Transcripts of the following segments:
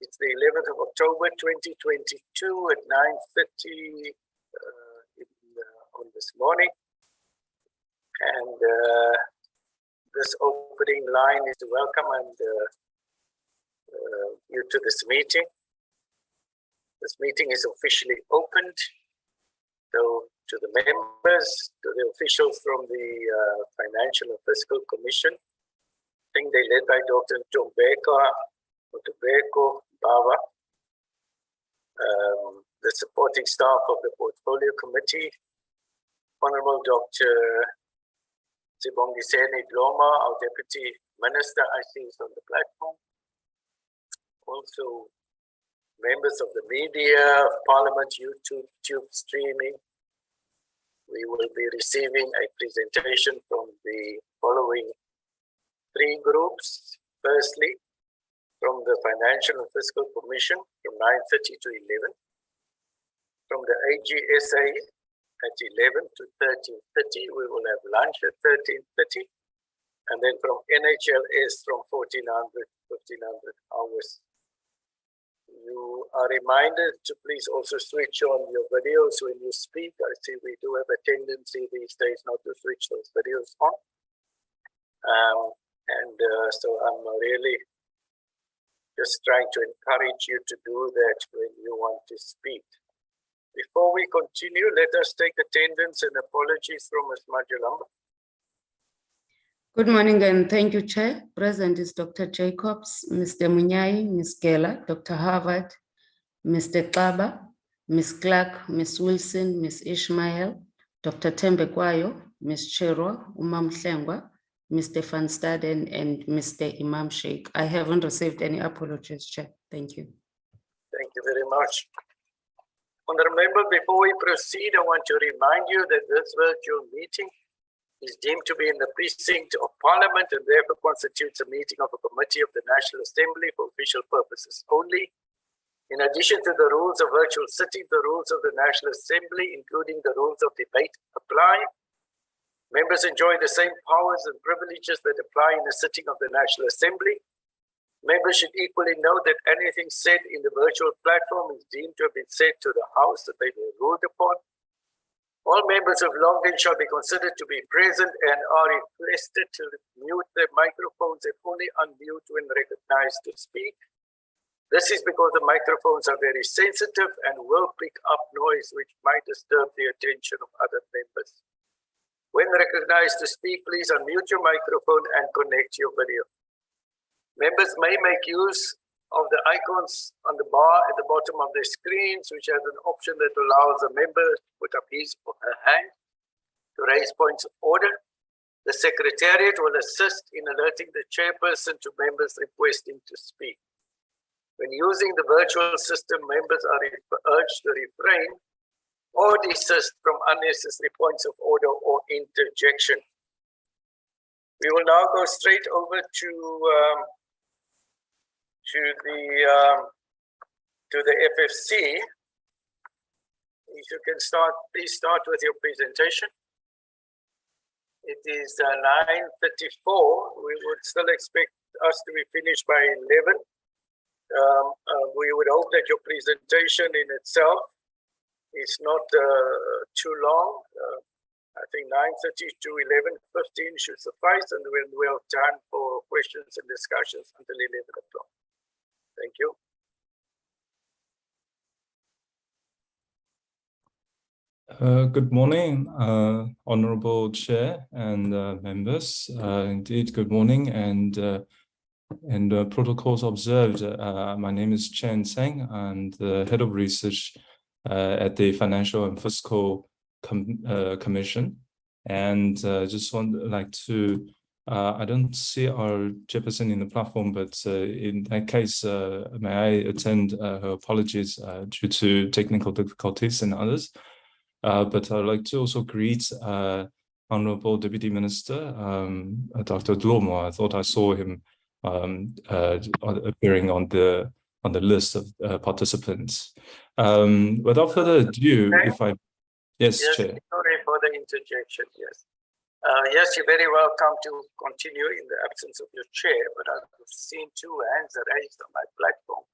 It's the 11th of October 2022 at 9:30 on this morning. And this opening line is to welcome you to this meeting. This meeting is officially opened. So to the members, to the officials from the Financial and Fiscal Commission, I think they're led by Dr. Ntobeko Baba, the supporting staff of the Portfolio Committee, Honorable Dr. Sibongiseni Dloma, our Deputy Minister, I see is on the platform. Also, members of the media, Parliament, YouTube streaming. We will be receiving a presentation from the following three groups. Firstly, from the Financial and Fiscal Commission from 9:30 to 11. From the AGSA at 11 to 13:30. We will have lunch at 13:30. And then from NHLS from 1400 to 1500 hours. You are reminded to please also switch on your videos when you speak. I see we do have a tendency these days not to switch those videos on. So I'm really just trying to encourage you to do that when you want to speak. Before we continue, let us take attendance and apologies from Ms. Majalamba. Good morning and thank you, Chair. Present is Dr. Jacobs, Mr. Munyai, Ms. Geller, Dr. Harvard, Mr. Kaba, Ms. Clark, Ms. Wilson, Ms. Ishmael, Dr. Tembe Kwayo, Ms. Chero, Umam Hlengwa, Mr. Van Staden, and Mr. Imam Sheikh. I haven't received any apologies, Chair. Thank you. Thank you very much. Honourable Member, before we proceed, I want to remind you that this virtual meeting is deemed to be in the precinct of Parliament and therefore constitutes a meeting of a committee of the National Assembly for official purposes only. In addition to the rules of virtual sitting, the rules of the National Assembly, including the rules of debate, apply. Members enjoy the same powers and privileges that apply in a sitting of the National Assembly. Members should equally note that anything said in the virtual platform is deemed to have been said to the House that they were ruled upon. All members of logged in shall be considered to be present and are requested to mute their microphones and only unmute when recognized to speak. This is because the microphones are very sensitive and will pick up noise which might disturb the attention of other members. When recognized to speak, please unmute your microphone and connect your video. Members may make use of the icons on the bar at the bottom of their screens, which has an option that allows a member to put up his or her hand to raise points of order. The Secretariat will assist in alerting the chairperson to members requesting to speak. When using the virtual system, members are urged to refrain or desist from unnecessary points of order or interjection. We will now go straight over to the FFC. If you can start, please start with your presentation. It is 9:34. We would still expect us to be finished by 11. We would hope that your presentation in itself is not too long. I think 9:30 to 11:15 should suffice, and we'll have time for questions and discussions until 11 o'clock. Thank you. Good morning, Honorable Chair and members. Indeed, good morning and protocols observed. My name is Chen Tseng. I'm the Head of Research at the Financial and Fiscal Commission. And just like to, I don't see our chairperson in the platform, but in that case, may I attend her apologies due to technical difficulties and others. But I'd like to also greet Honorable Deputy Minister, Dr. Dlomo. I thought I saw him appearing on the list of participants. Without further ado, if I... Yes, Chair. Sorry for the interjection, yes. Yes, you're very welcome to continue in the absence of your chair, but I've seen two hands raised on my platform.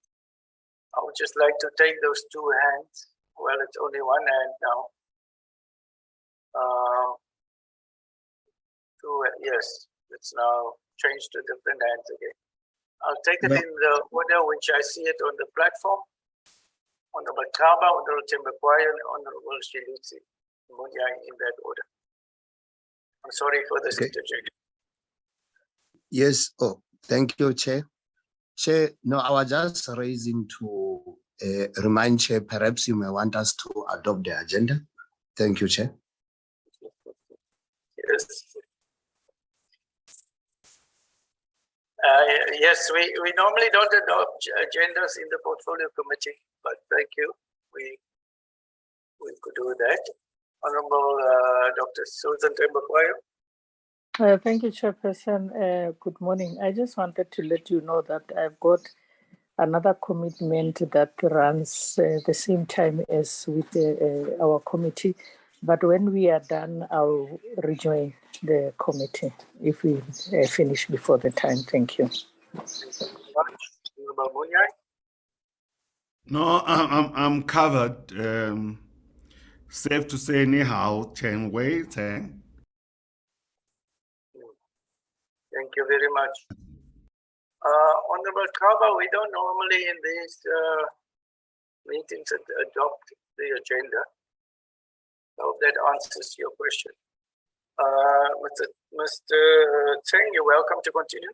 I would just like to take those two hands. Well, it's only one hand now. Yes, it's now changed to different hands again. I'll take it in the order which I see it on the platform. Honorable Kaba, Honorable Tembekwaya, and Honorable Shilitsi Munyai in that order. I'm sorry for this interjection. Yes, thank you, Chair. Chair, no, I was just raising to remind Chair, perhaps you may want us to adopt the agenda. Thank you, Chair. Yes. Yes, we normally don't adopt agendas in the portfolio committee, but thank you. We could do that. Honorable Dr. Susan Tembekwaya. Thank you, Chairperson. Good morning. I just wanted to let you know that I've got another commitment that runs the same time as with our committee. But when we are done, I'll rejoin the committee if we finish before the time. Thank you. No, I'm covered. Safe to say, ni hao, Chen Wei, Tang. Thank you very much. Honorable Kaba, we don't normally in these meetings adopt the agenda. I hope that answers your question. Mr. Tseng, you're welcome to continue.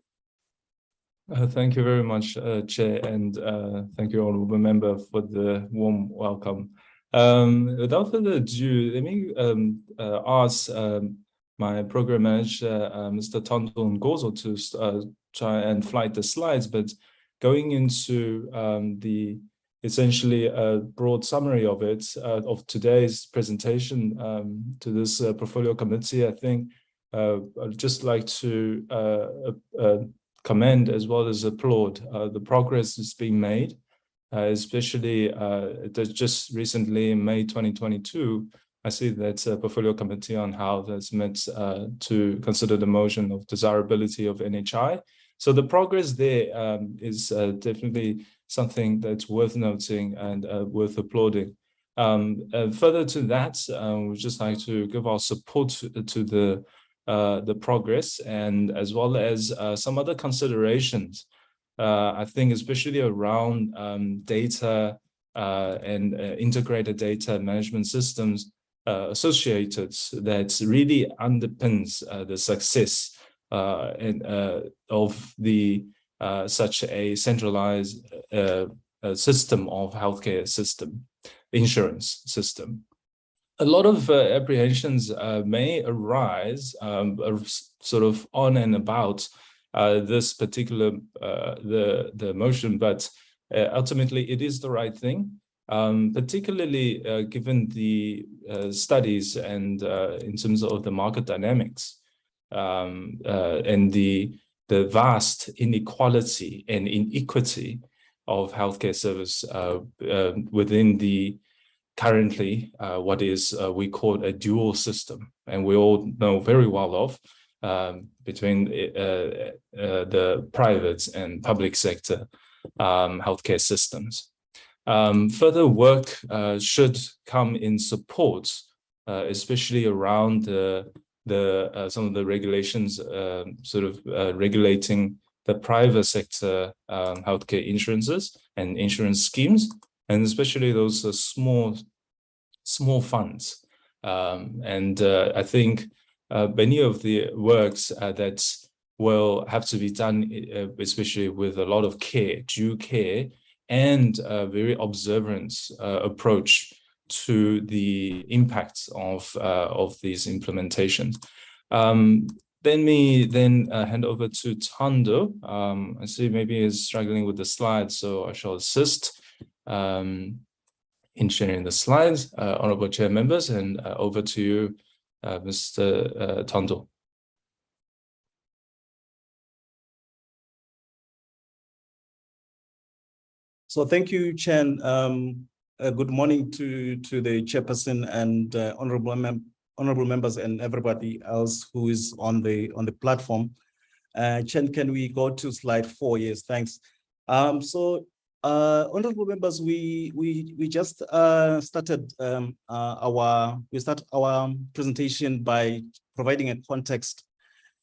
Thank you very much, Chair, and thank you, Honourable Member, for the warm welcome. Without further ado, let me ask my program manager, Mr. Thando Ngozo, to try and flight the slides, but going into the essentially a broad summary of it, of today's presentation to this portfolio committee, I think I'd just like to commend as well as applaud the progress that's being made, especially just recently in May 2022, I see that Portfolio Committee on Health has met to consider the motion of desirability of NHI. So the progress there is definitely something that's worth noting and worth applauding. Further to that, we'd just like to give our support to the progress, and as well as some other considerations. I think especially around data and integrated data management systems associated that really underpins the success of the such a centralized system of healthcare insurance system. A lot of apprehensions may arise sort of on and about this particular the motion, but ultimately it is the right thing, particularly given the studies and in terms of the market dynamics and the vast inequality and inequity of healthcare service within the currently what is we call a dual system, and we all know very well of between the private and public sector healthcare systems. Further work should come in support, especially around some of the regulations regulating the private sector healthcare insurances and insurance schemes, and especially those small funds. I think many of the works that will have to be done, especially with a lot of care, due care, and a very observant approach to the impacts of these implementations. Let me then hand over to Thando. I see maybe he's struggling with the slides, so I shall assist in sharing the slides. Honorable Chair members, and over to you, Mr. Thando. So thank you, Chen. Good morning to the chairperson and honorable members and everybody else who is on the platform. Chen, can we go to slide 4? Yes, thanks. So Honorable members, we just started our presentation by providing a context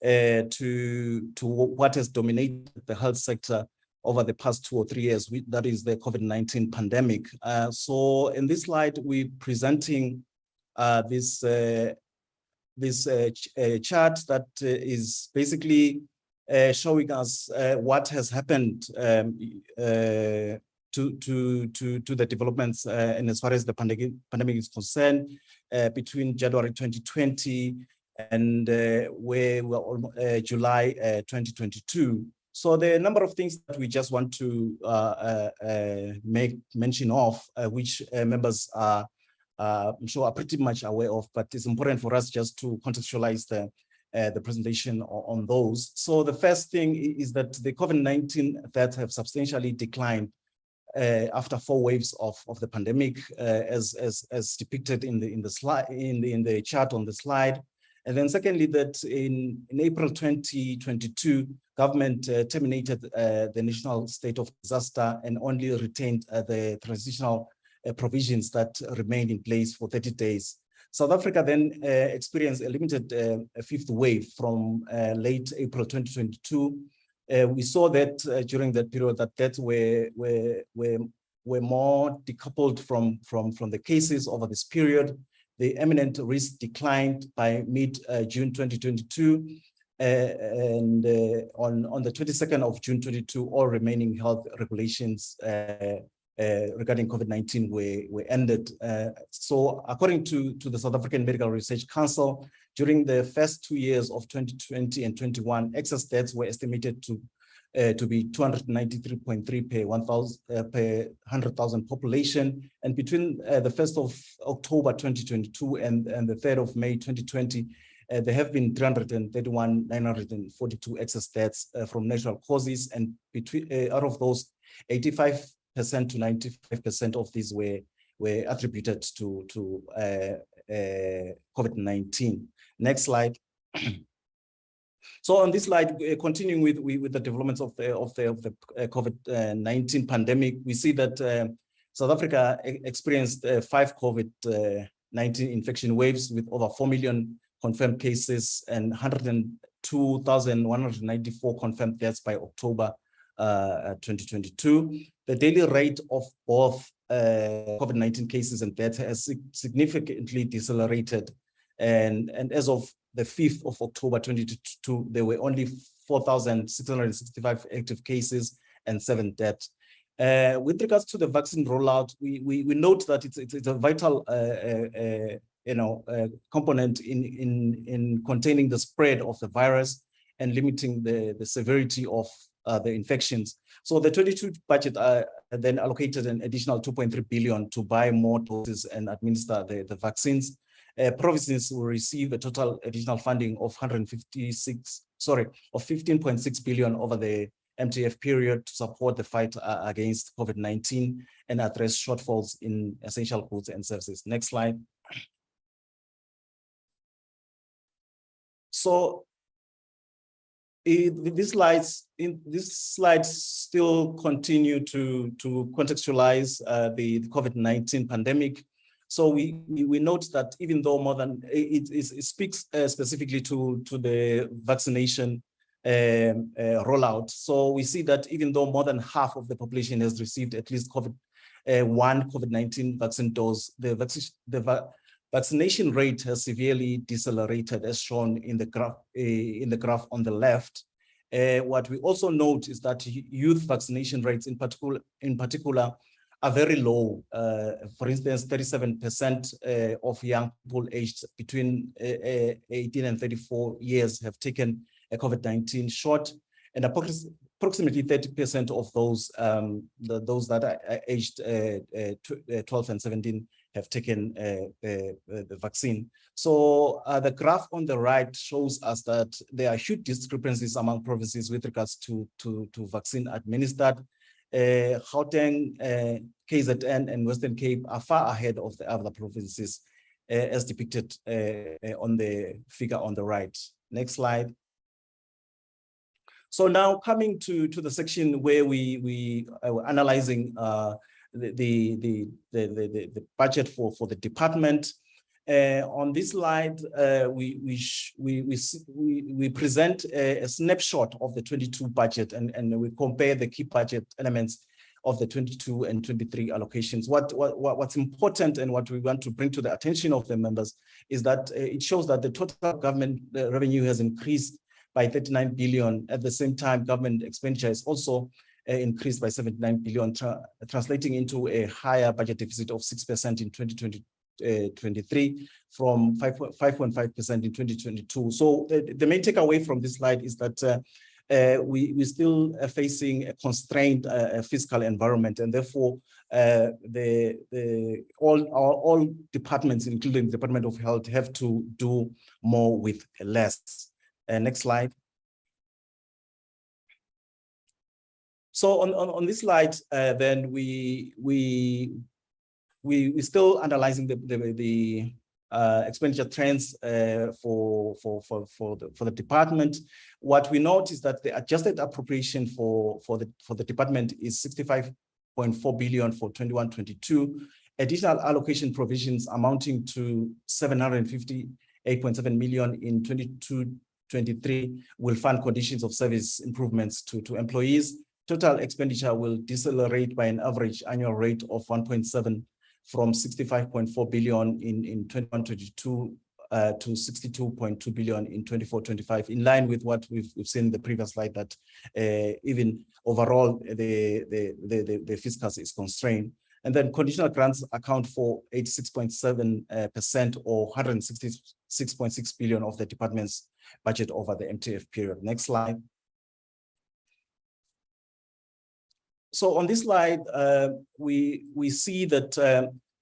to what has dominated the health sector over the past 2 or 3 years. That is the COVID-19 pandemic. So in this slide, we're presenting this chart that is basically showing us what has happened to the developments and as far as the pandemic is concerned between January 2020 and where we're July 2022. So there are a number of things that we just want to make mention of, which members are I'm sure are pretty much aware of, but it's important for us just to contextualize the presentation on those. So the first thing is that the COVID-19 deaths have substantially declined after 4 waves of the pandemic, as depicted in the slide in the chart on the slide. And then secondly, that in April 2022, government terminated the national state of disaster and only retained the transitional provisions that remained in place for 30 days. South Africa then experienced a limited 5th wave from late April 2022. We saw that during that period that deaths were more decoupled from the cases over this period. The imminent risk declined by mid-June 2022. And on the 22nd of June 2022, all remaining health regulations regarding COVID-19 were ended. So according to the South African Medical Research Council, during the first 2 years of 2020 and 21, excess deaths were estimated to be 293.3 per 100,000 population. And between the 1st of October 2022 and the 3rd of May 2020, there have been 331,942 excess deaths from natural causes, and between out of those, 85% to 95% of these were attributed to COVID-19. Next slide. So on this slide, continuing with the developments of the COVID-19 pandemic, we see that South Africa experienced 5 COVID-19 infection waves with over 4 million confirmed cases and 102,194 confirmed deaths by October 2022. The daily rate of both COVID-19 cases and deaths has significantly decelerated. And as of the 5th of October 2022, there were only 4,665 active cases and 7 deaths. With regards to the vaccine rollout, we note that it's a vital component in containing the spread of the virus and limiting the severity of the infections. So the 22 budget then allocated an additional 2.3 billion to buy more doses and administer the vaccines. Provinces will receive a total additional funding of 15.6 billion over the MTF period to support the fight against COVID-19 and address shortfalls in essential goods and services. Next slide. So these slides still continue to contextualize the COVID-19 pandemic. So we note that even though more than it speaks specifically to the vaccination rollout. So we see that even though more than half of the population has received at least one COVID-19 vaccine dose, the vaccination rate has severely decelerated, as shown in the graph on the left. What we also note is that youth vaccination rates in particular are very low. For instance, 37% of young people aged between 18 and 34 years have taken a COVID-19 shot, and approximately 30% of those that are aged 12 and 17 have taken the vaccine. So the graph on the right shows us that there are huge discrepancies among provinces with regards to vaccine administered. Gauteng, KZN, and Western Cape are far ahead of the other provinces, as depicted on the figure on the right. Next slide. So now coming to the section where we are analyzing the budget for the department. On this slide, we present a snapshot of the 22 budget and we compare the key budget elements of the 22 and 23 allocations. What's important and what we want to bring to the attention of the members is that it shows that the total government revenue has increased by 39 billion. At the same time, government expenditure is also increased by 79 billion, translating into a higher budget deficit of 6% in 2023 from 5.5% in 2022. So the main takeaway from this slide is that we still are facing a constrained fiscal environment, and therefore all departments, including the Department of Health, have to do more with less. Next slide. So on this slide, then we still analyzing the expenditure trends for the department. What we note is that the adjusted appropriation for the department is 65.4 billion for 21-22. Additional allocation provisions amounting to 758.7 million in 22-23 will fund conditions of service improvements to employees. Total expenditure will decelerate by an average annual rate of 1.7 from 65.4 billion in 21-22 to 62.2 billion in 24-25, in line with what we've seen in the previous slide, that even overall the fiscal is constrained. And then conditional grants account for 86.7% or 166.6 billion of the department's budget over the MTF period. Next slide. So on this slide, we see that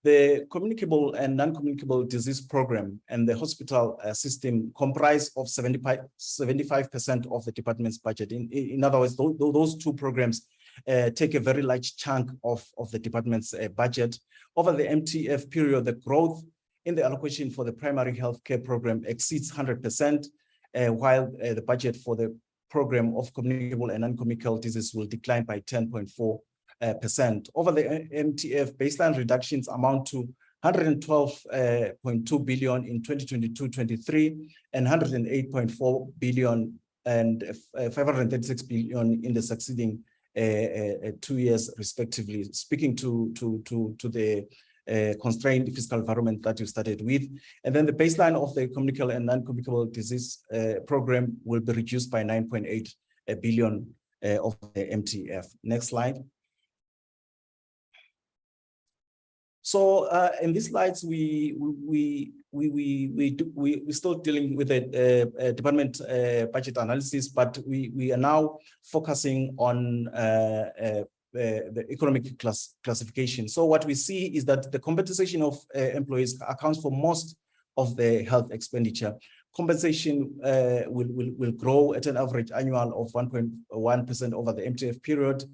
the communicable and non-communicable disease program and the hospital system comprise of 75% of the department's budget. In other words, those two programs take a very large chunk of the department's budget. Over the MTF period, the growth in the allocation for the primary healthcare program exceeds 100%, while the budget for the program of communicable and non-communicable disease will decline by 10.4%. Over the MTF, baseline reductions amount to 112.2 billion in 2022-23 and 108.4 billion and 536 billion in the succeeding 2 years, respectively, speaking to the constrained fiscal environment that you started with. And then the baseline of the communicable and non-communicable disease program will be reduced by 9.8 billion of the MTF. Next slide. So in these slides, we're still dealing with a department budget analysis, but we are now focusing on the economic classification. So what we see is that the compensation of employees accounts for most of the health expenditure. Compensation will grow at an average annual of 1.1% over the MTF period,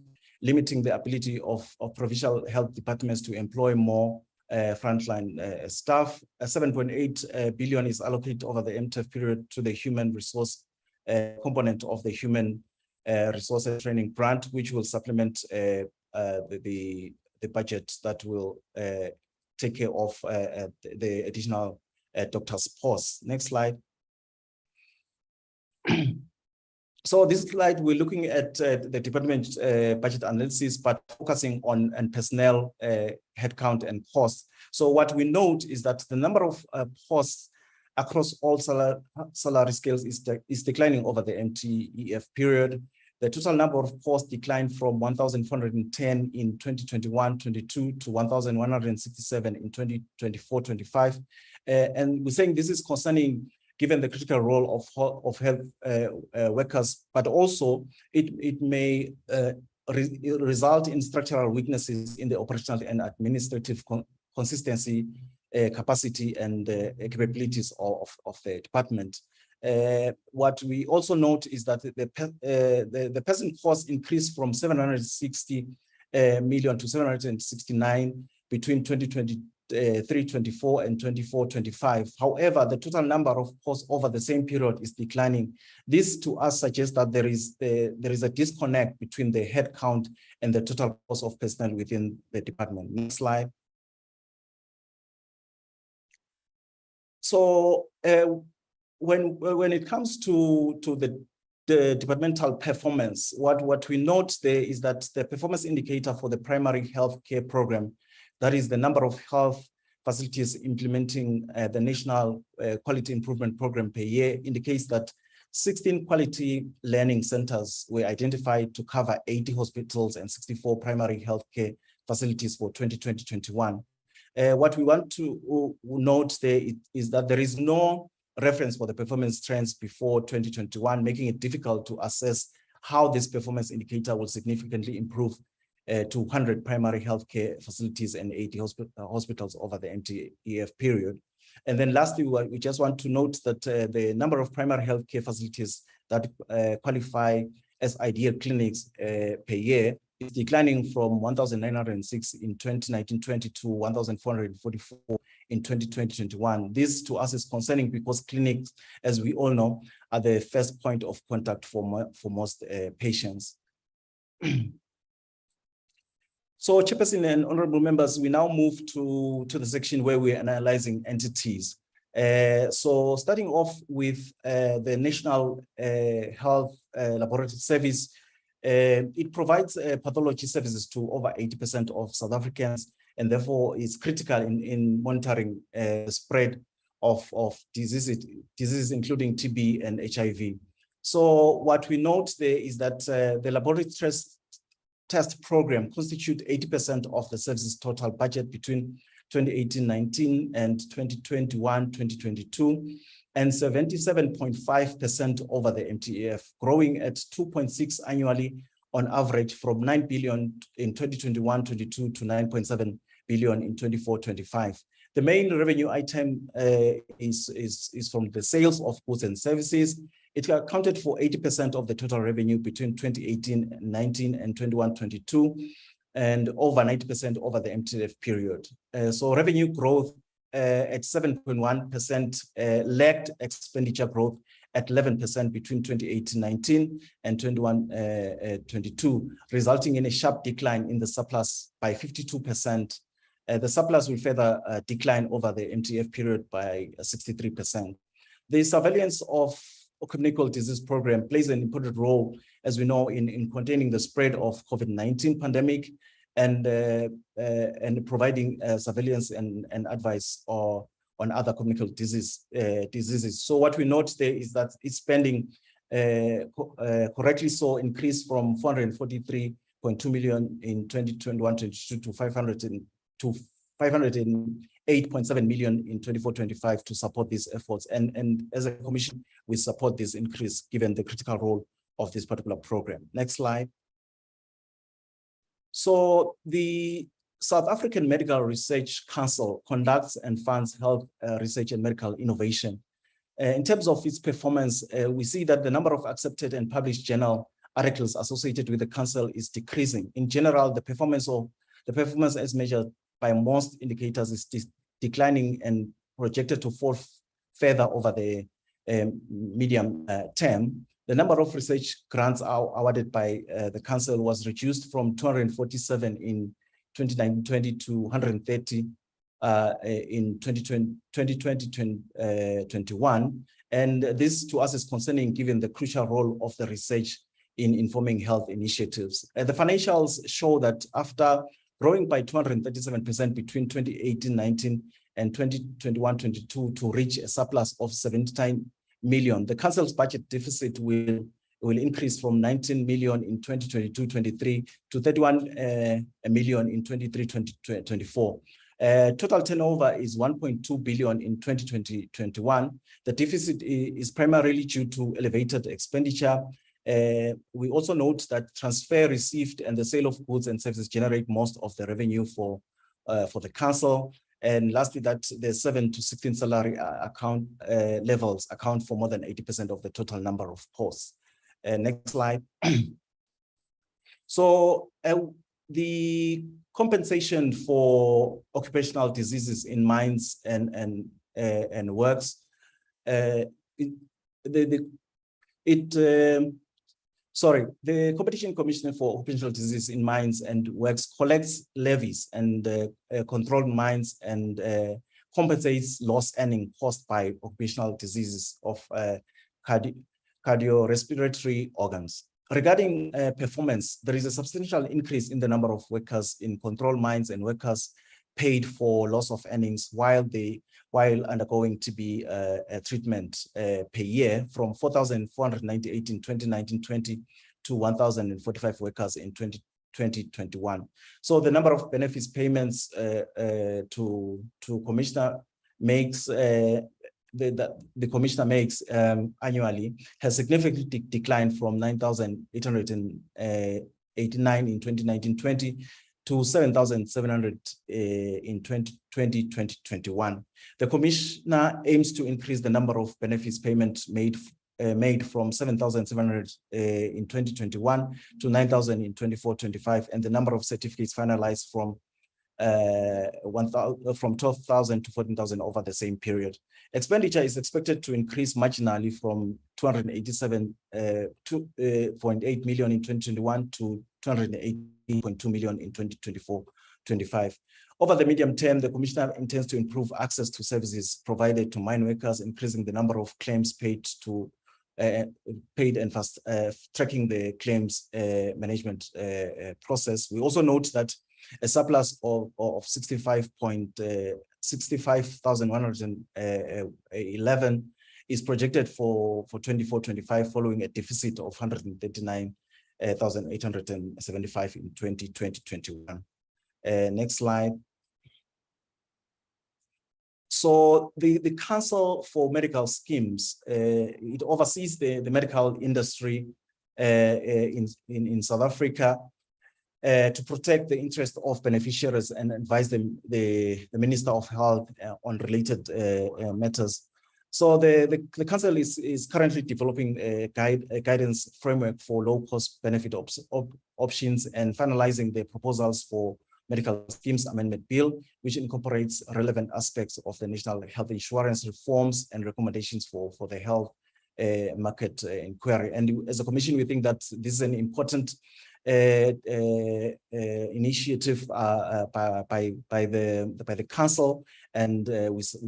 limiting the ability of provincial health departments to employ more frontline staff. 7.8 billion is allocated over the MTF period to the human resource component of the human resources training grant, which will supplement the budget that will take care of the additional doctors' posts. Next slide. So this slide, we're looking at the department budget analysis, but focusing on personnel, headcount, and costs. So what we note is that the number of posts across all salary scales is declining over the MTEF period. The total number of posts declined from 1,410 in 2021-22 to 1,167 in 2024-25. And we're saying this is concerning given the critical role of health workers, but also it may result in structural weaknesses in the operational and administrative consistency, capacity, and capabilities of the department. What we also note is that the person cost increased from 760 million to 769 between 2022 23-24 and 24-25. However, the total number of posts over the same period is declining. This to us suggests that there is a disconnect between the headcount and the total cost of personnel within the department. Next slide. So when it comes to the departmental performance, what we note there is that the performance indicator for the primary health care program, that is the number of health facilities implementing the National Quality Improvement Program per year, indicates that 16 quality learning centers were identified to cover 80 hospitals and 64 primary health care facilities for 2020-21. What we want to note there is that there is no reference for the performance trends before 2021, making it difficult to assess how this performance indicator will significantly improve to 100 primary healthcare facilities and 80 hospitals over the MTEF period. And then lastly, we just want to note that the number of primary healthcare facilities that qualify as ideal clinics per year is declining from 1,906 in 2019-20 to 1,444 in 2020-21. This to us is concerning because clinics, as we all know, are the first point of contact for most patients. So, Chairperson and honorable members, we now move to the section where we're analyzing entities. So starting off with the National Health Laboratory Service, it provides pathology services to over 80% of South Africans, and therefore is critical in monitoring the spread of diseases including TB and HIV. So what we note there is that the laboratory test program constitute 80% of the service's total budget between 2018-19 and 2021-2022, and 77.5% over the MTEF, growing at 2.6 annually on average from 9 billion in 2021-22 to 9.7 billion in 24-25. The main revenue item is from the sales of goods and services. It accounted for 80% of the total revenue between 2018-19 and 21-22, and over 90% over the MTEF period. So revenue growth at 7.1% lagged expenditure growth at 11% between 2018-19 and 21-22, resulting in a sharp decline in the surplus by 52%. The surplus will further decline over the MTEF period by 63%. The surveillance of communicable disease program plays an important role, as we know, in containing the spread of COVID-19 pandemic and providing surveillance and advice on other communicable diseases. So what we note there is that its spending correctly saw increase from 443.2 million in 2021-22 to 508.7 million in 24-25 to support these efforts. And as a commission, we support this increase given the critical role of this particular program. Next slide. So the South African Medical Research Council conducts and funds health research and medical innovation. In terms of its performance, we see that the number of accepted and published journal articles associated with the council is decreasing. In general, the performance as measured by most indicators is declining and projected to fall further over the medium term. The number of research grants awarded by the council was reduced from 247 in 2019-20 to 130 in 2020-21. And this to us is concerning given the crucial role of the research in informing health initiatives. The financials show that after growing by 237% between 2018-19 and 2021-22 to reach a surplus of 79 million. The council's budget deficit will increase from 19 million in 2022-23 to 31 million in 23-24. Total turnover is 1.2 billion in 2020-21. The deficit is primarily due to elevated expenditure. We also note that transfer received and the sale of goods and services generate most of the revenue for the council. And lastly, that the 7 to 16 salary account levels account for more than 80% of the total number of posts. Next slide. So the compensation for occupational diseases in mines and works. The Competition Commission for Occupational Diseases in Mines and Works collects levies and controls mines and compensates lost earning caused by occupational diseases of cardiorespiratory organs. Regarding performance, there is a substantial increase in the number of workers in control mines and workers paid for loss of earnings while undergoing TB treatment per year, from 4,498 in 2019-20 to 1,045 workers in 2020-21. So the number of benefits payments to commissioner makes the commissioner makes annually has significantly declined from 9,889 in 2019-20 to 7,700 in 2020-21. The commissioner aims to increase the number of benefits payments made from 7,700 in 2021 to 9,000 in 24-25, and the number of certificates finalized from 12,000 to 14,000 over the same period. Expenditure is expected to increase marginally from 287.8 million in 2021 to 280.2 million in 2024-25. Over the medium term, the commissioner intends to improve access to services provided to mine workers, increasing the number of claims paid and fast tracking the claims management process. We also note that a surplus of 65,111 is projected for 24-25, following a deficit of 139,875 in 2020-21. Next slide. So the Council for Medical Schemes, it oversees the medical industry in South Africa to protect the interest of beneficiaries and advise the Minister of Health on related matters. So the Council is currently developing a guidance framework for low-cost benefit options and finalizing the proposals for Medical Schemes Amendment Bill, which incorporates relevant aspects of the National Health Insurance reforms and recommendations for the health market inquiry. And as a Commission, we think that this is an important initiative by the Council, and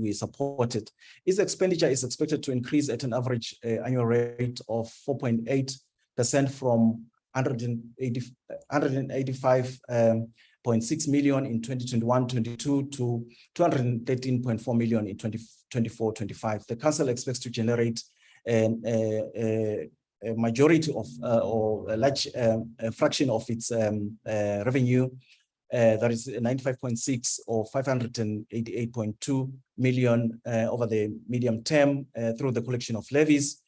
we support it. Its expenditure is expected to increase at an average annual rate of 4.8% from 185.6 million in 2021-22 to 213.4 million in 2024-25. The Council expects to generate a majority of or a large fraction of its revenue, that is 95.6 or 588.2 million over the medium term through the collection of levies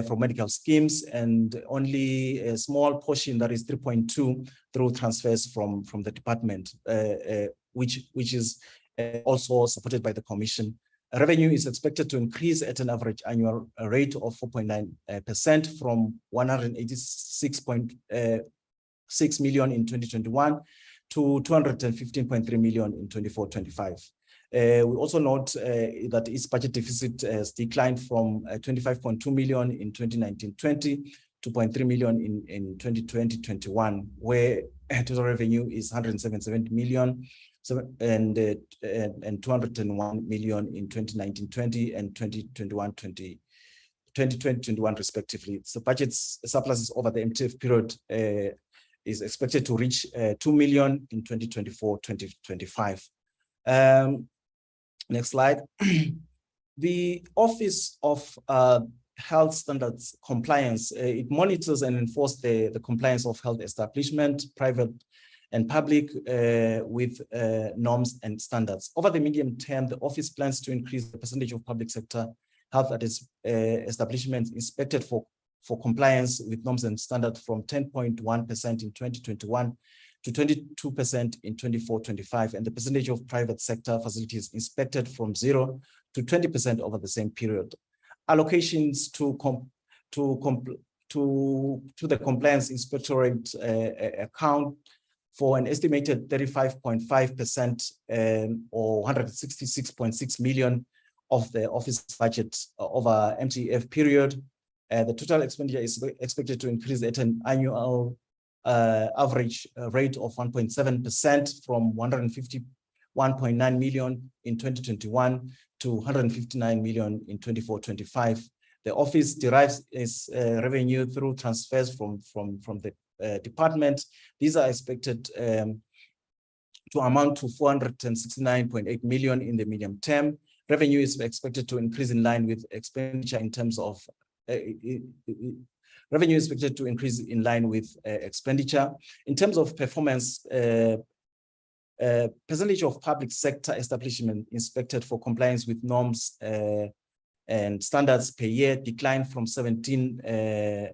from medical schemes, and only a small portion, that is 3.2, through transfers from the department, which is also supported by the Commission. Revenue is expected to increase at an average annual rate of 4.9% from 186.6 million in 2021 to 215.3 million in 24-25. We also note that its budget deficit has declined from 25.2 million in 2019-20 to 0.3 million in 2020-21, where total revenue is 177 million and 201 million in 2019-20 and 2021 respectively. So budget surpluses over the MTF period is expected to reach 2 million in 2024-2025. Next slide. The Office of Health Standards Compliance, it monitors and enforces the compliance of health establishment, private and public, with norms and standards. Over the medium term, the office plans to increase the percentage of public sector health establishments inspected for compliance with norms and standards from 10.1% in 2021 to 22% in 24-25, and the percentage of private sector facilities inspected from 0 to 20% over the same period. Allocations to the compliance inspectorate account for an estimated 35.5% or 166.6 million of the office budget over MTF period. The total expenditure is expected to increase at an annual average rate of 1.7% from 151.9 million in 2021 to 159 million in 24-25. The office derives its revenue through transfers from the department. These are expected to amount to 469.8 million in the medium term. Revenue is expected to increase in line with expenditure in terms of revenue is expected to increase in line with expenditure. In terms of performance, percentage of public sector establishment inspected for compliance with norms and standards per year declined from 17%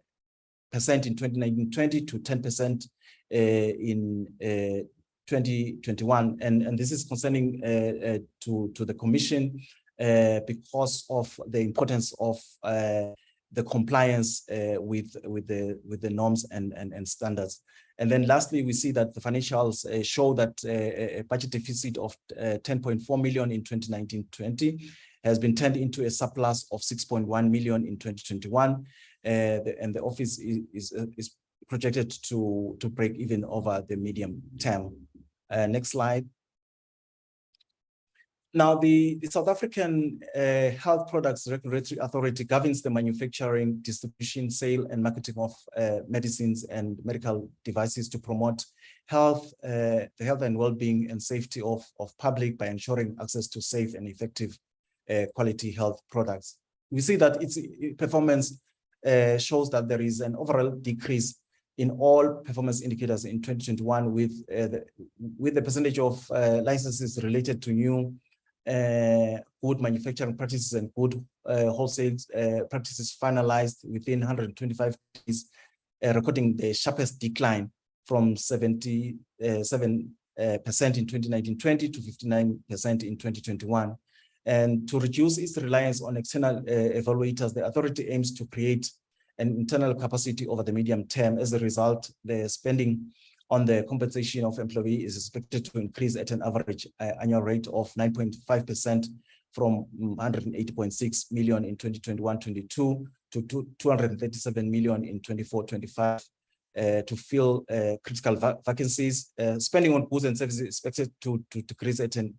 in 2019-20 to 10% in 2021, and this is concerning to the Commission because of the importance of the compliance with the norms and standards. And then lastly, we see that the financials show that a budget deficit of 10.4 million in 2019-20 has been turned into a surplus of 6.1 million in 2021, and the office is projected to break even over the medium term. Next slide. Now, the South African Health Products Regulatory Authority governs the manufacturing, distribution, sale, and marketing of medicines and medical devices to promote health, the health and well-being and safety of public by ensuring access to safe and effective quality health products. We see that its performance shows that there is an overall decrease in all performance indicators in 2021 with the percentage of licenses related to new good manufacturing practices and good wholesale practices finalized within 125 days, recording the sharpest decline from 77% in 2019-20 to 59% in 2021. And to reduce its reliance on external evaluators, the authority aims to create an internal capacity over the medium term. As a result, the spending on the compensation of employees is expected to increase at an average annual rate of 9.5% from 180.6 million in 2021-22 to 237 million in 24-25 to fill critical vacancies. Spending on goods and services is expected to decrease at an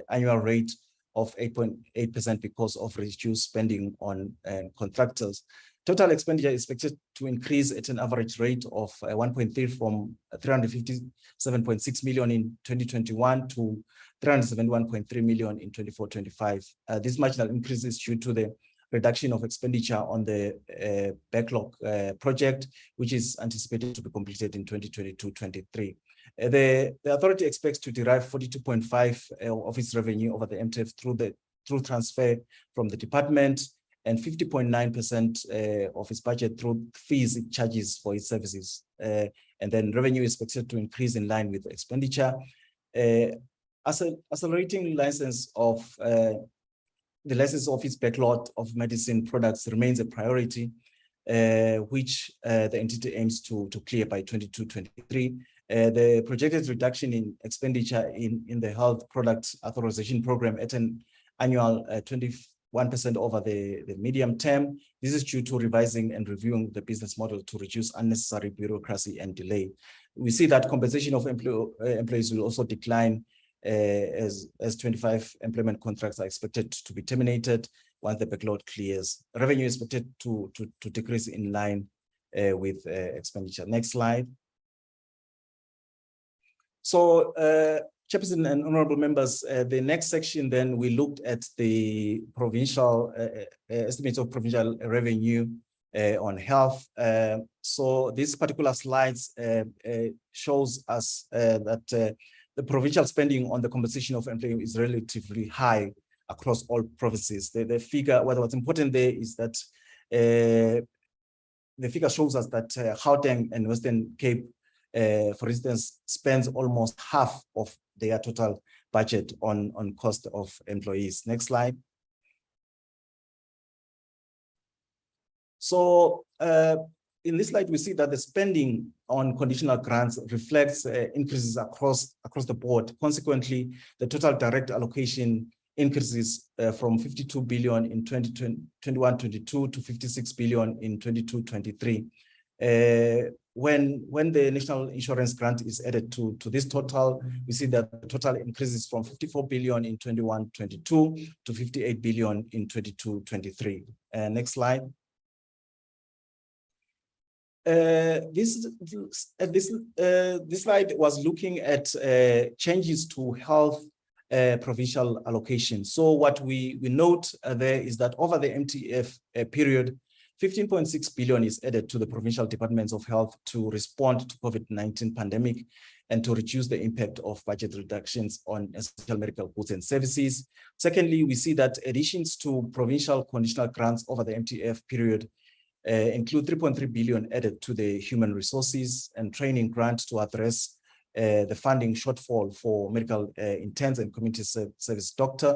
annual rate of 8.8% because of reduced spending on contractors. Total expenditure is expected to increase at an average rate of 1.3 from 357.6 million in 2021 to 371.3 million in 24-25. This marginal increase is due to the reduction of expenditure on the backlog project, which is anticipated to be completed in 2022-23. The authority expects to derive 42.5% of its revenue over the MTF through transfer from the department, and 50.9% of its budget through fees it charges for its services. And then revenue is expected to increase in line with expenditure. Accelerating license of the license of its backlog of medicine products remains a priority, which the entity aims to clear by 22-23. The projected reduction in expenditure in the health products authorization program at an annual 21% over the medium term. This is due to revising and reviewing the business model to reduce unnecessary bureaucracy and delay. We see that compensation of employees will also decline as 25 employment contracts are expected to be terminated once the backlog clears. Revenue is expected to decrease in line with expenditure. Next slide. So, Chairperson and honorable members, the next section then we looked at the provincial estimates of provincial revenue on health. So this particular slides shows us that the provincial spending on the compensation of employees is relatively high across all provinces. The figure, what's important there is that the figure shows us that Gauteng and Western Cape, for instance, spends almost half of their total budget on cost of employees. Next slide. So in this slide, we see that the spending on conditional grants reflects increases across the board. Consequently, the total direct allocation increases from 52 billion in 2021-22 to 56 billion in 22-23. When the national insurance grant is added to this total, we see that the total increases from 54 billion in 21-22 to 58 billion in 22-23. Next slide. This slide was looking at changes to health provincial allocation. So what we note there is that over the MTF period, 15.6 billion is added to the provincial departments of health to respond to COVID-19 pandemic and to reduce the impact of budget reductions on essential medical goods and services. Secondly, we see that additions to provincial conditional grants over the MTF period include 3.3 billion added to the human resources and training grant to address the funding shortfall for medical interns and community service doctor.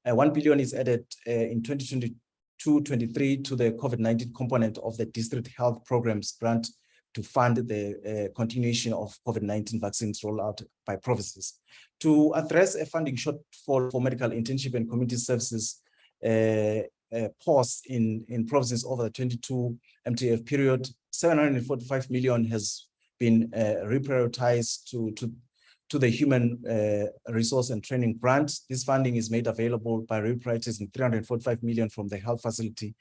1 billion is added in 2022-23 to the COVID-19 component of the district health programs grant to fund the continuation of COVID-19 vaccines rollout by provinces. To address a funding shortfall for medical internship and community services pause in provinces over the 22 MTF period, 745 million has been reprioritized to the human resource and training grant. This funding is made available by reprioritizing 345 million from the health facility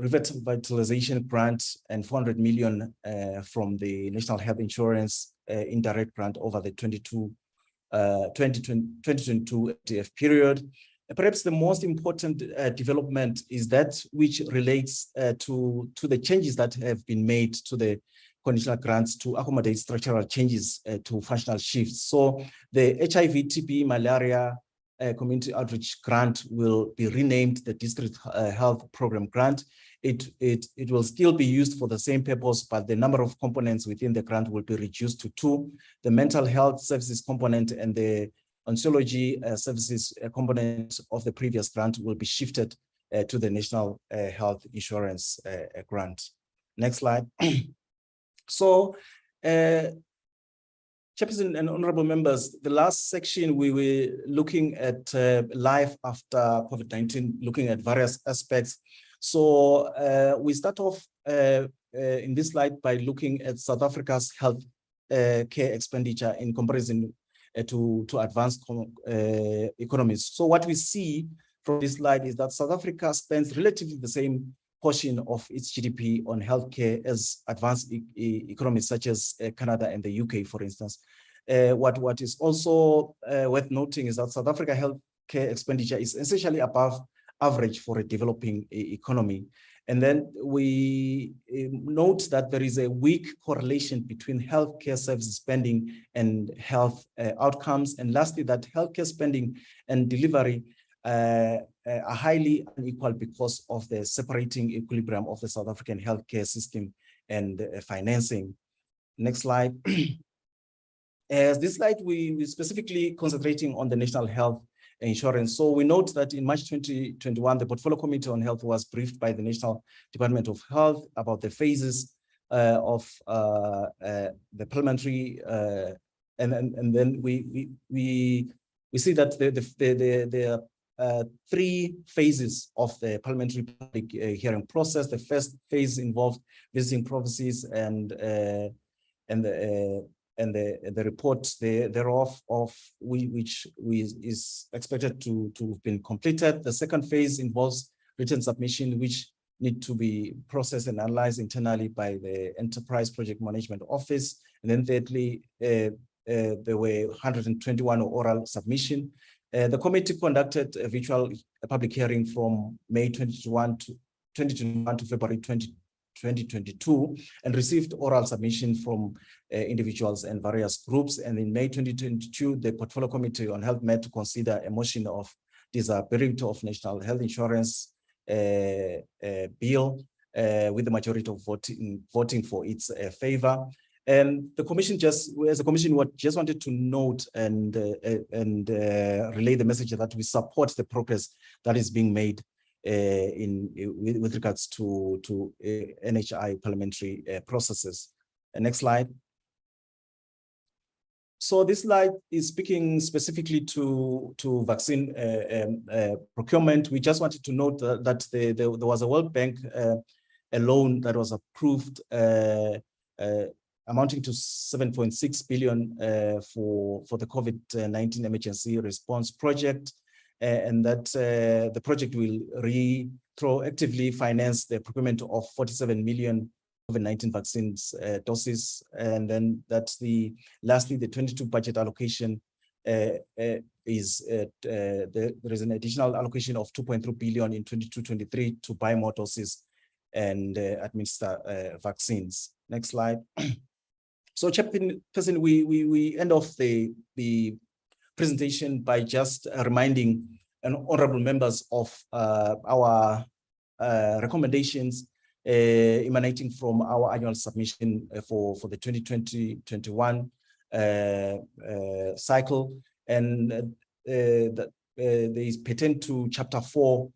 revitalization grant and 400 million from the National Health Insurance indirect grant over the 2022 MTF period. Perhaps the most important development is that which relates to the changes that have been made to the conditional grants to accommodate structural changes to functional shifts. So the HIV, TB, malaria community outreach grant will be renamed the district health program grant. It will still be used for the same purpose, but the number of components within the grant will be reduced to 2. The mental health services component and the oncology services component of the previous grant will be shifted to the National Health Insurance grant. Next slide. So, Chairperson and honorable members, the last section we were looking at life after COVID-19, looking at various aspects. So we start off in this slide by looking at South Africa's health care expenditure in comparison to advanced economies. So what we see from this slide is that South Africa spends relatively the same portion of its GDP on healthcare as advanced economies such as Canada and the UK, for instance. What is also worth noting is that South Africa healthcare expenditure is essentially above average for a developing economy. And then we note that there is a weak correlation between healthcare services spending and health outcomes. And lastly, that healthcare spending and delivery are highly unequal because of the separating equilibrium of the South African healthcare system and financing. Next slide. As this slide, we specifically concentrating on the national health insurance. So we note that in March 2021, the Portfolio Committee on Health was briefed by the National Department of Health about the phases of the Parliamentary, and then we see that there are 3 phases of the Parliamentary public hearing process. The first phase involved visiting provinces and the report thereof which is expected to have been completed. The second phase involves written submission, which need to be processed and analyzed internally by the Enterprise Project Management Office. And then thirdly, there were 121 oral submission. The committee conducted a virtual public hearing from May 2021 to February 2022 and received oral submission from individuals and various groups. And in May 2022, the Portfolio Committee on Health met to consider a motion of disability of National Health Insurance bill with the majority of voting for its favor. And the commission just wanted to note and relay the message that we support the progress that is being made with regards to NHI parliamentary processes. Next slide. So this slide is speaking specifically to vaccine procurement. We just wanted to note that there was a World Bank a loan that was approved amounting to 7.6 billion for the COVID-19 emergency response project, and that the project will retroactively finance the procurement of 47 million COVID-19 vaccines doses, and then that's lastly the 22 budget allocation is there is an additional allocation of 2.3 billion in 22-23 to buy more doses and administer vaccines. Next slide. So, Chairperson, we end off the presentation by just reminding honorable members of our recommendations emanating from our annual submission for the 2020-21 cycle, and there is pertained to Chapter 4,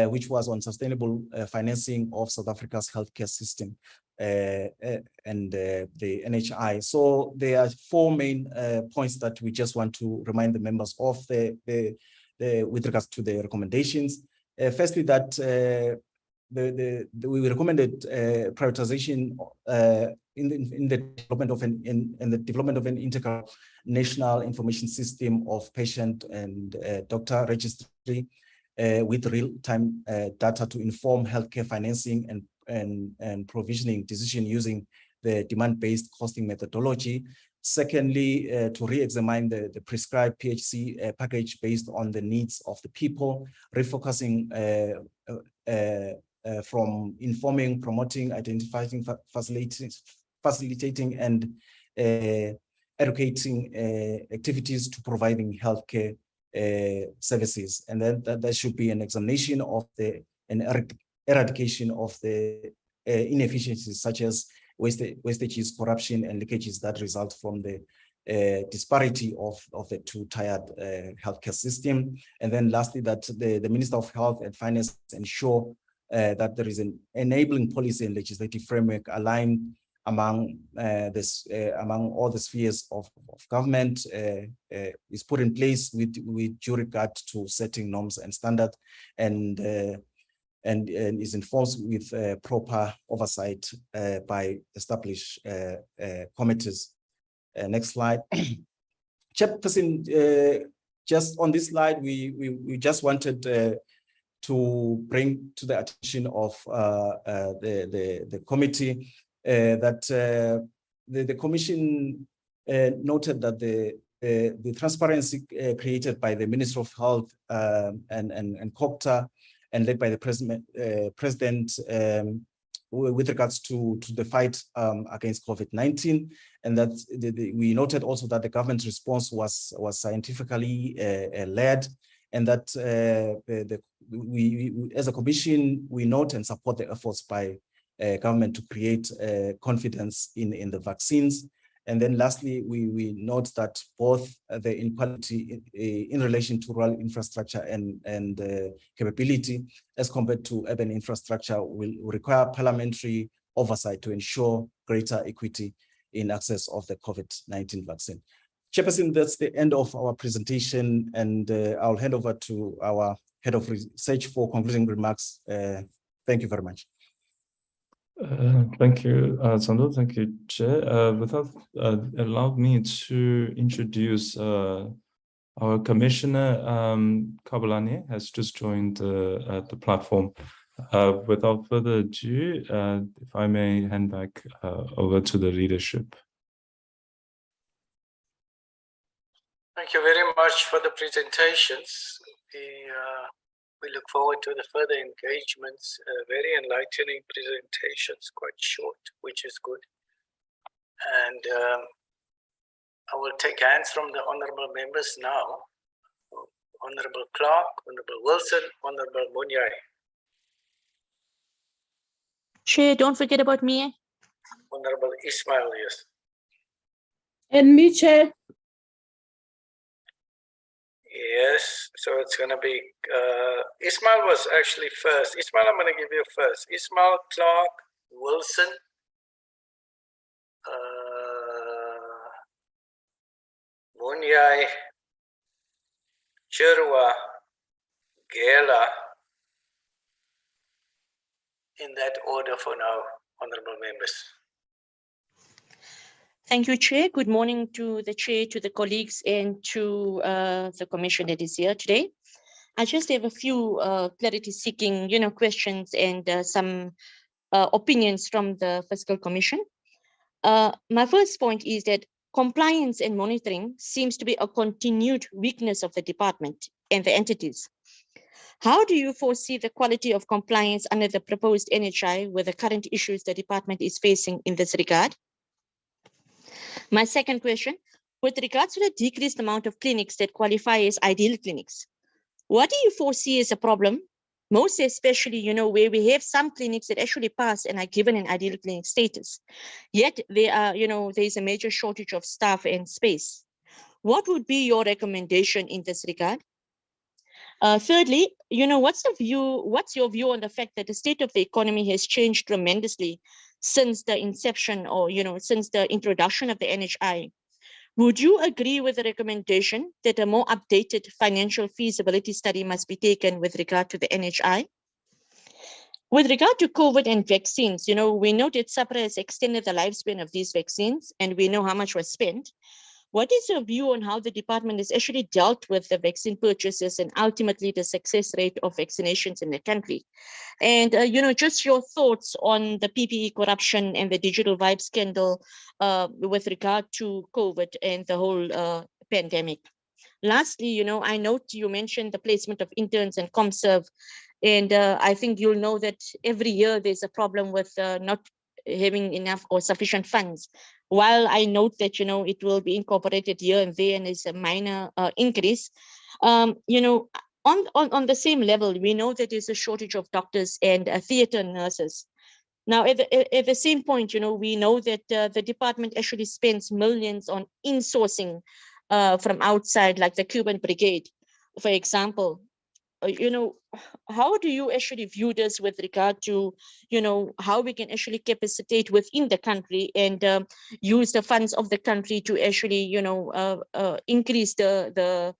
which was on sustainable financing of South Africa's healthcare system and the NHI. So there are four main points that we just want to remind the members of with regards to the recommendations. Firstly, that we recommended prioritization in the development of an integral national information system of patient and doctor registry with real-time data to inform healthcare financing and provisioning decision using the demand-based costing methodology. Secondly, to re-examine the prescribed PHC package based on the needs of the people, refocusing from informing, promoting, identifying, facilitating, and educating activities to providing healthcare services. And then there should be an examination of an eradication of the inefficiencies such as wastages, corruption, and leakages that result from the disparity of the two-tiered healthcare system. And then lastly, that the Minister of Health and Finance ensure that there is an enabling policy and legislative framework aligned among all the spheres of government is put in place with due regard to setting norms and standards, and is enforced with proper oversight by established committees. Next slide. Chairperson, just on this slide, we just wanted to bring to the attention of the committee that the Commission noted that the transparency created by the Minister of Health and COPTA and led by the President with regards to the fight against COVID-19, and that we noted also that the government's response was scientifically led, and that we as a Commission, we note and support the efforts by government to create confidence in the vaccines. And then lastly, we note that both the inequality in relation to rural infrastructure and capability as compared to urban infrastructure will require parliamentary oversight to ensure greater equity in access of the COVID-19 vaccine. Chairperson, that's the end of our presentation, and I'll hand over to our Head of Research for concluding remarks. Thank you very much. Thank you, Sando. Thank you, Chair. Allow me to introduce our Commissioner, Kabulani, has just joined the platform. Without further ado, if I may hand back over to the leadership. Thank you very much for the presentations. We look forward to the further engagements, very enlightening presentations, quite short, which is good. And I will take hands from the honorable members now. Honorable Clark, Honorable Wilson, Honorable Munyai. Chair, don't forget about me. Honorable Ismail, yes. And me, Chair. Yes, so it's going to be, Ismail was actually first. Ismail, I'm going to give you first. Ismail, Clark, Wilson, Munyai, Chirwa, Gela, in that order for now, honorable members. Thank you, Chair. Good morning to the Chair, to the colleagues, and to the Commission that is here today. I just have a few clarity-seeking, questions and some opinions from the Fiscal Commission. My first point is that compliance and monitoring seems to be a continued weakness of the department and the entities. How do you foresee the quality of compliance under the proposed NHI with the current issues the department is facing in this regard? My second question, with regards to the decreased amount of clinics that qualify as ideal clinics, what do you foresee as a problem? Most especially, where we have some clinics that actually pass and are given an ideal clinic status. Yet there are, there's a major shortage of staff and space. What would be your recommendation in this regard? Thirdly, what's your view on the fact that the state of the economy has changed tremendously since the inception or, since the introduction of the NHI? Would you agree with the recommendation that a more updated financial feasibility study must be taken with regard to the NHI? With regard to COVID and vaccines, we know that SAPRA has extended the lifespan of these vaccines and we know how much was spent. What is your view on how the department has actually dealt with the vaccine purchases and ultimately the success rate of vaccinations in the country? And, just your thoughts on the PPE corruption and the digital vibe scandal with regard to COVID and the whole pandemic. Lastly, I note you mentioned the placement of interns and ComServe, and I think you'll know that every year there's a problem with not having enough or sufficient funds. While I note that, it will be incorporated here and there and it's a minor increase, on the same level, we know that there's a shortage of doctors and theater nurses. Now, at the same point, we know that the department actually spends millions on insourcing from outside, like the Cuban Brigade, for example. How do you actually view this with regard to, how we can actually capacitate within the country and use the funds of the country to actually, increase the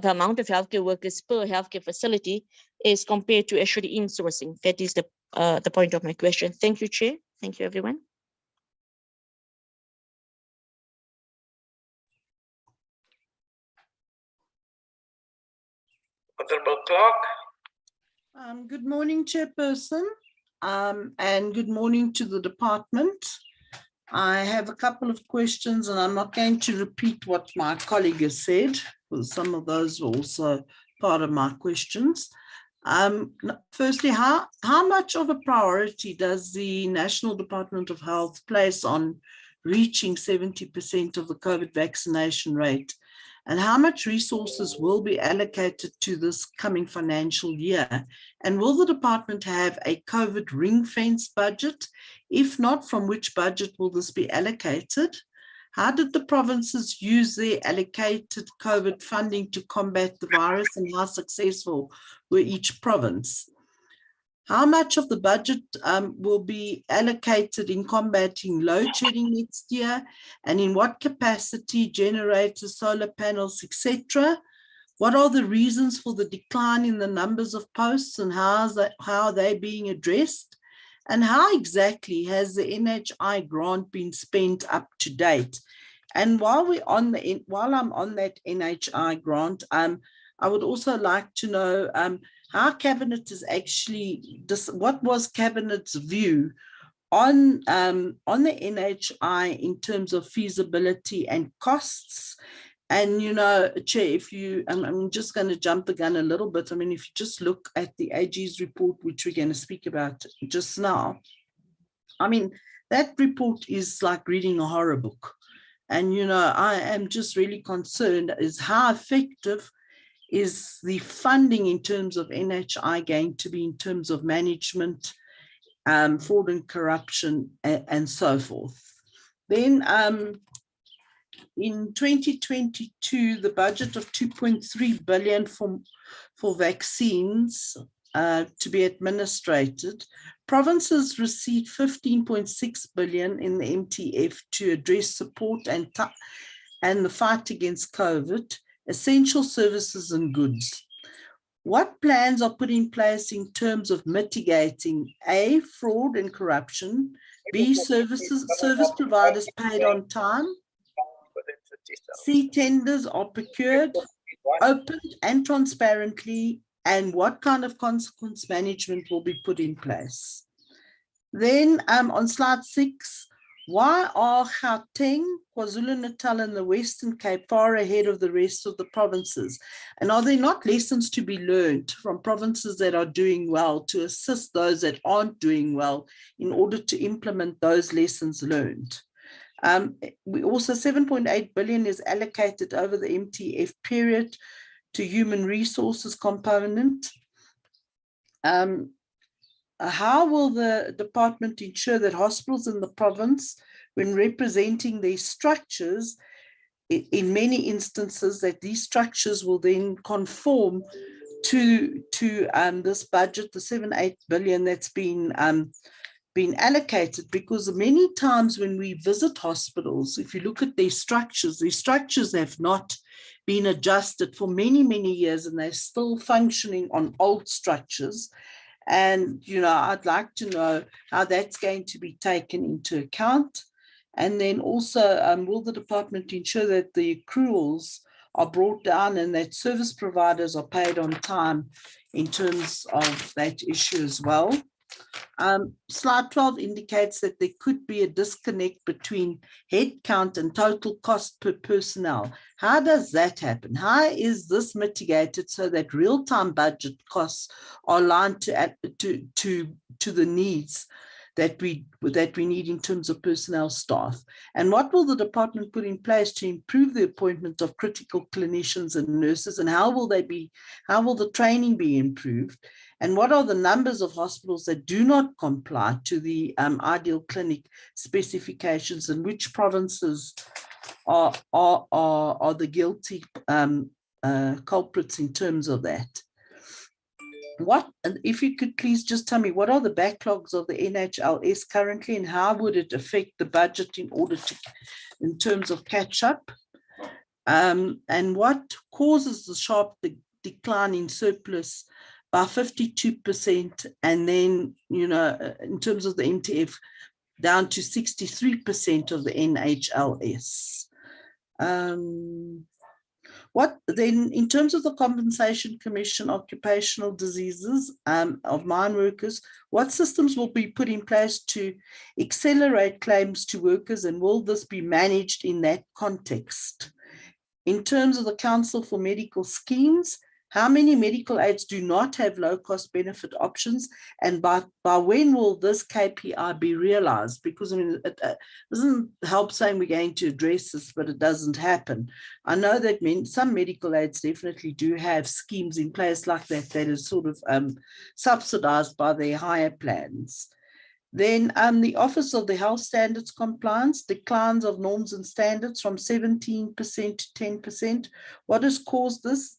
amount of healthcare workers per healthcare facility as compared to actually insourcing? That is the point of my question. Thank you, Chair. Thank you, everyone. Honorable Clark. Good morning, Chairperson, and good morning to the department. I have a couple of questions and I'm not going to repeat what my colleague has said, because some of those were also part of my questions. Firstly, how much of a priority does the National Department of Health place on reaching 70% of the COVID vaccination rate? And how much resources will be allocated to this coming financial year? And will the department have a COVID ring-fence budget? If not, from which budget will this be allocated? How did the provinces use their allocated COVID funding to combat the virus, and how successful were each province? How much of the budget will be allocated in combating load shedding next year, and in what capacity, generators, solar panels, etc.? What are the reasons for the decline in the numbers of posts, and how are they being addressed? And how exactly has the NHI grant been spent up to date? And while I'm on that NHI grant, I would also like to know how Cabinet is actually, what was Cabinet's view on the NHI in terms of feasibility and costs? And, Chair, I'm just going to jump the gun a little bit. I mean, if you just look at the AG's report, which we're going to speak about just now, I mean, that report is like reading a horror book. And, I am just really concerned is how effective is the funding in terms of NHI going to be in terms of management, fraud and corruption, and so forth. Then in 2022, the budget of 2.3 billion for vaccines to be administered, provinces received 15.6 billion in the MTF to address support and the fight against COVID, essential services and goods. What plans are put in place in terms of mitigating A, fraud and corruption, B, service providers paid on time, C, tenders are procured, opened and transparently, and what kind of consequence management will be put in place? Then on slide 6, why are Gauteng, KwaZulu-Natal and the Western Cape far ahead of the rest of the provinces? And are there not lessons to be learned from provinces that are doing well to assist those that aren't doing well in order to implement those lessons learned? We also 7.8 billion is allocated over the MTF period to human resources component. How will the department ensure that hospitals in the province, when representing their structures, in many instances, that these structures will then conform to this budget, the 7-8 billion that's been allocated? Because many times when we visit hospitals, if you look at their structures have not been adjusted for many, many years, and they're still functioning on old structures. And, you know, I'd like to know how that's going to be taken into account. And then also, will the department ensure that the accruals are brought down and that service providers are paid on time in terms of that issue as well? Slide 12 indicates that there could be a disconnect between headcount and total cost per personnel. How does that happen? How is this mitigated so that real-time budget costs are aligned to the needs that we need in terms of personnel staff? And what will the department put in place to improve the appointment of critical clinicians and nurses? And how will the training be improved? And what are the numbers of hospitals that do not comply to the ideal clinic specifications, and which provinces are the guilty culprits in terms of that? If you could please just tell me, what are the backlogs of the NHLS currently, and how would it affect the budget in terms of catch up? And what causes the sharp decline in surplus by 52%, and then, you know, in terms of the MTF, down to 63% of the NHLS? What then, in terms of the Compensation Commission, occupational diseases of mine workers, what systems will be put in place to accelerate claims to workers, and will this be managed in that context? In terms of the Council for Medical Schemes, how many medical aids do not have low-cost benefit options, and by when will this KPI be realized? Because, I mean, it doesn't help saying we're going to address this, but it doesn't happen. I know that some medical aids definitely do have schemes in place like that is sort of subsidized by their higher plans. Then the Office of the Health Standards Compliance, declines of norms and standards from 17% to 10%. What has caused this?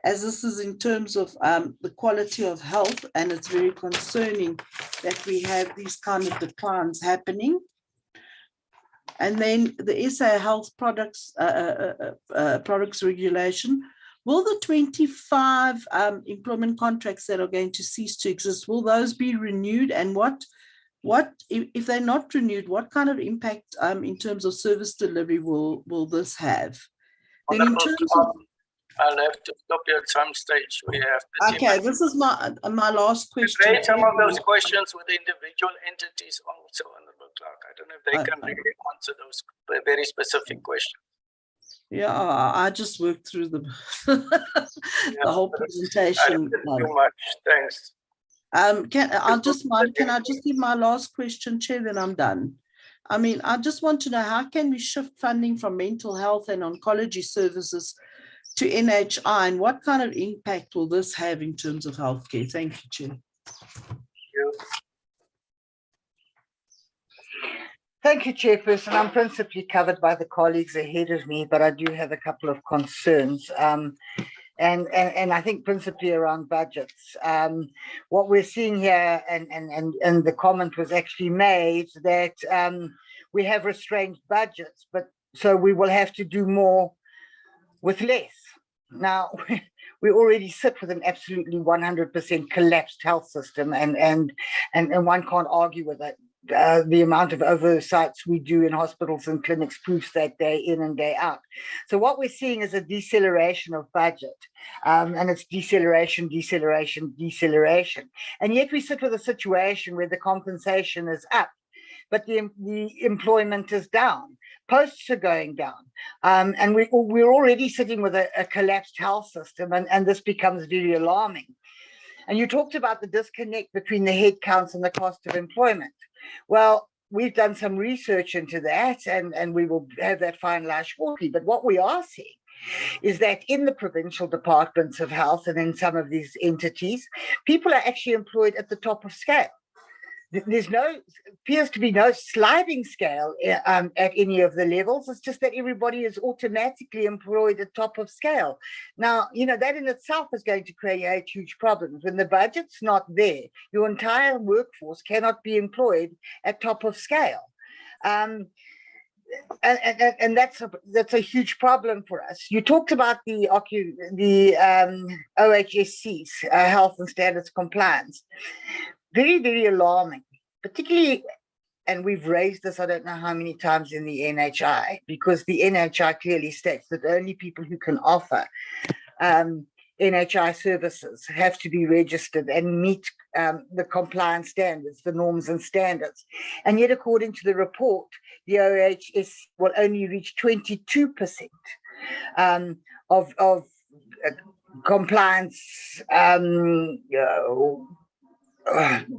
As this is in terms of the quality of health, and it's very concerning that we have these kind of declines happening. And then the SA Health Products Regulation. Will the 25 employment contracts that are going to cease to exist, will those be renewed? And what if they're not renewed, what kind of impact in terms of service delivery will this have? Then in terms of, I'll have to stop you at some stage. We have okay, this is my last question. Raise some of those questions with individual entities also, Honorable Clerk. I don't know if they can really answer those very specific questions. Yeah, I just worked through the whole presentation. Too much. Thanks. Can I just give my last question, Chair, then I'm done. I mean, I just want to know, how can we shift funding from mental health and oncology services to NHI, and what kind of impact will this have in terms of healthcare? Thank you, Chair. Thank you. Thank you, Chairperson. I'm principally covered by the colleagues ahead of me, but I do have a couple of concerns. And I think principally around budgets. What we're seeing here, and the comment was actually made that we have restrained budgets, but so we will have to do more with less. Now, we already sit with an absolutely 100% collapsed health system, and one can't argue with it. The amount of oversights we do in hospitals and clinics proves that day in and day out. So what we're seeing is a deceleration of budget, and it's deceleration. And yet we sit with a situation where the compensation is up, but the employment is down. Posts are going down. And we're already sitting with a collapsed health system, and this becomes very alarming. And you talked about the disconnect between the headcounts and the cost of employment. Well, we've done some research into that, and we will have that finalized shortly. But what we are seeing is that in the provincial departments of health and in some of these entities, people are actually employed at the top of scale. There's appears to be no sliding scale at any of the levels. It's just that everybody is automatically employed at top of scale. Now, that in itself is going to create huge problems. When the budget's not there, your entire workforce cannot be employed at top of scale. And that's a huge problem for us. You talked about the OHSC's health and standards compliance. Very, very alarming, particularly, and we've raised this, I don't know how many times in the NHI, because the NHI clearly states that only people who can offer NHI services have to be registered and meet the compliance standards, the norms and standards. And yet, according to the report, the OHS will only reach 22% of compliance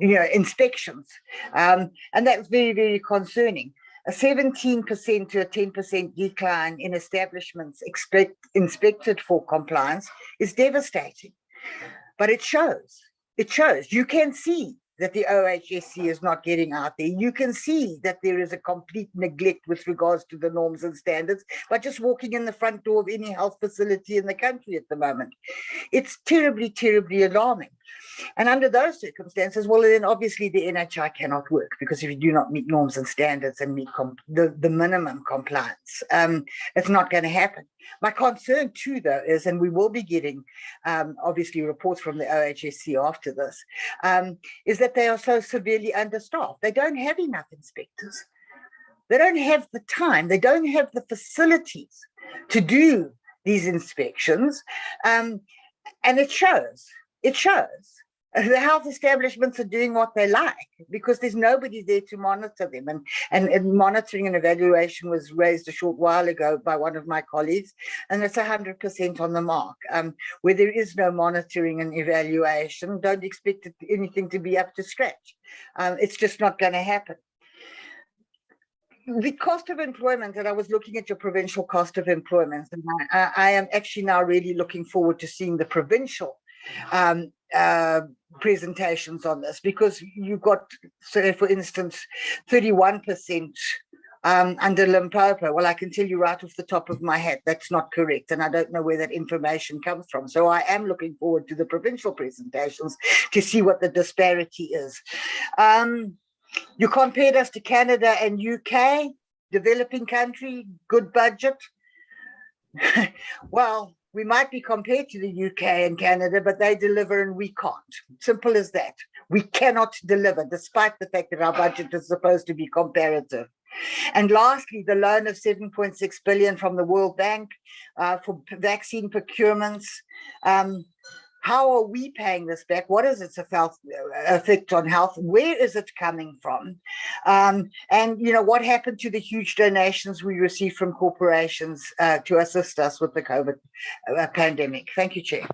inspections, and that's very, very concerning. A 17% to a 10% decline in establishments inspected for compliance is devastating, but it shows. You can see that the OHSC is not getting out there. You can see that there is a complete neglect with regards to the norms and standards by just walking in the front door of any health facility in the country at the moment. It's terribly, terribly alarming. And under those circumstances, well, then obviously the NHI cannot work, because if you do not meet norms and standards and meet the minimum compliance, it's not going to happen. My concern too, though, is, and we will be getting obviously reports from the OHSC after this, is that they are so severely understaffed. They don't have enough inspectors. They don't have the time. They don't have the facilities to do these inspections. And it shows. It shows. The health establishments are doing what they like because there's nobody there to monitor them. And monitoring and evaluation was raised a short while ago by one of my colleagues, and it's 100% on the mark. Where there is no monitoring and evaluation, don't expect anything to be up to scratch. It's just not going to happen. The cost of employment, and I was looking at your provincial cost of employment, and I am actually now really looking forward to seeing the provincial presentations on this, because you've got, say, for instance, 31% under Limpopo. Well, I can tell you right off the top of my head, that's not correct, and I don't know where that information comes from. So I am looking forward to the provincial presentations to see what the disparity is. You compared us to Canada and UK, developing country, good budget. Well, we might be compared to the UK and Canada, but they deliver and we can't. Simple as that. We cannot deliver, despite the fact that our budget is supposed to be comparative. And lastly, the loan of 7.6 billion from the World Bank for vaccine procurements. How are we paying this back? What is its effect on health? Where is it coming from? And, what happened to the huge donations we received from corporations to assist us with the COVID pandemic? Thank you, Chair.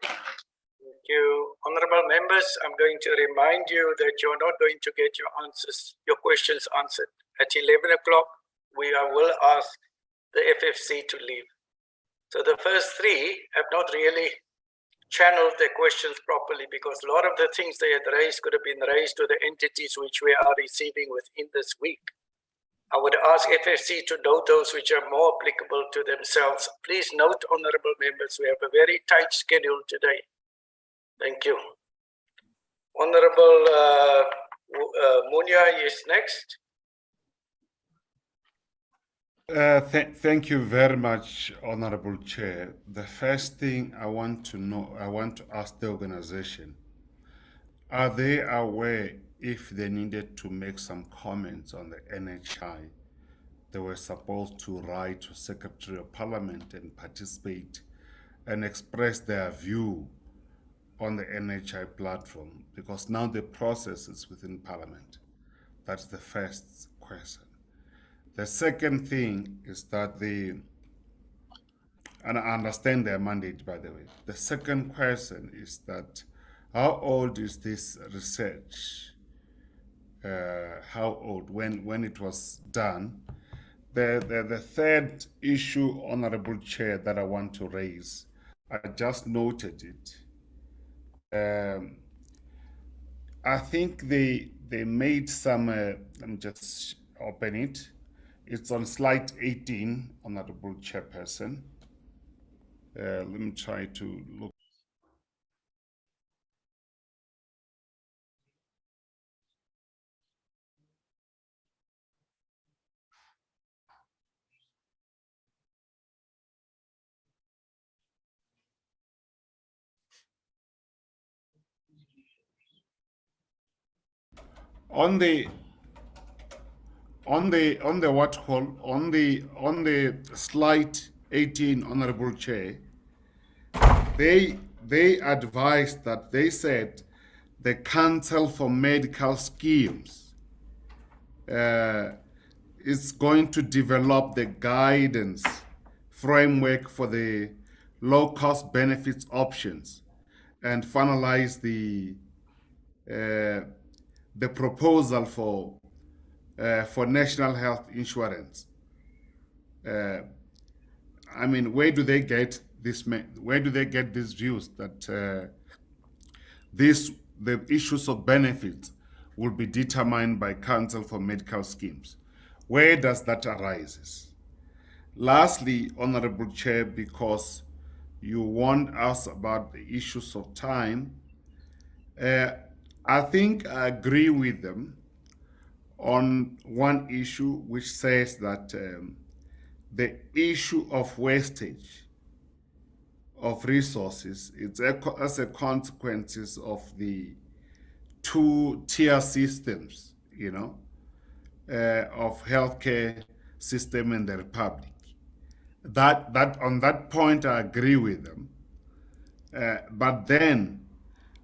Thank you. Honorable members, I'm going to remind you that you're not going to get your questions answered. At 11 o'clock, we will ask the FFC to leave. So the first three have not really channeled their questions properly, because a lot of the things they had raised could have been raised to the entities which we are receiving within this week. I would ask FFC to note those which are more applicable to themselves. Please note, honorable members, we have a very tight schedule today. Thank you. Honorable Munya is next. Thank you very much, Honorable Chair. The first thing I want to ask the organization, are they aware if they needed to make some comments on the NHI, they were supposed to write to Secretary of Parliament and participate and express their view on the NHI platform, because now the process is within Parliament? That's the first question. The second thing is that and I understand their mandate, by the way. The second question is that how old is this research? How old when it was done? The third issue, Honorable Chair, that I want to raise, I just noted it. I think they made some, let me just open it. It's on slide 18, Honorable Chairperson. Let me try to look. On the slide 18, Honorable Chair, they advised that they said the Council for Medical Schemes is going to develop the guidance framework for the low-cost benefits options and finalize the proposal for national health insurance. I mean, where do they get this? Where do they get these views that the issues of benefits will be determined by Council for Medical Schemes? Where does that arise? Lastly, Honorable Chair, because you warned us about the issues of time, I think I agree with them on one issue, which says that the issue of wastage of resources, it's as a consequences of the two-tier systems, of healthcare system in the Republic. That on that point, I agree with them. But then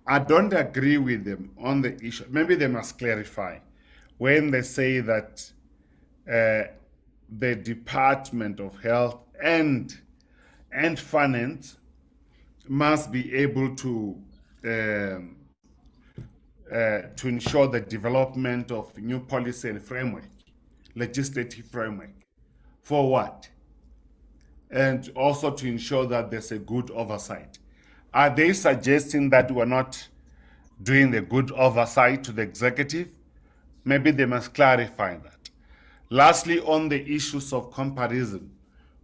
I don't agree with them on the issue. Maybe they must clarify when they say that the Department of Health and Finance must be able to ensure the development of new policy and framework, legislative framework. For what? And also to ensure that there's a good oversight. Are they suggesting that we're not doing the good oversight to the executive? Maybe they must clarify that. Lastly, on the issues of comparison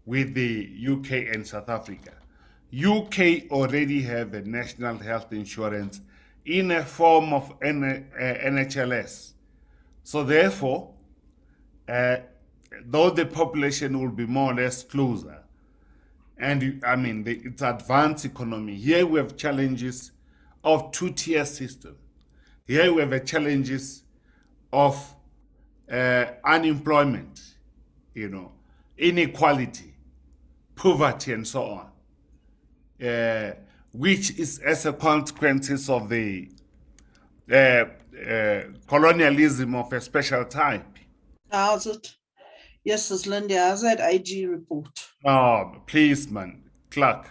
with the UK and South Africa. UK already have a national health insurance in a form of NHLS. So therefore, though the population will be more or less closer, and I mean, it's advanced economy. Here we have challenges of two-tier system. Here we have challenges of unemployment, inequality, poverty, and so on, which is as a consequence of the colonialism of a special type. How's it? Yes, it's Linda. How's that IG report? Oh, please, man, Clark.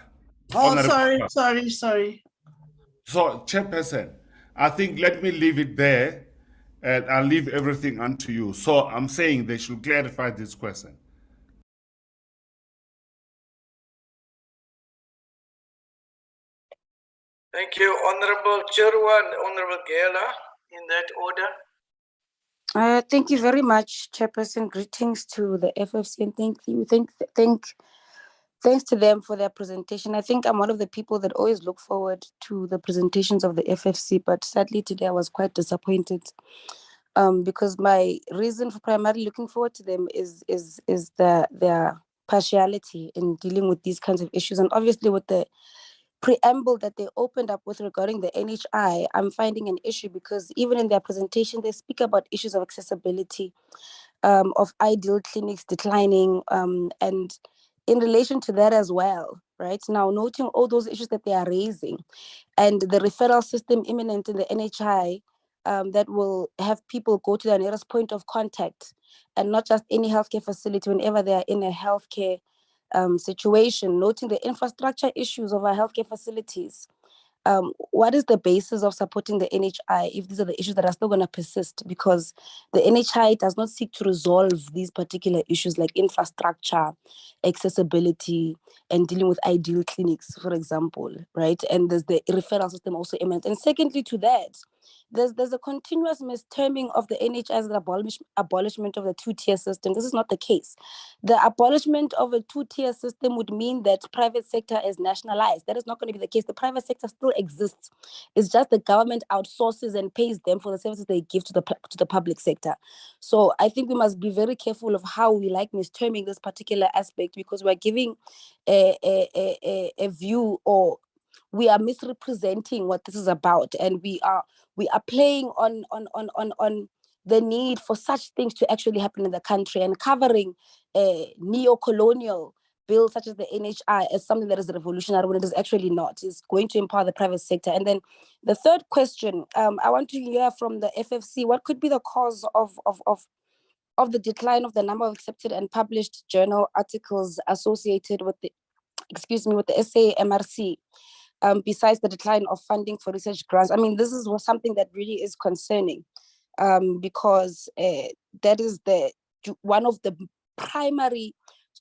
Oh, sorry. So, Chairperson, I think let me leave it there, and I'll leave everything unto you. So I'm saying they should clarify this question. Thank you, Honorable Chirwa and Honorable Gela, in that order. Thank you very much, Chairperson. Greetings to the FFC, and thanks to them for their presentation. I think I'm one of the people that always look forward to the presentations of the FFC, but sadly today I was quite disappointed because my reason for primarily looking forward to them is their partiality in dealing with these kinds of issues, and obviously with the preamble that they opened up with regarding the NHI, I'm finding an issue because even in their presentation, they speak about issues of accessibility, of ideal clinics declining, and in relation to that as well, right? Now, noting all those issues that they are raising and the referral system imminent in the NHI that will have people go to their nearest point of contact and not just any healthcare facility whenever they are in a healthcare situation, noting the infrastructure issues of our healthcare facilities. What is the basis of supporting the NHI if these are the issues that are still going to persist? Because the NHI does not seek to resolve these particular issues like infrastructure, accessibility, and dealing with ideal clinics, for example, right? And there's the referral system also imminent. And secondly to that, there's a continuous misterming of the NHI as the abolishment of the two-tier system. This is not the case. The abolishment of a two-tier system would mean that private sector is nationalized. That is not going to be the case. The private sector still exists. It's just the government outsources and pays them for the services they give to the public sector. So I think we must be very careful of how we like misterming this particular aspect, because we're giving a view, or we are misrepresenting what this is about, and we are playing on the need for such things to actually happen in the country and covering neo-colonial bills such as the NHI as something that is revolutionary when it is actually not. It's going to empower the private sector. And then the third question, I want to hear from the FFC, what could be the cause of the decline of the number of accepted and published journal articles associated with the SAMRC? Besides the decline of funding for research grants. I mean, this is something that really is concerning because that is one of the primary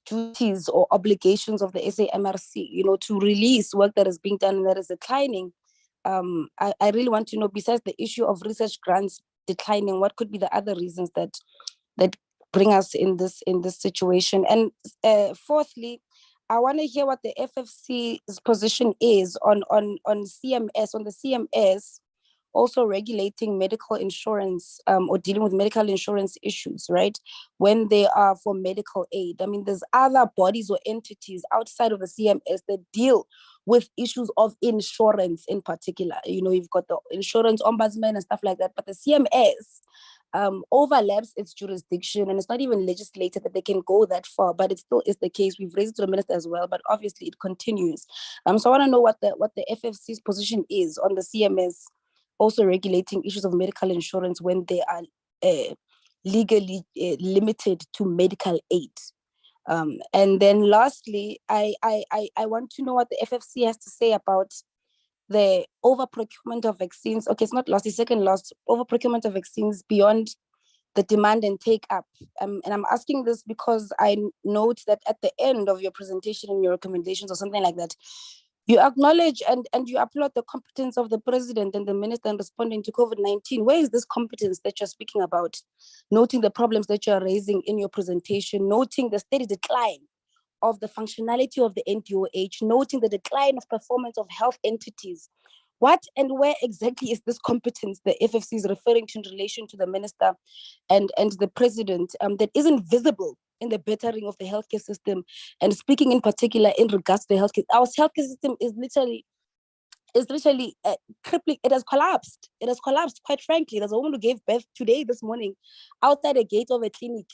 duties or obligations of the SAMRC, to release work that is being done and that is declining. I really want to know, besides the issue of research grants declining, what could be the other reasons that bring us in this situation? And fourthly, I want to hear what the FFC's position is on CMS, on the CMS also regulating medical insurance or dealing with medical insurance issues, right? When they are for medical aid. I mean, there's other bodies or entities outside of the CMS that deal with issues of insurance in particular. You've got the insurance ombudsman and stuff like that, but the CMS overlaps its jurisdiction, and it's not even legislated that they can go that far, but it still is the case. We've raised it to the minister as well, but obviously it continues. So I want to know what the FFC's position is on the CMS also regulating issues of medical insurance when they are legally limited to medical aid. And then lastly, I want to know what the FFC has to say about the over-procurement of vaccines. Okay, it's not last, it's second last, over-procurement of vaccines beyond the demand and take-up. And I'm asking this because I note that at the end of your presentation and your recommendations or something like that, you acknowledge and you applaud the competence of the president and the minister in responding to COVID-19. Where is this competence that you're speaking about? Noting the problems that you're raising in your presentation, noting the steady decline of the functionality of the NDOH, noting the decline of performance of health entities. What and where exactly is this competence the FFC is referring to in relation to the minister and the president that isn't visible in the bettering of the healthcare system? And speaking in particular in regards to the healthcare, our healthcare system is literally crippling. It has collapsed. It has collapsed, quite frankly. There's a woman who gave birth this morning, outside a gate of a clinic.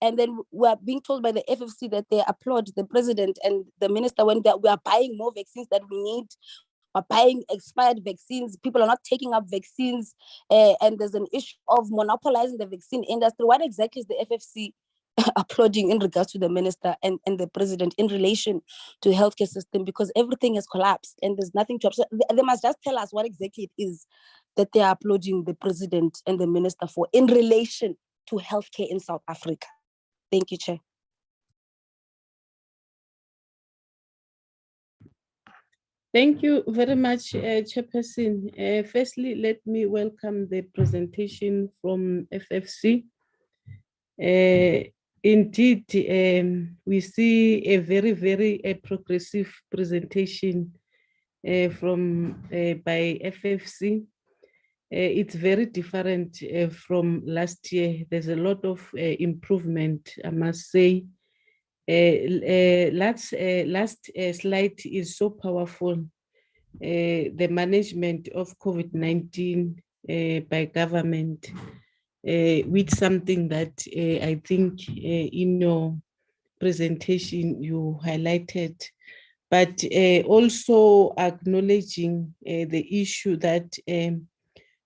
And then we're being told by the FFC that they applaud the president and the minister when we are buying more vaccines that we need. We're buying expired vaccines. People are not taking up vaccines. And there's an issue of monopolizing the vaccine industry. What exactly is the FFC applauding in regards to the minister and the president in relation to the healthcare system? Because everything has collapsed and there's nothing to applaud. They must just tell us what exactly it is that they are applauding the president and the minister for in relation to healthcare in South Africa. Thank you, Chair. Thank you very much, Chairperson. Firstly, let me welcome the presentation from FFC. Indeed, we see a very progressive presentation from by FFC. It's very different from last year. There's a lot of improvement, I must say. Last slide is so powerful. The management of COVID-19 by government, with something that I think in your presentation you highlighted, but also acknowledging the issue that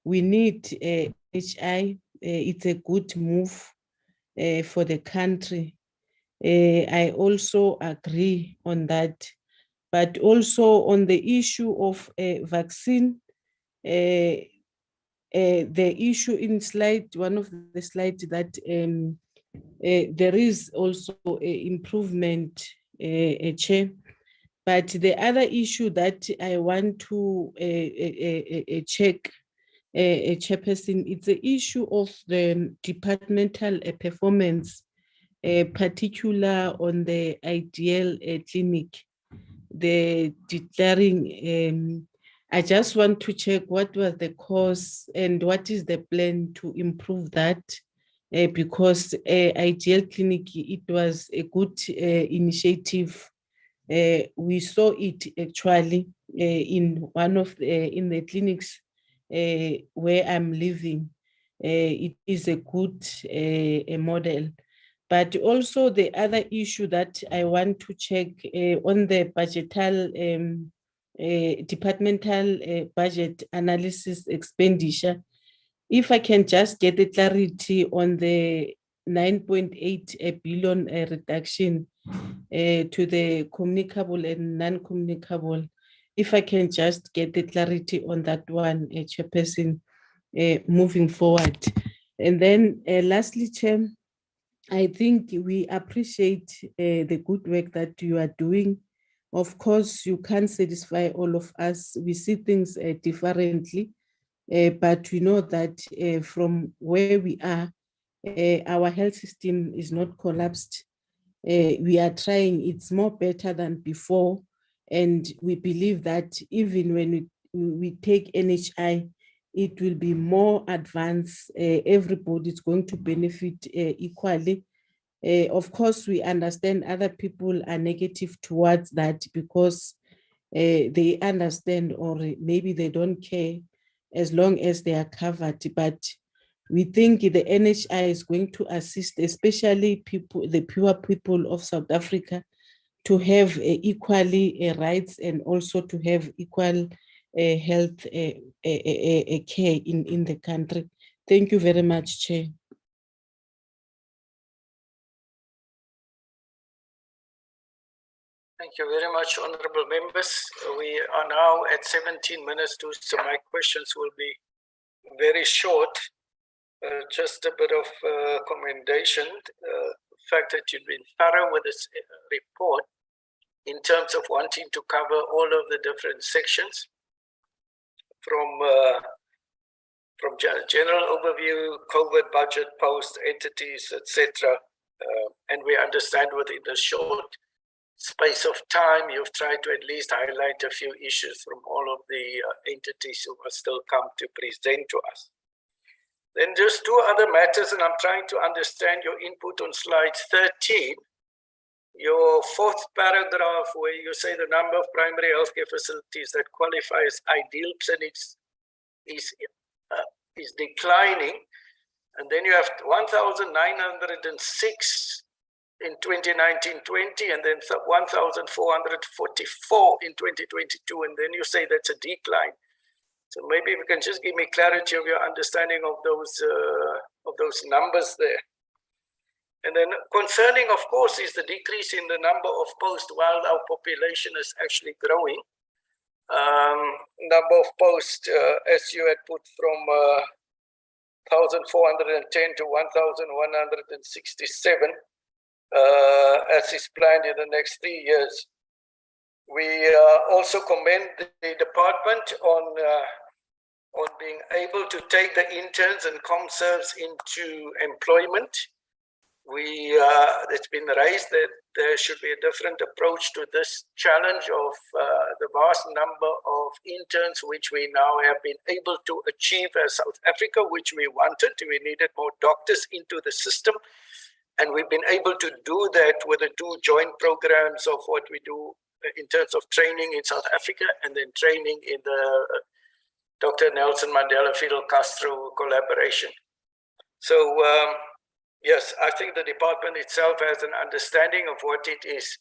we need HI. It's a good move for the country. I also agree on that, but also on the issue of vaccine, the issue in one of the slides that there is also an improvement, Chair. But the other issue that I want to check, Chairperson, it's the issue of the departmental performance, particular on the ideal clinic, the declaring. I just want to check what was the cause and what is the plan to improve that, because ideal clinic, it was a good initiative. We saw it actually in one of in the clinics where I'm living. It is a good model. But also the other issue that I want to check on the budgetal departmental budget analysis expenditure, if I can just get the clarity on the 9.8 billion reduction to the communicable and non-communicable, if I can just get the clarity on that one, Chairperson, moving forward. And then lastly, Chair, I think we appreciate the good work that you are doing. Of course, you can't satisfy all of us. We see things differently, but we know that from where we are, our health system is not collapsed. We are trying, it's more better than before. And we believe that even when we take NHI, it will be more advanced. Everybody is going to benefit equally. Of course, we understand other people are negative towards that because they understand, or maybe they don't care as long as they are covered. But we think the NHI is going to assist, especially people, the poor people of South Africa, to have equally rights and also to have equal health care in the country. Thank you very much, Chair. Thank you very much, honorable members. We are now at 17 minutes to, so my questions will be very short. Just a bit of commendation, the fact that you've been thorough with this report in terms of wanting to cover all of the different sections from general overview, COVID budget, post entities, etc. And we understand within the short space of time, you've tried to at least highlight a few issues from all of the entities who must still come to present to us. Then just two other matters, and I'm trying to understand your input on slide 13. Your fourth paragraph where you say the number of primary healthcare facilities that qualify as ideal clinics is declining. And then you have 1,906 in 2019-20, and then 1,444 in 2022, and then you say that's a decline. So maybe if you can just give me clarity of your understanding of those numbers there. And then concerning, of course, is the decrease in the number of posts while our population is actually growing. Number of posts, as you had put, from 1,410 to 1,167, as is planned in the next 3 years. We also commend the department on being able to take the interns and ComServes into employment. It's been raised that there should be a different approach to this challenge of the vast number of interns which we now have been able to achieve as South Africa, which we wanted. We needed more doctors into the system, and we've been able to do that with the 2 joint programs of what we do in terms of training in South Africa and then training in the Dr. Nelson Mandela Fidel Castro collaboration. So yes, I think the department itself has an understanding of what it is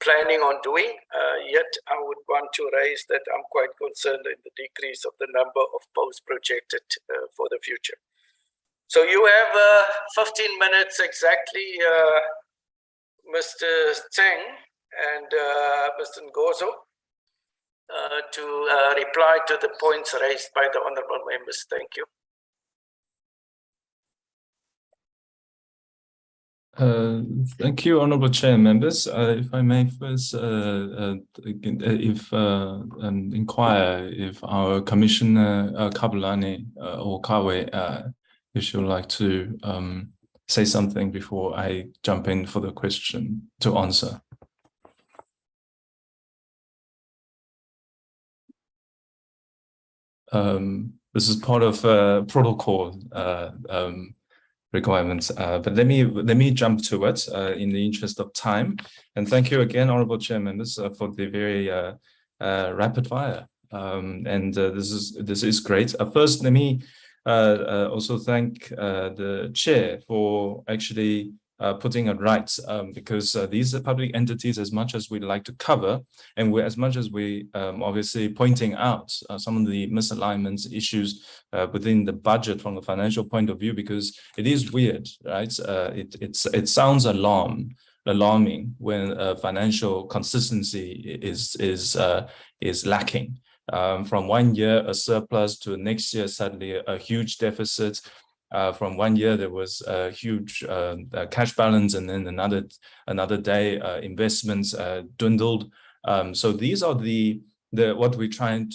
planning on doing, yet I would want to raise that I'm quite concerned in the decrease of the number of posts projected for the future. So you have 15 minutes exactly, Mr. Tseng and Mr. Ngozo, to reply to the points raised by the honorable members. Thank you. Thank you, Honourable Chair, members. If I may first inquire if our Commissioner Kabulani or Kawe, if she would like to say something before I jump in for the question to answer. This is part of protocol requirements, but let me jump to it in the interest of time. And thank you again, Honourable Chair members, for the very rapid fire. This is great. First, let me also thank the Chair for actually putting it right, because these are public entities, as much as we'd like to cover, and as much as we obviously pointing out some of the misalignments issues within the budget from a financial point of view, because it is weird, right? It sounds alarming when financial consistency is lacking. From 1 year a surplus to next year suddenly a huge deficit. From 1 year there was a huge cash balance, and then another day investments dwindled. So these are the what we're trying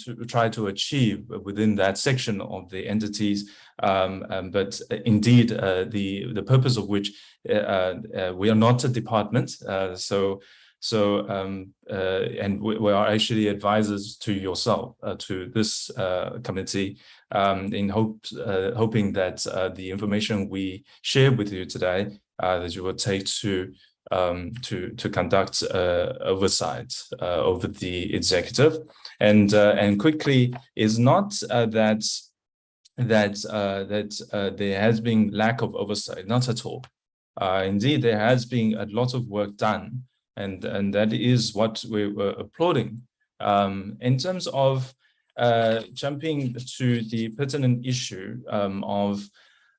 to achieve within that section of the entities. But indeed, the purpose of which we are not a department, and we are actually advisors to yourself, to this committee, in hoping that the information we share with you today, that you will take to conduct oversight over the executive, and quickly is not that there has been lack of oversight, not at all. Indeed, there has been a lot of work done. And that is what we were applauding. In terms of jumping to the pertinent issue of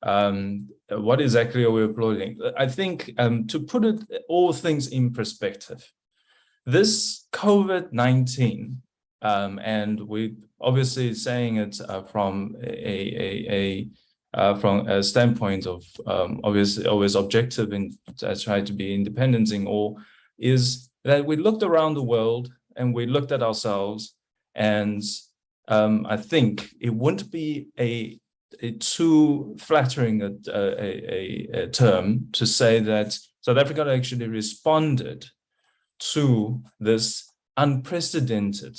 what exactly are we applauding, I think to put it all things in perspective, this COVID-19, and we obviously saying it from a standpoint of obviously always objective and try to be independent in all, is that we looked around the world and we looked at ourselves, and I think it wouldn't be a too flattering a term to say that South Africa actually responded to this unprecedented,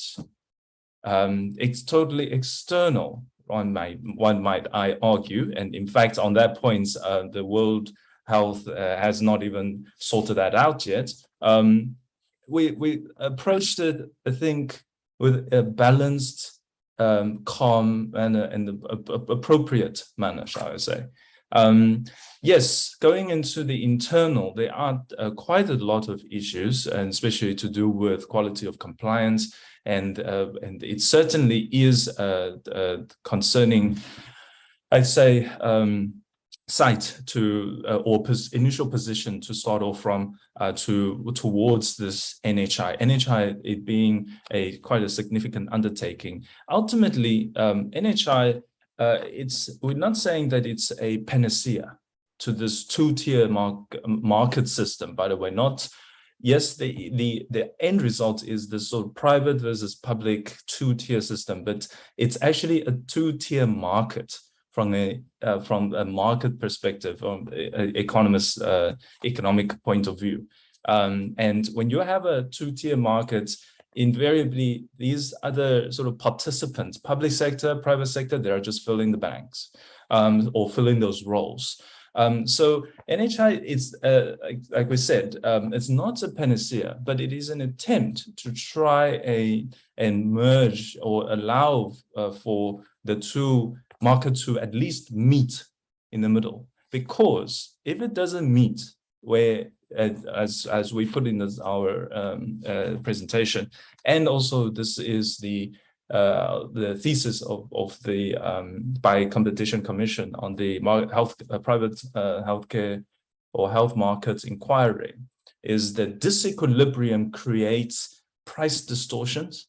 it's totally external, one might I argue, and in fact on that point the World Health has not even sorted that out yet. We approached it, I think, with a balanced, calm and appropriate manner, shall I say. Yes, going into the internal, there are quite a lot of issues, and especially to do with quality of compliance, and it certainly is concerning, I'd say, site to or initial position to start off from towards this NHI. NHI, it being quite a significant undertaking. Ultimately, NHI, we're not saying that it's a panacea to this two-tier market system. By the way, not yes, the end result is the sort of private versus public two-tier system, but it's actually a two-tier market from a market perspective, from an economist economic point of view. And when you have a two-tier market, invariably these other sort of participants, public sector, private sector, they are just filling the banks or filling those roles. So NHI is, like we said, it's not a panacea, but it is an attempt to try and merge or allow for the two markets to at least meet in the middle. Because if it doesn't meet, where as we put in our presentation, and also this is the thesis of the by Competition Commission on the private healthcare or health markets inquiry, is that disequilibrium creates price distortions,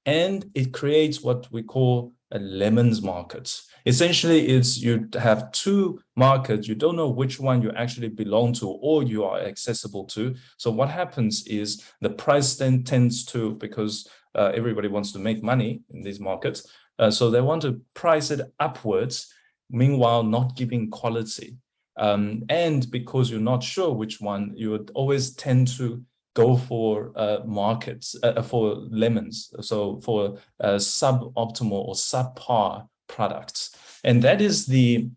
and it creates what we call a lemons market. Essentially, it's you have two markets, you don't know which one you actually belong to or you are accessible to. So what happens is the price then tends to, because everybody wants to make money in these markets, so they want to price it upwards, meanwhile not giving quality. And because you're not sure which one, you would always tend to go for markets, for lemons, so for suboptimal or subpar products. And that is the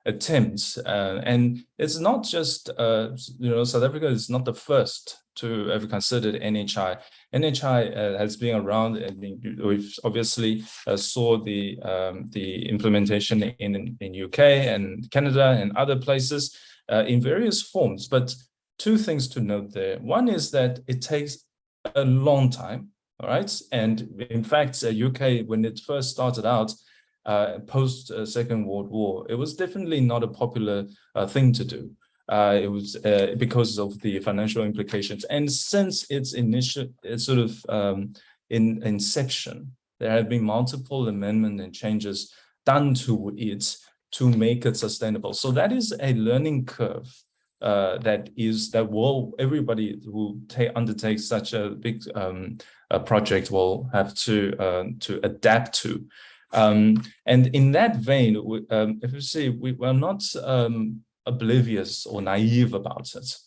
attempts, and it's not just South Africa is not the first to have considered NHI. NHI has been around, and we've obviously saw the implementation in UK and Canada and other places in various forms. But two things to note there. One is that it takes a long time, all right? And in fact, UK, when it first started out, post Second World War, it was definitely not a popular thing to do. It was because of the financial implications. And since its initial inception, there have been multiple amendments and changes done to it to make it sustainable. So that is a learning curve that will everybody who undertakes such a big project will have to adapt to. And in that vein, if you see, we are not oblivious or naive about it.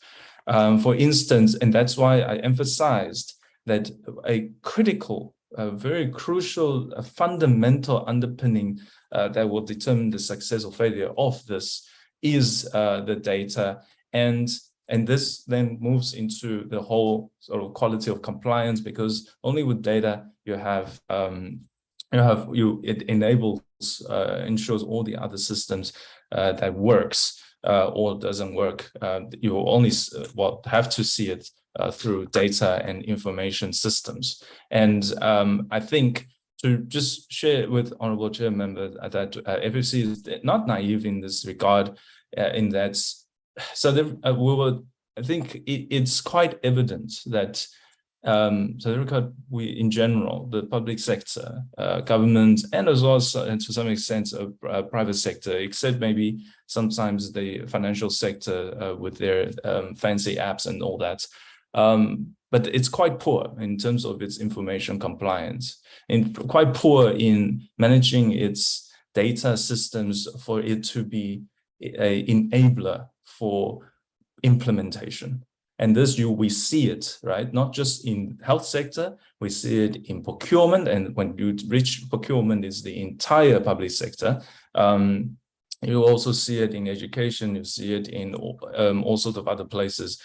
For instance, and that's why I emphasized that a critical, very crucial, fundamental underpinning that will determine the success or failure of this is the data. And this then moves into the whole sort of quality of compliance, because only with data it enables, ensures all the other systems that works or doesn't work. You only have to see it through data and information systems. And I think to just share with Honorable Chair members that FFC is not naive in this regard, in that, so I think it's quite evident that South Africa, in general, the public sector, government, and as well as, and to some extent, private sector, except maybe sometimes the financial sector with their fancy apps and all that. But it's quite poor in terms of its information compliance, and quite poor in managing its data systems for it to be an enabler for implementation. And this we see it, right? Not just in health sector, we see it in procurement. And when you reach procurement is the entire public sector. You also see it in education, you see it in all sorts of other places.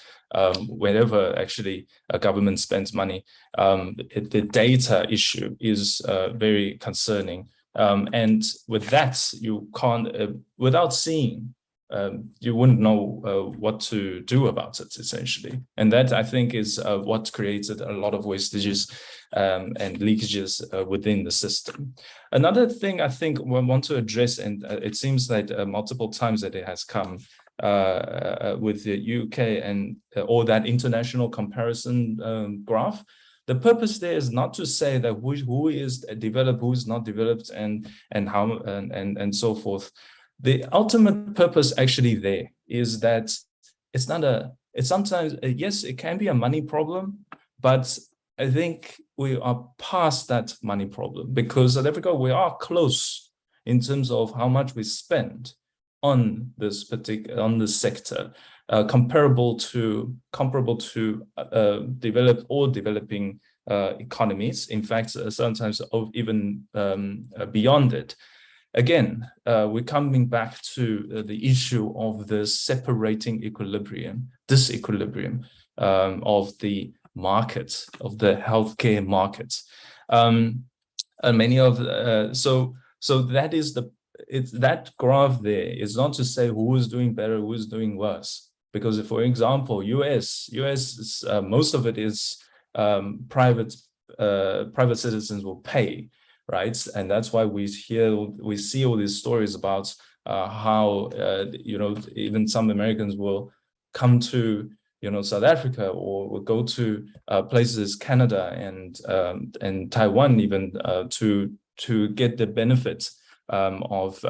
Wherever actually a government spends money, the data issue is very concerning. And with that, you can't, without seeing, you wouldn't know what to do about it, essentially. And that, I think, is what created a lot of wastages and leakages within the system. Another thing I think we want to address, and it seems that multiple times that it has come with the UK and all that international comparison graph. The purpose there is not to say that who is developed, who is not developed, and how and so forth. The ultimate purpose actually there is that it's not a it's sometimes, yes, it can be a money problem, but I think we are past that money problem, because South Africa, we are close in terms of how much we spend on this sector, comparable to developing economies. In fact, sometimes even beyond it. Again, we're coming back to the issue of the separating disequilibrium of the markets, of the healthcare markets. And many of so that is that graph there is not to say who is doing better, who is doing worse. Because, for example, US is, most of it is private citizens will pay, right? And that's why we see all these stories about how even some Americans will come to South Africa, or will go to places, Canada and Taiwan even, to get the benefits of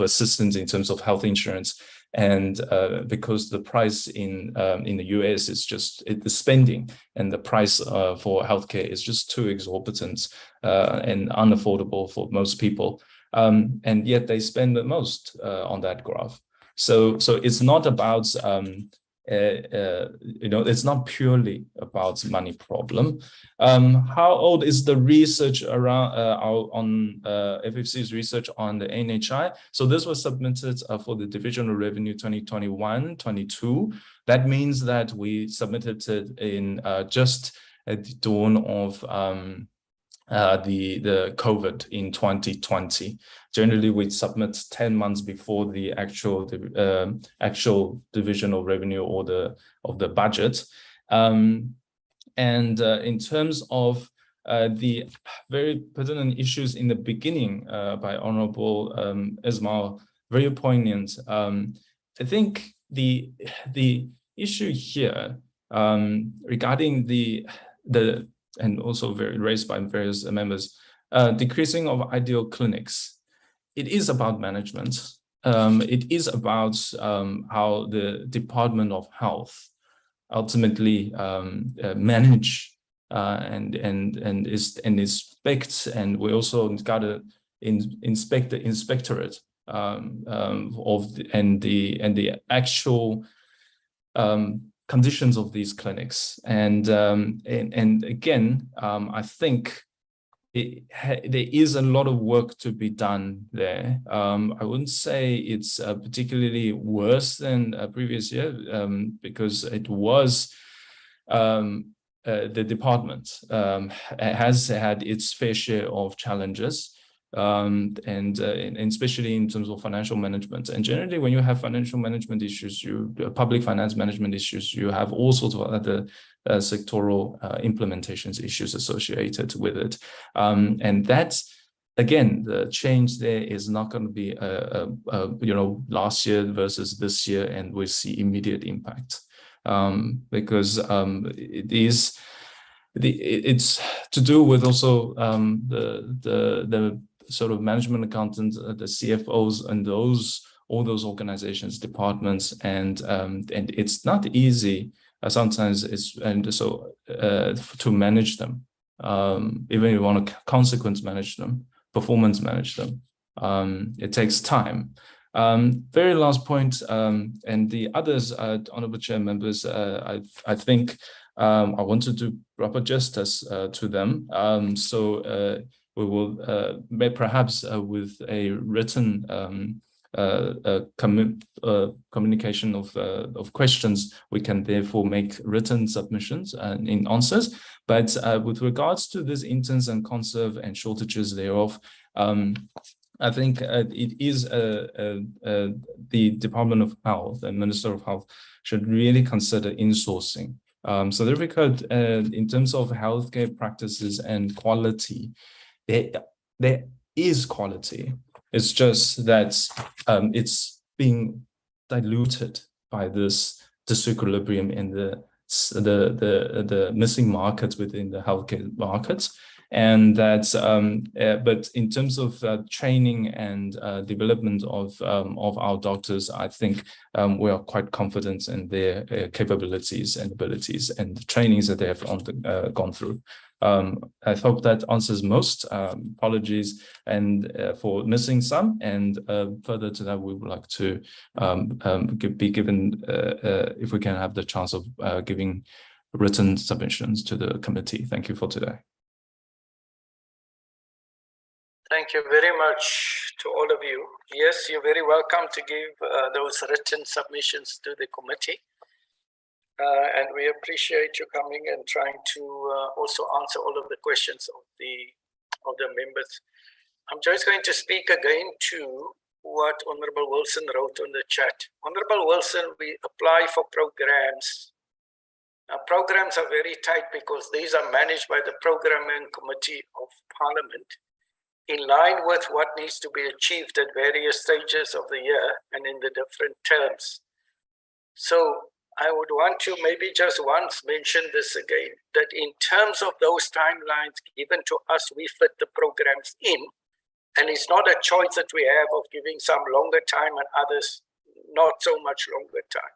assistance in terms of health insurance. And because the price in the US is just the spending, and the price for healthcare is just too exorbitant and unaffordable for most people, and yet they spend the most on that graph. So it's not about it's not purely about money problem. How old is the research around on FFC's research on the NHI? So this was submitted for the Divisional Revenue 2021-22. That means that we submitted it in just at the dawn of the COVID in 2020. Generally, we submit 10 months before the actual divisional revenue or the budget. And in terms of the very pertinent issues in the beginning by Honorable Ismail, very poignant. I think the issue here regarding the and also raised by various members, decreasing of ideal clinics. It is about management. It is about how the Department of Health ultimately manage and inspect, and we also got to inspect the inspectorate of the actual conditions of these clinics. And again, I think there is a lot of work to be done there. I wouldn't say it's particularly worse than a previous year, because it was the department has had its fair share of challenges. And especially in terms of financial management. And generally, when you have financial management issues, public finance management issues, you have all sorts of other sectoral implementations issues associated with it. And that's, again, the change there is not going to be last year versus this year, and we see immediate impact, because it's to do with also the sort of management accountants, the CFOs, and all those organizations, departments, and it's not easy. Sometimes to manage them, even if you want to consequence manage them, performance manage them. It takes time. Very last point, and the others, Honorable Chair members, I think I want to do proper justice to them. So we will perhaps with a written communication of questions, we can therefore make written submissions in answers. But with regards to this interns and conserve and shortages thereof, I think it is the Department of Health and Minister of Health should really consider insourcing. So there we could, in terms of healthcare practices and quality, there is quality. It's just that it's being diluted by this disequilibrium in the missing markets within the healthcare markets. and that's but in terms of training and development of our doctors, I think we are quite confident in their capabilities and abilities and the trainings that they have gone through. I hope that answers most. Apologies and for missing some, and further to that, we would like to be given, if we can have the chance of giving written submissions to the committee. Thank you for today. Thank you very much to all of you. Yes, you're very welcome to give those written submissions to the committee. And we appreciate you coming and trying to also answer all of the questions of the members. I'm just going to speak again to what Honorable Wilson wrote on the chat. Honorable Wilson, we apply for programs. Now, programs are very tight because these are managed by the Programming Committee of Parliament in line with what needs to be achieved at various stages of the year and in the different terms. So I would want to maybe just once mention this again, that in terms of those timelines given to us, we fit the programs in, and it's not a choice that we have of giving some longer time and others not so much longer time.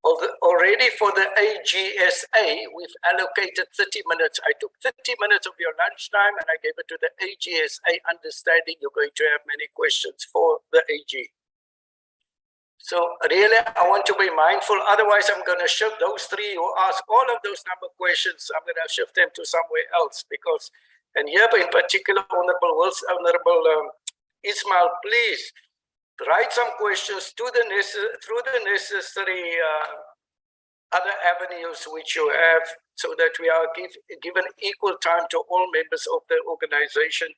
Already for the AGSA, we've allocated 30 minutes. I took 30 minutes of your lunchtime and I gave it to the AGSA, understanding you're going to have many questions for the AG. So really, I want to be mindful. Otherwise, I'm going to shift those three who ask all of those number of questions. I'm going to shift them to somewhere else because, and here in particular, Honorable Wilson, Honorable Ismail, please write some questions to through the necessary other avenues which you have, so that we are given equal time to all members of the organization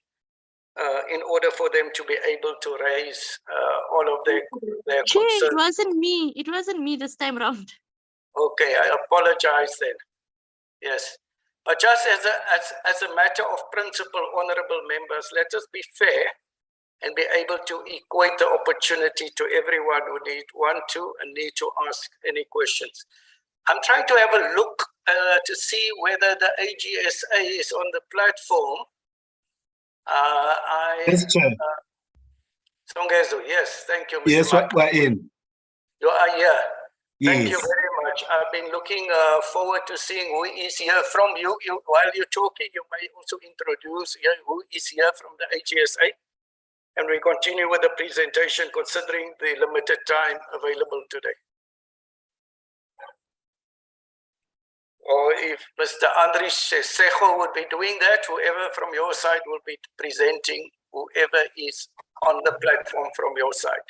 in order for them to be able to raise all of their concerns. It wasn't me. It wasn't me this time around. Okay, I apologize then. Yes, but just as a matter of principle, honorable members, let us be fair and be able to equate the opportunity to everyone who want to ask any questions. I'm trying to have a look to see whether the AGSA is on the platform. Yes, Chair. Songezo, yes, thank you, Mr. Yes, we're in. You are here. Yes. Thank you very much. I've been looking forward to seeing who is here from you. While you're talking, you may also introduce who is here from the AGSA. And we continue with the presentation considering the limited time available today. Or if Mr. Andries Sejo would be doing that, whoever from your side will be presenting, whoever is on the platform from your side.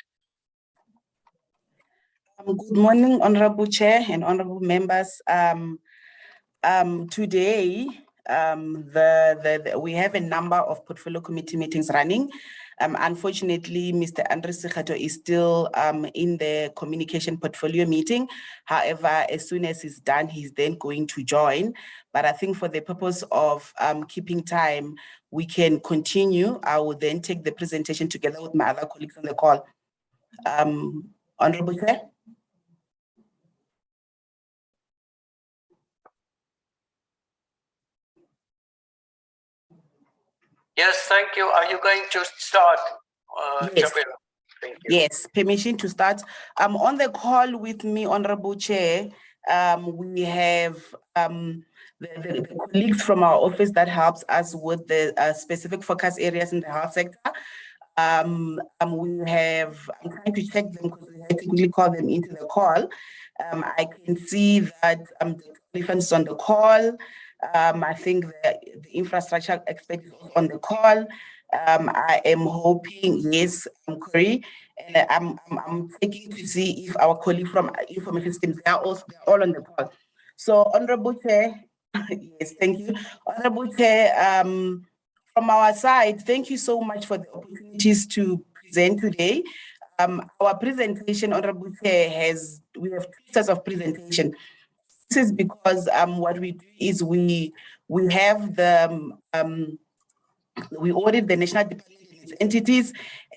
Good morning, Honorable Chair and Honorable members. Today, we have a number of portfolio committee meetings running. Unfortunately, Mr. Andries Sejo is still in the communication portfolio meeting. However, as soon as he's done, he's then going to join. But I think for the purpose of keeping time, we can continue. I will then take the presentation together with my other colleagues on the call. Honorable Chair. Yes, thank you. Are you going to start? Yes. Thank you. Yes, permission to start. On the call with me, Honorable Chair, we have the colleagues from our office that helps us with the specific focus areas in the health sector. I'm trying to check them because we had to quickly call them into the call. I can see that the elephants on the call. I think the infrastructure expert is on the call. I am hoping, yes, Corey, and I'm checking to see if our colleague from information systems, they're all on the call. So, Honorable Chair, yes, thank you. Honorable Chair, from our side, thank you so much for the opportunities to present today. Our presentation, Honorable Chair, we have two sets of presentation. This is because what we do is we have we audit the National Department and its entities,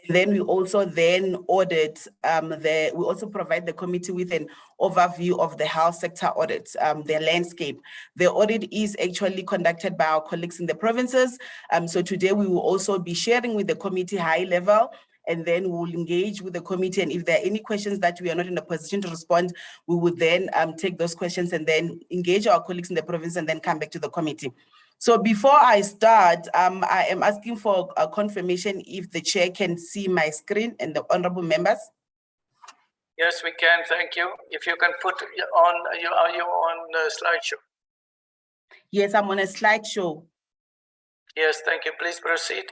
Then we also then audit we also provide the committee with an overview of the health sector audit, their landscape. The audit is actually conducted by our colleagues in the provinces. So today we will also be sharing with the committee high level, and then we'll engage with the committee. And if there are any questions that we are not in a position to respond, we would then take those questions and then engage our colleagues in the province and then come back to the committee. So before I start, I am asking for a confirmation if the chair can see my screen and the honorable members. Yes, we can. Thank you. If you can put on, are you on the slideshow? Yes, I'm on a slideshow. Yes, thank you. Please proceed.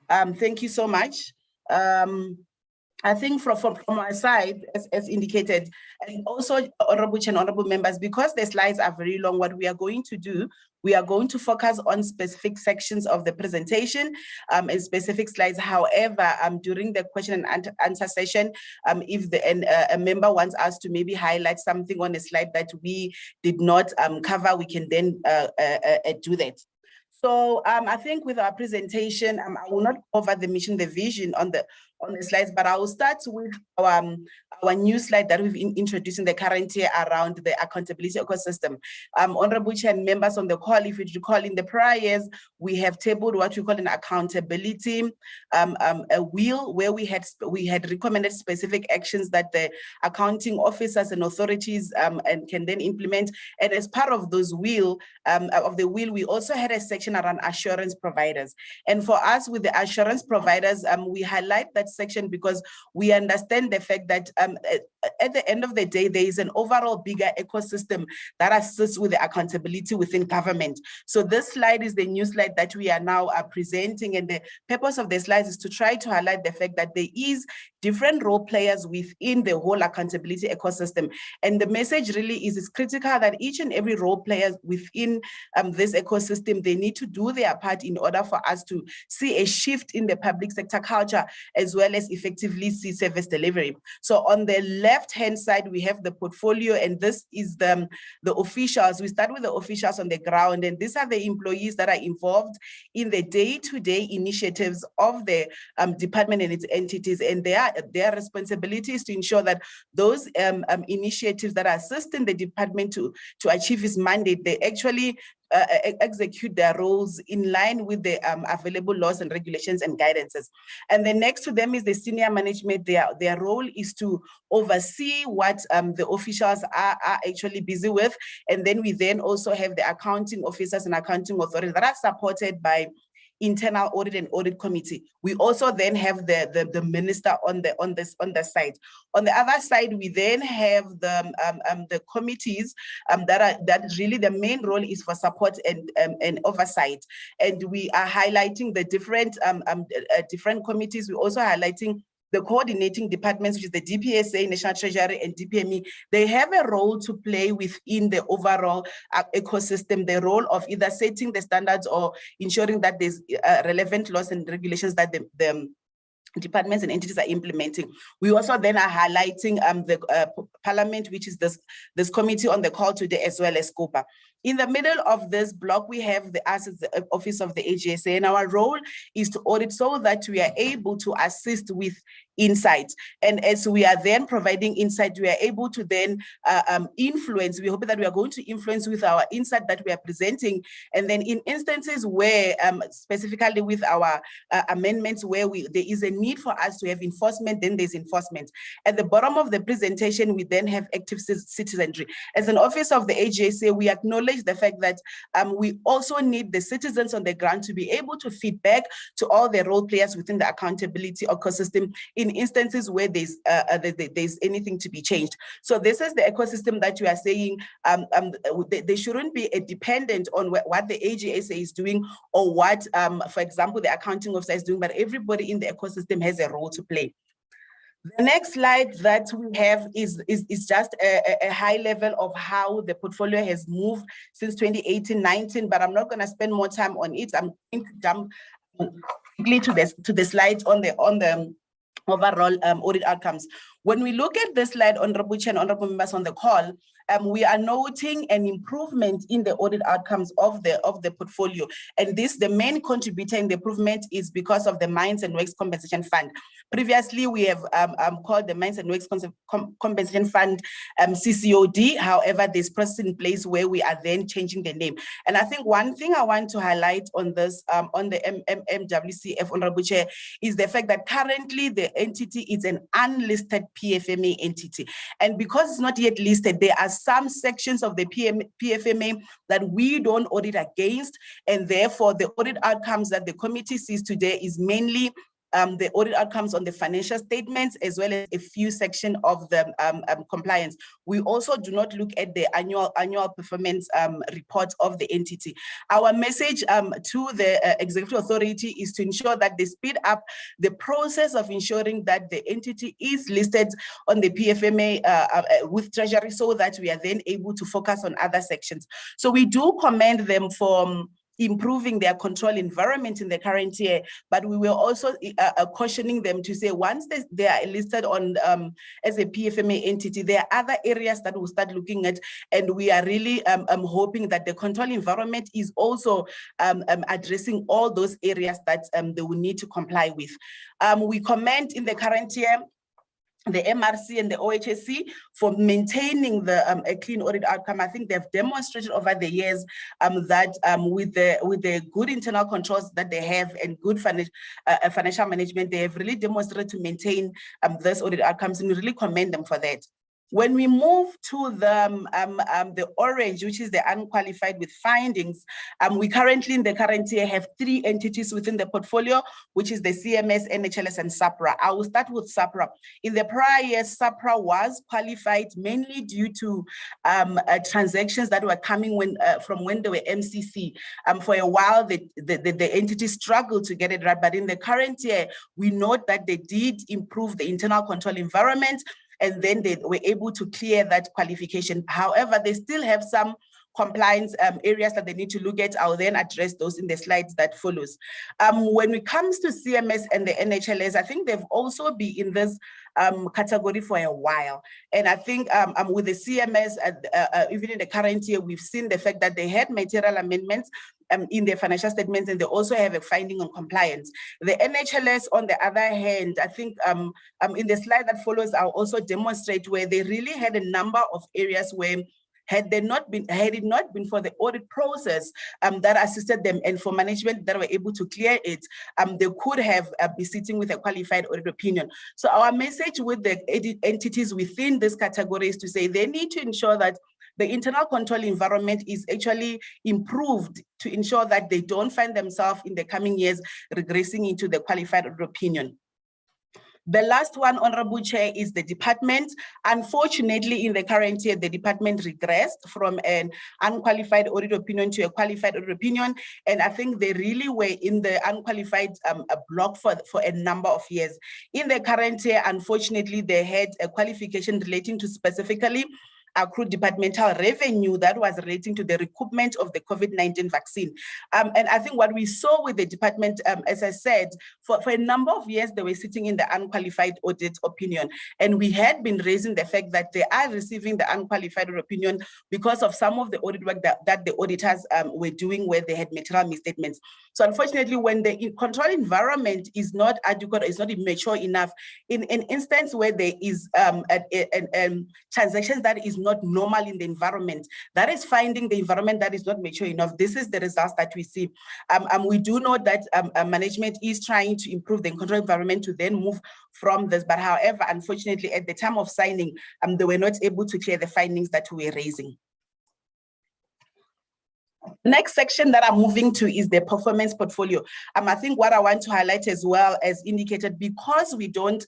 Thank you so much. I think from my side, as indicated, and also honorable chair and honorable members, because the slides are very long, what we are going to do, we are going to focus on specific sections of the presentation and specific slides. However, during the question and answer session, if a member wants us to maybe highlight something on a slide that we did not cover, we can then do that. So I think with our presentation, I will not cover the mission, the vision on the slides, but I will start with our new slide that we've been introducing the current year around the accountability ecosystem. Honorable Chair and members on the call, if you recall, in the prior years, we have tabled what we call an accountability a wheel, where we had recommended specific actions that the accounting officers and authorities and can then implement. And as part of those wheel, we also had a section around assurance providers. And for us, with the assurance providers, we highlight that section because we understand the fact that at the end of the day, there is an overall bigger ecosystem that assists with the accountability within government. So this slide is the new slide that we are now presenting, and the purpose of the slide is to try to highlight the fact that there is different role players within the whole accountability ecosystem. And the message really is it's critical that each and every role player within this ecosystem, they need to do their part in order for us to see a shift in the public sector culture, as well as effectively see service delivery. So on the left-hand side, we have the portfolio, and this is the officials. We start with the officials on the ground, and these are the employees that are involved in the day-to-day initiatives of the department and its entities, and their responsibility is to ensure that those initiatives that are assisting the department to achieve its mandate, they actually execute their roles in line with the available laws and regulations and guidances. And then next to them is the senior management. Their role is to oversee what the officials are actually busy with. And then we then also have the accounting officers and accounting authorities that are supported by internal audit and audit committee. We also then have the minister on the side. On the other side, we then have the committees that really the main role is for support and oversight. And we are highlighting the different committees. We're also highlighting the coordinating departments, which is the DPSA, National Treasury, and DPME. They have a role to play within the overall ecosystem, the role of either setting the standards or ensuring that there's relevant laws and regulations that the departments and entities are implementing. We also then are highlighting the Parliament, which is this committee on the call today, as well as SCOPA. In the middle of this block, we have the Office of the AGSA, and our role is to audit so that we are able to assist with insights. And as we are then providing insight, we are able to then influence. We hope that we are going to influence with our insight that we are presenting. And then in instances where, specifically with our amendments, where there is a need for us to have enforcement, then there's enforcement. At the bottom of the presentation, we then have active citizenry. As an office of the AGSA, we acknowledge the fact that we also need the citizens on the ground to be able to feedback to all the role players within the accountability ecosystem in instances where there's anything to be changed. So this is the ecosystem that you are saying they shouldn't be dependent on what the AGSA is doing or what, for example, the accounting officer is doing, but everybody in the ecosystem has a role to play. The next slide that we have is just a high level of how the portfolio has moved since 2018-19, but I'm not going to spend more time on it. I'm going to jump quickly to the slides on the overall audit outcomes. When we look at this slide, honorable chair and honorable members on the call, we are noting an improvement in the audit outcomes of the portfolio. And this, the main contributor in the improvement is because of the Mines and Works Compensation Fund. Previously, we have called the Mines and Works Compensation Fund CCOD. However, there's process in place where we are then changing the name. And I think one thing I want to highlight on this, on the MWCF, Honorable Chair, is the fact that currently the entity is an unlisted PFMA entity. And because it's not yet listed, there are some sections of the PFMA that we don't audit against, and therefore the audit outcomes that the committee sees today is mainly the audit outcomes on the financial statements, as well as a few sections of the compliance. We also do not look at the annual performance reports of the entity. Our message to the executive authority is to ensure that they speed up the process of ensuring that the entity is listed on the PFMA with Treasury, so that we are then able to focus on other sections. So we do commend them for improving their control environment in the current year, but we were also cautioning them to say once they are listed on as a PFMA entity, there are other areas that we'll start looking at, and we are really hoping that the control environment is also addressing all those areas that they will need to comply with. We commend in the current year the MRC and the OHSC for maintaining the a clean audit outcome. I think they've demonstrated over the years that with the good internal controls that they have and good financial management, they have really demonstrated to maintain this audit outcomes, and we really commend them for that. When we move to the orange, which is the unqualified with findings, we currently in the current year have 3 entities within the portfolio, which is the CMS, NHLS, and SAPRA. I will start with SAPRA. In the prior year, SAPRA was qualified mainly due to transactions that were coming from when they were MCC. For a while, the entity struggled to get it right, but in the current year, we note that they did improve the internal control environment, and then they were able to clear that qualification. However, they still have some compliance areas that they need to look at. I'll then address those in the slides that follows. When it comes to CMS and the NHLS, I think they've also been in this category for a while. And I think with the CMS, even in the current year, we've seen the fact that they had material amendments in their financial statements, and they also have a finding on compliance. The NHLS, on the other hand, I think in the slide that follows, I'll also demonstrate where they really had a number of areas where had it not been for the audit process that assisted them and for management that were able to clear it, they could have been sitting with a qualified audit opinion. So our message with the entities within this category is to say they need to ensure that the internal control environment is actually improved to ensure that they don't find themselves in the coming years regressing into the qualified audit opinion. The last one, Honorable Chair, is the department. Unfortunately, in the current year, the department regressed from an unqualified audit opinion to a qualified audit opinion. And I think they really were in the unqualified block for a number of years. In the current year, unfortunately, they had a qualification relating to specifically accrued departmental revenue that was relating to the recoupment of the COVID-19 vaccine. And I think what we saw with the department, as I said, for a number of years, they were sitting in the unqualified audit opinion. And we had been raising the fact that they are receiving the unqualified opinion because of some of the audit work that the auditors were doing where they had material misstatements. So unfortunately, when the control environment is not adequate, is not mature enough, in an instance where there is transactions that is not normal in the environment, that is finding the environment that is not mature enough. This is the results that we see. We do know that management is trying to improve the control environment to then move from this. But however, unfortunately, at the time of signing, they were not able to clear the findings that we were raising. Next section that I'm moving to is the performance portfolio. I think what I want to highlight as well, as indicated, because we don't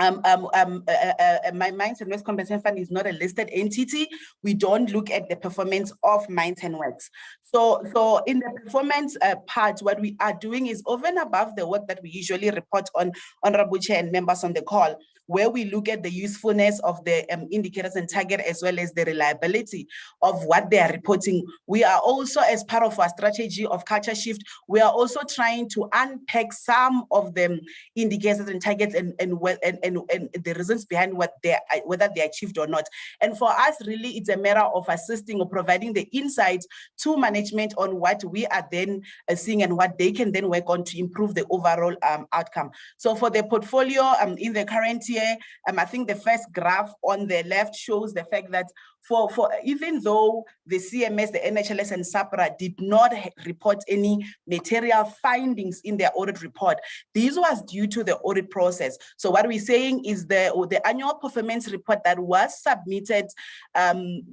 my Mines and Works Compensation Fund is not a listed entity, we don't look at the performance of Mines and Works. So in the performance part, what we are doing is over and above the work that we usually report on, Honorable Chair and members on the call, where we look at the usefulness of the indicators and target, as well as the reliability of what they are reporting. We are also, as part of our strategy of culture shift, we are also trying to unpack some of the indicators and targets and and the reasons behind whether they achieved or not. And for us, really, it's a matter of assisting or providing the insight to management on what we are then seeing and what they can then work on to improve the overall outcome. So for the portfolio in the current year, I think the first graph on the left shows the fact that for even though the CMS, the NHLS and SAPRA did not report any material findings in their audit report, this was due to the audit process. So what we're saying is the annual performance report that was submitted, for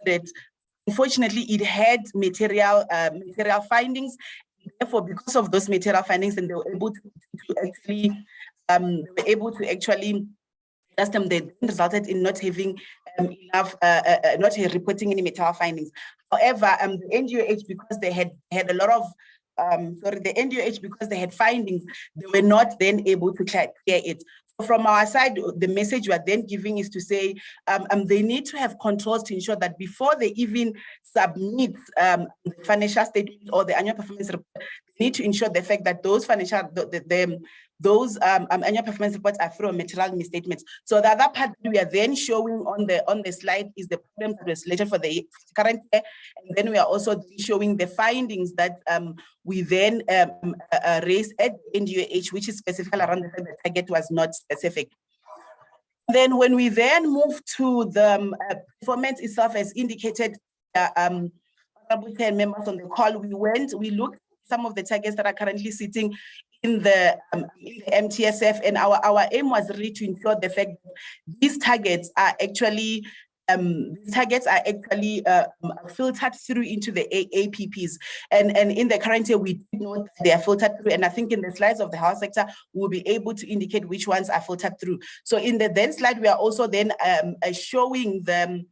audit, unfortunately, it had material findings. Therefore, because of those material findings, and they were able to actually they resulted in not having enough, not reporting any material findings. However, the NGOH, because they had a lot of, the NGOH, because they had findings, they were not then able to clear it. So from our side, the message we are then giving is to say they need to have controls to ensure that before they even submit the financial statements or the annual performance report, they need to ensure the fact that those financial, those annual performance reports are through material misstatements. So the other part we are then showing on the slide is the problem that was related for the current year, and then we are also showing the findings that we then raised at NGOH, which is specifically around the fact that the target was not specific. Then when we then move to the performance itself, as indicated, honorable chair and members on the call, we looked at some of the targets that are currently sitting in the MTSF, and our aim was really to ensure the fact that these targets are actually filtered through into the APPs, and in the current year we did note they are filtered through, and I think in the slides of the health sector we'll be able to indicate which ones are filtered through. So in the then slide we are also then showing them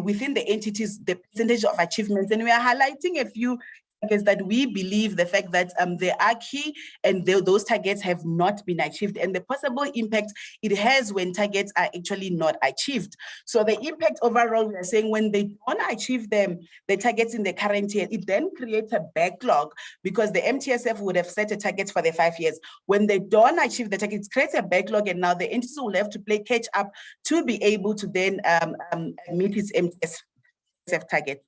within the entities the percentage of achievements, and we are highlighting a few targets that we believe the fact that they are key and those targets have not been achieved, and the possible impact it has when targets are actually not achieved. So the impact overall, we are saying when they don't achieve the targets in the current year, it then creates a backlog, because the MTSF would have set a target for the 5 years. When they don't achieve the target, it creates a backlog, and now the entity will have to play catch up to be able to then meet its MTSF target.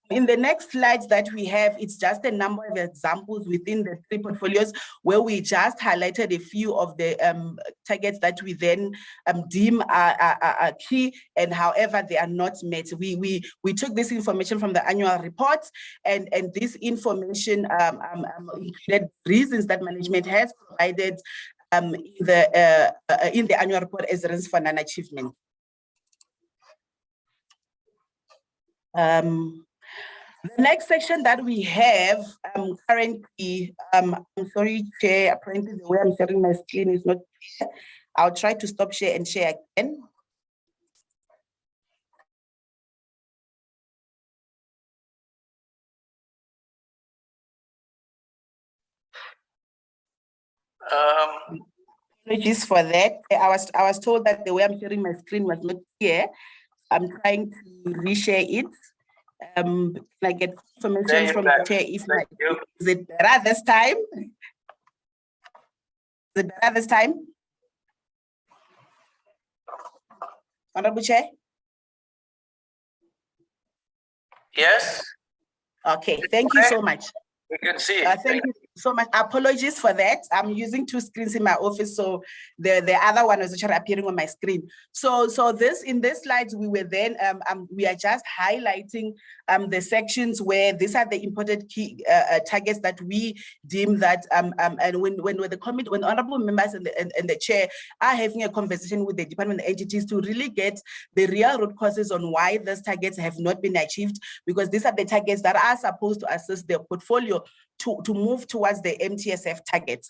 In the next slides that we have, it's just a number of examples within the 3 portfolios where we just highlighted a few of the targets that we then deem are key, and however they are not met. We took this information from the annual reports, and this information included reasons that management has provided in the annual report as reasons for non-achievement. The next section that we have currently, I'm sorry, Chair, apparently the way I'm sharing my screen is not clear. I'll try to stop share and share again. Apologies for that. I was told that the way I'm sharing my screen was not clear. I'm trying to reshare it. Can I get confirmation from the chair if is it better this time? Is it better this time? Honorable Chair? Yes. Okay, thank you so much. We can see. Thank you so much. Apologies for that. I'm using 2 screens in my office, so the other one was actually appearing on my screen. So in this slides, we were then we are just highlighting the sections where these are the important key targets that we deem that and when the committee, when honorable members and the chair are having a conversation with the department entities to really get the real root causes on why those targets have not been achieved, because these are the targets that are supposed to assist their portfolio to move towards the MTSF targets.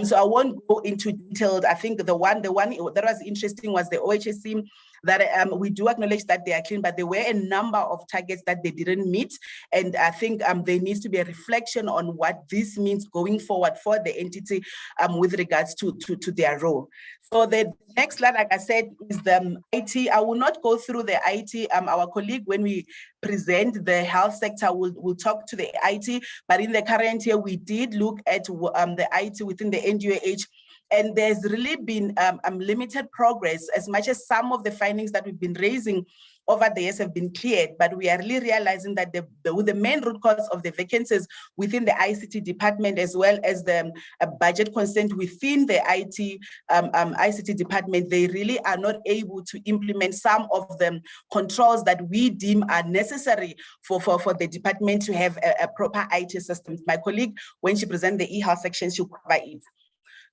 So I won't go into detail. I think the one that was interesting was the OHSC that we do acknowledge that they are clean, but there were a number of targets that they didn't meet. And I think there needs to be a reflection on what this means going forward for the entity with regards to their role. So the next slide, like I said, is the IT. I will not go through the IT. Our colleague, when we present the health sector, will talk to the IT, but in the current year, we did look at the IT within the NDOH. And there's really been limited progress, as much as some of the findings that we've been raising over the years have been cleared, but we are really realizing that the main root cause of the vacancies within the ICT department, as well as the budget consent within the ICT department, they really are not able to implement some of the controls that we deem are necessary for the department to have a proper IT system. My colleague, when she presents the e-health section, she'll cover it.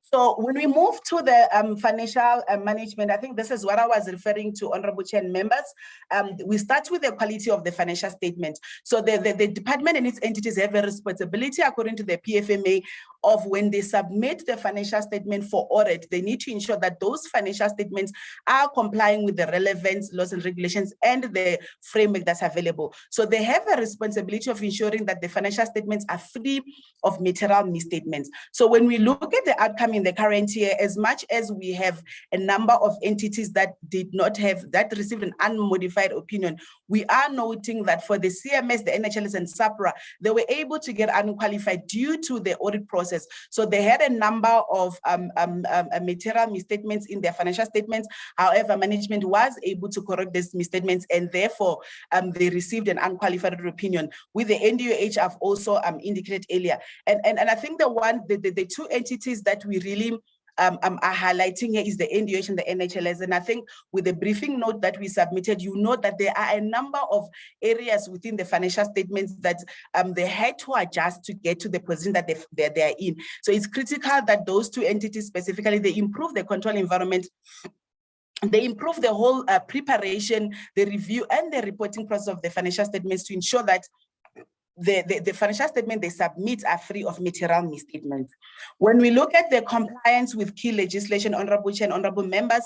So when we move to the financial management, I think this is what I was referring to, Honorable Chair and members. We start with the quality of the financial statement. So the department and its entities have a responsibility, according to the PFMA, of when they submit the financial statement for audit, they need to ensure that those financial statements are complying with the relevant laws and regulations and the framework that's available. So they have a responsibility of ensuring that the financial statements are free of material misstatements. So when we look at the outcome in the current year, as much as we have a number of entities that received an unmodified opinion, we are noting that for the CMS, the NHLS and SAPRA, they were able to get unqualified due to the audit process. So they had a number of material misstatements in their financial statements. However, management was able to correct these misstatements, and therefore they received an unqualified opinion. With the NDOH, I've also indicated earlier. And I think the two entities that we really are highlighting here is the NDOH and the NHLS. And I think with the briefing note that we submitted, you know that there are a number of areas within the financial statements that they had to adjust to get to the position that they're in. So it's critical that those two entities specifically, they improve the control environment. They improve the whole preparation, the review, and the reporting process of the financial statements to ensure that the financial statement they submit are free of material misstatements. When we look at the compliance with key legislation, Honorable Chair and Honorable members,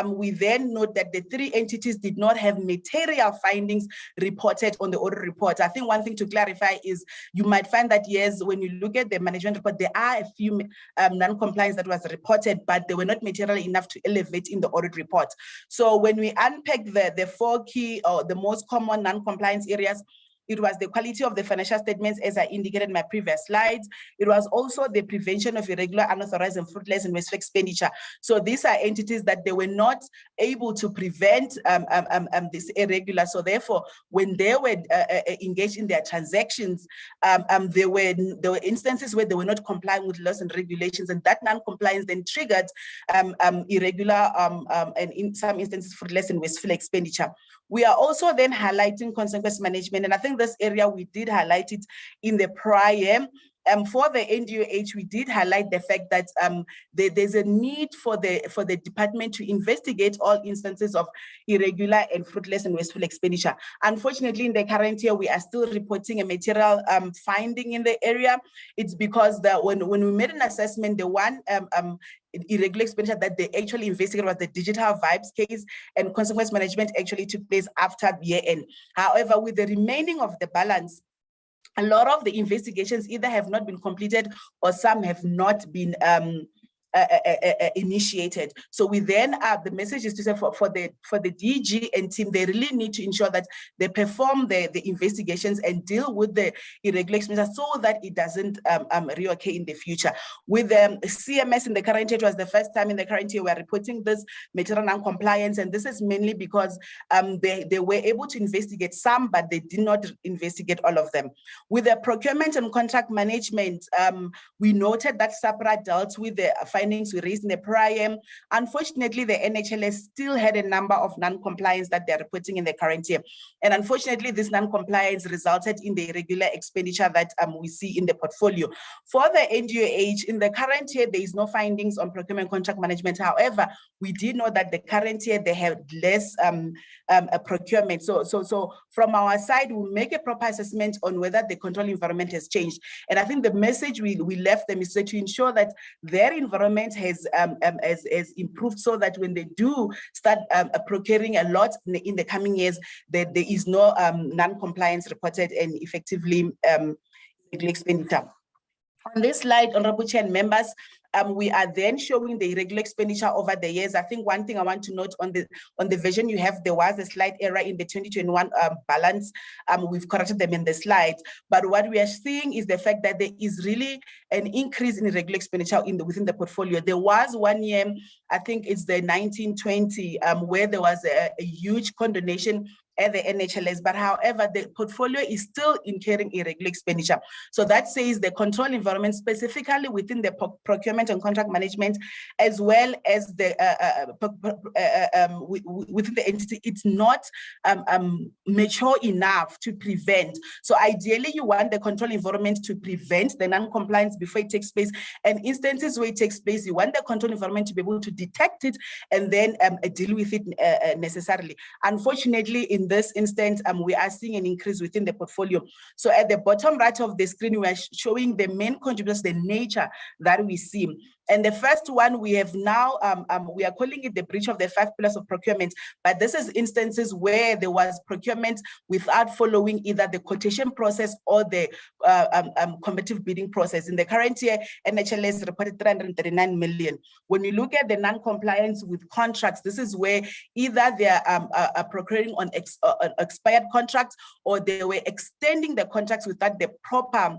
we then note that the three entities did not have material findings reported on the audit report. I think one thing to clarify is you might find that, yes, when you look at the management report, there are a few non-compliance that was reported, but they were not material enough to elevate in the audit report. So when we unpack the four key or the most common non-compliance areas, it was the quality of the financial statements, as I indicated in my previous slides. It was also the prevention of irregular, unauthorized, and fruitless and wasteful expenditure. So these are entities that they were not able to prevent this irregular. So therefore, when they were engaged in their transactions, there were instances where they were not complying with laws and regulations, and that non-compliance then triggered irregular and in some instances fruitless and wasteful expenditure. We are also then highlighting consequence management, and I think this area we did highlight it in the prior. For the NDOH, we did highlight the fact that there's a need for the department to investigate all instances of irregular and fruitless and wasteful expenditure. Unfortunately, in the current year, we are still reporting a material finding in the area. It's because when we made an assessment, the one irregular expenditure that they actually investigated was the digital vibes case, and consequence management actually took place after year end. However, with the remaining of the balance, a lot of the investigations either have not been completed or some have not been initiated. So we then the message is to say for the DG and team, they really need to ensure that they perform the investigations and deal with the irregular expenditure so that it doesn't reoccur in the future. With the CMS in the current year, it was the first time in the current year we're reporting this material non-compliance, and this is mainly because they were able to investigate some, but they did not investigate all of them. With the procurement and contract management, we noted that SAPRA dealt with the findings we raised in the prior. Unfortunately, the NHLS still had a number of non-compliance that they're reporting in the current year. And unfortunately, this non-compliance resulted in the irregular expenditure that we see in the portfolio. For the NDOH, in the current year, there is no findings on procurement contract management. However, we did know that the current year, they have less procurement. So from our side, we'll make a proper assessment on whether the control environment has changed. And I think the message we left them is to ensure that their environment government has improved so that when they do start procuring a lot in the coming years, there is no non-compliance reported and effectively irregular expenditure. On this slide, Honorable Chair and members, we are then showing the irregular expenditure over the years. I think one thing I want to note on the version you have, there was a slight error in the 2021 balance. We've corrected them in the slide, but what we are seeing is the fact that there is really an increase in irregular expenditure within the portfolio. There was 1 year, I think it's the 1920, where there was a huge condonation at the NHLS, but however, the portfolio is still incurring irregular expenditure. So that says the control environment, specifically within the procurement and contract management, as well as the within the entity, it's not mature enough to prevent. So ideally, you want the control environment to prevent the non-compliance before it takes place. And instances where it takes place, you want the control environment to be able to detect it and then deal with it necessarily. Unfortunately, in this instance, we are seeing an increase within the portfolio. So at the bottom right of the screen, we are showing the main contributors, the nature that we see. And the first one we have now, we are calling it the breach of the 5 pillars of procurement, but this is instances where there was procurement without following either the quotation process or the competitive bidding process. In the current year, NHLS reported 339 million. When you look at the non-compliance with contracts, this is where either they are procuring on expired contracts, or they were extending the contracts without the proper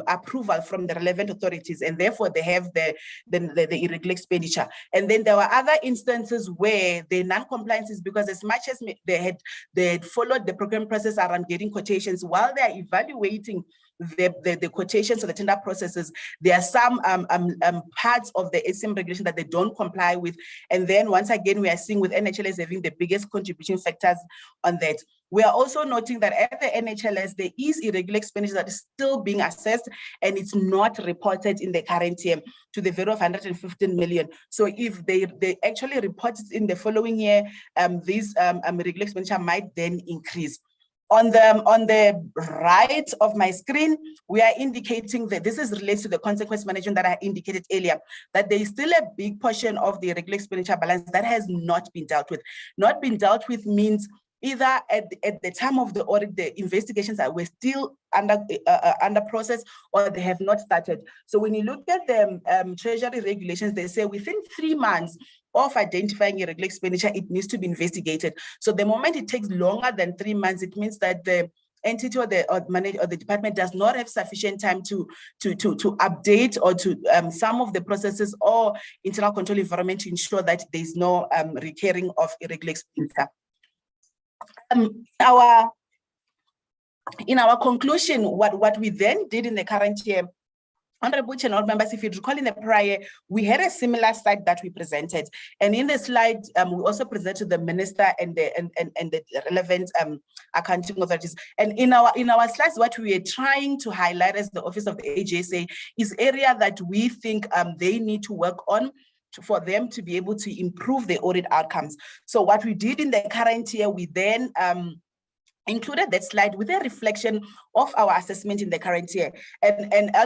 approval from the relevant authorities, and therefore they have the irregular expenditure. And then there were other instances where the non-compliance is because as much as they had followed the procurement process around getting quotations, while they are evaluating the quotations or the tender processes, there are some parts of the ACM regulation that they don't comply with. And then once again, we are seeing with NHLS having the biggest contributing factors on that. We are also noting that at the NHLS, there is irregular expenditure that is still being assessed and it's not reported in the current year to the value of 115 million. So if they actually report it in the following year, this irregular expenditure might then increase. On the right of my screen, we are indicating that this is related to the consequence management that I indicated earlier, that there is still a big portion of the irregular expenditure balance that has not been dealt with. Not been dealt with means either at the time of the audit, the investigations were still under process, or they have not started. So when you look at the Treasury regulations, they say within 3 months of identifying irregular expenditure, it needs to be investigated. So the moment it takes longer than 3 months, it means that the entity or the department does not have sufficient time to update or to some of the processes or internal control environment to ensure that there is no recurring of irregular expenditure. In our conclusion, what we then did in the current year, Honorable Chair and members, if you recall in the prior, we had a similar slide that we presented. And in the slide, we also presented to the minister and the relevant accounting authorities. And in our slides, what we are trying to highlight as the Office of the AGSA is area that we think they need to work on for them to be able to improve the audit outcomes. So what we did in the current year, we then included that slide with a reflection of our assessment in the current year. And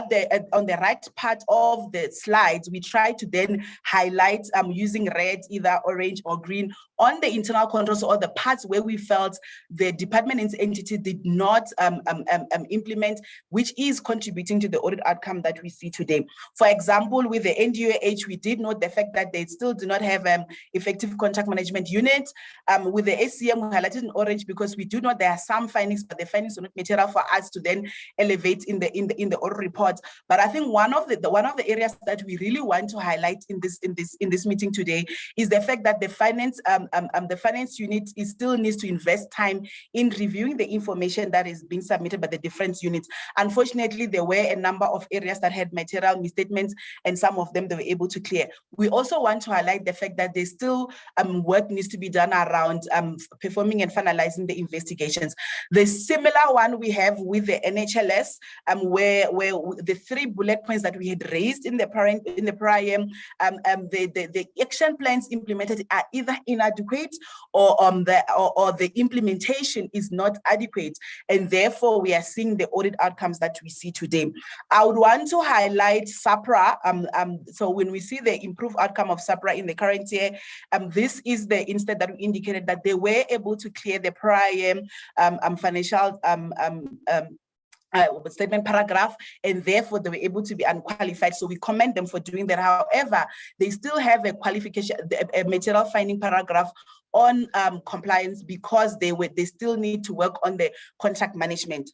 on the right part of the slides, we try to then highlight using red, either orange or green, on the internal controls or the parts where we felt the department and entity did not implement, which is contributing to the audit outcome that we see today. For example, with the NDOH, we did note the fact that they still do not have effective contract management unit. With the ACM, we highlighted in orange because we do know there are some findings, but the findings are not material for us to then elevate in the audit report. But I think one of the areas that we really want to highlight in this meeting today is the fact that the finance unit still needs to invest time in reviewing the information that is being submitted by the different units. Unfortunately, there were a number of areas that had material misstatements, and some of them they were able to clear. We also want to highlight the fact that there's still work needs to be done around performing and finalizing the investigation. implementations. The similar one we have with the NHLS, where the 3 bullet points that we had raised in the prior, the action plans implemented are either inadequate or the implementation is not adequate, and therefore we are seeing the audit outcomes that we see today. I would want to highlight SAPRA. So when we see the improved outcome of SAPRA in the current year, this is the instance that we indicated that they were able to clear the prior financial statement paragraph, and therefore they were able to be unqualified. So we commend them for doing that. However, they still have a qualification, a material finding paragraph on compliance, because they still need to work on the contract management.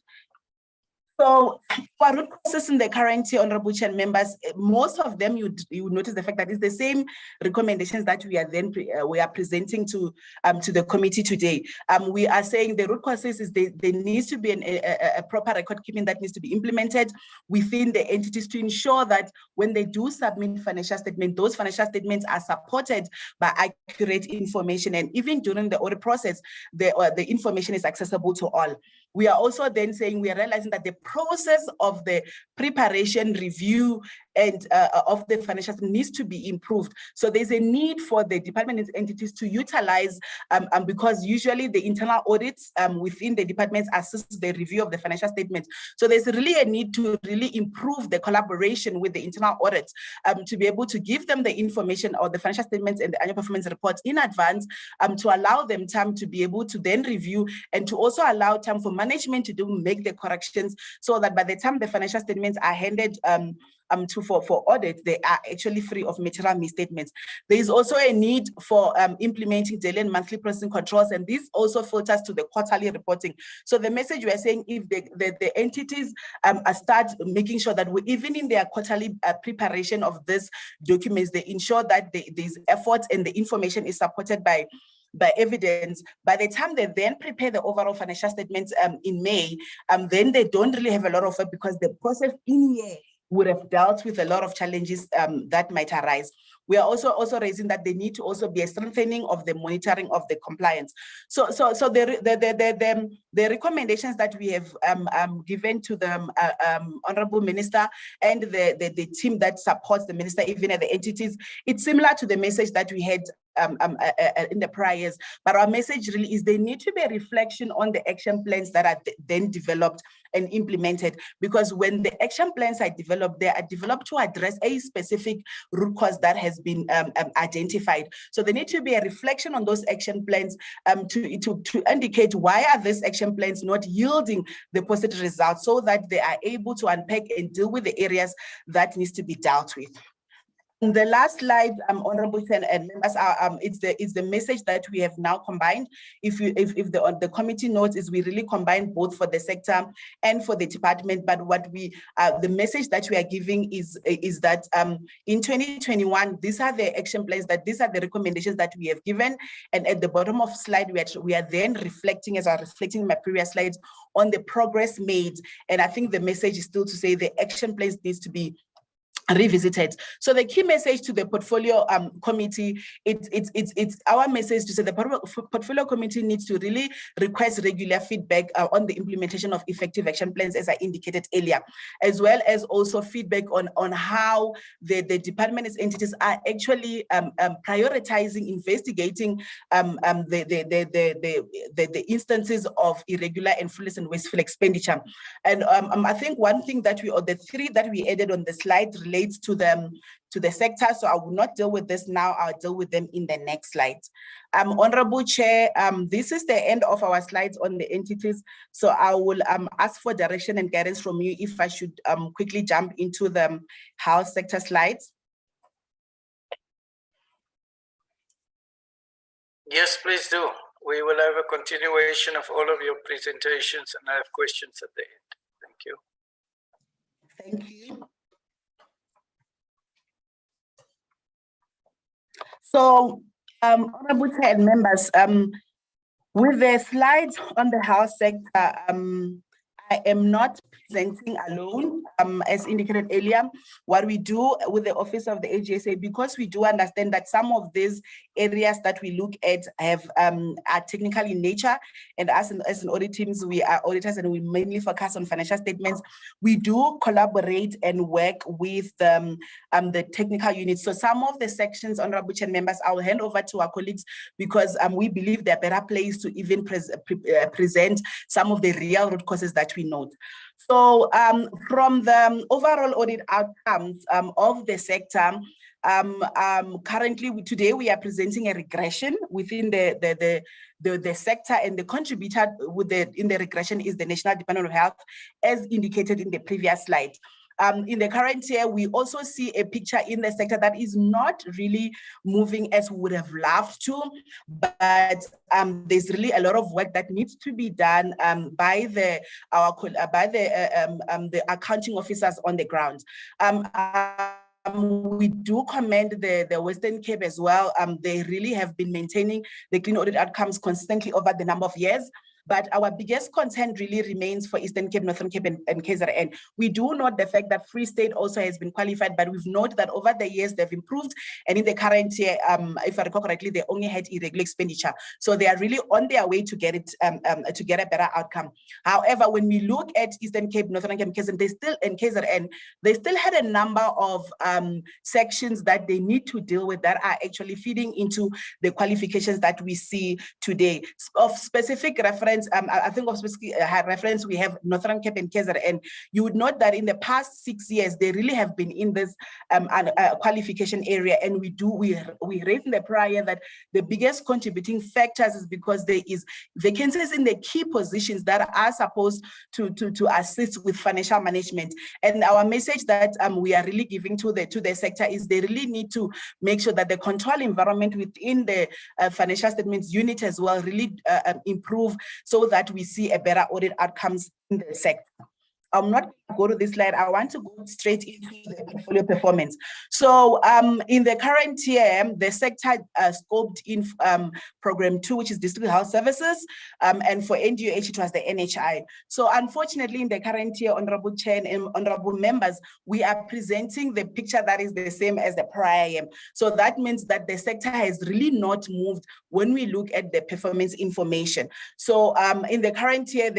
So for root causes in the current year, Honorable Chair members, most of them you notice the fact that it's the same recommendations that we are presenting to the committee today. We are saying the root causes is there needs to be a proper record keeping that needs to be implemented within the entities to ensure that when they do submit financial statement, those financial statements are supported by accurate information, and even during the audit process, the information is accessible to all. We are also then saying we are realizing that the process of the preparation, review, and of the financial needs to be improved. So there's a need for the department entities to utilize, because usually the internal audits within the departments assist the review of the financial statements. So there's really a need to really improve the collaboration with the internal audits to be able to give them the information or the financial statements and the annual performance reports in advance, to allow them time to be able to then review, and to also allow time for management to make the corrections, so that by the time the financial statements are handed for audit, they are actually free of material misstatements. There is also a need for implementing daily and monthly processing controls, and this also filters to the quarterly reporting. So the message we are saying, if the entities start making sure that even in their quarterly preparation of this documents, they ensure that there's effort and the information is supported by evidence. By the time they then prepare the overall financial statements in May, then they don't really have a lot of it, because the process in year would have dealt with a lot of challenges that might arise. We are also raising that they need to also be a strengthening of the monitoring of the compliance. So the recommendations that we have given to the Honorable Minister and the team that supports the Minister, even at the entities, it's similar to the message that we had in the prior years. But our message really is there need to be a reflection on the action plans that are then developed and implemented, because when the action plans are developed, they are developed to address a specific root cause that has been identified. So there need to be a reflection on those action plans to indicate why are these action plans not yielding the positive results, so that they are able to unpack and deal with the areas that needs to be dealt with. The last slide, Honorable Chair and members, it's the message that we have now combined. If the committee notes is we really combine both for the sector and for the department. But what the message that we are giving is that in 2021, these are the action plans, these are the recommendations that we have given. And at the bottom of slide, we are then reflecting, as I was reflecting in my previous slides, on the progress made. And I think the message is still to say the action plans needs to be revisited. So the key message to the portfolio committee, it's our message to say the portfolio committee needs to really request regular feedback on the implementation of effective action plans, as I indicated earlier, as well as also feedback on how the department's entities are actually prioritizing, investigating the instances of irregular and frivolous and wasteful expenditure. And I think one thing that the three that we added on the slide relates to the sector, so I will not deal with this now. I'll deal with them in the next slide. Honorable Chair, this is the end of our slides on the entities, so I will ask for direction and guidance from you if I should quickly jump into the health sector slides. Yes, please do. We will have a continuation of all of your presentations, and I have questions at the end. Thank you. Thank you. So, Honorable Chair and members, with the slides on the health sector, I I am not presenting alone, as indicated earlier. What we do with the Office of the AGSA, because we do understand that some of these areas that we look at have are technical in nature, and as an audit teams, we are auditors and we mainly focus on financial statements. We do collaborate and work with the technical units. So some of the sections, honorable chair members, I will hand over to our colleagues because we believe they're better placed to even present some of the real root causes that we note. So from the overall audit outcomes of the sector, currently today we are presenting a regression within the sector, and the contributor in the regression is the National Department of Health, as indicated in the previous slide. In the current year, we also see a picture in the sector that is not really moving as we would have loved to, but there's really a lot of work that needs to be done by the accounting officers on the ground. We do commend the Western Cape as well. They really have been maintaining the clean audit outcomes consistently over the number of years. But our biggest concern really remains for Eastern Cape, Northern Cape, and KZN. We do note the fact that Free State also has been qualified, but we've noted that over the years they've improved. And in the current year, if I recall correctly, they only had irregular expenditure. So they are really on their way to get it to get a better outcome. However, when we look at Eastern Cape, Northern Cape, KZN, they still had a number of sections that they need to deal with that are actually feeding into the qualifications that we see today. Of specific reference, I think of specific reference, we have Northern Cape and KZN. You would note that in the past 6 years, they really have been in this qualification area, and we raised in the prior that the biggest contributing factors is because there is vacancies in the key positions that are supposed to assist with financial management. And our message that we are really giving to the sector is they really need to make sure that the control environment within the financial statements unit as well really improve, so that we see a better audit outcomes in the sector. I'm not going to go to this slide. I want to go straight into the portfolio performance. So in the current year, the sector scoped in program 2, which is district health services, and for NGOH, it was the NHI. So unfortunately, in the current year, honorable chair and honorable members, we are presenting the picture that is the same as the prior year. So that means that the sector has really not moved when we look at the performance information. So in the current year,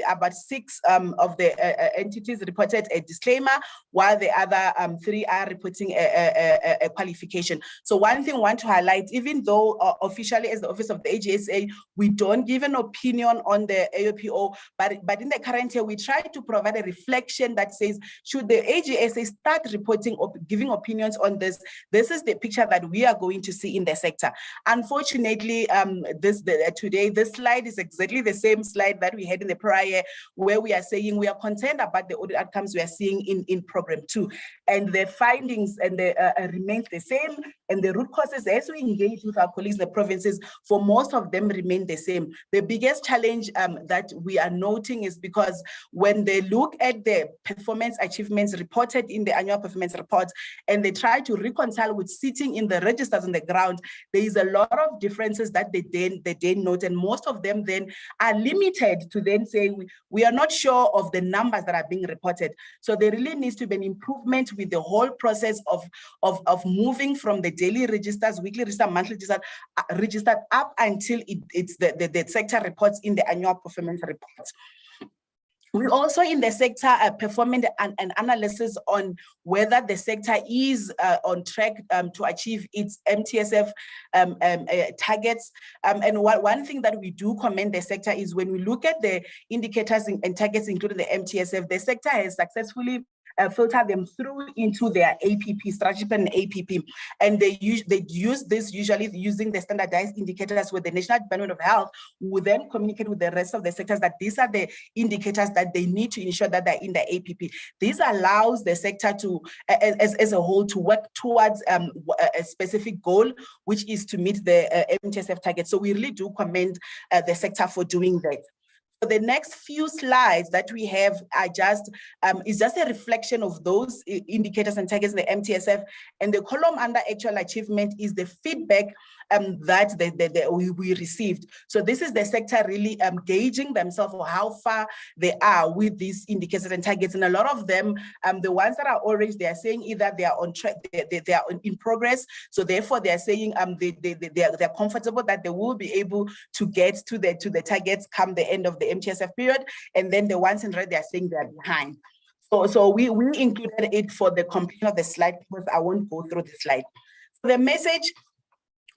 about 6 of the entities reported a disclaimer, while the other 3 are reporting a qualification. So one thing I want to highlight, even though officially as the Office of the AGSA, we don't give an opinion on the AOPO, but in the current year, we try to provide a reflection that says, should the AGSA start reporting or giving opinions on this, this is the picture that we are going to see in the sector. Unfortunately, today, this slide is exactly the same slide that we had in the prior year, where we are saying we are concerned about the audit outcomes we are seeing in program 2, and the findings and remain the same, and the root causes, as we engage with our colleagues in the provinces, for most of them remain the same. The biggest challenge that we are noting is because when they look at the performance achievements reported in the annual performance reports, and they try to reconcile with sitting in the registers on the ground, there is a lot of differences that they then note, and most of them then are limited to then say we are not sure of the numbers that are being reported. So there really needs to be an improvement with the whole process of moving from the daily registers, weekly register, monthly registered up until it's the sector reports in the annual performance reports. We also in the sector performing an analysis on whether the sector is on track to achieve its MTSF targets. And one thing that we do commend the sector is when we look at the indicators and targets, including the MTSF, the sector has successfully filter them through into their APP, strategy plan APP. And they use this usually using the standardized indicators where the National Department of Health will then communicate with the rest of the sectors that these are the indicators that they need to ensure that they're in the APP. This allows the sector to, as a whole, to work towards a specific goal, which is to meet the MTSF target. So we really do commend the sector for doing that. The next few slides that we have are is just a reflection of those indicators and targets in the MTSF, and the column under actual achievement is the feedback that we received. So this is the sector really gauging themselves or how far they are with these indicators and targets. And a lot of them, the ones that are orange, they are saying either they are on track, they are in progress. So therefore they are saying they're comfortable that they will be able to get to the targets come the end of the MTSF period. And then the ones in red, they are saying they're behind. So we included it for the completion of the slide because I won't go through the slide. So the message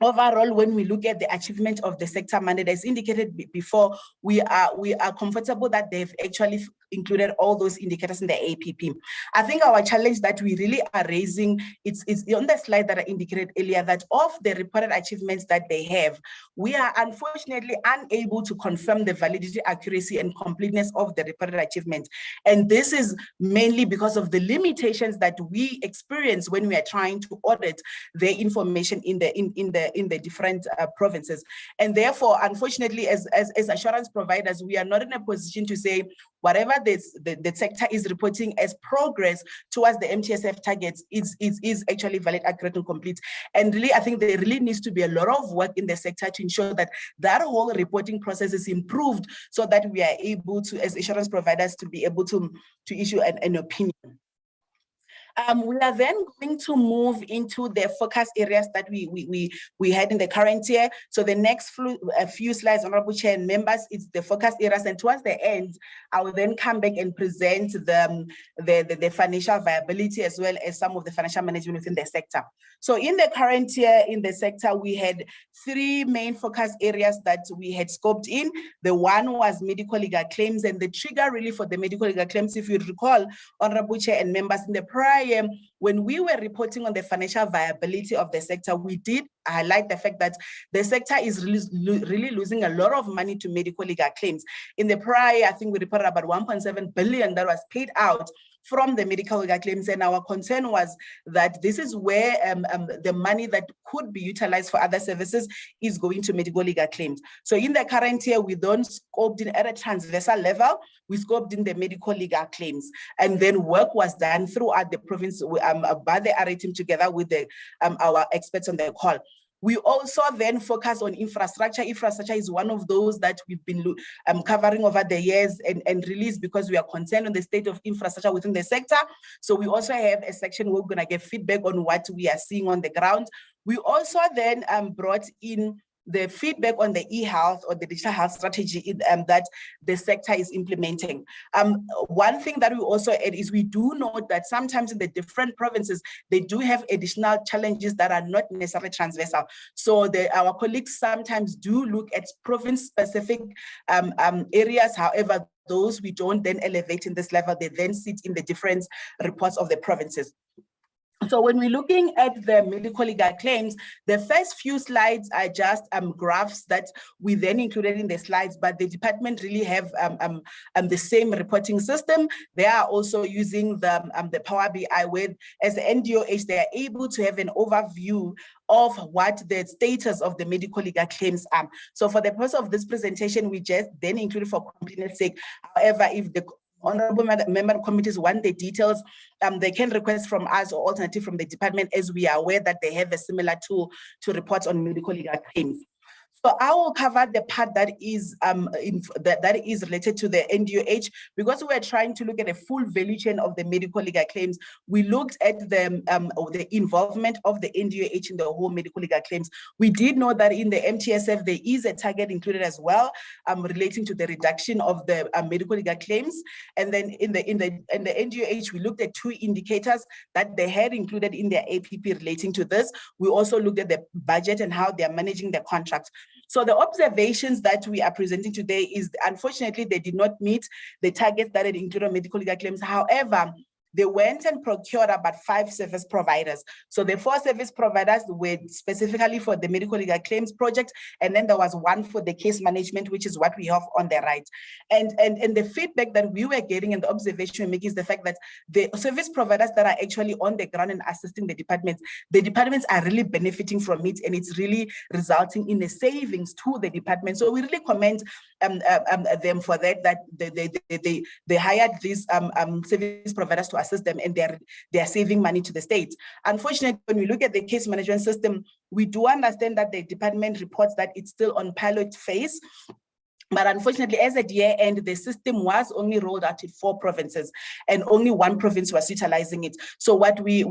overall, when we look at the achievement of the sector mandate, as indicated before, we are comfortable that they've actually included all those indicators in the APP. I think our challenge that we really are raising is on the slide that I indicated earlier, that of the reported achievements that they have, we are unfortunately unable to confirm the validity, accuracy, and completeness of the reported achievement. And this is mainly because of the limitations that we experience when we are trying to audit the information in the different provinces. And therefore, unfortunately, as assurance providers, we are not in a position to say whatever the sector is reporting as progress towards the MTSF targets is actually valid, accurate, and complete. And really, I think there really needs to be a lot of work in the sector to ensure that that whole reporting process is improved so that we are able to, as insurance providers, to be able to issue an opinion. We are then going to move into the focus areas that we had in the current year. So the next few slides, Honorable Chair and members, it's the focus areas. And towards the end, I will then come back and present the financial viability as well as some of the financial management within the sector. So in the current year in the sector, we had 3 main focus areas that we had scoped in. The one was medical legal claims, and the trigger really for the medical legal claims, if you recall, Honorable Chair and members, in the prior year, when we were reporting on the financial viability of the sector, we did highlight the fact that the sector is really losing a lot of money to medical legal claims. In the prior, I think we reported about 1.7 billion that was paid out from the medical legal claims, and our concern was that this is where the money that could be utilized for other services is going to medical legal claims. So in the current year, we don't scoped in at a transversal level, we scoped in the medical legal claims, and then work was done throughout the province by the RA team together with our experts on the call. We also then focus on infrastructure. Infrastructure is one of those that we've been covering over the years and released because we are concerned on the state of infrastructure within the sector. So we also have a section where we're going to get feedback on what we are seeing on the ground. We also then brought in the feedback on the e-health or the digital health strategy that the sector is implementing. One thing that we also add is we do note that sometimes in the different provinces, they do have additional challenges that are not necessarily transversal. So our colleagues sometimes do look at province-specific areas. However, those we don't then elevate in this level, they then sit in the different reports of the provinces. So when we're looking at the medical legal claims, the first few slides are just graphs that we then included in the slides, but the department really have the same reporting system. They are also using the Power BI where, as the NDOH, they are able to have an overview of what the status of the medical legal claims are. So for the purpose of this presentation, we just then included for completeness sake. However, if the honorable member committees want the details, they can request from us or alternative from the department, as we are aware that they have a similar tool to report on medical legal claims. So I will cover the part that is that is related to the NDOH, because we're trying to look at a full value chain of the medical legal claims. We looked at the involvement of the NDOH in the whole medical legal claims. We did know that in the MTSF there is a target included as well, relating to the reduction of the medical legal claims. And then in the NDOH, we looked at 2 indicators that they had included in their APP relating to this. We also looked at the budget and how they are managing the contracts. So the observations that we are presenting today is, unfortunately, they did not meet the targets that had included medical legal claims. However, they went and procured about 5 service providers. So the 4 service providers were specifically for the medical legal claims project, and then there was 1 for the case management, which is what we have on the right. And the feedback that we were getting and the observation we make is the fact that the service providers that are actually on the ground and assisting the departments are really benefiting from it, and it's really resulting in a savings to the department. So we really commend them for that they hired these service providers to assist them, and they're saving money to the state. Unfortunately, when we look at the case management system, we do understand that the department reports that it's still on pilot phase. But unfortunately, as at year end, the system was only rolled out in 4 provinces, and only 1 province was utilizing it. So what we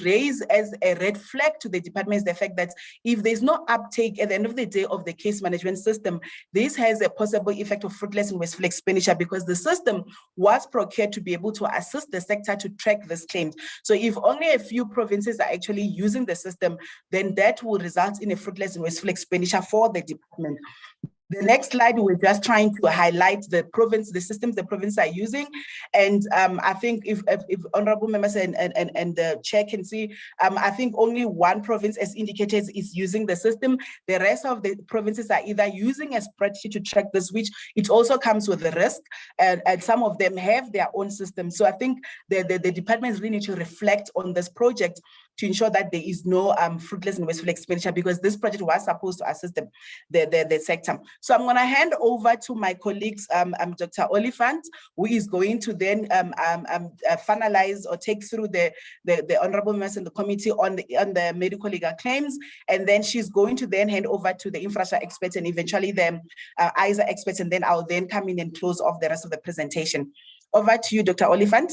raise as a red flag to the department is the fact that if there's no uptake at the end of the day of the case management system, this has a possible effect of fruitless and wasteful expenditure, because the system was procured to be able to assist the sector to track this claims. So if only a few provinces are actually using the system, then that will result in a fruitless and wasteful expenditure for the department. The next slide, we're just trying to highlight the systems the provinces are using. And I think if honorable members and the chair can see, I think only 1 province, as indicated, is using the system. The rest of the provinces are either using a spreadsheet to track this, which it also comes with a risk, and some of them have their own system. So I think the departments really need to reflect on this project to ensure that there is no fruitless and wasteful expenditure, because this project was supposed to assist the sector. So I'm going to hand over to my colleagues, Dr. Oliphant, who is going to then finalize or take through the honorable members in the committee on the medical legal claims, and then she's going to then hand over to the infrastructure experts and eventually the AGSA experts, and then I'll then come in and close off the rest of the presentation. Over to you, Dr. Oliphant.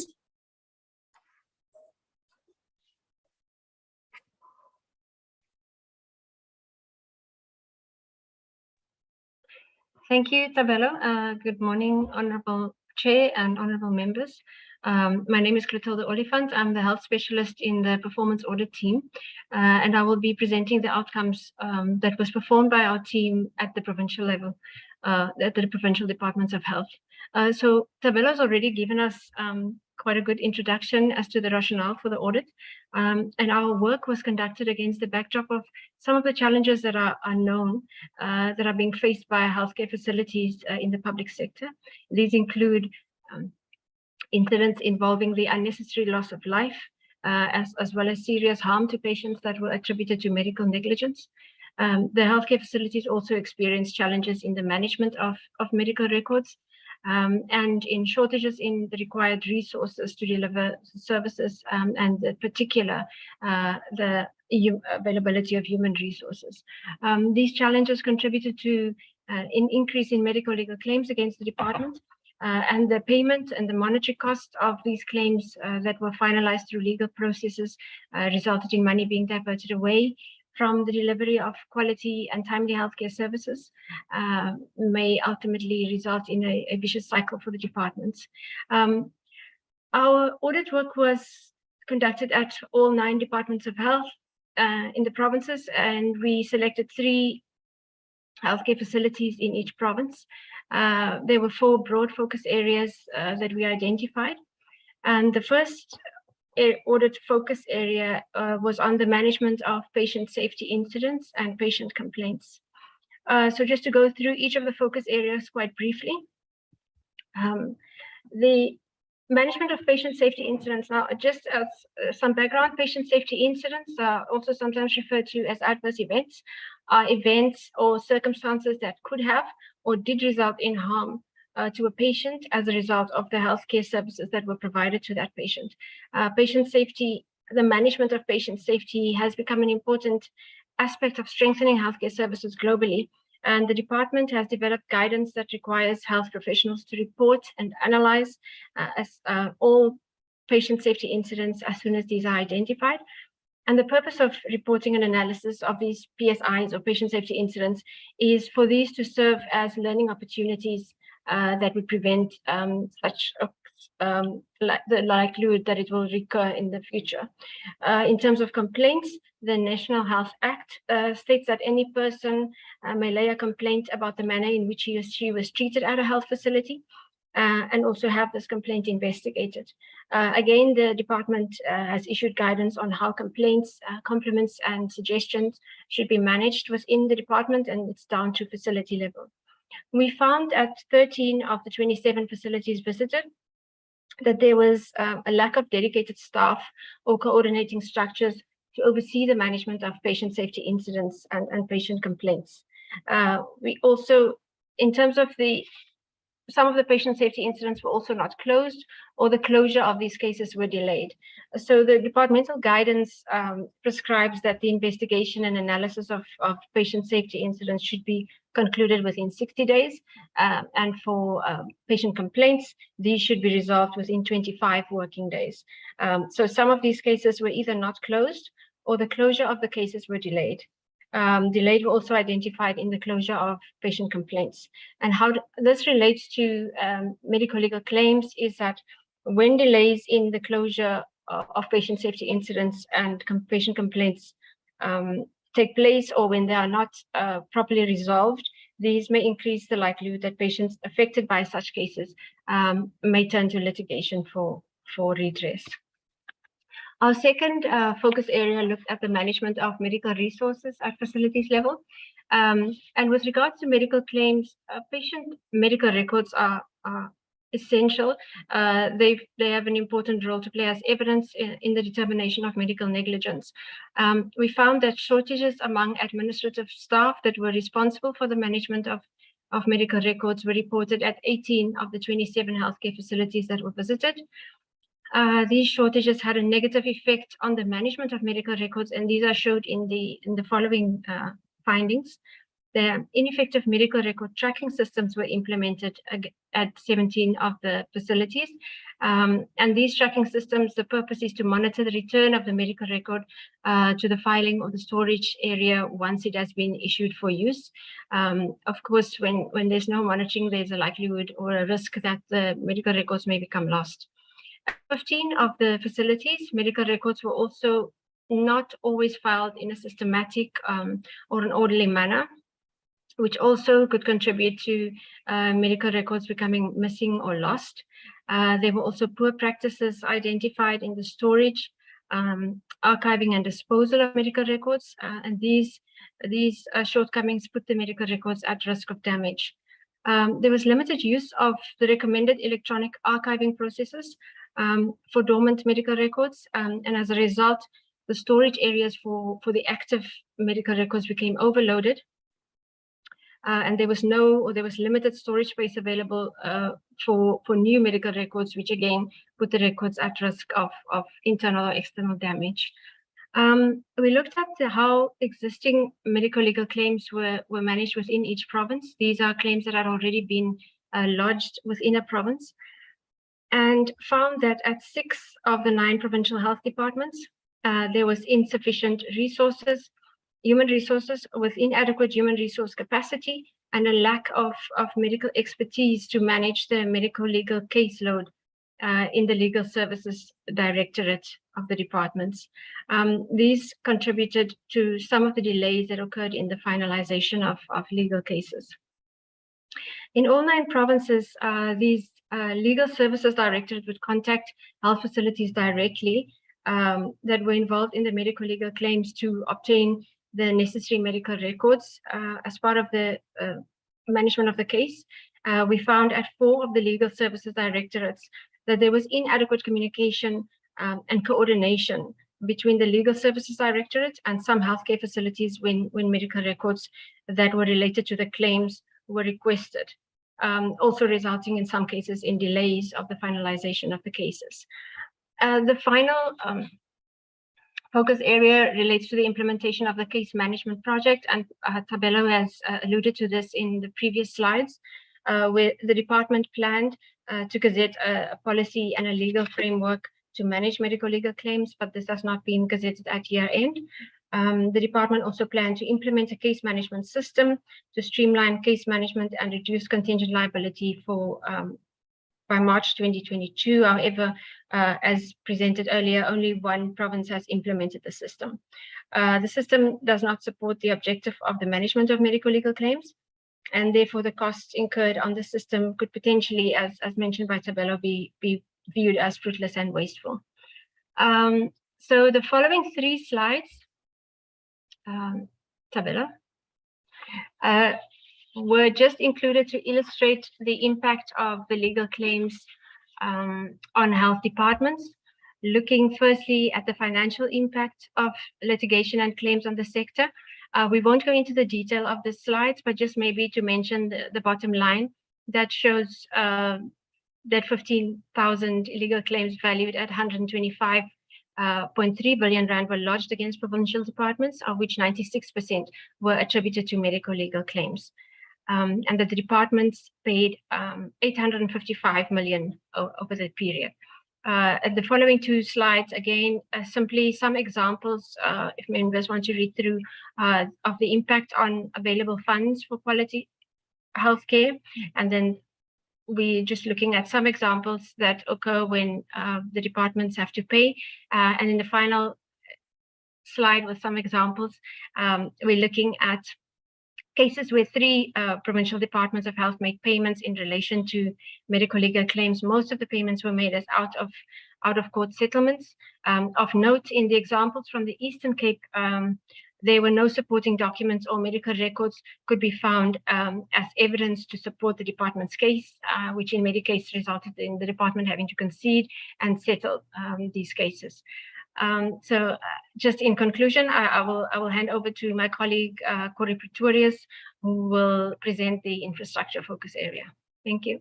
Thank you, Tabelo. Good morning, Honorable Chair and Honorable members. My name is Clotilde Oliphant. I'm the health specialist in the performance audit team, and I will be presenting the outcomes that was performed by our team at the provincial level, at the provincial departments of health. So Tabelo has already given us quite a good introduction as to the rationale for the audit. And our work was conducted against the backdrop of some of the challenges that are known, that are being faced by healthcare facilities in the public sector. These include incidents involving the unnecessary loss of life, as well as serious harm to patients that were attributed to medical negligence. The healthcare facilities also experienced challenges in the management of medical records, and in shortages in the required resources to deliver services, and in particular, the availability of human resources. These challenges contributed to an increase in medical legal claims against the department, and the payment and the monetary cost of these claims that were finalized through legal processes resulted in money being diverted away from the delivery of quality and timely healthcare services, may ultimately result in a vicious cycle for the departments. Our audit work was conducted at all 9 departments of health in the provinces, and we selected 3 healthcare facilities in each province. There were 4 broad focus areas that we identified, and the first audit focus area was on the management of patient safety incidents and patient complaints. So just to go through each of the focus areas quite briefly. The management of patient safety incidents. Now, just as some background, patient safety incidents are also sometimes referred to as adverse events, are events or circumstances that could have or did result in harm to a patient as a result of the healthcare services that were provided to that patient. Patient safety, the management of patient safety has become an important aspect of strengthening healthcare services globally, and the department has developed guidance that requires health professionals to report and analyze all patient safety incidents as soon as these are identified. And the purpose of reporting and analysis of these PSIs or patient safety incidents is for these to serve as learning opportunities that would prevent such the likelihood that it will recur in the future. In terms of complaints, the National Health Act states that any person may lay a complaint about the manner in which he or she was treated at a health facility, and also have this complaint investigated. Again, the department has issued guidance on how complaints, compliments, and suggestions should be managed within the department, and it's down to facility level. We found at 13 of the 27 facilities visited that there was a lack of dedicated staff or coordinating structures to oversee the management of patient safety incidents and patient complaints. We also, in terms of the some of the patient safety incidents were also not closed, or the closure of these cases were delayed. So the departmental guidance prescribes that the investigation and analysis of patient safety incidents should be concluded within 60 days. And for patient complaints, these should be resolved within 25 working days. So some of these cases were either not closed or the closure of the cases were delayed. Delayed were also identified in the closure of patient complaints. And how this relates to medical legal claims is that when delays in the closure of patient safety incidents and patient complaints take place, or when they are not properly resolved, these may increase the likelihood that patients affected by such cases may turn to litigation for redress. Our second focus area looked at the management of medical resources at facilities level. And with regards to medical claims, patient medical records are essential. They have an important role to play as evidence in the determination of medical negligence. We found that shortages among administrative staff that were responsible for the management of medical records were reported at 18 of the 27 healthcare facilities that were visited. These shortages had a negative effect on the management of medical records, and these are showed in the following findings. The ineffective medical record tracking systems were implemented at 17 of the facilities. And these tracking systems, the purpose is to monitor the return of the medical record to the filing or the storage area once it has been issued for use. Of course, when there's no monitoring, there's a likelihood or a risk that the medical records may become lost. At 15 of the facilities, medical records were also not always filed in a systematic or an orderly manner, which also could contribute to medical records becoming missing or lost. There were also poor practices identified in the storage, archiving and disposal of medical records, and these shortcomings put the medical records at risk of damage. There was limited use of the recommended electronic archiving processes for dormant medical records, and as a result, the storage areas for the active medical records became overloaded. And there was limited storage space available for new medical records, which again put the records at risk of internal or external damage. We looked at how existing medical legal claims were managed within each province. These are claims that had already been lodged within a province, and found that at 6 of the 9 provincial health departments, there was insufficient human resources with inadequate human resource capacity and a lack of medical expertise to manage the medical legal caseload in the Legal Services Directorate of the departments. These contributed to some of the delays that occurred in the finalization of legal cases. In all 9 provinces, these Legal Services Directorate would contact health facilities directly that were involved in the medical legal claims to obtain the necessary medical records as part of the management of the case. We found at 4 of the Legal Services Directorates that there was inadequate communication and coordination between the Legal Services Directorate and some healthcare facilities when medical records that were related to the claims were requested, also resulting in some cases in delays of the finalization of the cases. The final focus area relates to the implementation of the case management project, and Tabelo has alluded to this in the previous slides, where the department planned to gazette a policy and a legal framework to manage medical legal claims, but this has not been gazetted at year end. The department also planned to implement a case management system to streamline case management and reduce contingent liability for by March 2022. However, as presented earlier, only 1 province has implemented the system. The system does not support the objective of the management of medical legal claims, and therefore the costs incurred on the system could potentially, as mentioned by Tabelo, be viewed as fruitless and wasteful. So the following 3 slides, Tabelo, were just included to illustrate the impact of the legal claims on health departments, looking firstly at the financial impact of litigation and claims on the sector. We won't go into the detail of the slides, but just maybe to mention the bottom line. that shows that 15,000 illegal claims valued at 125.3 billion rand were lodged against provincial departments, of which 96% were attributed to medical legal claims. And that the departments paid 855 million over the period. The following two slides, again, simply some examples, if members want to read through, of the impact on available funds for quality healthcare. And then we're just looking at some examples that occur when the departments have to pay. And in the final slide with some examples, we're looking at cases where 3 provincial departments of health made payments in relation to medical legal claims. Most of the payments were made as out of court settlements. Of note, in the examples from the Eastern Cape, there were no supporting documents or medical records could be found as evidence to support the department's case, which in many cases resulted in the department having to concede and settle these cases. So just in conclusion, I will hand over to my colleague, Corey Pretorius, who will present the infrastructure focus area. Thank you.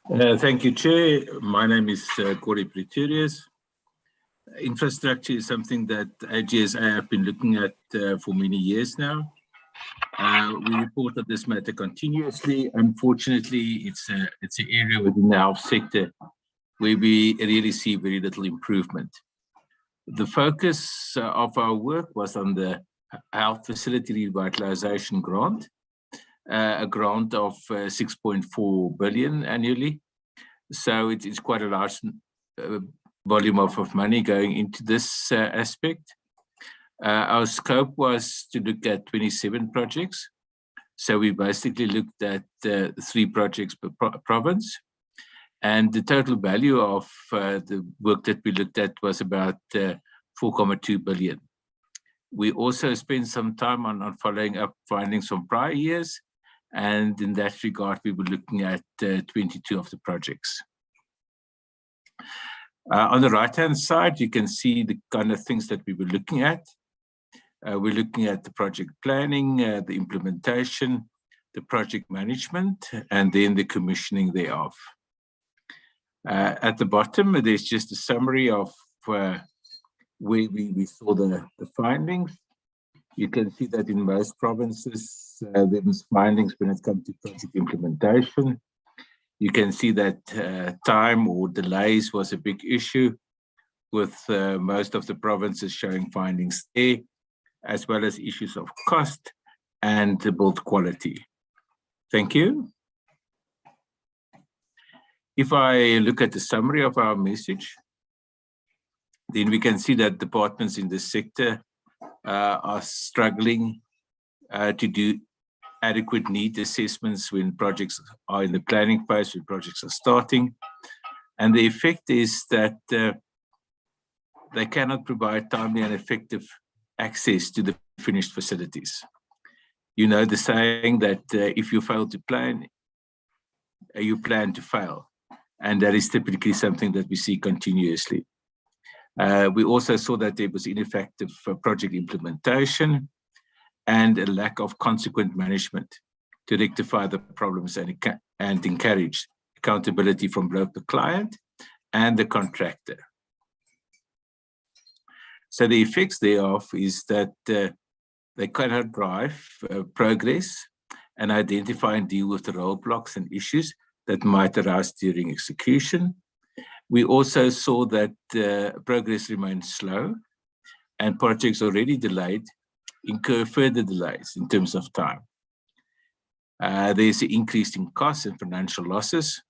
Thank you, Chair. My name is Corey Pretorius. Infrastructure is something that AGSA have been looking at for many years now. We report on this matter continuously. Unfortunately, it's an area within the health sector where we really see very little improvement. The focus of our work was on the Health Facility Revitalization Grant, a grant of 6.4 billion annually. So it's quite a large volume of money going into this aspect. Our scope was to look at 27 projects. So we basically looked at 3 projects per province. And the total value of the work that we looked at was about 4.2 billion. We also spent some time on following up findings from prior years. And in that regard, we were looking at 22 of the projects. On the right-hand side, you can see the kind of things that we were looking at. We're looking at the project planning, the implementation, the project management, and then the commissioning thereof. At the bottom, there's just a summary of where we saw the findings. You can see that in most provinces, there was findings when it comes to project implementation. You can see that time or delays was a big issue, with most of the provinces showing findings there, as well as issues of cost and build quality. Thank you. If I look at the summary of our message, then we can see that departments in this sector are struggling to do adequate need assessments when projects are in the planning phase, when projects are starting. And the effect is that they cannot provide timely and effective access to the finished facilities. You know the saying that if you fail to plan, you plan to fail. And that is typically something that we see continuously. We also saw that there was ineffective project implementation and a lack of consequent management to rectify the problems and encourage accountability from both the client and the contractor. So the effects thereof is that they cannot drive progress and identify and deal with the roadblocks and issues that might arise during execution. We also saw that progress remains slow, and projects already delayed incur further delays in terms of time. There's an increase in costs and financial losses,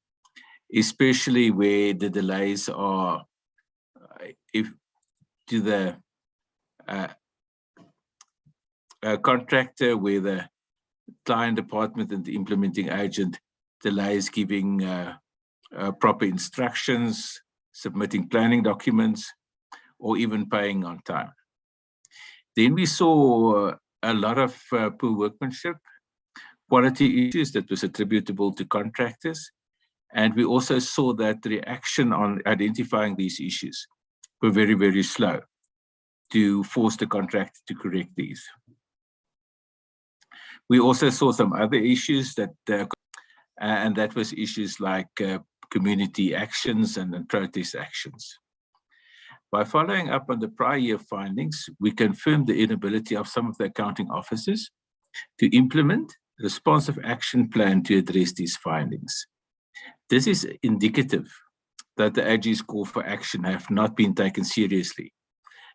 especially where the delays are to the contractor, where the client department and the implementing agent delays giving proper instructions, submitting planning documents, or even paying on time. Then we saw a lot of poor workmanship, quality issues that was attributable to contractors. And we also saw that the reaction on identifying these issues were very, very slow to force the contractor to correct these. We also saw some other issues that, and that was issues like community actions and protest actions. By following up on the prior year findings, we confirmed the inability of some of the accounting officers to implement a responsive action plan to address these findings. This is indicative that the AG's call for action have not been taken seriously,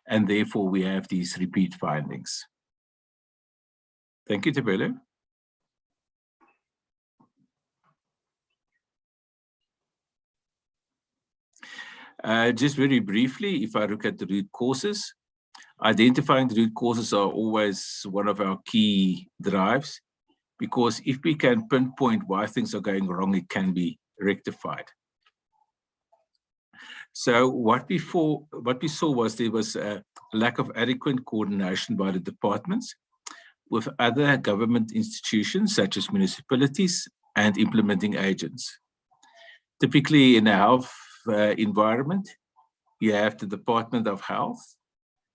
and therefore we have these repeat findings. Thank you, Tabelo. Just very briefly, if I look at the root causes, identifying the root causes are always one of our key drives, because if we can pinpoint why things are going wrong, it can be rectified. So what we saw was there was a lack of adequate coordination by the departments with other government institutions such as municipalities and implementing agents. Typically in a health environment, you have the Department of Health,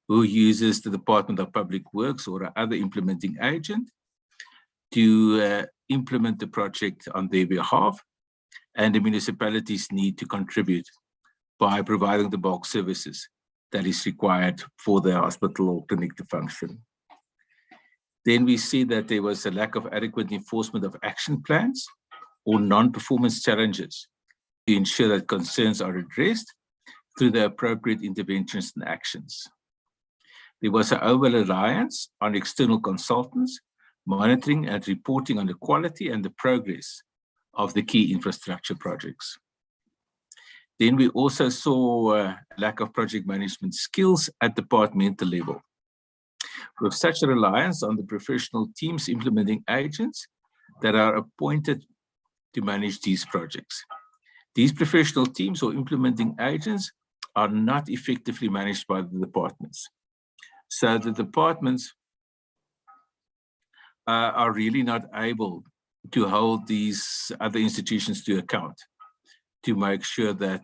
who uses the Department of Public Works or other implementing agent to implement the project on their behalf, and the municipalities need to contribute by providing the bulk services that is required for the hospital or clinic to function. Then we see that there was a lack of adequate enforcement of action plans or non-performance challenges to ensure that concerns are addressed through the appropriate interventions and actions. There was an over-reliance on external consultants, monitoring and reporting on the quality and the progress of the key infrastructure projects. Then we also saw a lack of project management skills at departmental level. With such a reliance on the professional teams implementing agents that are appointed to manage these projects. These professional teams or implementing agents are not effectively managed by the departments. So the departments are really not able to hold these other institutions to account to make sure that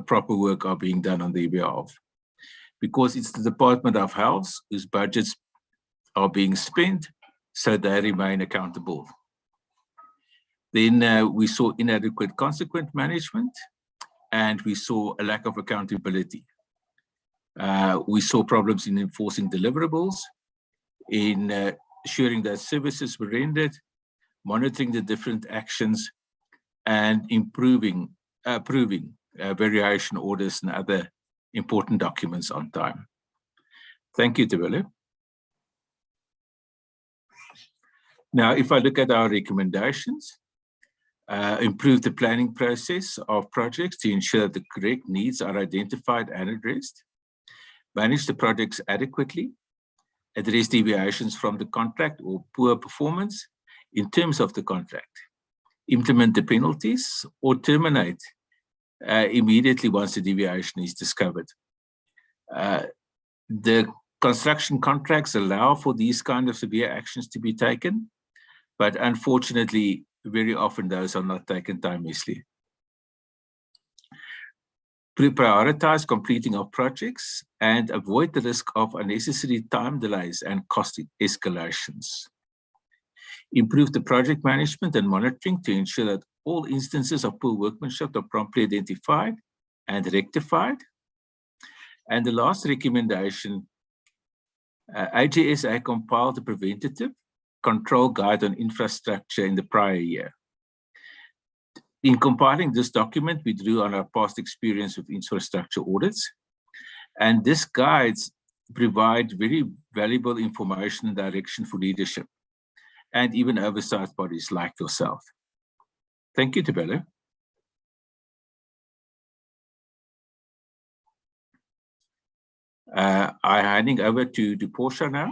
proper work are being done on their behalf. Because it's the Department of Health whose budgets are being spent, so they remain accountable. Then we saw inadequate consequent management, and we saw a lack of accountability. We saw problems in enforcing deliverables, in ensuring that services were rendered, monitoring the different actions, and approving variation orders and other important documents on time. Thank you, Tabelo. Now, if I look at our recommendations, improve the planning process of projects to ensure that the correct needs are identified and addressed, manage the projects adequately, address deviations from the contract or poor performance in terms of the contract, implement the penalties or terminate immediately once the deviation is discovered. The construction contracts allow for these kind of severe actions to be taken, but unfortunately, very often those are not taken timelessly. Prioritize completing of projects and avoid the risk of unnecessary time delays and cost escalations. Improve the project management and monitoring to ensure that all instances of poor workmanship are promptly identified and rectified. And the last recommendation, AGSA compiled a preventative control guide on infrastructure in the prior year. In compiling this document, we drew on our past experience with infrastructure audits, and this guides provide very valuable information and direction for leadership and even oversight bodies like yourself. Thank you, Tabelo. I'm handing over to Portia now.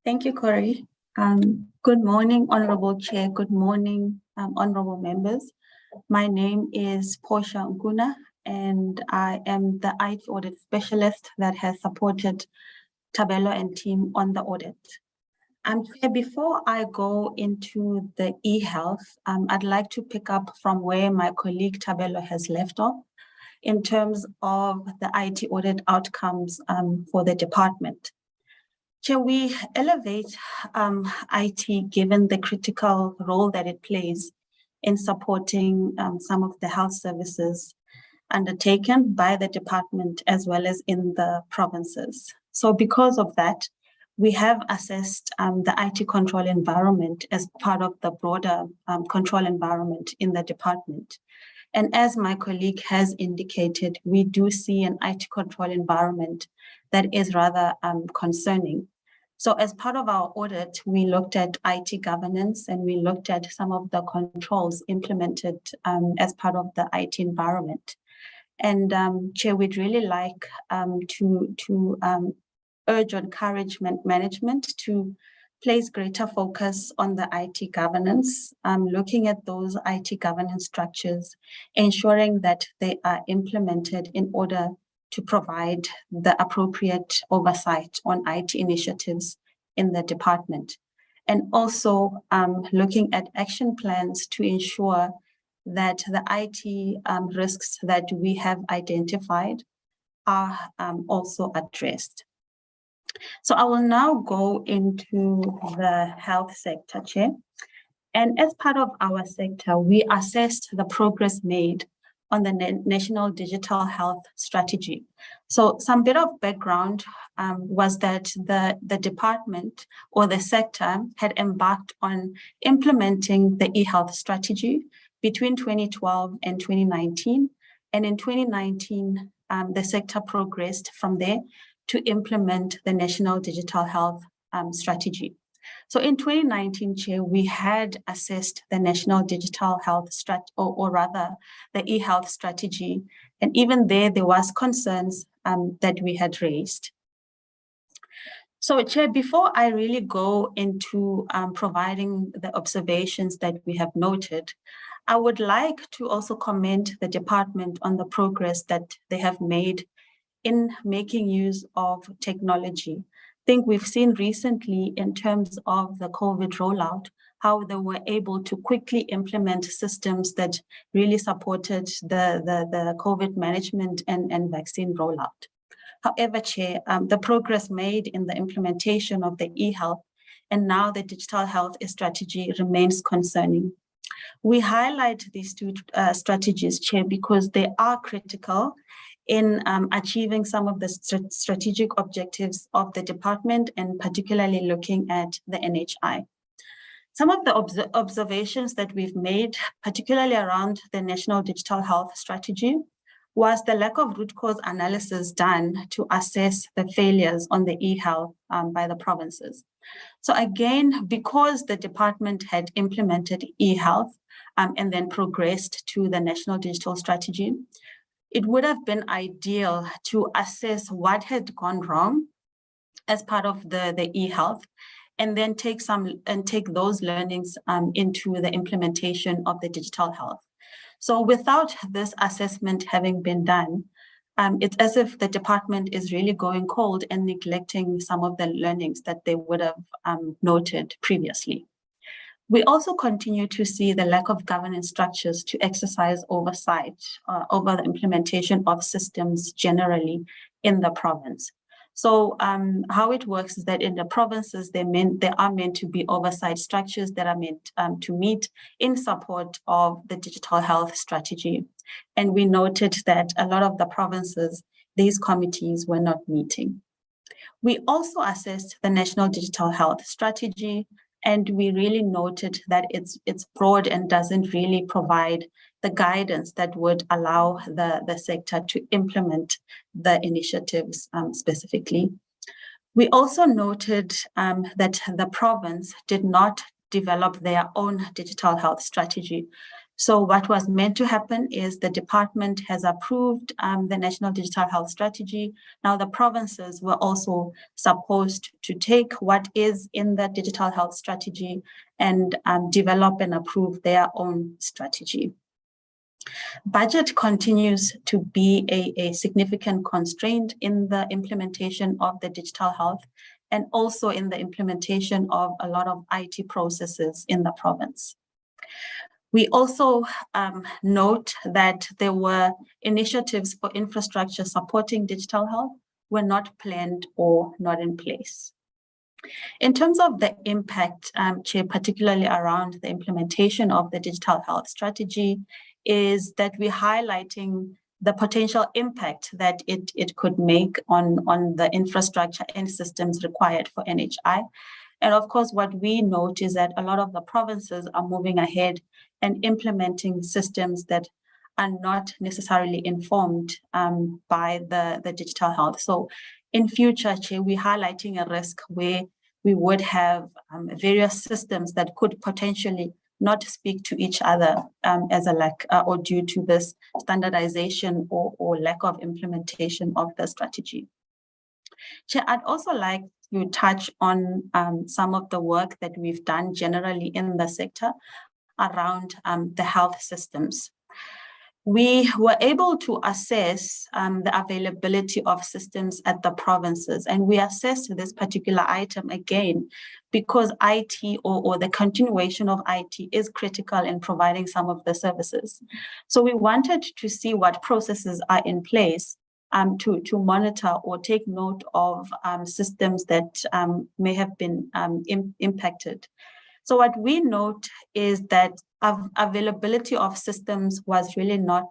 Thank you, Corey. Good morning, Honorable Chair. Good morning, honorable members. My name is Portia Nguna, and I am the IT audit specialist that has supported Tabelo and team on the audit. Before I go into the e-health, I'd like to pick up from where my colleague Tabelo has left off in terms of the IT audit outcomes for the department. Chair, we elevate IT given the critical role that it plays in supporting some of the health services undertaken by the department as well as in the provinces. So because of that, we have assessed the IT control environment as part of the broader control environment in the department. And as my colleague has indicated, we do see an IT control environment that is rather concerning. So as part of our audit, we looked at IT governance and we looked at some of the controls implemented as part of the IT environment. And Chair, we'd really like to urge or encourage management to place greater focus on the IT governance, looking at those IT governance structures, ensuring that they are implemented in order to provide the appropriate oversight on IT initiatives in the department. And also looking at action plans to ensure that the IT risks that we have identified are also addressed. So I will now go into the health sector, Chair. And as part of our sector, we assessed the progress made on the National Digital Health Strategy. So some bit of background was that the department or the sector had embarked on implementing the e-health strategy between 2012 and 2019. And in 2019, the sector progressed from there to implement the National Digital Health Strategy. So in 2019, Chair, we had assessed the National Digital Health Strategy, or rather the e-health strategy. And even there was concerns that we had raised. So Chair, before I really go into providing the observations that we have noted, I would like to also commend the department on the progress that they have made in making use of technology. I think we've seen recently in terms of the COVID rollout, how they were able to quickly implement systems that really supported the COVID management and vaccine rollout. However, Chair, the progress made in the implementation of the e-health and now the digital health strategy remains concerning. We highlight these two strategies, Chair, because they are critical in achieving some of the strategic objectives of the department and particularly looking at the NHI. Some of the observations that we've made, particularly around the National Digital Health Strategy, was the lack of root cause analysis done to assess the failures on the e-health by the provinces. So again, because the department had implemented e-health and then progressed to the National Digital Strategy, it would have been ideal to assess what had gone wrong as part of the e-health and then take those learnings into the implementation of the digital health. So without this assessment having been done, it's as if the department is really going cold and neglecting some of the learnings that they would have noted previously. We also continue to see the lack of governance structures to exercise oversight over the implementation of systems generally in the province. So how it works is that in the provinces, there are meant to be oversight structures that are meant to meet in support of the digital health strategy. And we noted that a lot of the provinces, these committees were not meeting. We also assessed the National Digital Health Strategy, and we really noted that it's broad and doesn't really provide the guidance that would allow the sector to implement the initiatives specifically. We also noted that the province did not develop their own digital health strategy. So what was meant to happen is the department has approved the National Digital Health Strategy. Now the provinces were also supposed to take what is in the digital health strategy and develop and approve their own strategy. Budget continues to be a significant constraint in the implementation of the digital health and also in the implementation of a lot of IT processes in the province. We also note that there were initiatives for infrastructure supporting digital health were not planned or not in place. In terms of the impact, Chair, particularly around the implementation of the digital health strategy, is that we're highlighting the potential impact that it could make on the infrastructure and systems required for NHI. And of course, what we note is that a lot of the provinces are moving ahead and implementing systems that are not necessarily informed by the digital health. So in future, Chair, we're highlighting a risk where we would have various systems that could potentially not speak to each other as a lack or due to this standardization or lack of implementation of the strategy. Chair, I'd also like to touch on some of the work that we've done generally in the sector around the health systems. We were able to assess the availability of systems at the provinces, and we assessed this particular item again because IT or the continuation of IT is critical in providing some of the services. So we wanted to see what processes are in place to monitor or take note of systems that may have been impacted. So what we note is that availability of systems was really not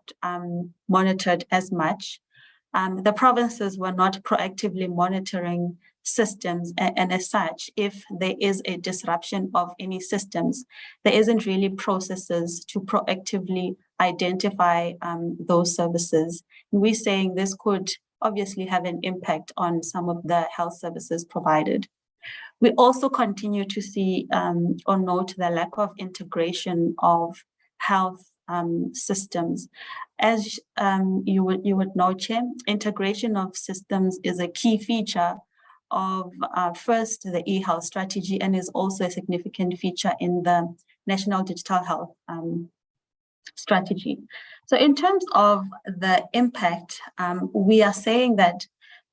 monitored as much. The provinces were not proactively monitoring systems, and as such, if there is a disruption of any systems, there isn't really processes to proactively identify those services. We're saying this could obviously have an impact on some of the health services provided. We also continue to see or note the lack of integration of health systems. As you would know, Chair, integration of systems is a key feature of first the e-health strategy and is also a significant feature in the National Digital Health strategy. So in terms of the impact, we are saying that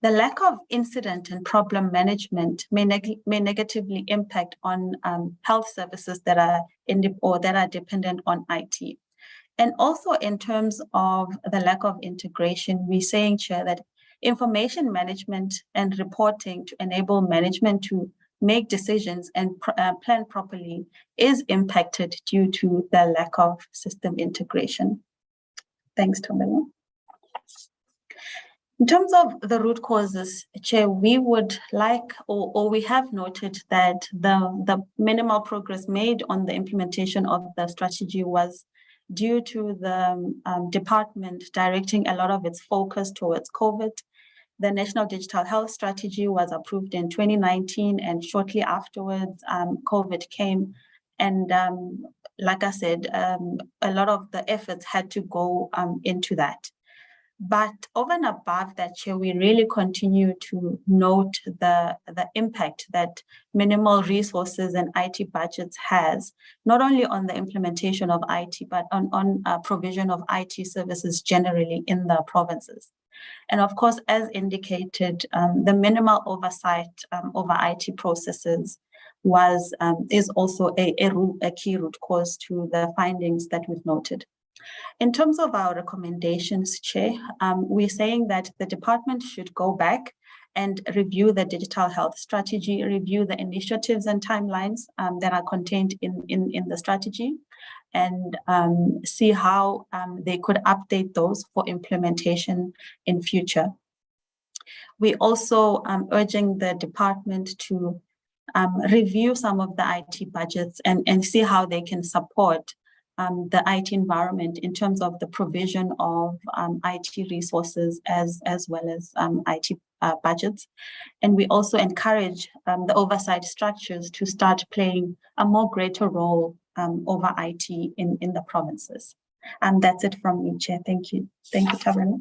the lack of incident and problem management may negatively impact on health services that are dependent on IT. And also in terms of the lack of integration, we're saying, Chair, that information management and reporting to enable management to make decisions and plan properly is impacted due to the lack of system integration. Thanks, Thobela. In terms of the root causes, Chair, we would like, or we have noted that the minimal progress made on the implementation of the strategy was due to the department directing a lot of its focus towards COVID. The National Digital Health Strategy was approved in 2019, and shortly afterwards, COVID came. And like I said, a lot of the efforts had to go into that. But over and above that, Chair, we really continue to note the impact that minimal resources and IT budgets has, not only on the implementation of IT, but on provision of IT services generally in the provinces. And of course, as indicated, the minimal oversight over IT processes is also a key root cause to the findings that we've noted. In terms of our recommendations, Chair, we're saying that the department should go back and review the digital health strategy, review the initiatives and timelines that are contained in the strategy, and see how they could update those for implementation in future. We also urging the department to review some of the IT budgets and see how they can support the IT environment in terms of the provision of IT resources as well as IT budgets. And we also encourage the oversight structures to start playing a more greater role over IT in the provinces. And that's it from me, Chair. Thank you. Thank you, Thobela.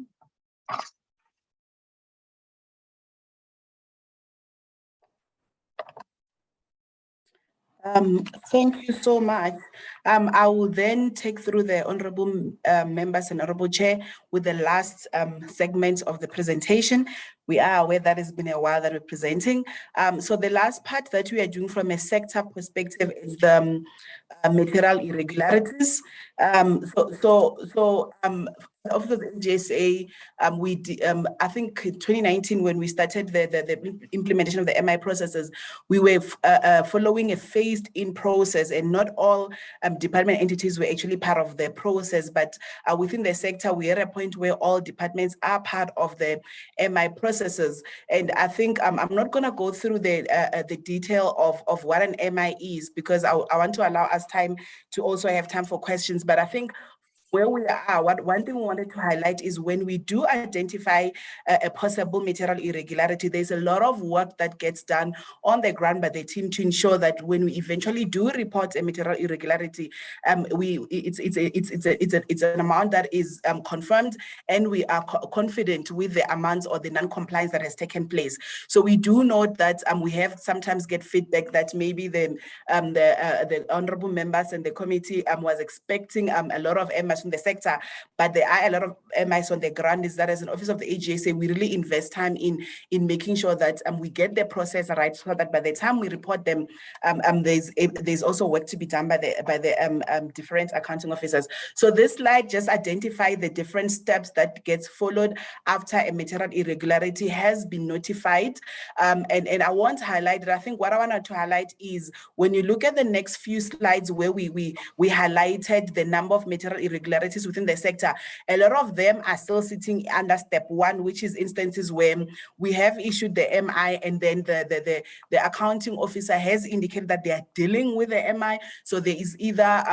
Thank you so much. I will then take through the honorable members and honorable chair with the last segment of the presentation. We are aware that it's been a while that we're presenting. So the last part that we are doing from a sector perspective is the material irregularities. Office of the AGSA, I think in 2019, when we started the implementation of the MI processes, we were following a phased-in process, and not all department entities were actually part of the process, but within the sector, we are at a point where all departments are part of the MI processes. And I think I'm not going to go through the detail of what an MI is, because I want to allow us time to also have time for questions. But I think where we are, one thing we wanted to highlight is when we do identify a possible material irregularity, there's a lot of work that gets done on the ground by the team to ensure that when we eventually do report a material irregularity, it's an amount that is confirmed, and we are confident with the amounts or the non-compliance that has taken place. So we do note that we have sometimes get feedback that maybe the honorable members and the committee was expecting a lot of MIs from the sector, but there are a lot of MIs on the ground. Is that as an office of the AGSA, we really invest time in making sure that we get the process right, so that by the time we report them, there's also work to be done by the different accounting officers. So this slide just identifies the different steps that gets followed after a material irregularity has been notified. And I want to highlight that. I think what I wanted to highlight is when you look at the next few slides where we highlighted the number of material irregularities within the sector, a lot of them are still sitting under step 1, which is instances where we have issued the MI, and then the accounting officer has indicated that they are dealing with the MI. So there is either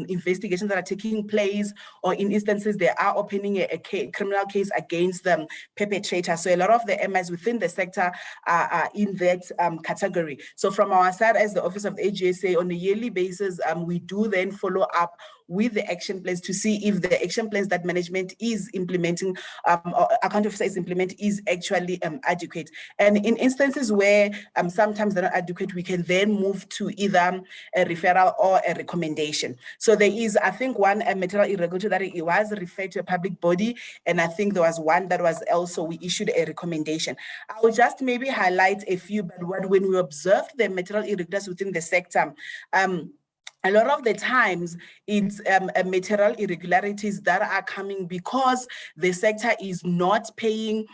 investigations that are taking place, or in instances they are opening a criminal case against the perpetrator. So a lot of the MIs within the sector are in that category. So from our side as the Office of the AGSA, on a yearly basis, we do then follow up with the action plans to see if the action plans that management is implementing, or account officer is implementing, is actually adequate. And in instances where sometimes they're not adequate, we can then move to either a referral or a recommendation. So there is, I think, one material irregularity that it was referred to a public body, and I think there was one that was also, we issued a recommendation. I will just maybe highlight a few, but when we observed the material irregularities within the sector, a lot of the times it's material irregularities that are coming because the sector is not paying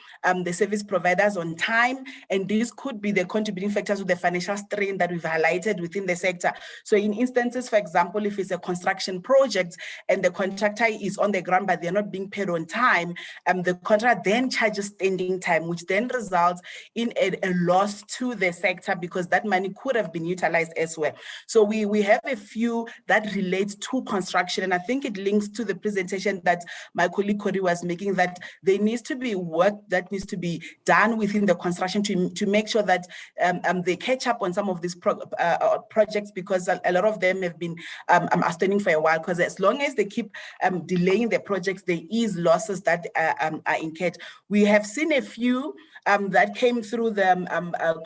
the service providers on time, and this could be the contributing factors to the financial strain that we've highlighted within the sector. So in instances, for example, if it's a construction project and the contractor is on the ground but they're not being paid on time, the contractor then charges standing time, which then results in a loss to the sector because that money could have been utilized elsewhere. So we have a few that relates to construction, and I think it links to the presentation that my colleague Cody was making, that there needs to be work that needs to be done within the construction to make sure that they catch up on some of these projects, because a lot of them have been outstanding for a while, because as long as they keep delaying the projects, there is losses that are incurred. We have seen a few that came through the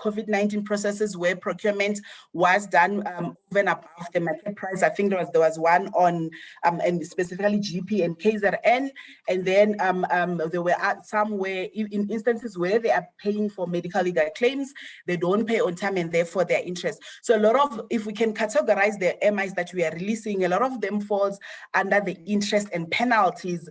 COVID-19 processes where procurement was done even above the market price. I think there was one on and specifically GP and KZN, and then there were some where in instances where they are paying for medical legal claims, they don't pay on time and therefore their interest. So a lot of, if we can categorize the MIs that we are releasing, a lot of them falls under the interest and penalties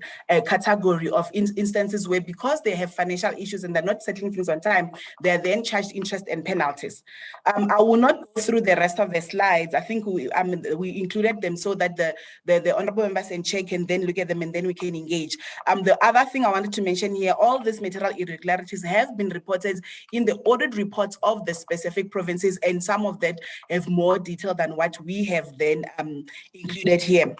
category of instances where, because they have financial issues and they're not settling things on time, they're then charged interest and penalties. I will not go through the rest of the slides. I think we included them so that the honorable members and chair can then look at them and then we can engage. The other thing I wanted to mention here, all these material irregularities have been reported in the audit reports of the specific provinces, and some of that have more detail than what we have then included here.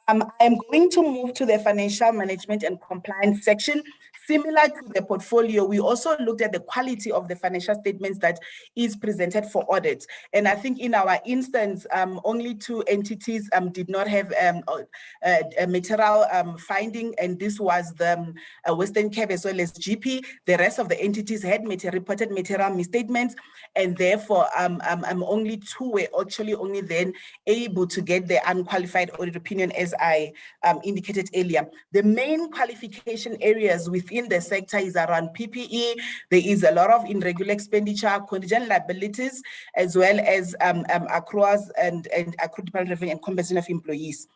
I'm going to move to the financial management and compliance section. Similar to the portfolio, we also looked at the quality of the financial statements that is presented for audit. And I think in our instance, only 2 entities did not have a material finding, and this was the Western Cape as well as GP. The rest of the entities had reported material misstatements, and therefore only 2 were actually only then able to get the unqualified audit opinion, as I indicated earlier. The main qualification areas within the sector is around PPE. There is a lot of irregular expenditure, contingent liabilities, as well as accruals and accrued department revenue and compensation of employees.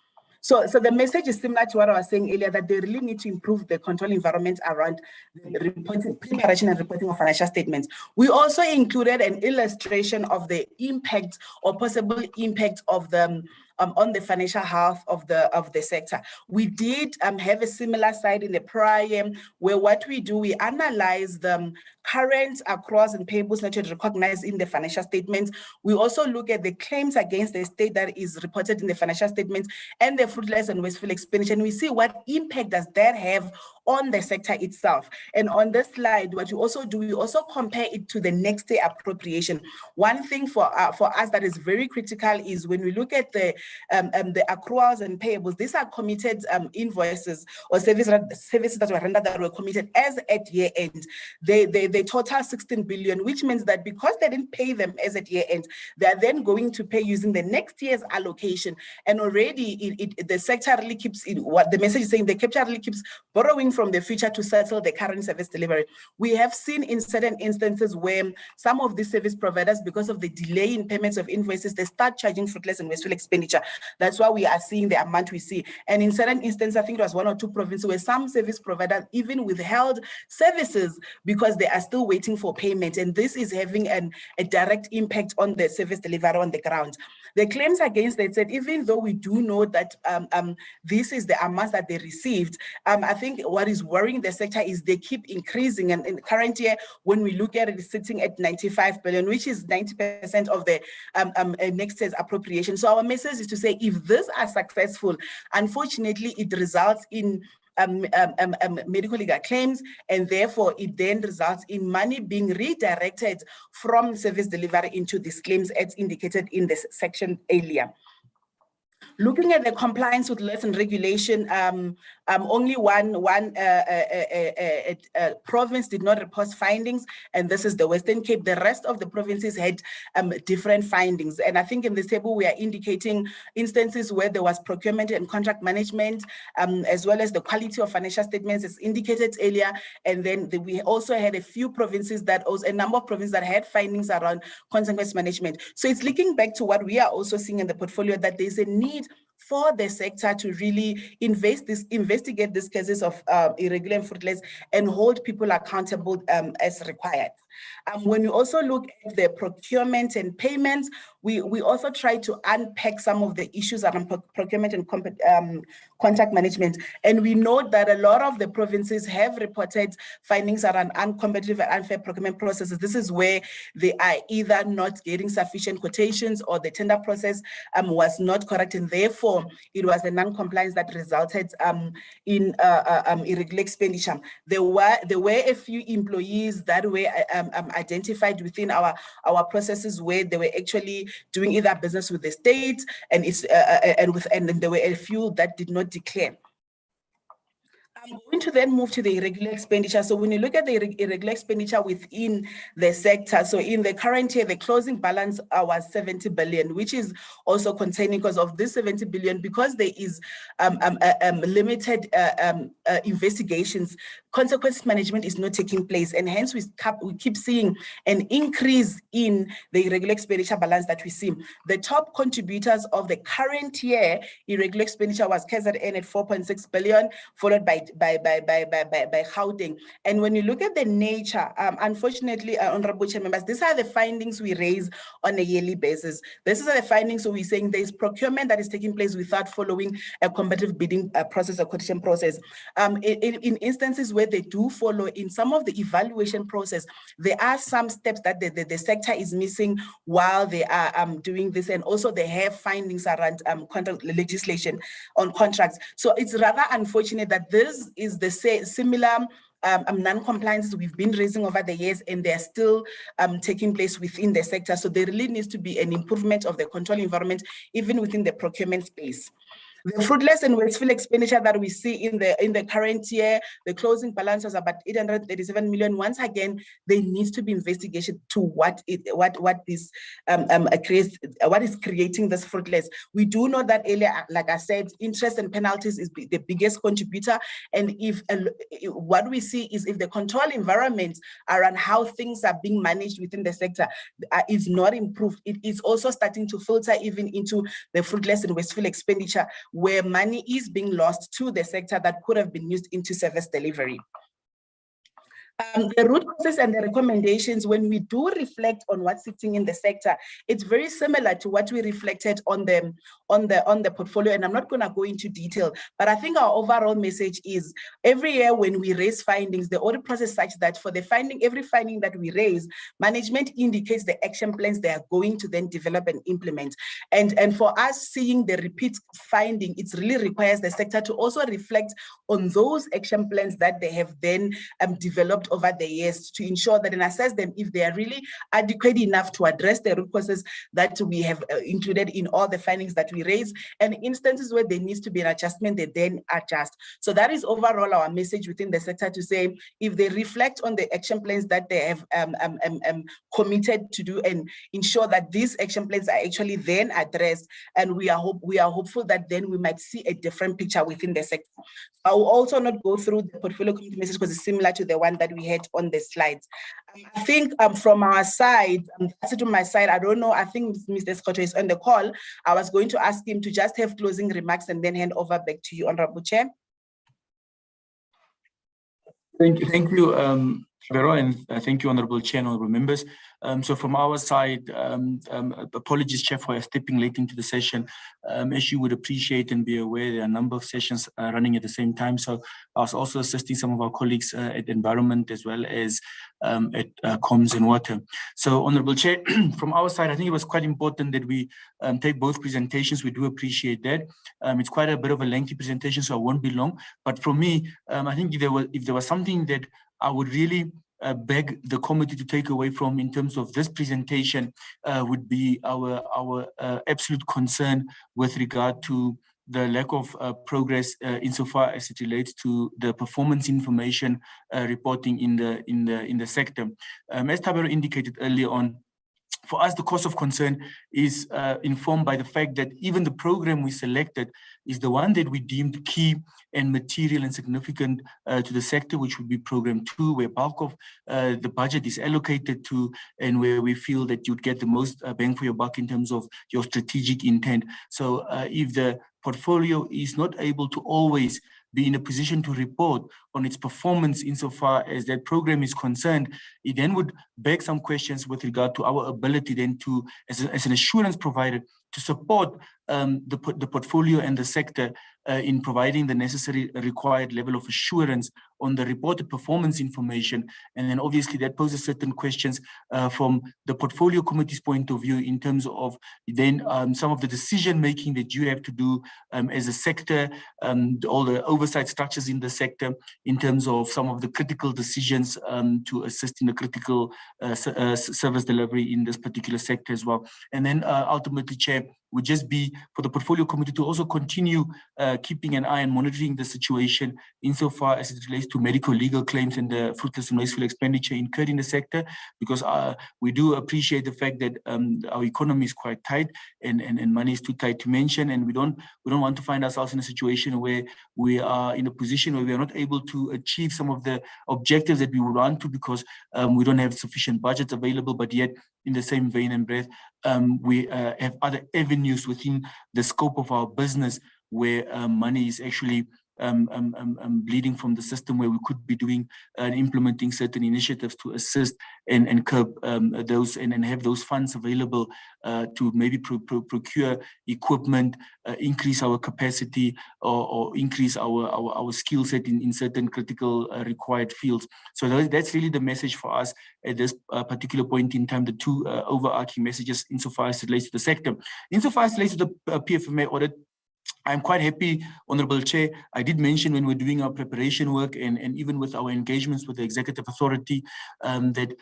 So the message is similar to what I was saying earlier, that they really need to improve the control environment around the reporting, preparation and reporting of financial statements. We also included an illustration of the impact or possible impact of the on the financial health of the sector. We did have a similar slide in the prior, where what we do, we analyze the current accruals and payables that are recognized in the financial statements. We also look at the claims against the state that is reported in the financial statements and the fruitless and wasteful expenditure. And we see what impact does that have on the sector itself. And on this slide, what you also do, we also compare it to the next year appropriation. One thing for us that is very critical is when we look at the accruals and payables, these are committed invoices or services that were rendered that were committed as at year end. They total 16 billion, which means that because they didn't pay them as at year end, they are then going to pay using the next year's allocation. And already the sector really keeps, what the message is saying, the sector really keeps borrowing from the future to settle the current service delivery. We have seen in certain instances where some of these service providers, because of the delay in payments of invoices, they start charging fruitless and wasteful expenditure. That's why we are seeing the amount we see. And in certain instances, I think it was 1 or 2 provinces where some service providers even withheld services because they are still waiting for payment. And this is having a direct impact on the service delivery on the ground. The claims against that said, even though we do know that this is the amount that they received, I think what is worrying the sector is they keep increasing. And in the current year, when we look at it, it's sitting at 95 billion, which is 90% of the next year's appropriation. So our message is to say, if these are successful, unfortunately, it results in medical legal claims, and therefore it then results in money being redirected from service delivery into these claims as indicated in this section earlier. Looking at the compliance with laws and regulation, only one province did not report findings, and this is the Western Cape. The rest of the provinces had different findings. And I think in this table, we are indicating instances where there was procurement and contract management, as well as the quality of financial statements as indicated earlier. And then we also had a few provinces a number of provinces that had findings around consequence management. So it's linking back to what we are also seeing in the portfolio, that there's a need for the sector to really investigate these cases of irregular and fruitless and hold people accountable as required. When you also look at the procurement and payments, we also try to unpack some of the issues around procurement and contract management. And we know that a lot of the provinces have reported findings around uncompetitive and unfair procurement processes. This is where they are either not getting sufficient quotations or the tender process was not correct, and therefore it was a non-compliance that resulted in irregular expenditure. There were a few employees that were identified within our processes where they were actually doing either business with the state and there were a few that did not declare. I'm going to then move to the irregular expenditure. So when you look at the irregular expenditure within the sector, so in the current year, the closing balance was 70 billion, which is also concerning because of this 70 billion, because there is limited investigations, consequence management is not taking place. And hence we keep seeing an increase in the irregular expenditure balance that we see. The top contributors of the current year irregular expenditure was KZN at 4.6 billion, followed by Gauteng. And when you look at the nature, unfortunately, Honorable Chair members, these are the findings we raise on a yearly basis. This is the findings, so we're saying there's procurement that is taking place without following a competitive bidding process or quotation process. In instances where they do follow, in some of the evaluation process, there are some steps that the sector is missing while they are doing this, and also they have findings around contract legislation on contracts. So it's rather unfortunate that this is the similar non-compliances we've been raising over the years, and they're still taking place within the sector. So there really needs to be an improvement of the control environment, even within the procurement space. The fruitless and wasteful expenditure that we see in the current year, the closing balance was about 837 million. Once again, there needs to be investigation to what is creating this fruitless. We do know that earlier, like I said, interest and penalties is the biggest contributor. And if what we see is if the control environment around how things are being managed within the sector is not improved, it is also starting to filter even into the fruitless and wasteful expenditure, where money is being lost to the sector that could have been used into service delivery. The root causes and the recommendations, when we do reflect on what's sitting in the sector, it's very similar to what we reflected on the portfolio. And I'm not going to go into detail, but I think our overall message is every year when we raise findings, the audit process is such that for the every finding that we raise, management indicates the action plans they are going to then develop and implement. And for us seeing the repeat finding, it really requires the sector to also reflect on those action plans that they have then developed over the years to ensure that and assess them if they are really adequate enough to address the root causes that we have included in all the findings that we raise, and instances where there needs to be an adjustment, they then adjust. So that is overall our message within the sector, to say if they reflect on the action plans that they have committed to do and ensure that these action plans are actually then addressed, and we are hopeful that then we might see a different picture within the sector. I will also not go through the portfolio committee message because it's similar to the one that we had on the slides. I think from our side, that's it on my side. I don't know, I think Mr. Scotto is on the call. I was going to ask him to just have closing remarks and then hand over back to you, Honorable Chair. Thank you, Vero, and thank you, Honorable Chair and Honorable Members. So from our side, apologies, Chair, for stepping late into the session. As you would appreciate and be aware, there are a number of sessions running at the same time. So I was also assisting some of our colleagues at Environment as well as at Comms and Water. So, Honorable Chair, from our side, I think it was quite important that we take both presentations. We do appreciate that. It's quite a bit of a lengthy presentation, so I won't be long. But for me, I think if there was something that I would really beg the committee to take away from in terms of this presentation would be our absolute concern with regard to the lack of progress insofar as it relates to the performance information reporting in the sector. As Tabero indicated earlier on, for us, the cause of concern is informed by the fact that even the program we selected is the one that we deemed key and material and significant to the sector, which would be Program 2, where bulk of the budget is allocated to, and where we feel that you'd get the most bang for your buck in terms of your strategic intent. So if the portfolio is not able to always be in a position to report on its performance insofar as that program is concerned, it then would beg some questions with regard to our ability then to, as an assurance provider, to support the portfolio and the sector in providing the necessary required level of assurance on the reported performance information. And then obviously that poses certain questions from the portfolio committee's point of view in terms of then some of the decision making that you have to do as a sector, all the oversight structures in the sector in terms of some of the critical decisions to assist in the critical service delivery in this particular sector as well. And then ultimately, Chair, would just be for the portfolio committee to also continue keeping an eye and monitoring the situation insofar as it relates to medical legal claims and the fruitless and wasteful expenditure incurred in the sector, because we do appreciate the fact that our economy is quite tight and money is too tight to mention, and we don't want to find ourselves in a situation where we are in a position where we are not able to achieve some of the objectives that we would want to because we don't have sufficient budgets available, but yet in the same vein and breath, we have other avenues within the scope of our business where money is actually bleeding from the system, where we could be doing and implementing certain initiatives to assist and curb those and have those funds available to maybe procure equipment, increase our capacity or increase our skill set in certain critical required fields. So that's really the message for us at this particular point in time, the two overarching messages insofar as it relates to the sector. Insofar as it relates to the PFMA audit, I'm quite happy, Honorable Chair. I did mention when we're doing our preparation work and even with our engagements with the Executive Authority that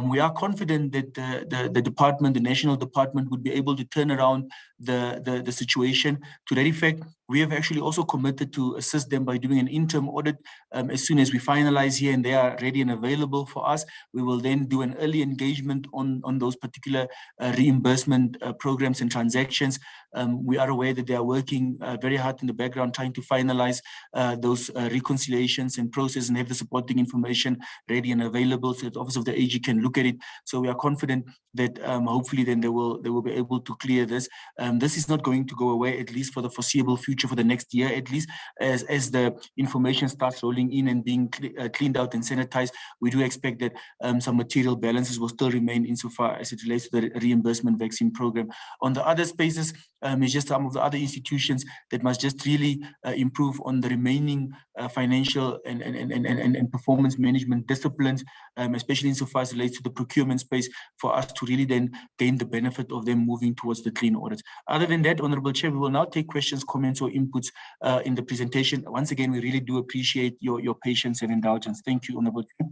we are confident that the department, the national department, would be able to turn around the situation. To that effect, we have actually also committed to assist them by doing an interim audit as soon as we finalize here and they are ready and available for us. We will then do an early engagement on those particular reimbursement programs and transactions. We are aware that they are working very hard in the background trying to finalize those reconciliations and process and have the supporting information ready and available so that the Office of the AG can look at it. So we are confident that hopefully then they will be able to clear this. This is not going to go away, at least for the foreseeable future, for the next year at least, as the information starts rolling in and being cleaned out and sanitized. We do expect that some material balances will still remain insofar as it relates to the reimbursement vaccine program. On the other spaces, it's just some of the other institutions that must just really improve on the remaining financial and performance management disciplines, especially insofar as it relates to the procurement space, for us to really then gain the benefit of them moving towards the clean audits. Other than that, Honorable Chair, we will now take questions, comments, or inputs in the presentation. Once again, we really do appreciate your patience and indulgence. Thank you, Honorable Chair.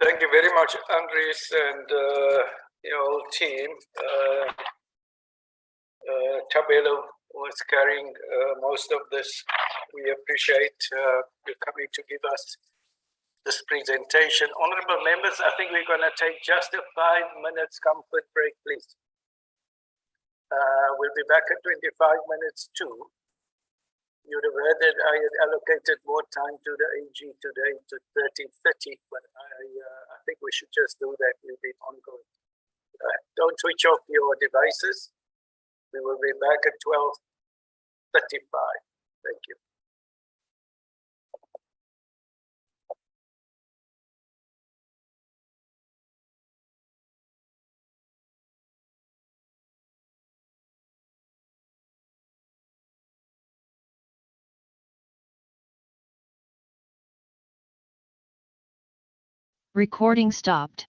Thank you very much, Andries, and your whole team. Tabelo was carrying most of this. We appreciate you coming to give us this presentation. Honorable members, I think we're going to take just a 5 minutes comfort break, please. We'll be back at 25 minutes too. You'd have heard that I had allocated more time to the AG today to 13:30, but I think we should just do that. We've been ongoing. Don't switch off your devices. We will be back at 12:35. Thank you. Recording stopped.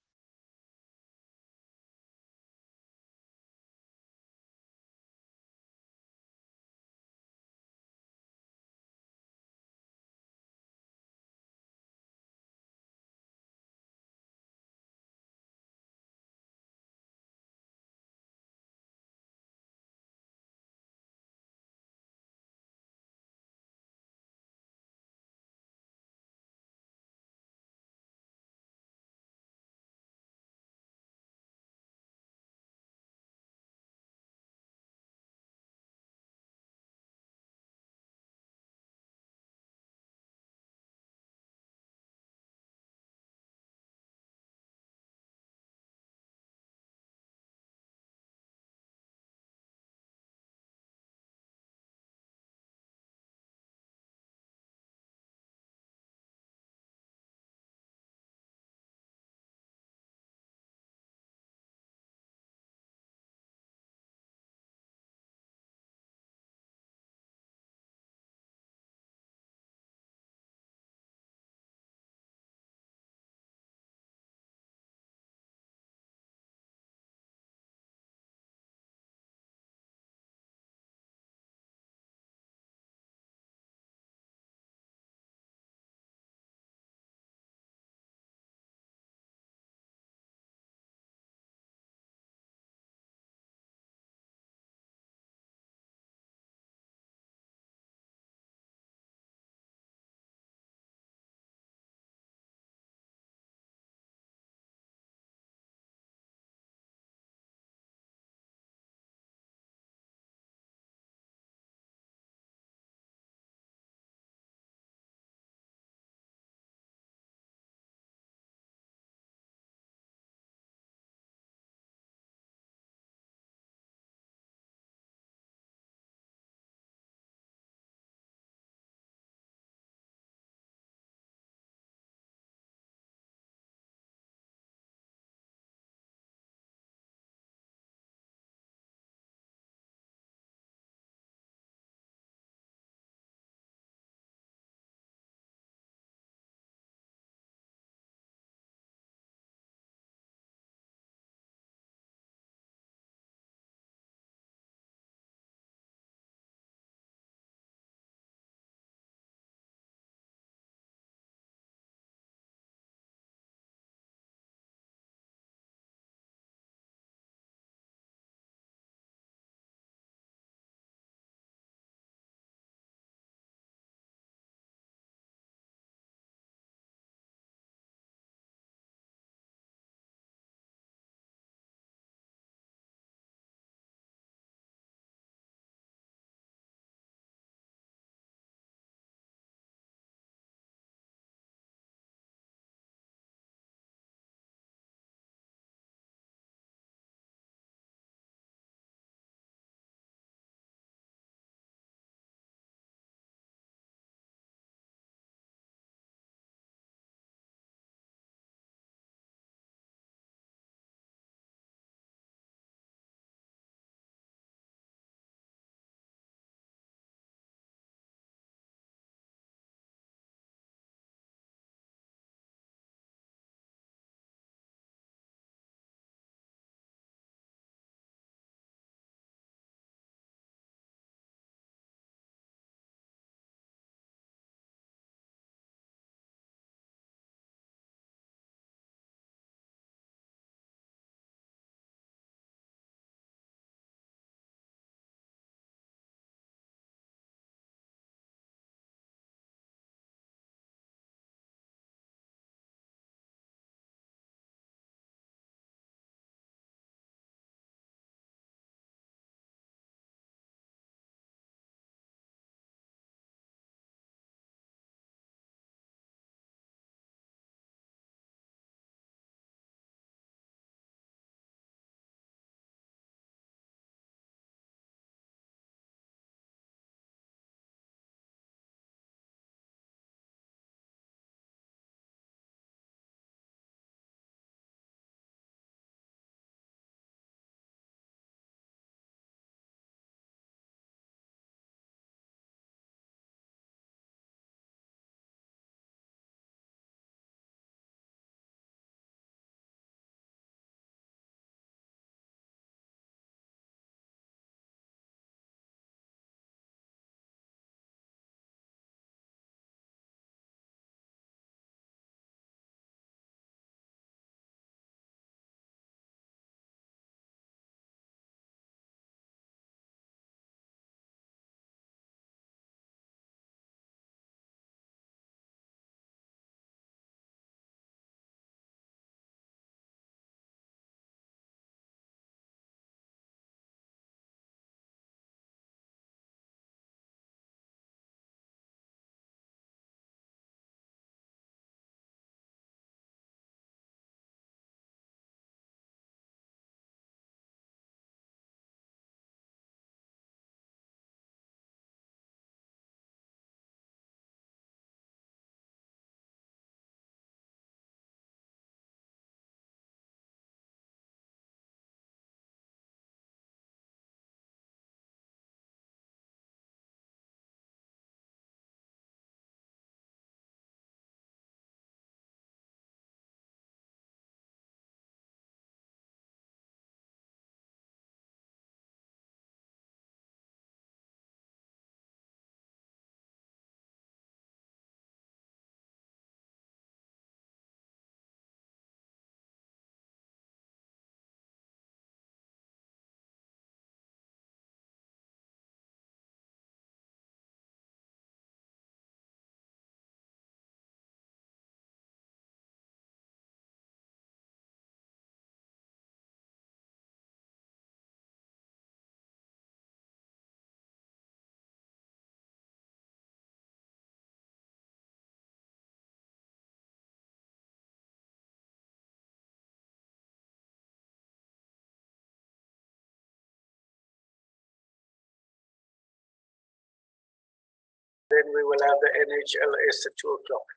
then we will have the NHLS at 2 o'clock.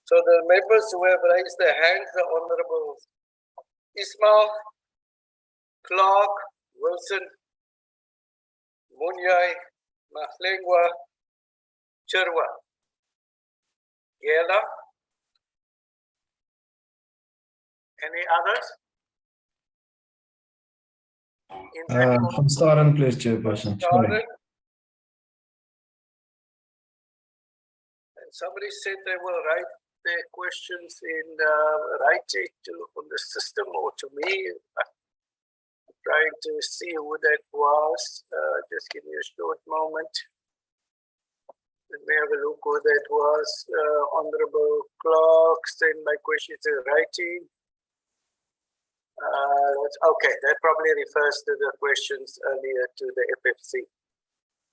So the members who have raised their hands, the Honorable Ismail, Clark, Wilson, Munyai, Mahlengwa, Chirwa, Yela. Any others? From Staden, please, Chairperson. Sorry. And somebody said they will write their questions in writing on the system or to me. I'm trying to see who that was. Just give me a short moment. Let me have a look who that was. Honorable Clark sent my questions in writing. Okay, that probably refers to the questions earlier to the FFC.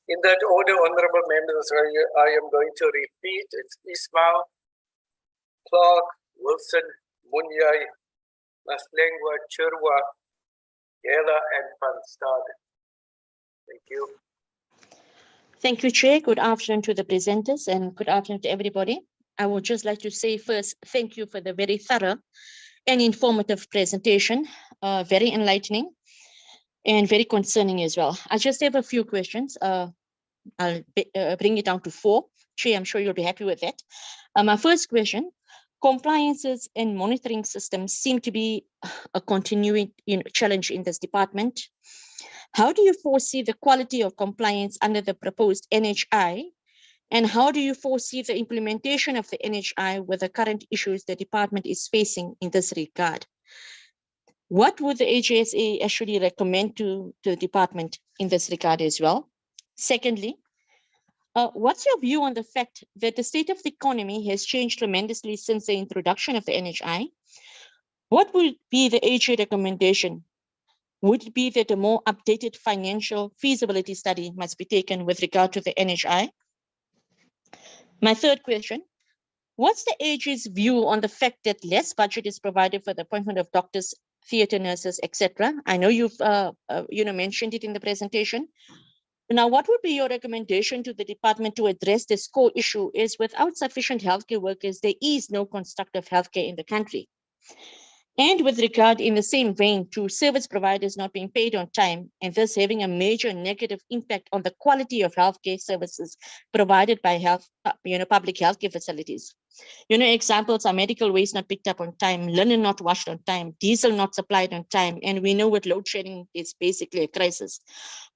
In that order, honorable members, I am going to repeat. It's Ismail, Clark, Wilson, Munyai, Maslengwa, Chirwa, Yela, and Van Staden. Thank you. Thank you, Chair. Good afternoon to the presenters and good afternoon to everybody. I would just like to say first, thank you for the very thorough and informative presentation, very enlightening and very concerning as well. I just have a few questions. I'll bring it down to 4. Chair, I'm sure you'll be happy with that. My first question, compliances and monitoring systems seem to be a continuing challenge in this department. How do you foresee the quality of compliance under the proposed NHI? And how do you foresee the implementation of the NHI with the current issues the department is facing in this regard? What would the AGSA actually recommend to the department in this regard as well? Secondly, what's your view on the fact that the state of the economy has changed tremendously since the introduction of the NHI? What will be the AGA recommendation? Would it be that a more updated financial feasibility study must be taken with regard to the NHI? My third question, what's the AG's view on the fact that less budget is provided for the appointment of doctors, theatre nurses, etc.? I know you've mentioned it in the presentation. Now, what would be your recommendation to the department to address this core issue is without sufficient healthcare workers, there is no constructive healthcare in the country. And with regard in the same vein to service providers not being paid on time and thus having a major negative impact on the quality of healthcare services provided by public healthcare facilities. Examples are medical waste not picked up on time, linen not washed on time, diesel not supplied on time, and we know with load shedding, it's basically a crisis.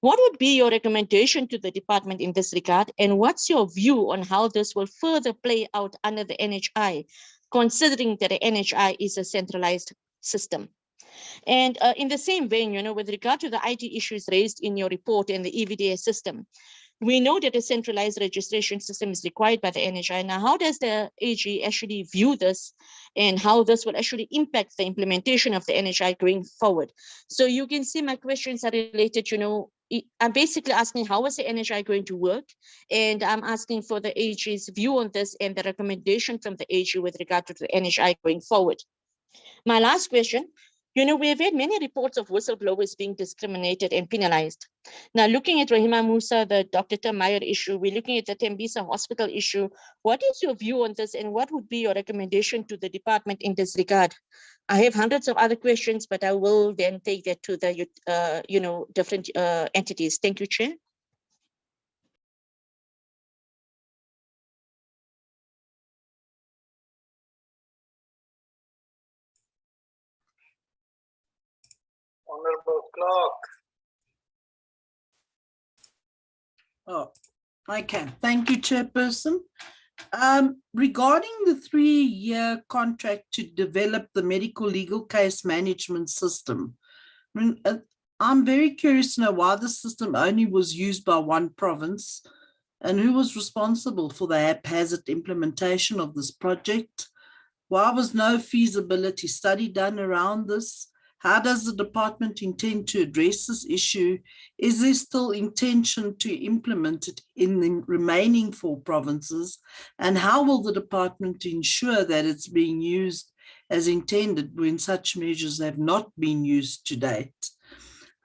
What would be your recommendation to the department in this regard? And what's your view on how this will further play out under the NHI, considering that the NHI is a centralized system? And in the same vein, with regard to the IT issues raised in your report and the EVDS system, we know that a centralized registration system is required by the NHI. Now, how does the AG actually view this and how this will actually impact the implementation of the NHI going forward? So you can see my questions are related, I'm basically asking how is the NHI going to work? And I'm asking for the AG's view on this and the recommendation from the AG with regard to the NHI going forward. My last question, we have had many reports of whistleblowers being discriminated and penalized. Now, looking at Rahima Musa, the Dr. Tamayer issue, we're looking at the Tembisa Hospital issue. What is your view on this and what would be your recommendation to the department in this regard? I have hundreds of other questions, but I will then take that to the, different entities. Thank you, Chair. Honorable Clark. Oh, okay. Thank you, Chairperson. Regarding the 3-year contract to develop the medical legal case management system, I'm very curious to know why the system only was used by one province and who was responsible for the haphazard implementation of this project. Why was no feasibility study done around this? How does the department intend to address this issue? Is there still intention to implement it in the remaining 4 provinces? And how will the department ensure that it's being used as intended when such measures have not been used to date?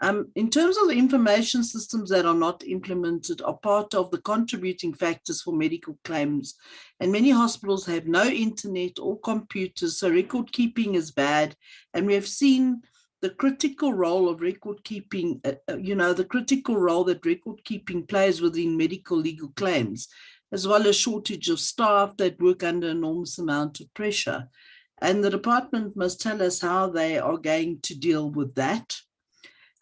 In terms of the information systems that are not implemented are part of the contributing factors for medical claims, and many hospitals have no internet or computers, so record keeping is bad. And we have seen the critical role of record keeping, the critical role that record keeping plays within medical legal claims, as well as shortage of staff that work under enormous amount of pressure. And the department must tell us how they are going to deal with that.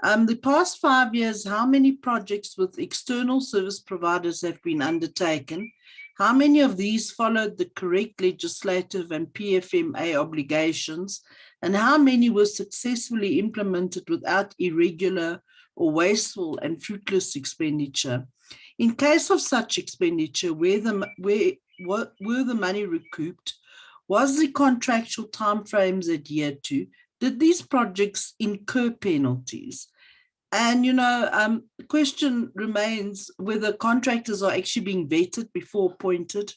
The past 5 years, how many projects with external service providers have been undertaken? How many of these followed the correct legislative and PFMA obligations? And how many were successfully implemented without irregular or wasteful and fruitless expenditure? In case of such expenditure, were the money recouped? Was the contractual timeframes adhered to? Did these projects incur penalties? And, the question remains whether contractors are actually being vetted before appointed.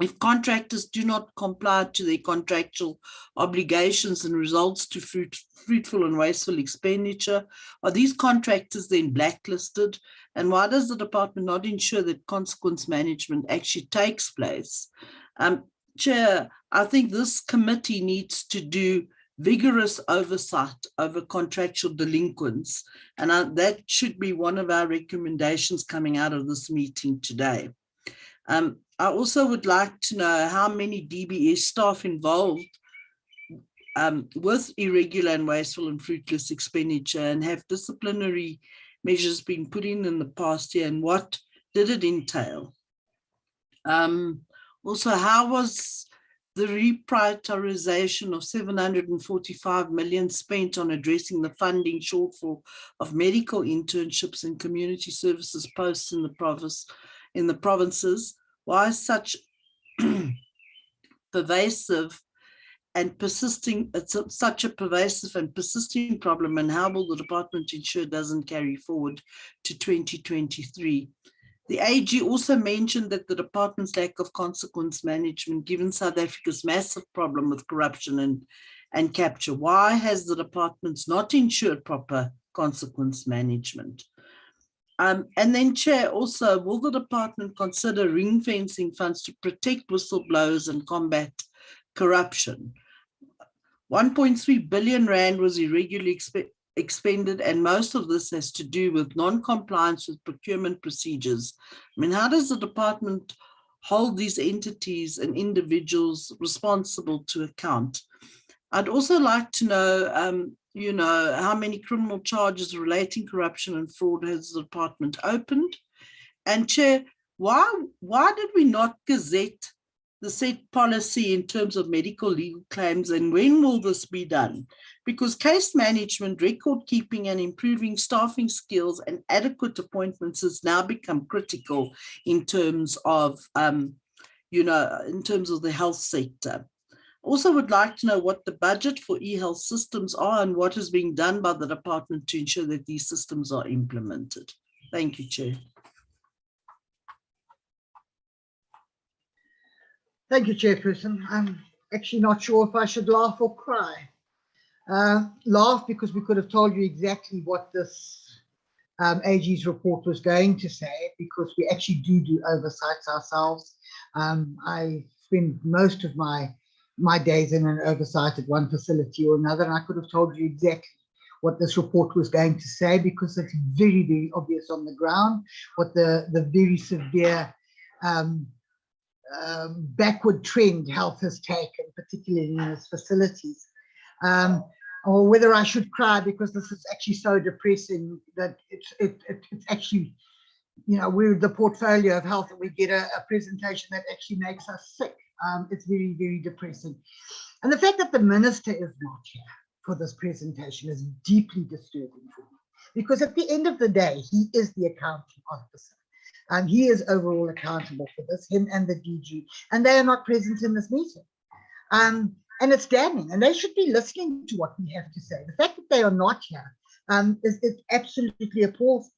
If contractors do not comply to their contractual obligations and results to fruitful and wasteful expenditure, are these contractors then blacklisted? And why does the department not ensure that consequence management actually takes place? Chair, I think this committee needs to do vigorous oversight over contractual delinquents, and that should be one of our recommendations coming out of this meeting today. I also would like to know how many DBS staff involved with irregular and wasteful and fruitless expenditure, and have disciplinary measures been put in the past year, and what did it entail? Also, how was the reprioritization of 745 million spent on addressing the funding shortfall of medical internships and community services posts in the provinces? Why such pervasive and persisting, it's such a pervasive and persisting problem, and how will the department ensure it doesn't carry forward to 2023? The AG also mentioned that the department's lack of consequence management, given South Africa's massive problem with corruption and capture. Why has the department not ensured proper consequence management? And then, Chair, also, will the department consider ring-fencing funds to protect whistleblowers and combat corruption? 1.3 billion rand was irregularly expended, and most of this has to do with non-compliance with procurement procedures. I mean, how does the department hold these entities and individuals responsible to account? I'd also like to know, how many criminal charges relating corruption and fraud has the department opened? And Chair, why did we not gazette the set policy in terms of medical legal claims, and when will this be done? Because case management, record keeping, and improving staffing skills and adequate appointments has now become critical in terms of, in terms of the health sector. Also would like to know what the budget for e-health systems are and what is being done by the department to ensure that these systems are implemented. Thank you, Chair. Thank you, Chairperson. I'm actually not sure if I should laugh or cry. Laugh because we could have told you exactly what this AG's report was going to say, because we actually do oversights ourselves. I spend most of my days in an oversight at one facility or another, and I could have told you exactly what this report was going to say, because it's very, very obvious on the ground what the very severe backward trend health has taken, particularly in these facilities. Or whether I should cry because this is actually so depressing that it's actually, we're the portfolio of health, and we get a presentation that actually makes us sick. It's very, very depressing. And the fact that the minister is not here for this presentation is deeply disturbing for me, because at the end of the day, he is the accounting officer. He is overall accountable for this, him and the DG, and they are not present in this meeting. And it's damning, and they should be listening to what we have to say. The fact that they are not here is absolutely appalling.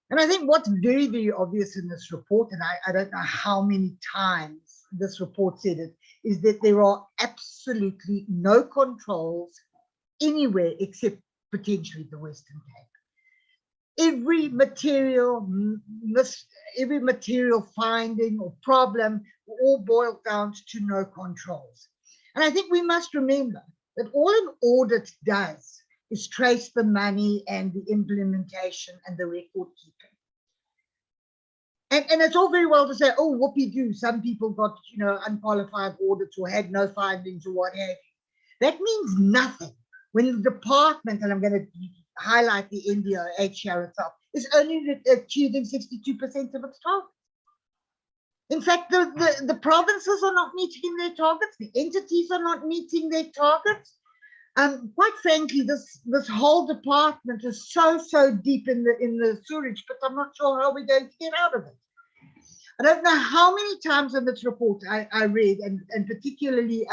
And I think what's very, very obvious in this report, and I don't know how many times this report said it, is that there are absolutely no controls anywhere except potentially the Western Cape. Every material finding or problem all boiled down to no controls. And I think we must remember that all an audit does is trace the money and the implementation and the record keeping. And it's all very well to say, oh, whoopee-doo, some people got, unqualified audits or had no findings or what have you. That means nothing when the department, and I'm going to highlight the NDOH here itself, is only achieving 62% of its targets. In fact, the provinces are not meeting their targets, the entities are not meeting their targets. Quite frankly, this whole department is so deep in the sewage, but I'm not sure how we're going to get out of it. I don't know how many times in this report I read, and particularly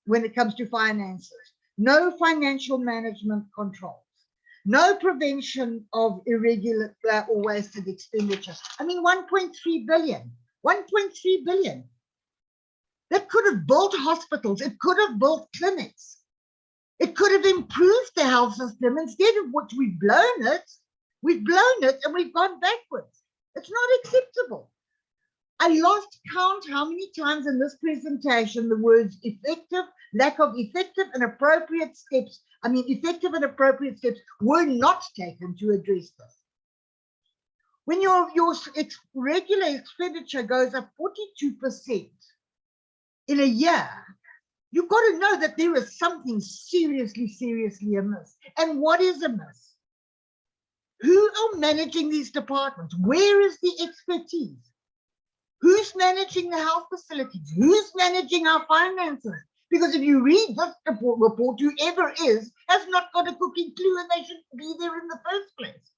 when it comes to finances, no financial management controls, no prevention of irregular or wasted expenditure. I mean, 1.3 billion. That could have built hospitals. It could have built clinics. It could have improved the health system. Instead of which we've blown it and we've gone backwards. It's not acceptable. I lost count how many times in this presentation the words effective, lack of effective and appropriate steps, were not taken to address this. When your regular expenditure goes up 42% in a year, you've got to know that there is something seriously amiss. And what is amiss? Who are managing these departments? Where is the expertise? Who's managing the health facilities? Who's managing our finances? Because if you read this report, whoever is has not got a cooking clue and they shouldn't be there in the first place.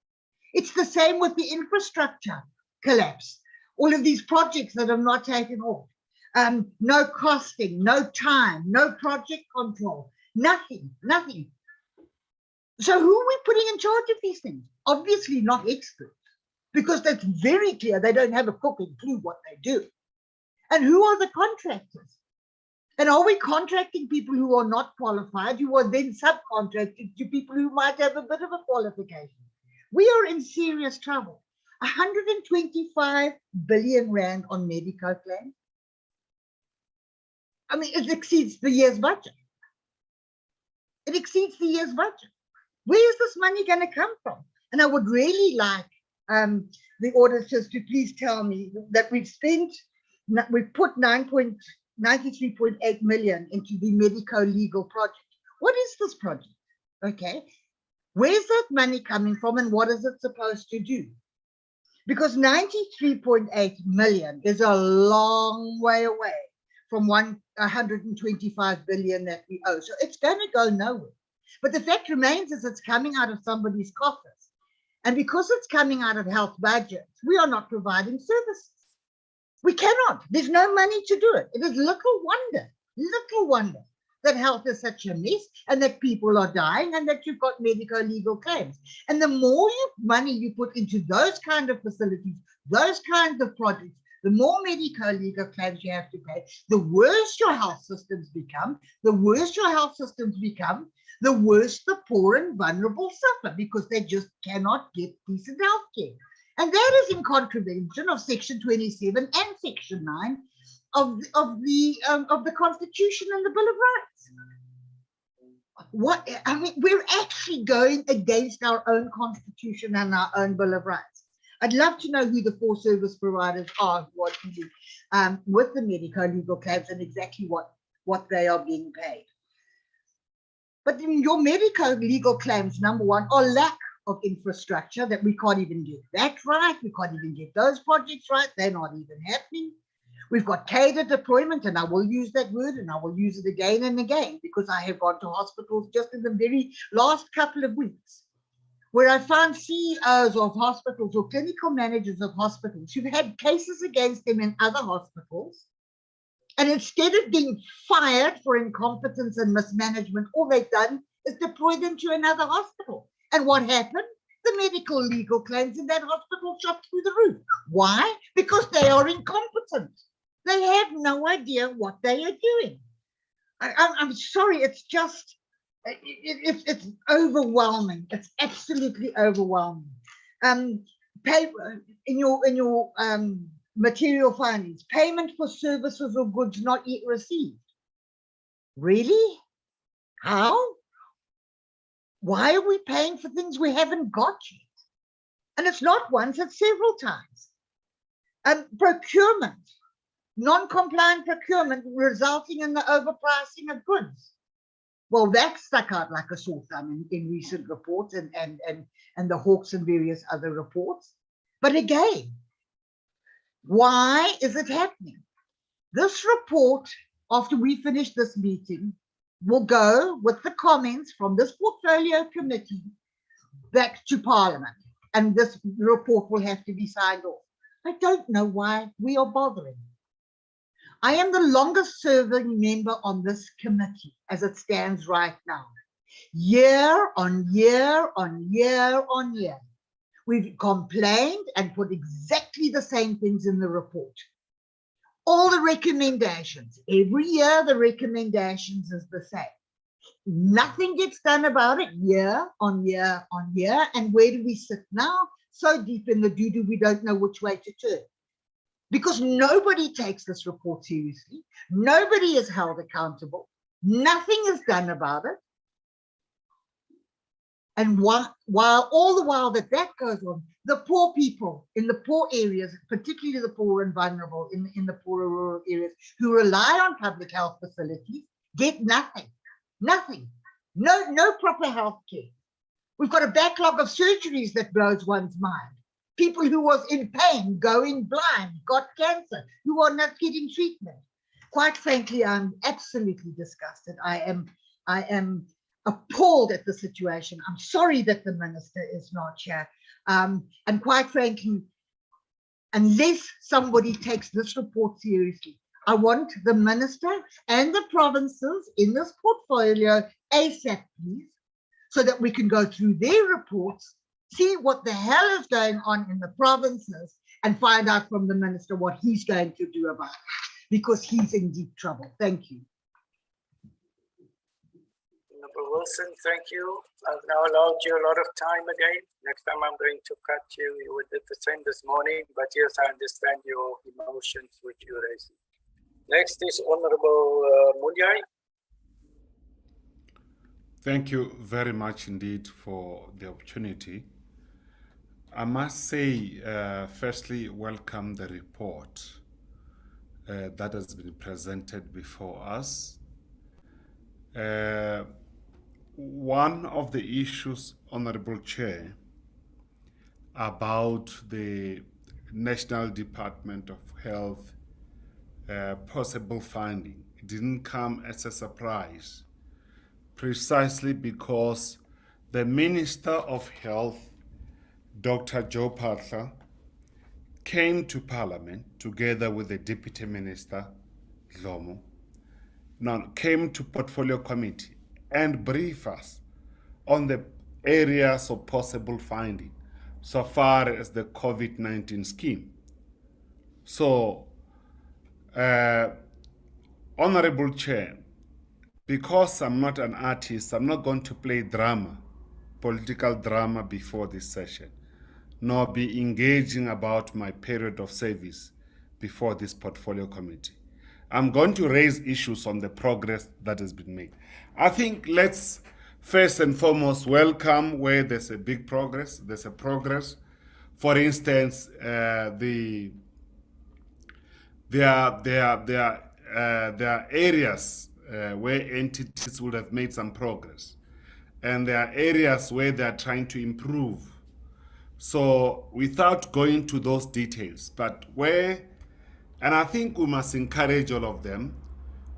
It's the same with the infrastructure collapse. All of these projects that have not taken off. No costing, no time, no project control, nothing. So who are we putting in charge of these things? Obviously not experts, because that's very clear. They don't have a cooking clue what they do. And who are the contractors? And are we contracting people who are not qualified, who are then subcontracted to people who might have a bit of a qualification? We are in serious trouble. 125 billion rand on medical claims. I mean, it exceeds the year's budget. Where is this money going to come from? And I would really like the auditors to please tell me that we've put 93.8 million into the medico-legal project. What is this project? Okay. Where's that money coming from and what is it supposed to do? Because 93.8 million is a long way away from 125 billion that we owe. So it's going to go nowhere. But the fact remains is it's coming out of somebody's coffers. And because it's coming out of health budgets, we are not providing services. We cannot. There's no money to do it. It is little wonder that health is such a mess and that people are dying and that you've got medico-legal claims. And the more money you put into those kind of facilities, those kinds of projects, the more medico-legal claims you have to pay, the worse your health systems become, the worse the worse the poor and vulnerable suffer because they just cannot get decent health care. And that is in contravention of Section 27 and Section 9 of the Constitution and the Bill of Rights. We're actually going against our own Constitution and our own Bill of Rights. I'd love to know who the 4 service providers are with the medico-legal claims and exactly what they are being paid. But in your medico-legal claims, number one, are lack of infrastructure that we can't even get that right. We can't even get those projects right. They're not even happening. We've got cadre deployment, and I will use that word and I will use it again and again because I have gone to hospitals just in the very last couple of weeks where I found CEOs of hospitals or clinical managers of hospitals who've had cases against them in other hospitals. And instead of being fired for incompetence and mismanagement, all they've done is deploy them to another hospital. And what happened? The medical legal claims in that hospital shot through the roof. Why? Because they are incompetent. They have no idea what they are doing. I'm sorry, it's just It's overwhelming. It's absolutely overwhelming. Pay in your material findings, payment for services or goods not yet received. Really? How? Why are we paying for things we haven't got yet? And it's not once, it's several times. Procurement, non-compliant procurement resulting in the overpricing of goods. Well, that stuck out like a sore thumb in recent reports and the Hawks and various other reports. But again, why is it happening? This report, after we finish this meeting, will go with the comments from this portfolio committee back to Parliament, and this report will have to be signed off. I don't know why we are bothering. I am the longest serving member on this committee as it stands right now. Year on year on year on year, we've complained and put exactly the same things in the report. All the recommendations, every year the recommendations is the same. Nothing gets done about it year on year on year. And where do we sit now? So deep in the doo-doo, we don't know which way to turn. Because nobody takes this report seriously. Nobody is held accountable. Nothing is done about it. And all the while that goes on, the poor people in the poor areas, particularly the poor and vulnerable in the poorer rural areas who rely on public health facilities, get nothing. Nothing. No proper health care. We've got a backlog of surgeries that blows one's mind. People who was in pain, going blind, got cancer, who are not getting treatment. Quite frankly, I'm absolutely disgusted. I am appalled at the situation. I'm sorry that the minister is not here. And quite frankly, unless somebody takes this report seriously, I want the minister and the provinces in this portfolio ASAP, please, so that we can go through their reports, see what the hell is going on in the provinces, and find out from the minister what he's going to do about it, because he's in deep trouble. Thank you. Honourable Wilson, thank you. I've now allowed you a lot of time again. Next time I'm going to cut you. You did the same this morning, but yes, I understand your emotions which you raised. Next is Honourable Munyai. Thank you very much indeed for the opportunity. I must say, firstly, welcome the report that has been presented before us. One of the issues, Honourable Chair, about the National Department of Health possible finding, it didn't come as a surprise, precisely because the Minister of Health, Dr. Joe Phaahla, came to Parliament together with the Deputy Minister, Dhlomo, came to Portfolio Committee and brief us on the areas of possible finding so far as the COVID-19 scheme. So, Honourable Chair, because I'm not an artist, I'm not going to play drama, political drama before this session, nor be engaging about my period of service before this portfolio committee. I'm going to raise issues on the progress that has been made. I think let's first and foremost welcome where there's a big progress. There's a progress. For instance, there are areas where entities would have made some progress, and there are areas where they are trying to improve. So without going to those details, but where, and I think we must encourage all of them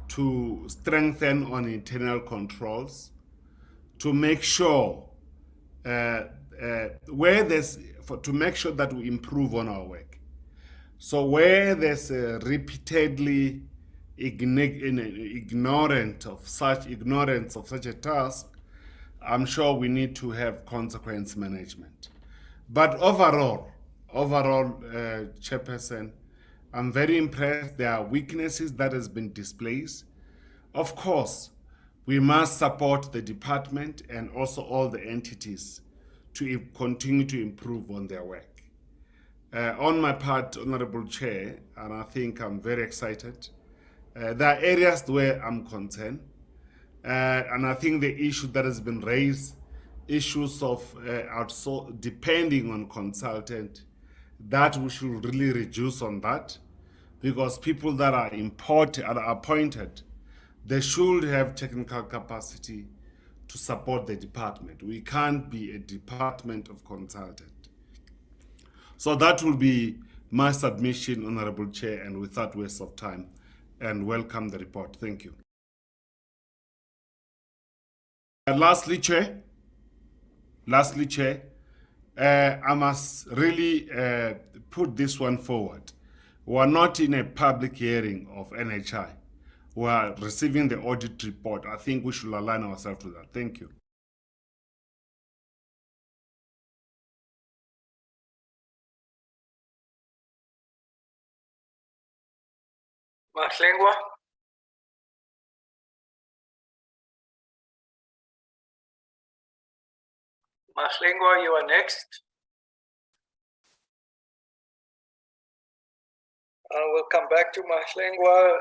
to strengthen on internal controls, to make sure where there's, to make sure that we improve on our work. So where there's repeatedly ignorance of such a task, I'm sure we need to have consequence management. But overall, Chairperson, I'm very impressed. There are weaknesses that has been displayed. Of course, We must support the department and also all the entities to continue to improve on their work. On my part, Honorable Chair, and I think I'm very excited, there are areas where I'm concerned, and I think the issue that has been raised, issues of depending on consultant, that we should really reduce on that, because people that are appointed, they should have technical capacity to support the department. We can't be a department of consultant. So that will be my submission, Honorable Chair, and without waste of time, and welcome the report. Thank you. And lastly, Chair, I must really put this one forward. We are not in a public hearing of NHI. We are receiving the audit report. I think we should align ourselves to that. Thank you. Mahlengwa. Mahlengwa, you are next. We'll come back to Mahlengwa.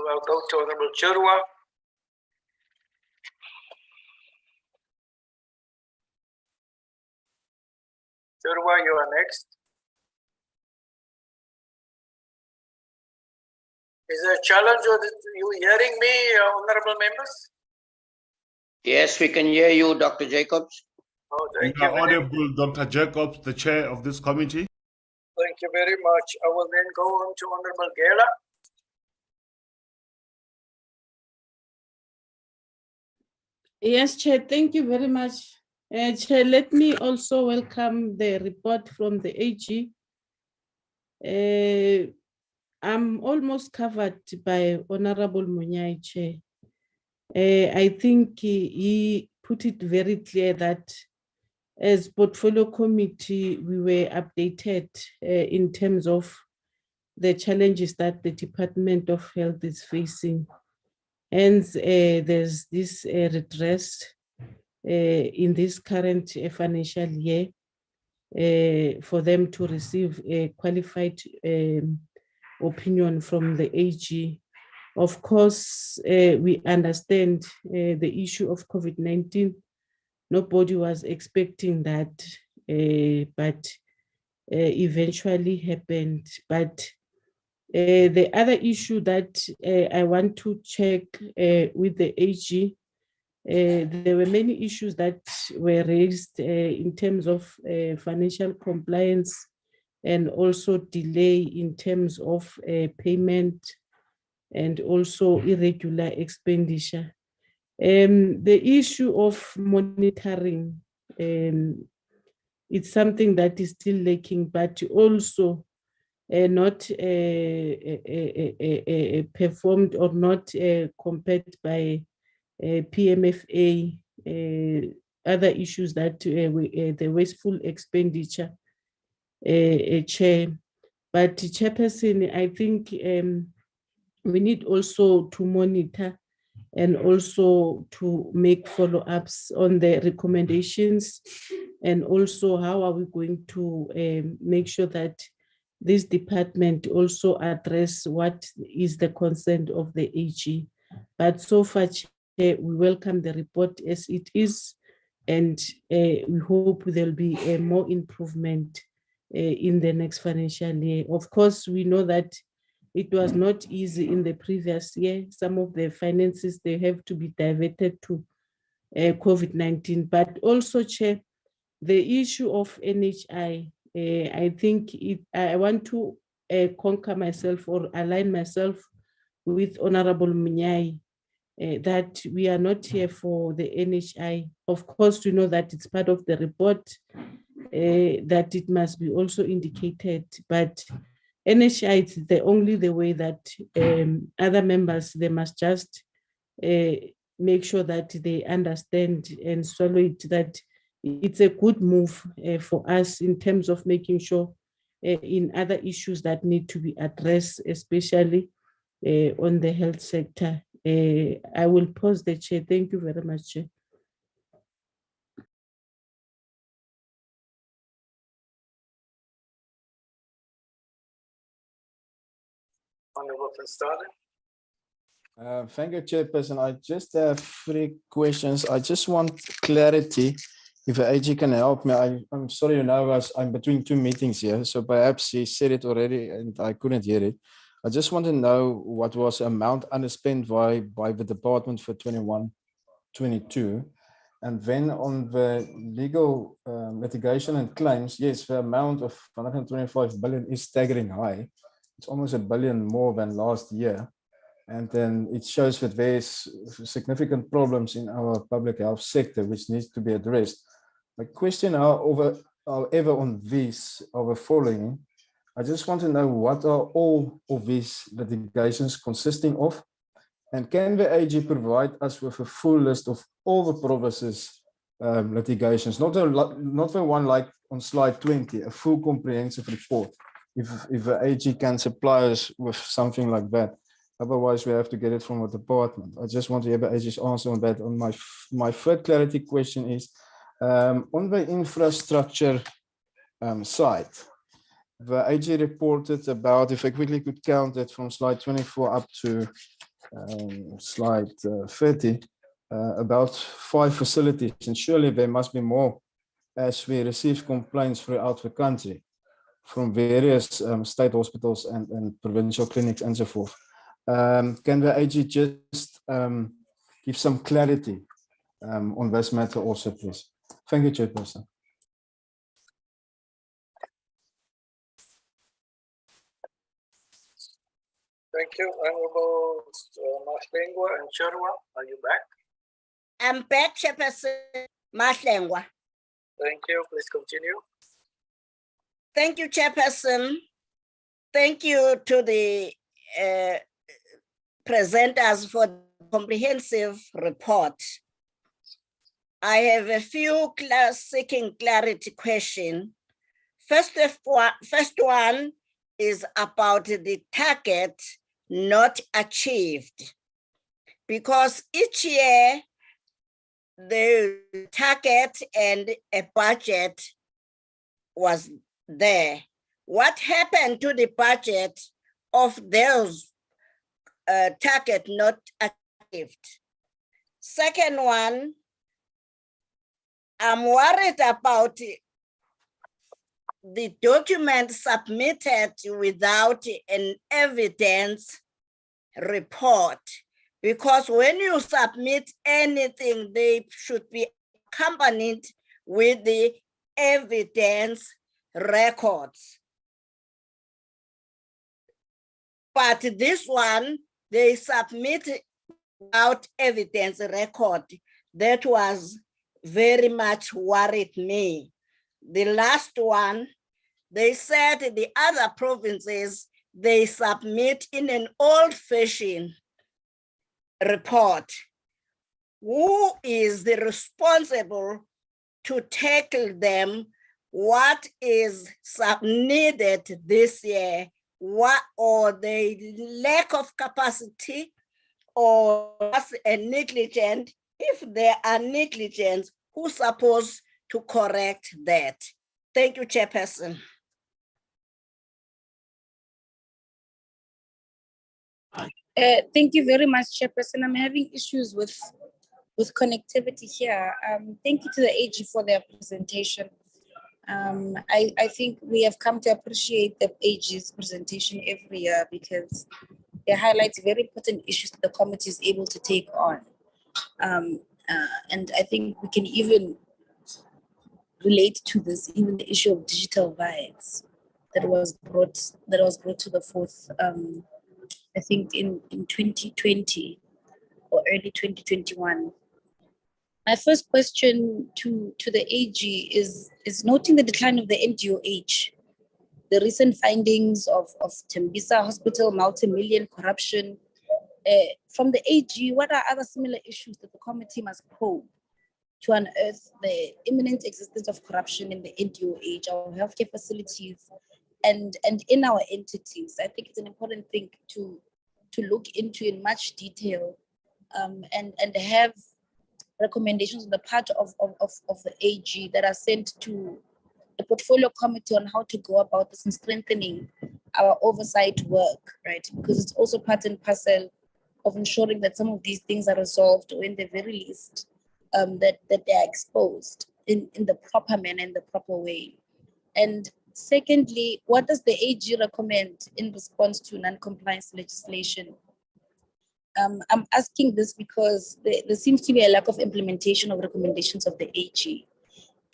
I'll go to Honorable Chirwa. Chirwa, you are next. Is there a challenge with you hearing me, honorable members? Yes, we can hear you, Dr. Jacobs. Oh, thank You you. are audible, Dr. Jacobs, the chair of this committee. Thank you very much. I will then go on to Honorable Gela. Yes, Chair, thank you very much. Chair, let me also welcome the report from the AG. I'm almost covered by Honorable Munyai, Chair. I think he put it very clear that as portfolio committee, we were updated in terms of the challenges that the Department of Health is facing. Hence, there's this redress in this current financial year for them to receive a qualified opinion from the AG. Of course, we understand the issue of COVID-19. Nobody was expecting that, but eventually happened. But the other issue that I want to check with the AG, there were many issues that were raised in terms of financial compliance and also delay in terms of payment and also irregular expenditure. The issue of monitoring, it's something that is still lacking, but also not performed or not compared by PMFA, other issues that the wasteful expenditure, Chair. But Chairperson, I think we need also to monitor and also to make follow-ups on the recommendations, and also how are we going to make sure that this department also address what is the concern of the AG. But so far, we welcome the report as it is, and we hope there'll be more improvement in the next financial year. Of course, we know that it was not easy in the previous year. Some of the finances, they have to be diverted to COVID-19, but also, Chair, the issue of NHI, I think I want to conquer myself or align myself with Honorable Munyai, that we are not here for the NHI. Of course, we know that it's part of the report, that it must be also indicated, but NHI is the way that other members, they must just make sure that they understand and swallow it, that it's a good move for us in terms of making sure in other issues that need to be addressed, especially on the health sector. I will pause the chair. Thank you very much, Chair. Honorable Van Staden. Thank you, Chairperson. I just have 3 questions. I just want clarity. If the AG can help me, I'm sorry, I'm between 2 meetings here, so perhaps he said it already and I couldn't hear it. I just want to know what was the amount underspent by the department for 21-22. And then on the legal litigation and claims, yes, the amount of 125 billion is staggering high. It's almost $1 billion more than last year. And then it shows that there's significant problems in our public health sector, which needs to be addressed. My question, however, on these are the following. I just want to know what are all of these litigations consisting of? And can the AG provide us with a full list of all the provinces litigations, not the one like on slide 20, a full comprehensive report, if the AG can supply us with something like that. Otherwise, we have to get it from a department. I just want to hear AG's answer on that. On my third clarity question is, on the infrastructure side, the AG reported about, if I quickly could count it from slide 24 up to slide 30, about 5 facilities, and surely there must be more as we receive complaints throughout the country from various state hospitals and provincial clinics and so forth. Can the AG just give some clarity on this matter also, please? Thank you, Chairperson. Thank you, Honorable Mahlengwa and Sharwa. Are you back? I'm back, Chairperson Mahlengwa. Thank you. Please continue. Thank you, Chairperson. Thank you to the presenters for the comprehensive report. I have a few seeking clarity questions. First one is about the target not achieved, because each year the target and a budget was there. What happened to the budget of those target not achieved? Second one, I'm worried about the document submitted without an evidence report, because when you submit anything, they should be accompanied with the evidence records. But this one, they submit without evidence record. That was very much worried me. The last one, they said the other provinces, they submit in an old-fashioned report. Who is the responsible to tackle them? What is needed this year? What, or the lack of capacity, or a negligent? If they are negligent, who's supposed to correct that? Thank you, Chairperson. Thank you very much, Chairperson. I'm having issues with connectivity here. Thank you to the AG for their presentation. I think we have come to appreciate the AG's presentation every year, because it highlights very important issues that the committee is able to take on. And I think we can even relate to this, even the issue of digital violence that was brought to the forth, I think in 2020 or early 2021. My first question to the AG is noting the decline of the NDOH, the recent findings of Tembisa Hospital, multi-million corruption. From the AG, what are other similar issues that the committee must probe to unearth the imminent existence of corruption in the NDOH, our healthcare facilities, and in our entities? I think it's an important thing to look into in much detail and have recommendations on the part of the AG that are sent to the portfolio committee on how to go about this and strengthening our oversight work, right? Because it's also part and parcel of ensuring that some of these things are resolved, or in the very least, that they are exposed in the proper manner, in the proper way. And secondly, what does the AG recommend in response to non-compliance legislation? I'm asking this because there seems to be a lack of implementation of recommendations of the AG.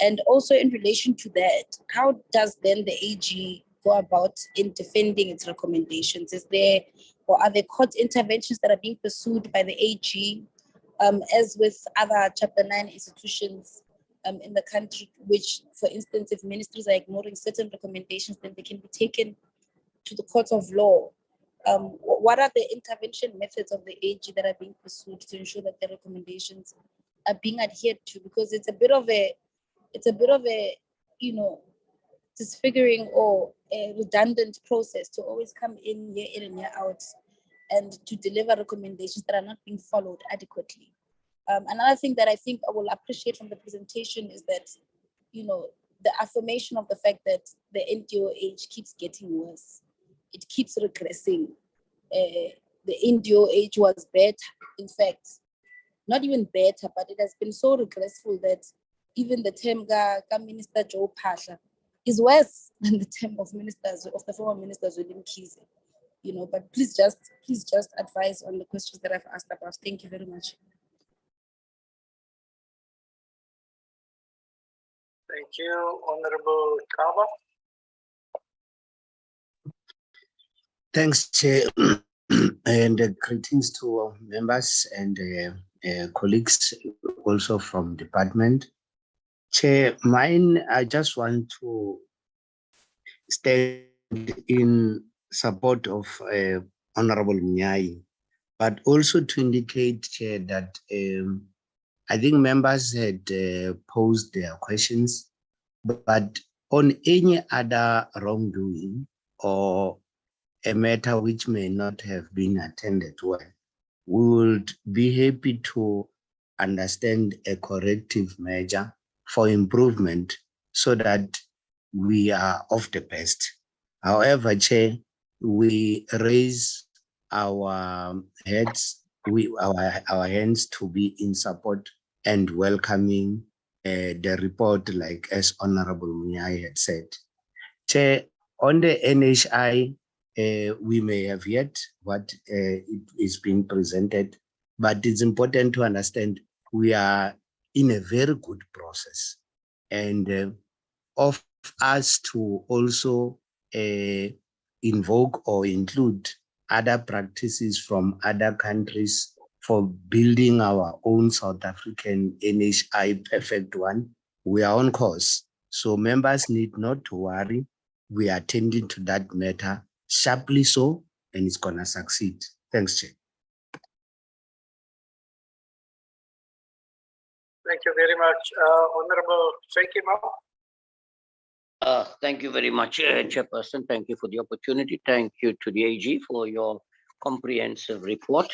And also in relation to that, how does then the AG go about in defending its recommendations? Is there, or are there court interventions that are being pursued by the AG, as with other Chapter 9 institutions in the country, which, for instance, if ministries are ignoring certain recommendations, then they can be taken to the court of law? What are the intervention methods of the AG that are being pursued to ensure that the recommendations are being adhered to? Because it's a bit of a, disfiguring or a redundant process to always come in year in and year out and to deliver recommendations that are not being followed adequately. Another thing that I think I will appreciate from the presentation is that, the affirmation of the fact that the NDOH keeps getting worse. It keeps regressing. The NDOH was better, in fact, not even better, but it has been so regressful that even the term of Minister Joe Pasha is worse than the term of the former ministers William Kize. But please just advise on the questions that I've asked about. Thank you very much. Thank you, Honorable Kaba. Thanks, Chair, and greetings to members and colleagues also from department. Chair, I just want to stand in support of Honorable Nyai, but also to indicate, Chair, that I think members had posed their questions, but on any other wrongdoing or a matter which may not have been attended well, we would be happy to understand a corrective measure for improvement so that we are of the best. However, Chair, we raise our heads, our hands to be in support and welcoming the report, like as Honorable Munyai had said. Chair, on the NHI, we may have yet what it is being presented, but it's important to understand we are in a very good process, and of us to also invoke or include other practices from other countries for building our own South African NHI perfect one. We are on course, so members need not to worry. We are attending to that matter sharply so, and it's gonna succeed. Thanks, Chair. Thank you very much. Honorable Sekima. Thank you very much, Chairperson. Thank you for the opportunity. Thank you to the AG for your comprehensive report.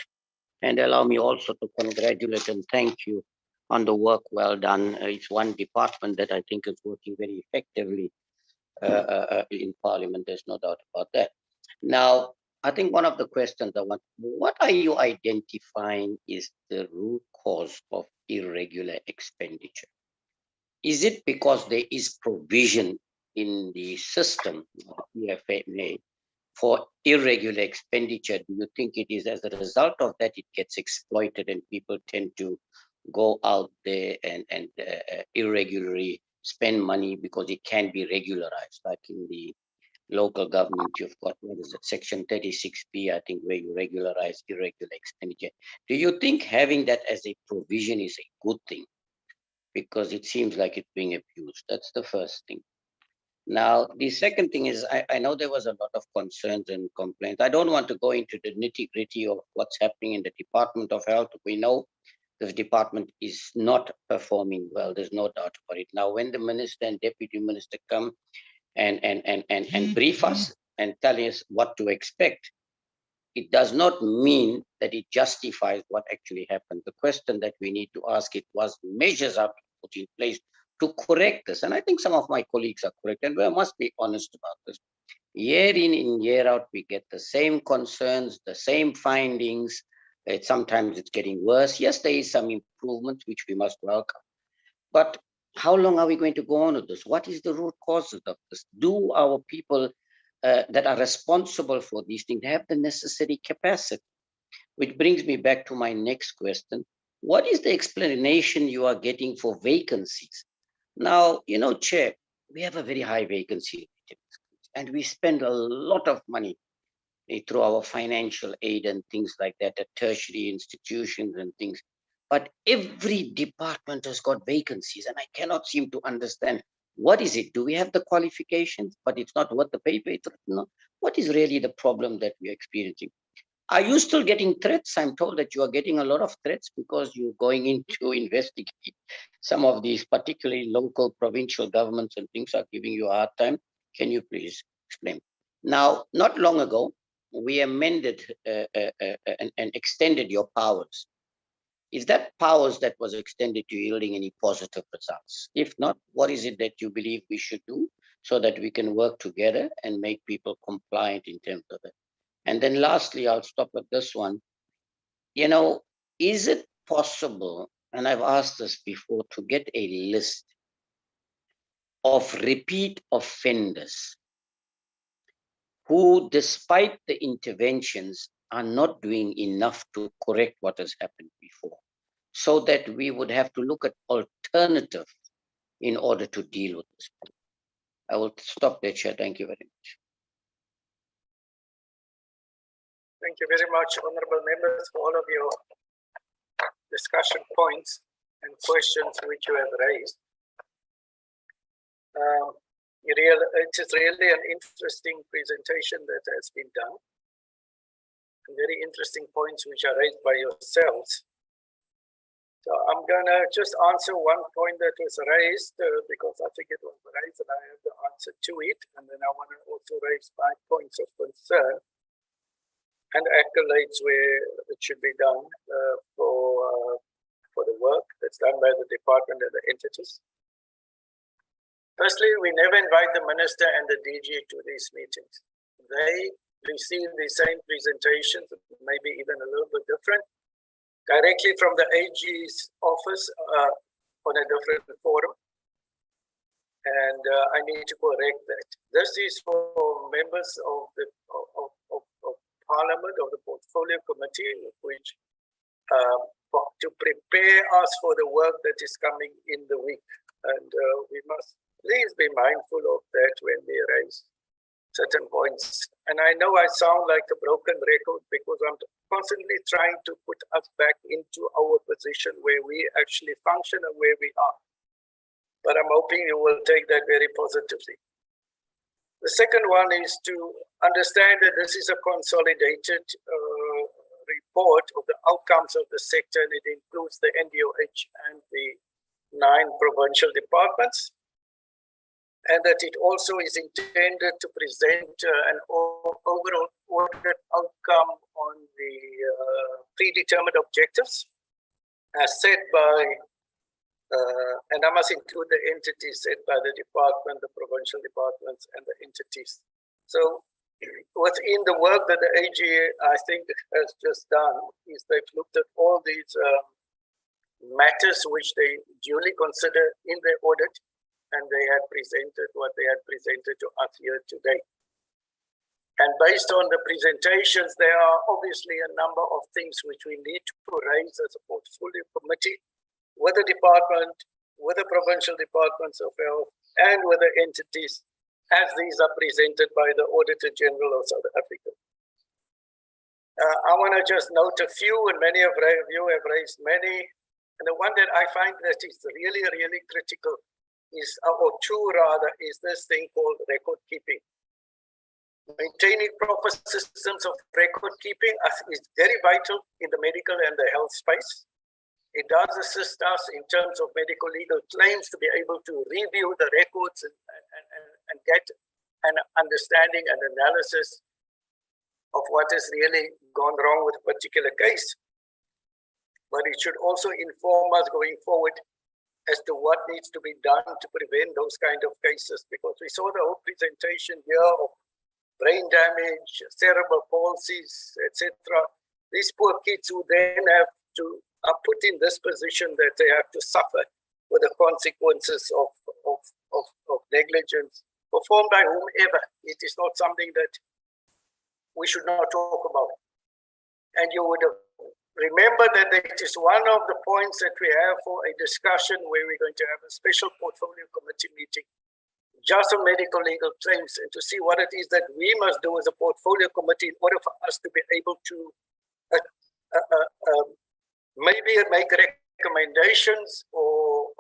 And allow me also to congratulate and thank you on the work well done. It's one department that I think is working very effectively in Parliament. There's no doubt about that. Now, I think one of the questions I want, what are you identifying is the root cause of irregular expenditure? Is it because there is provision in the system, PFMA, for irregular expenditure? Do you think it is as a result of that it gets exploited and people tend to go out there and irregularly spend money because it can be regularized? Like in the local government, you've got, what is it, Section 36B, I think, where you regularize irregular expenditure. Do you think having that as a provision is a good thing? Because it seems like it's being abused. That's the first thing. Now, the second thing is, I know there was a lot of concerns and complaints. I don't want to go into the nitty-gritty of what's happening in the Department of Health. We know the department is not performing well. There's no doubt about it. Now, when the minister and deputy minister come and brief us and tell us what to expect, it does not mean that it justifies what actually happened. The question that we need to ask it was measures are put in place to correct this. And I think some of my colleagues are correct, and we must be honest about this. Year in and year out, we get the same concerns, the same findings. Sometimes it's getting worse. Yes, there is some improvement, which we must welcome. But how long are we going to go on with this? What is the root causes of this? Do our people that are responsible for these things have the necessary capacity? Which brings me back to my next question. What is the explanation you are getting for vacancies? Now, you know, Chair, we have a very high vacancy rate, and we spend a lot of money through our financial aid and things like that at tertiary institutions and things. But every department has got vacancies, and I cannot seem to understand, what is it? Do we have the qualifications, but it's not what the paper is written on? What is really the problem that we're experiencing? Are you still getting threats? I'm told that you are getting a lot of threats because you're going in to investigate. Some of these, particularly local, provincial governments and things, are giving you a hard time. Can you please explain? Now, not long ago, we amended and extended your powers. Is that powers that was extended to yielding any positive results? If not, what is it that you believe we should do so that we can work together and make people compliant in terms of it? And then lastly, I'll stop with this one. You know, is it possible, and I've asked this before, to get a list of repeat offenders who, despite the interventions, are not doing enough to correct what has happened before, so that we would have to look at alternatives in order to deal with this problem? I will stop there, Chair. Thank you very much. Thank you very much, honorable members, for all of your discussion points and questions which you have raised. It is really an interesting presentation that has been done. Very interesting points which are raised by yourselves. So I'm going to just answer one point that was raised because I think it was raised and I have the answer to it. And then I want to also raise 5 points of concern and accolades where it should be done for the work that's done by the department and the entities. Firstly, we never invite the minister and the DG to these meetings. They receive the same presentations, maybe even a little bit different, directly from the AG's office on a different forum. And I need to correct that. This is for members of the Parliament, of the Portfolio Committee, which to prepare us for the work that is coming in the week. And we must please be mindful of that when we raise certain points. And I know I sound like a broken record because I'm constantly trying to put us back into our position where we actually function and where we are. But I'm hoping you will take that very positively. The second one is to understand that this is a consolidated report of the outcomes of the sector, and it includes the NDOH and the 9 provincial departments, and that it also is intended to present an overall audit outcome on the predetermined objectives as set by, and I must include the entities set by the department, the provincial departments, and the entities. So within the work that the AG, I think, has just done, is they've looked at all these matters which they duly consider in their audit, and they had presented what they had presented to us here today. And based on the presentations, there are obviously a number of things which we need to raise as a portfolio committee with the department, with the provincial departments of health, and with the entities as these are presented by the Auditor-General of South Africa. I want to just note a few, and many of you have raised many. And the one that I find that is really, really critical is, or two rather, is this thing called record keeping. Maintaining proper systems of record keeping is very vital in the medical and the health space. It does assist us in terms of medical legal claims to be able to review the records and get an understanding and analysis of what is really gone wrong with a particular case. But it should also inform us going forward as to what needs to be done to prevent those kind of cases, because we saw the whole presentation here of brain damage, cerebral palsies, etc. These poor kids who then are put in this position that they have to suffer with the consequences of negligence performed by whomever. It is not something that we should not talk about. And you would have remember that it is one of the points that we have for a discussion where we're going to have a special portfolio committee meeting just on medical legal claims, and to see what it is that we must do as a portfolio committee in order for us to be able to maybe make recommendations or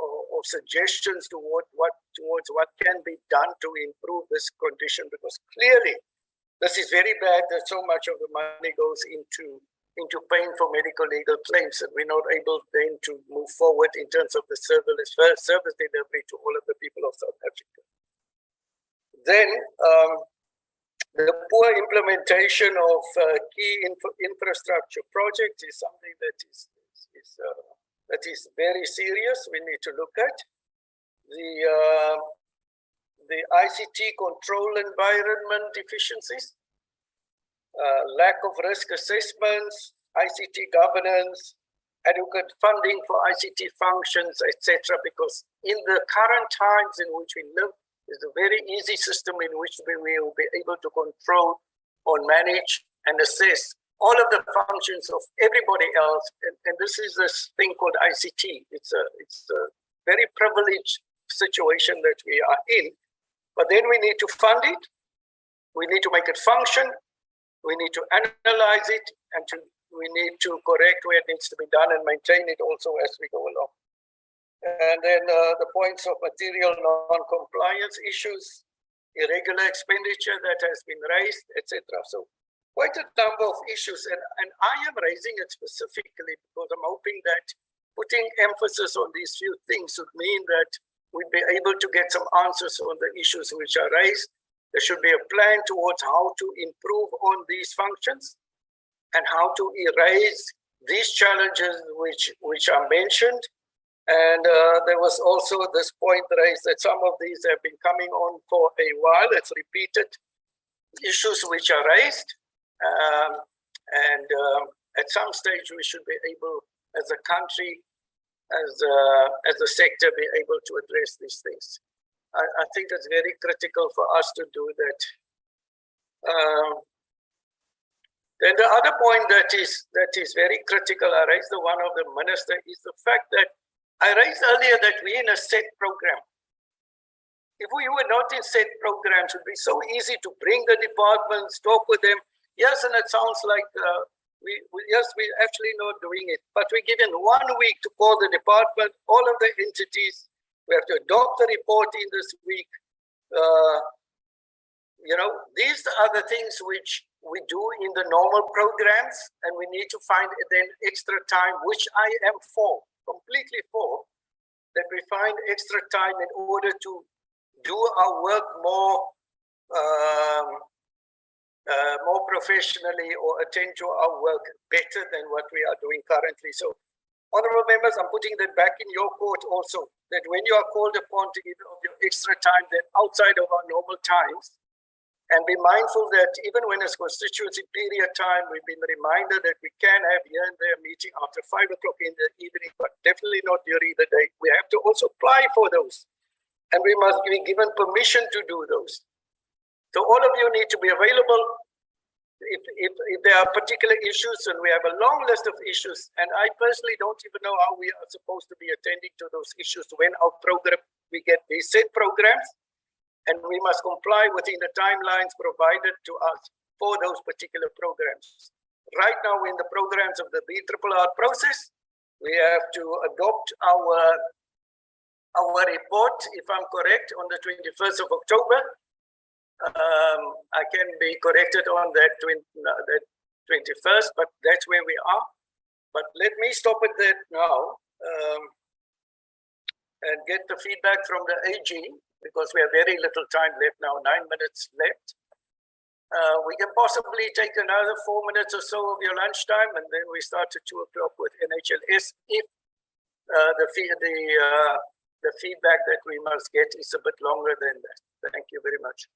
suggestions towards what can be done to improve this condition, because clearly this is very bad that so much of the money goes into paying for medical legal claims, and we're not able then to move forward in terms of the service delivery to all of the people of South Africa. Then the poor implementation of key infrastructure projects is something that is very serious. We need to look at the ICT control environment deficiencies. Lack of risk assessments, ICT governance, adequate funding for ICT functions, etc. Because in the current times in which we live, it's a very easy system in which we will be able to control or manage and assess all of the functions of everybody else. And this is this thing called ICT. It's a very privileged situation that we are in. But then we need to fund it. We need to make it function. We need to analyze it, and we need to correct where it needs to be done and maintain it also as we go along. And then the points of material non-compliance issues, irregular expenditure that has been raised, etc. So quite a number of issues, and I am raising it specifically because I'm hoping that putting emphasis on these few things would mean that we'd be able to get some answers on the issues which are raised. There should be a plan towards how to improve on these functions and how to erase these challenges which are mentioned. And there was also this point raised that some of these have been coming on for a while. It's repeated issues which are raised. At some stage, we should be able, as a country, as a sector, be able to address these things. I think it's very critical for us to do that. Then the other point that is very critical, I raised the one of the minister, is the fact that I raised earlier that we're in a set program. If we were not in set programs, it would be so easy to bring the departments, talk with them. Yes, and it sounds like we're actually not doing it, but we're given 1 week to call the department, all of the entities. We have to adopt the report in this week. These are the things which we do in the normal programs, and we need to find then extra time, which I am completely for, that we find extra time in order to do our work more professionally, or attend to our work better than what we are doing currently. So, honorable members, I'm putting that back in your court also, that when you are called upon to give your extra time, then outside of our normal times, and be mindful that even when it's constituency period time, we've been reminded that we can have here and there meeting after 5 o'clock in the evening, but definitely not during the day. We have to also apply for those, and we must be given permission to do those. So all of you need to be available if there are particular issues, and we have a long list of issues, and I personally don't even know how we are supposed to be attending to those issues when our program, we get these set programs, and we must comply within the timelines provided to us for those particular programs. Right now, in the programs of the BRRR process, we have to adopt our report, if I'm correct, on the 21st of October. I can be corrected on that 21st, but that's where we are. But let me stop at that now and get the feedback from the AG, because we have very little time left now, 9 minutes left. We can possibly take another 4 minutes or so of your lunchtime, and then we start at 2 o'clock with NHLS if the feedback that we must get is a bit longer than that. Thank you very much.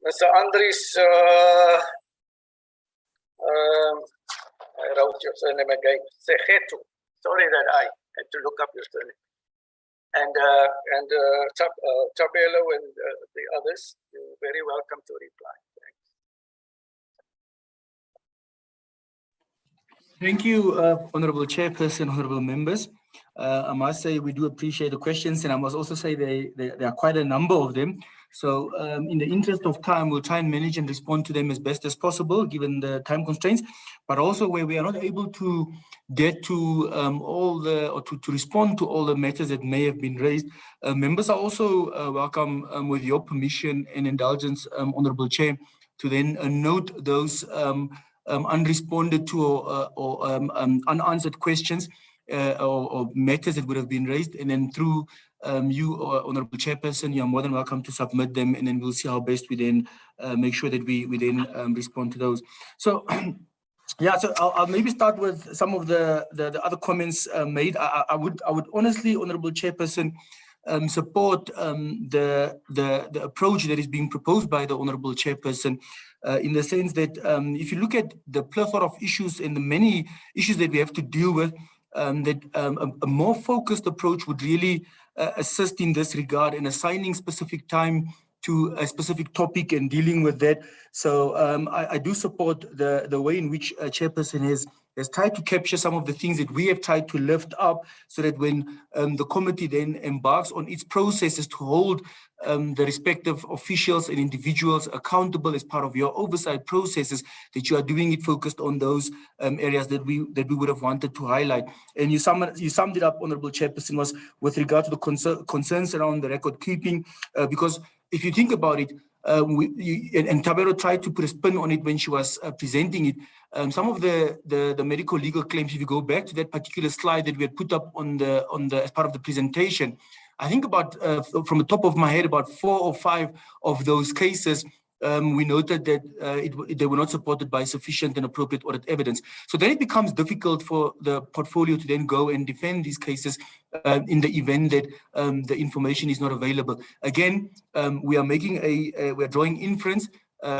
Mr. Andries, I wrote your surname again. Segetu. Sorry that I had to look up your surname. And Tabelo and the others, you're very welcome to reply. Thanks. Thank you, Honorable Chairperson, Honorable Members. I must say we do appreciate the questions, and I must also say there are quite a number of them. So in the interest of time, we'll try and manage and respond to them as best as possible, given the time constraints, but also where we are not able to get to to respond to all the matters that may have been raised. Members are also welcome, with your permission and indulgence, Honorable Chair, to then note those unresponded to or unanswered questions or matters that would have been raised, and then through you, Honorable Chairperson, you're more than welcome to submit them, and then we'll see how best we then make sure that we then respond to those. So yeah, so I'll maybe start with some of the other comments made. I would honestly, Honorable Chairperson, support the approach that is being proposed by the Honorable Chairperson, in the sense that if you look at the plethora of issues and the many issues that we have to deal with, that a more focused approach would really assist in this regard, in assigning specific time to a specific topic and dealing with that. So I do support the way in which Chairperson has tried to capture some of the things that we have tried to lift up, so that when the committee then embarks on its processes to hold the respective officials and individuals accountable as part of your oversight processes, that you are doing it focused on those areas that we would have wanted to highlight. And you summed it up, Honorable Chairperson, was with regard to the concerns around the record keeping, because if you think about it, and Tabero tried to put a spin on it when she was presenting it. Some of the medical legal claims, if you go back to that particular slide that we had put up on the as part of the presentation, I think about from the top of my head, about 4 or 5 of those cases, we noted that they were not supported by sufficient and appropriate audit evidence. So then it becomes difficult for the portfolio to then go and defend these cases in the event that the information is not available. Again, we are making we are drawing inference,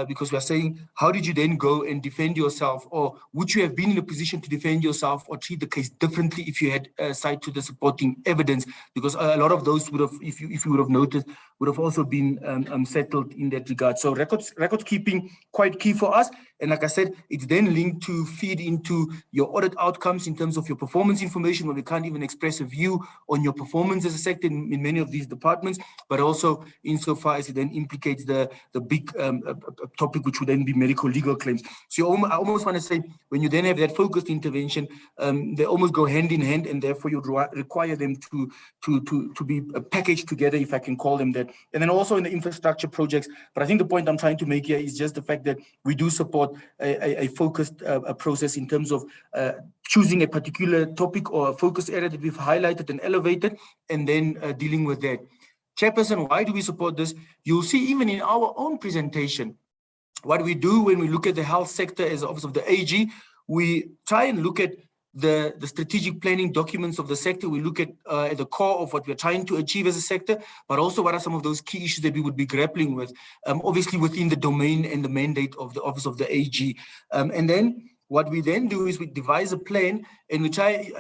because we are saying, how did you then go and defend yourself, or would you have been in a position to defend yourself or treat the case differently if you had sight to the supporting evidence? Because a lot of those would have, if you would have noticed, would have also been settled in that regard. So record keeping, quite key for us. And like I said, it's then linked to feed into your audit outcomes in terms of your performance information, where we can't even express a view on your performance as a sector in many of these departments, but also insofar as it then implicates the big topic, which would then be medical legal claims. So I almost want to say, when you then have that focused intervention, they almost go hand in hand, and therefore you require them to be packaged together, if I can call them that. And then also in the infrastructure projects. But I think the point I'm trying to make here is just the fact that we do support a focused process in terms of choosing a particular topic or a focus area that we've highlighted and elevated, and then dealing with that. Chairperson, why do we support this? You'll see even in our own presentation, what we do when we look at the health sector as Office of the AG, we try and look at the strategic planning documents of the sector. We look at the core of what we're trying to achieve as a sector, but also what are some of those key issues that we would be grappling with, obviously within the domain and the mandate of the Office of the AG. And then what we then do is we devise a plan, and we try,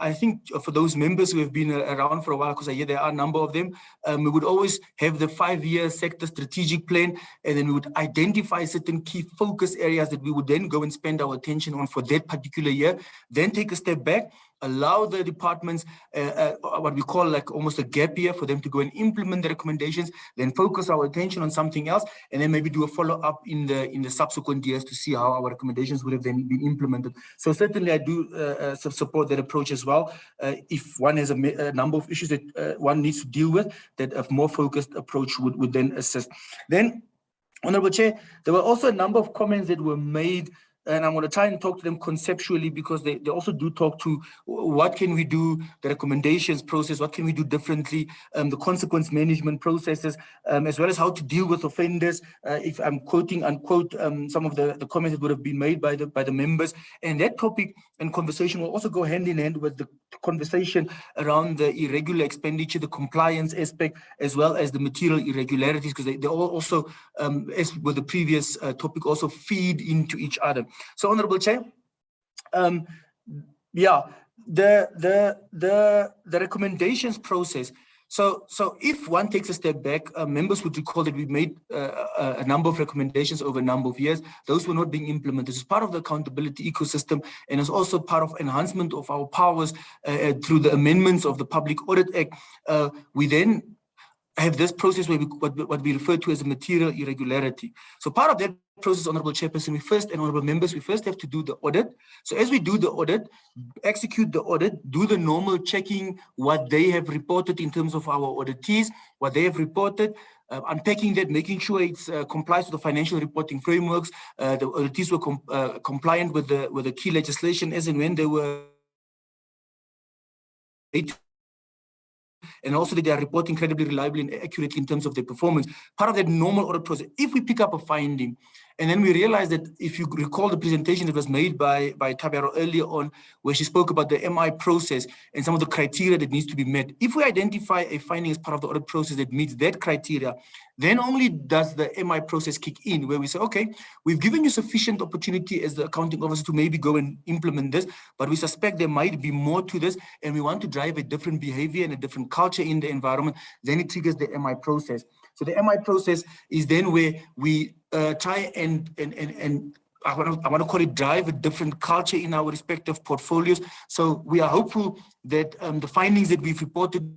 I think for those members who have been around for a while, because I hear there are a number of them, we would always have the 5-year sector strategic plan, and then we would identify certain key focus areas that we would then go and spend our attention on for that particular year, then take a step back, allow the departments what we call like almost a gap year for them to go and implement the recommendations, then focus our attention on something else, and then maybe do a follow-up in the subsequent years to see how our recommendations would have then been implemented. So certainly I do support that approach as well. If one has a number of issues that one needs to deal with, that a more focused approach would then assist. Then, Honorable Chair, there were also a number of comments that were made and I'm going to try and talk to them conceptually, because they also do talk to what can we do, the recommendations process, what can we do differently, the consequence management processes, as well as how to deal with offenders, if I'm quoting unquote some of the comments that would have been made by the members. And that topic and conversation will also go hand in hand with the conversation around the irregular expenditure, the compliance aspect, as well as the material irregularities, because they all also, as with the previous topic, also feed into each other. So, Honourable Chair, yeah, the recommendations process. So if one takes a step back, members would recall that we made a number of recommendations over a number of years. Those were not being implemented. As part of the accountability ecosystem, and as also part of enhancement of our powers through the amendments of the Public Audit Act, we then have this process where what we refer to as a material irregularity. So part of that process, Honourable Chairperson, and Honourable Members, we first have to do the audit. So as we do the audit, execute the audit, do the normal checking, what they have reported in terms of our auditees, what they have reported, unpacking that, making sure it complies with the financial reporting frameworks. The auditees were compliant with the key legislation as and when they were, and also that they are reporting credibly, reliably, and accurately in terms of their performance. Part of that normal audit process, if we pick up a finding, and then we realize that, if you recall the presentation that was made by Tabero earlier on, where she spoke about the MI process and some of the criteria that needs to be met. If we identify a finding as part of the audit process that meets that criteria, then only does the MI process kick in, where we say, okay, we've given you sufficient opportunity as the accounting officer to maybe go and implement this, but we suspect there might be more to this, and we want to drive a different behavior and a different culture in the environment. Then it triggers the MI process. So the MI process is then where we try and I want to call it drive a different culture in our respective portfolios. So we are hopeful that the findings that we've reported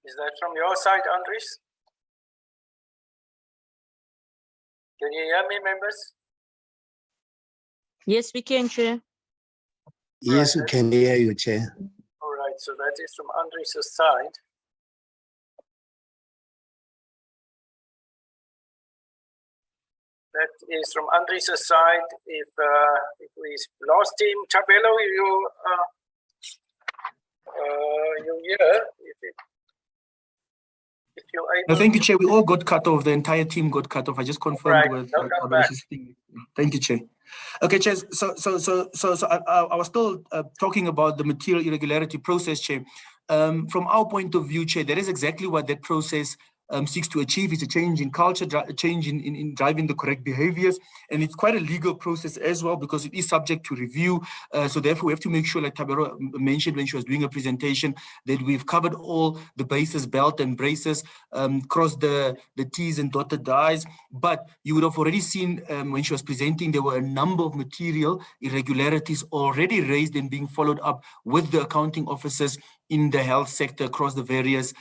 Is that from your side, Andries? Can you hear me, members? Yes, we can, Chair. Yes, we can hear you, Chair. All right, so that is from Andries' side. That is from Andries' side. If we lost him, Tabelo, you here? If you're able. No, thank you, Chair. We all got cut off. The entire team got cut off. I just confirmed with Thank you, Chair. Okay, Chair. So I was still talking about the material irregularity process, Chair. From our point of view, Chair, that is exactly what that process seeks to achieve. It's a change in culture, a change in driving the correct behaviors. And it's quite a legal process as well, because it is subject to review. So therefore, we have to make sure, like Tabero mentioned when she was doing a presentation, that we've covered all the bases, belt and braces, crossed the T's and dotted the I's. But you would have already seen when she was presenting, there were a number of material irregularities already raised and being followed up with the accounting officers in the health sector across the various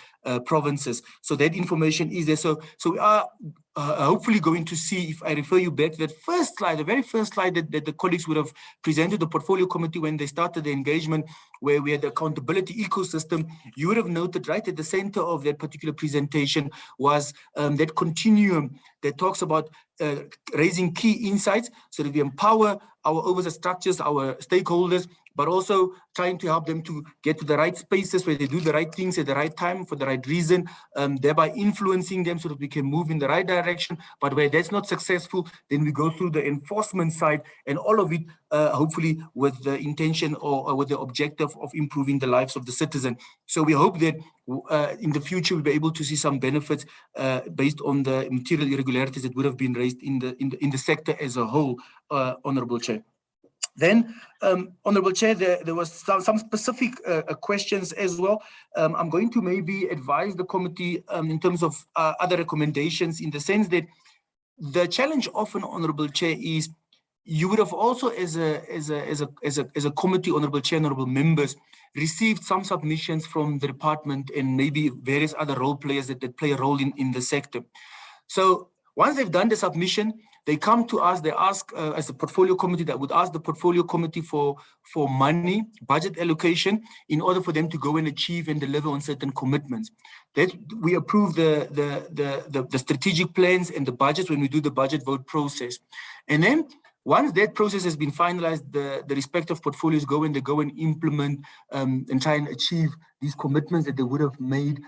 provinces. So that information is there. So we are hopefully going to see, if I refer you back to that first slide, the very first slide that the colleagues would have presented the portfolio committee when they started the engagement, where we had the accountability ecosystem. You would have noted right at the center of that particular presentation was that continuum that talks about raising key insights so that we empower our oversight structures, our stakeholders, but also trying to help them to get to the right spaces where they do the right things at the right time for the right reason, thereby influencing them so that we can move in the right direction. But where that's not successful, then we go through the enforcement side, and all of it hopefully with the intention or with the objective of improving the lives of the citizen. So we hope that in the future we'll be able to see some benefits based on the material irregularities that would have been raised in the sector as a whole, Honourable Chair. Then, Honourable Chair, there was some specific questions as well. I'm going to maybe advise the committee in terms of other recommendations, in the sense that the challenge often, Honourable Chair, is you would have also, as a committee, Honourable Chair, Honourable Members, received some submissions from the department and maybe various other role players that play a role in the sector. So Once they've done the submission, they come to us, they ask as a portfolio committee, that would ask the portfolio committee for money, budget allocation, in order for them to go and achieve and deliver on certain commitments. That we approve the strategic plans and the budgets when we do the budget vote process. And then once that process has been finalized, the respective portfolios go and implement and try and achieve these commitments that they would have made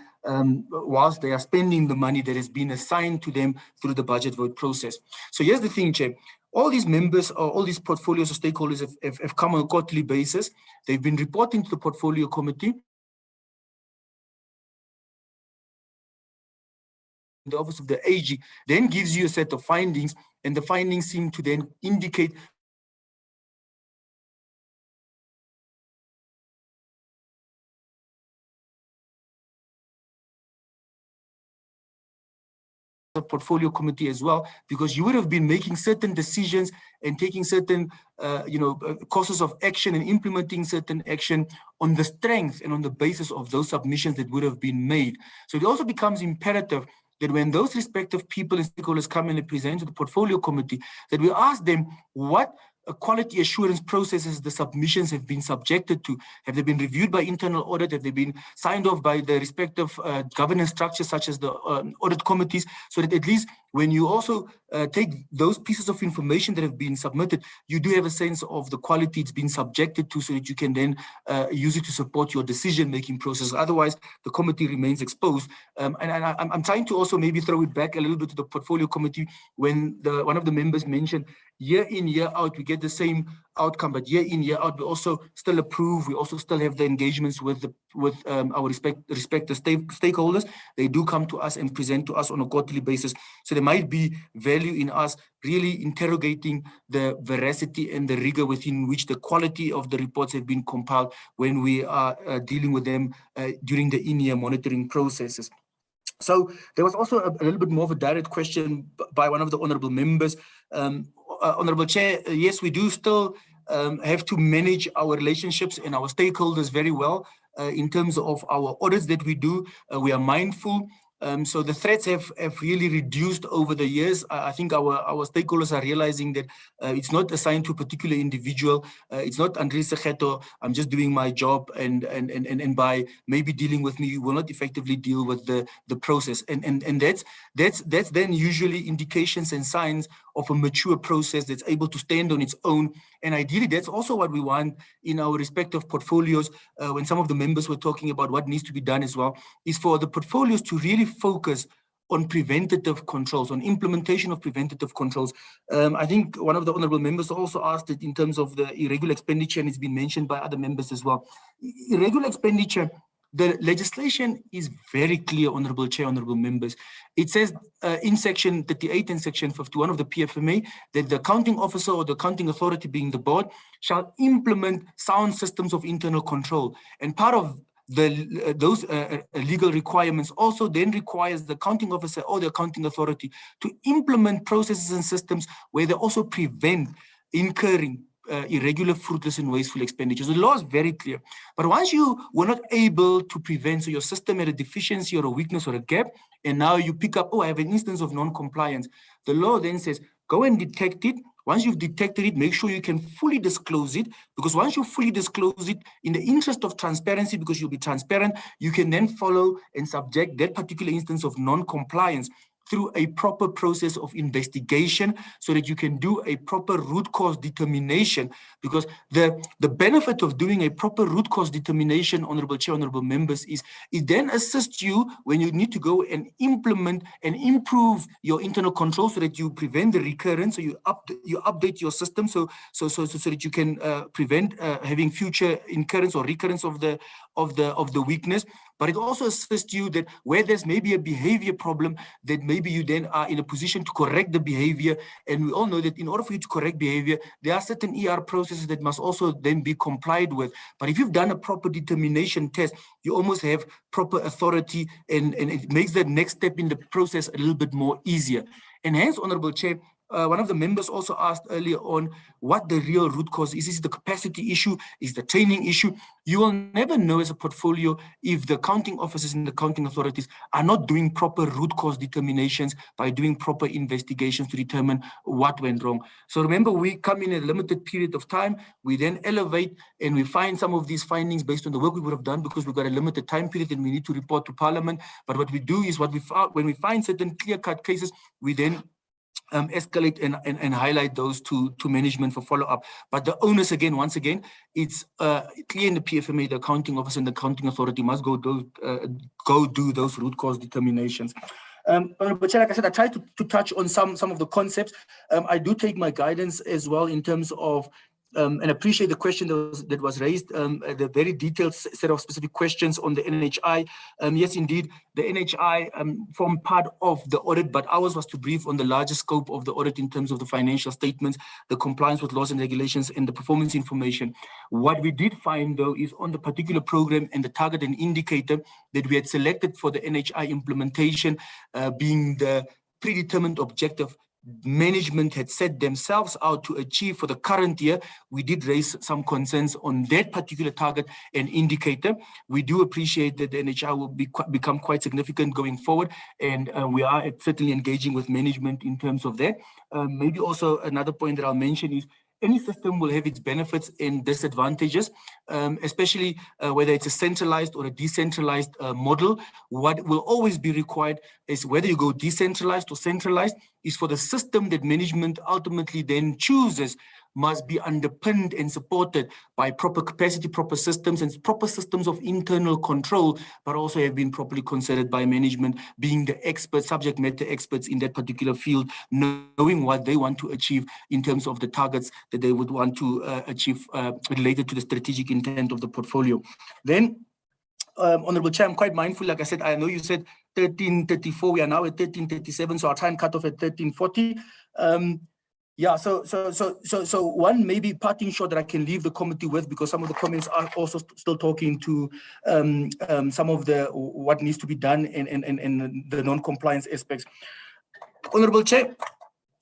whilst they are spending the money that has been assigned to them through the budget vote process. So here's the thing, Chair. All these members, or all these portfolios or stakeholders have come on a quarterly basis. They've been reporting to the portfolio committee. The office of the AG then gives you a set of findings, and the findings seem to then indicate the portfolio committee as well, because you would have been making certain decisions and taking certain courses of action and implementing certain action on the strength and on the basis of those submissions that would have been made. So it also becomes imperative that when those respective people and stakeholders come and present to the portfolio committee, that we ask them what quality assurance processes the submissions have been subjected to. Have they been reviewed by internal audit? Have they been signed off by the respective governance structures such as the audit committees, so that at least when you also take those pieces of information that have been submitted, you do have a sense of the quality it's been subjected to, so that you can then use it to support your decision-making process. Otherwise, the committee remains exposed. And I'm trying to also maybe throw it back a little bit to the portfolio committee when one of the members mentioned year in, year out, we get the same outcome, but year in, year out, we also still approve. We also still have the engagements with our respective stakeholders. They do come to us and present to us on a quarterly basis. So there might be value in us really interrogating the veracity and the rigor within which the quality of the reports have been compiled when we are dealing with them during the in-year monitoring processes. So there was also a little bit more of a direct question by one of the honourable members. Honourable Chair, yes, we do still have to manage our relationships and our stakeholders very well in terms of our audits that we do. We are mindful. So the threats have really reduced over the years. I think our stakeholders are realizing that it's not assigned to a particular individual. It's not Andries Segeto, I'm just doing my job, and by maybe dealing with me, you will not effectively deal with the process. And that's then usually indications and signs of a mature process that's able to stand on its own. And ideally, that's also what we want in our respective portfolios. When some of the members were talking about what needs to be done as well, is for the portfolios to really focus on preventative controls, on implementation of preventative controls. I think one of the honourable members also asked it in terms of the irregular expenditure, and it's been mentioned by other members as well. Irregular expenditure, the legislation is very clear, Honourable Chair, honourable members. It says in Section 38 and Section 51 of the PFMA that the accounting officer or the accounting authority, being the board, shall implement sound systems of internal control. And part of those legal requirements also then requires the accounting officer or the accounting authority to implement processes and systems where they also prevent incurring irregular, fruitless, and wasteful expenditures. The law is very clear. But once you were not able to prevent, so your system had a deficiency or a weakness or a gap, and now you pick up, oh, I have an instance of non-compliance, the law then says, go and detect it. Once you've detected it, make sure you can fully disclose it, because once you fully disclose it, in the interest of transparency, because you'll be transparent, you can then follow and subject that particular instance of non-compliance through a proper process of investigation, so that you can do a proper root cause determination. Because the benefit of doing a proper root cause determination, Honourable Chair, honourable members, is it then assists you when you need to go and implement and improve your internal control, so that you prevent the recurrence, so you update your system so that you can prevent having future incurrence or recurrence of the weakness. But it also assists you that where there's maybe a behavior problem, that maybe you then are in a position to correct the behavior. And we all know that in order for you to correct behavior, there are certain ER processes that must also then be complied with. But if you've done a proper determination test, you almost have proper authority, and it makes that next step in the process a little bit more easier. And hence, Honourable Chair, one of the members also asked earlier on what the real root cause is. Is it the capacity issue? Is the training issue? You will never know as a portfolio if the accounting officers and the accounting authorities are not doing proper root cause determinations by doing proper investigations to determine what went wrong. So remember, we come in a limited period of time, we then elevate and we find some of these findings based on the work we would have done because we've got a limited time period and we need to report to Parliament. But what we do is when we find certain clear-cut cases, we then escalate and highlight those to management for follow-up. But the onus, again, once again, it's clear in the PFMA, the accounting officer and the accounting authority must go do those root cause determinations. Honorable Chair, like I said, I tried to touch on some of the concepts. I do take my guidance as well in terms of and appreciate the question that was raised, the very detailed set of specific questions on the NHI. Yes, indeed, the NHI formed part of the audit, but ours was to brief on the larger scope of the audit in terms of the financial statements, the compliance with laws and regulations, and the performance information. What we did find, though, is on the particular program and the target and indicator that we had selected for the NHI implementation, being the predetermined objective management had set themselves out to achieve for the current year, we did raise some concerns on that particular target and indicator. We do appreciate that the NHI will become quite significant going forward, and we are certainly engaging with management in terms of that. Maybe also another point that I'll mention is any system will have its benefits and disadvantages, especially whether it's a centralized or a decentralized model. What will always be required is whether you go decentralized or centralized is for the system that management ultimately then chooses must be underpinned and supported by proper capacity, proper systems, and proper systems of internal control, but also have been properly considered by management, being the experts, subject matter experts in that particular field, knowing what they want to achieve in terms of the targets that they would want to achieve related to the strategic intent of the portfolio. Then, Honorable Chair, I'm quite mindful, like I said, I know you said 1334, we are now at 1337, so I'll try and cut off at 1340. Yeah, so one maybe parting shot that I can leave the committee with, because some of the comments are also still talking to some of the what needs to be done and the non-compliance aspects. Honorable Chair,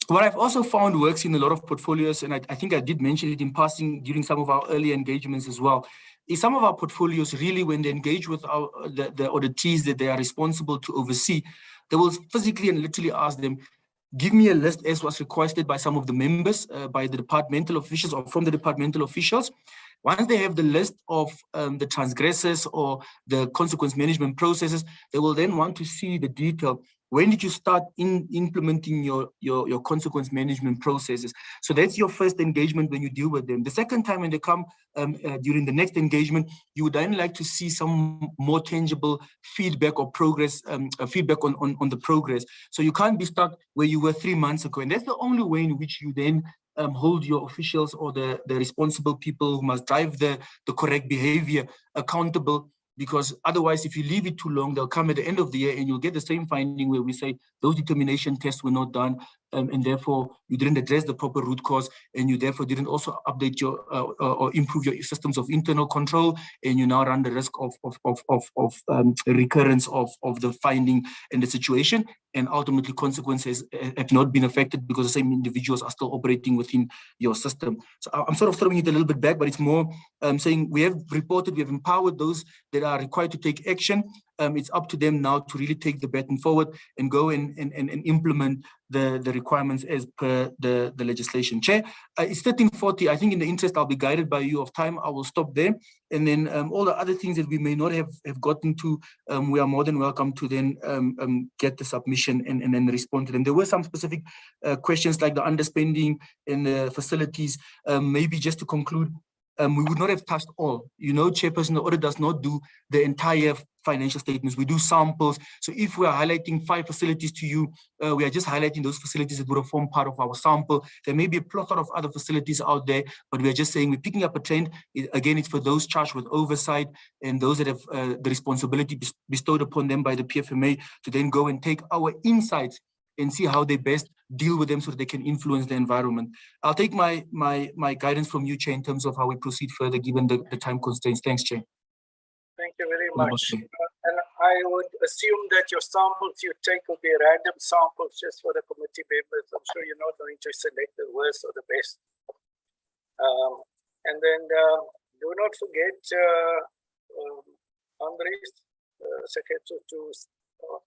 what I've also found works in a lot of portfolios, and I think I did mention it in passing during some of our early engagements as well, is some of our portfolios really, when they engage with the auditees that they are responsible to oversee, they will physically and literally ask them, give me a list as was requested by some of the members, by the departmental officials or from the departmental officials. Once they have the list of the transgressors or the consequence management processes, they will then want to see the detail. When did you start implementing your consequence management processes? So that's your first engagement when you deal with them. The second time when they come during the next engagement, you would then like to see some more tangible feedback or progress, feedback on the progress. So you can't be stuck where you were 3 months ago. And that's the only way in which you then hold your officials or the responsible people who must drive the correct behavior accountable. Because otherwise, if you leave it too long, they'll come at the end of the year and you'll get the same finding where we say those determination tests were not done, and therefore you didn't address the proper root cause, and you therefore didn't also update your or improve your systems of internal control, and you now run the risk of recurrence of the finding and the situation, and ultimately consequences have not been affected because the same individuals are still operating within your system. So I'm sort of throwing it a little bit back, but it's more saying we have reported, we have empowered those that are required to take action. It's up to them now to really take the baton forward and go and implement the requirements as per the legislation. Chair, it's 1340. I think in the interest, I'll be guided by you of time. I will stop there. And then all the other things that we may not have gotten to, we are more than welcome to then get the submission and then respond to them. There were some specific questions like the underspending in the facilities. Maybe just to conclude, we would not have touched all. You know, Chairperson, the audit does not do the entire financial statements. We do samples. So if we are highlighting 5 facilities to you, we are just highlighting those facilities that would have formed part of our sample. There may be a plethora of other facilities out there, but we are just saying we're picking up a trend. Again, it's for those charged with oversight and those that have the responsibility bestowed upon them by the PFMA to then go and take our insights and see how they best deal with them so that they can influence the environment. I'll take my guidance from you, Chair, in terms of how we proceed further given the time constraints. Thanks, Chair. Thank you very much. And I I would assume that your samples you take will be random samples just for the committee members. I'm sure you're not going to select the worst or the best. And then do not forget, Andres, Secretary,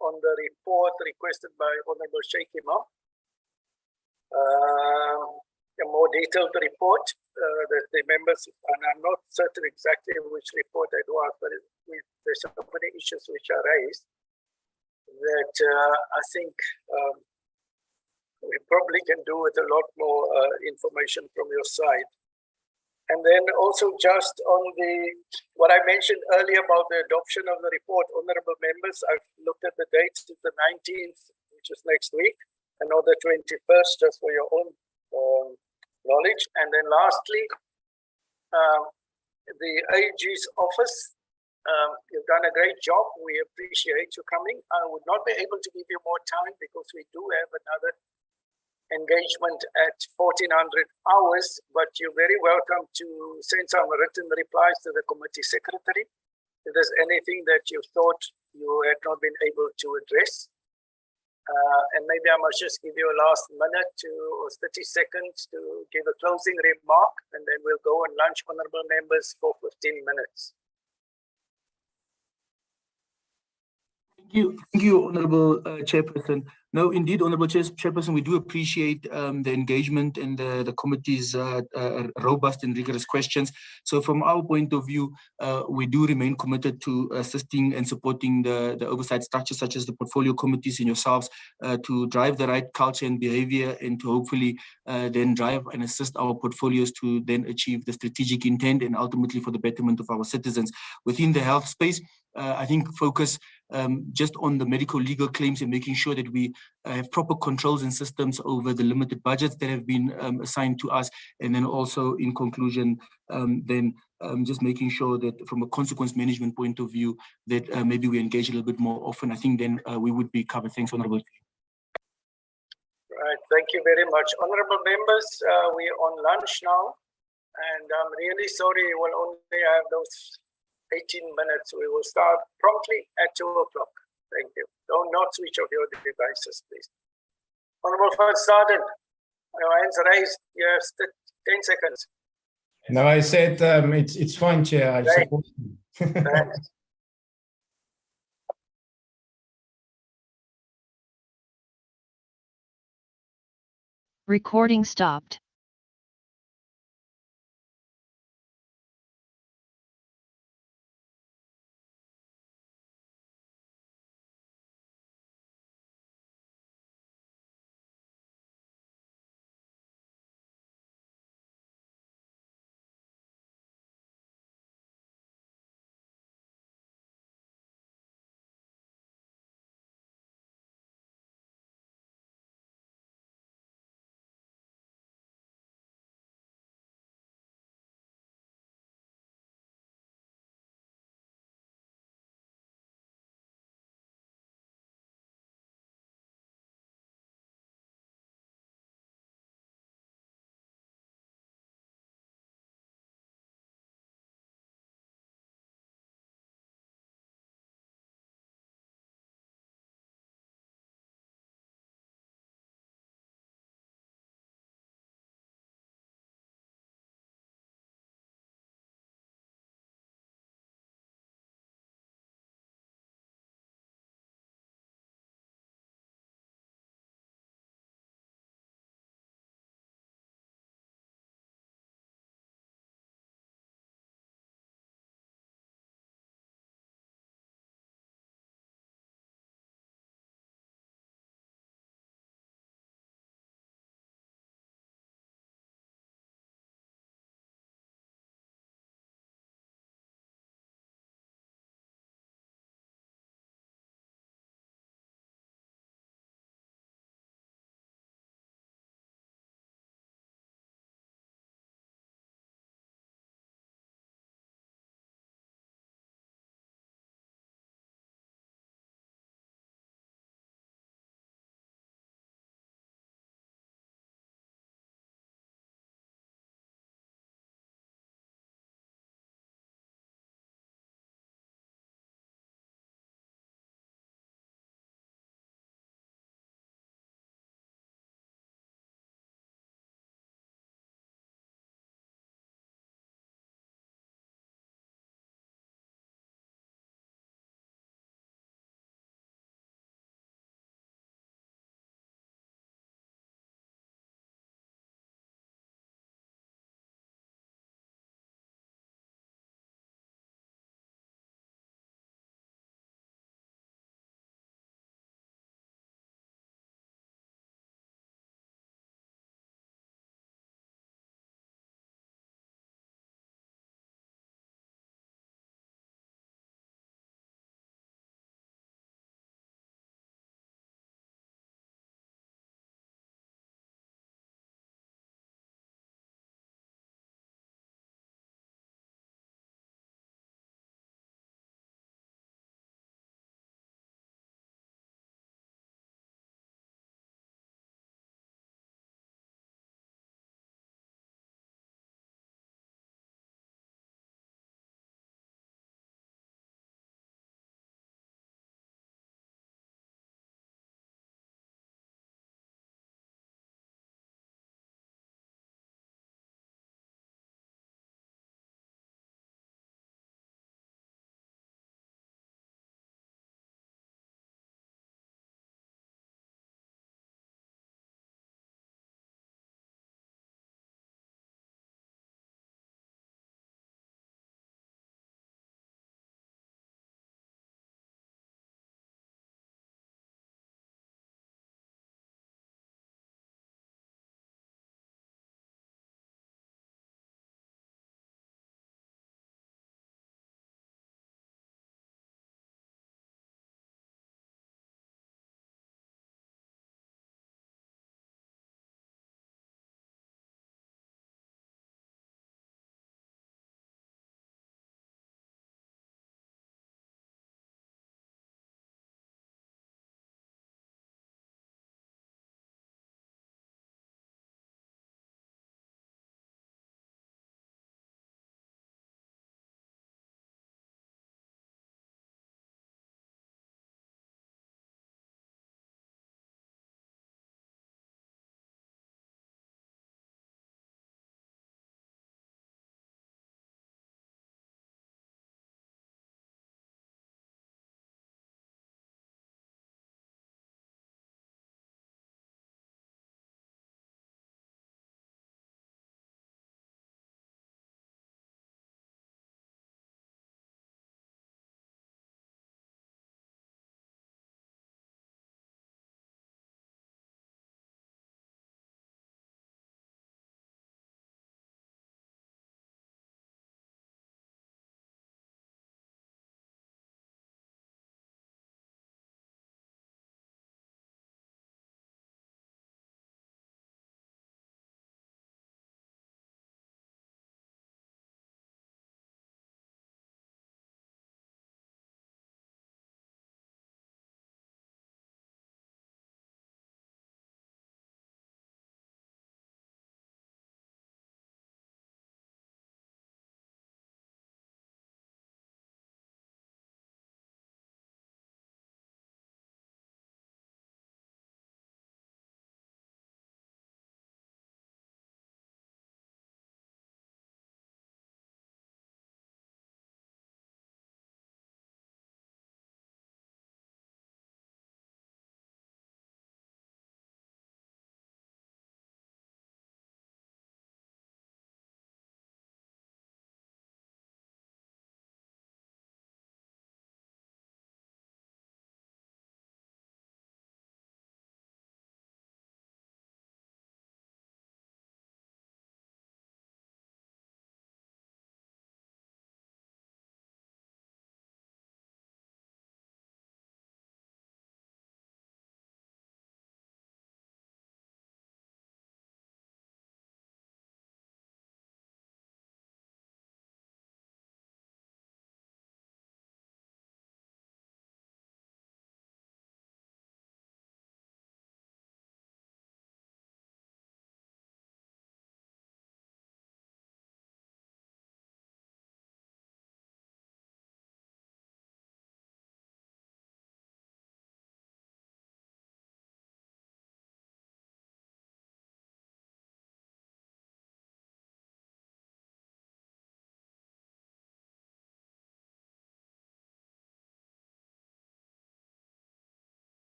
on the report requested by Honorable Sheikh Imam, a more detailed report that the members, and I'm not certain exactly which report it was, but there's so many issues which are raised that I think we probably can do with a lot more information from your side. And then also just on what I mentioned earlier about the adoption of the report, honorable members, I've looked at the dates, it's the 19th, which is next week, and on the 21st, just for your own knowledge. And then lastly, the AG's office, you've done a great job. We appreciate you coming. I would not be able to give you more time because we do have another engagement at 1400 hours, but you're very welcome to send some written replies to the committee secretary if there's anything that you thought you had not been able to address. And maybe I must just give you a last minute or 30 seconds to give a closing remark, and then we'll go and lunch, honorable members, for 15 minutes. Thank you, Honorable Chairperson. No, indeed, Honorable Chairperson, we do appreciate the engagement and the committee's robust and rigorous questions. So from our point of view, we do remain committed to assisting and supporting the oversight structures such as the portfolio committees and yourselves to drive the right culture and behavior, and to hopefully then drive and assist our portfolios to then achieve the strategic intent and ultimately for the betterment of our citizens. Within the health space, I think focus just on the medical legal claims and making sure that we have proper controls and systems over the limited budgets that have been assigned to us. And then also in conclusion, just making sure that from a consequence management point of view, that maybe we engage a little bit more often. I think then we would be covered. Thanks, Honorable. Right, thank you very much. Honorable members, we're on lunch now, and I'm really sorry we'll only have those 18 minutes. We will start promptly at 2 o'clock. Thank you. Don't not switch off your devices, please. Honorable First Sergeant, your hands raised. You have 10 seconds. No, I said it's fine, Chair. I support you. Thanks. Recording stopped.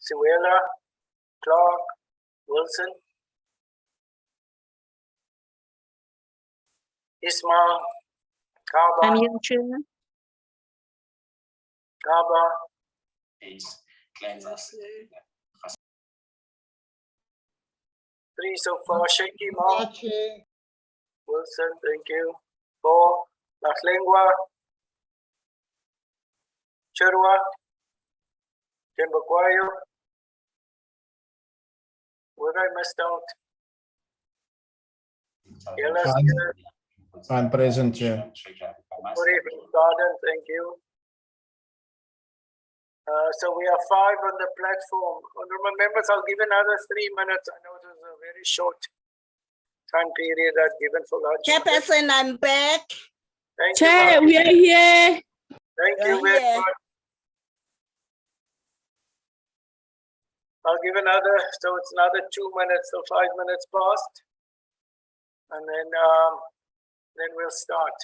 Siwela, Clark, Wilson, Ismail, Kaba, I'm here, Chair. Kaba, three so far, Shaky Mal, Wilson, thank you. 4, Las Lengua, Chirwa, Tembaguayo. What I missed out? Nhlas here. I'm present, Chair. Garden, thank you. So we are 5 on the platform. Honorable members, I'll give another 3 minutes. I know it was a very short time period I've given for lunch. Chairperson, I'm back. Thank you. Chair, we are here. Thank you very much. I'll give another, so it's another 2 minutes, so 5 minutes past. And then we'll start.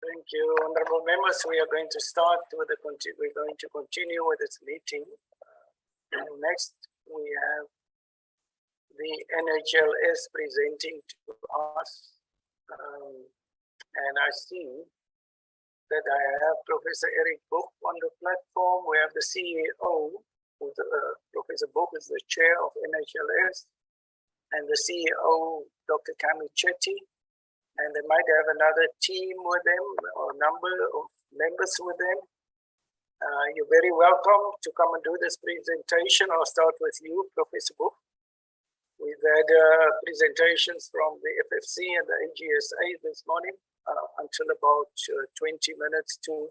Thank you, honorable members. We are going to start with we're going to continue with this meeting. Next, we have the NHLS presenting to us. And I see that I have Professor Eric Book on the platform. We have the CEO, Professor Book is the chair of NHLS, and the CEO, Dr. Kami Chetty. And they might have another team with them or number of members with them. You're very welcome to come and do this presentation. I'll start with you, Professor Book. We've had presentations from the FFC and the AGSA this morning until about 20 minutes to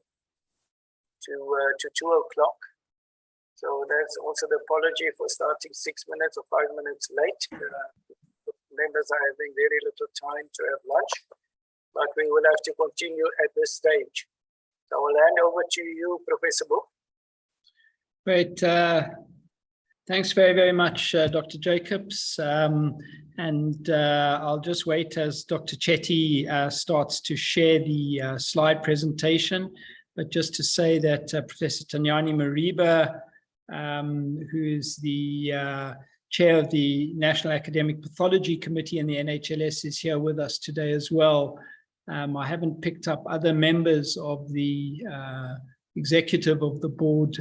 2 o'clock. So that's also the apology for starting 6 minutes or 5 minutes late. Members are having very little time to have lunch, but we will have to continue at this stage. So I will hand over to you, Professor Book. Great. Thanks very much, Dr. Jacobs. I'll just wait as Dr. Chetty starts to share the slide presentation. But just to say that Professor Tanyani Mariba, who is the chair of the National Academic Pathology Committee in the NHLS, is here with us today as well. I haven't picked up other members of the executive of the board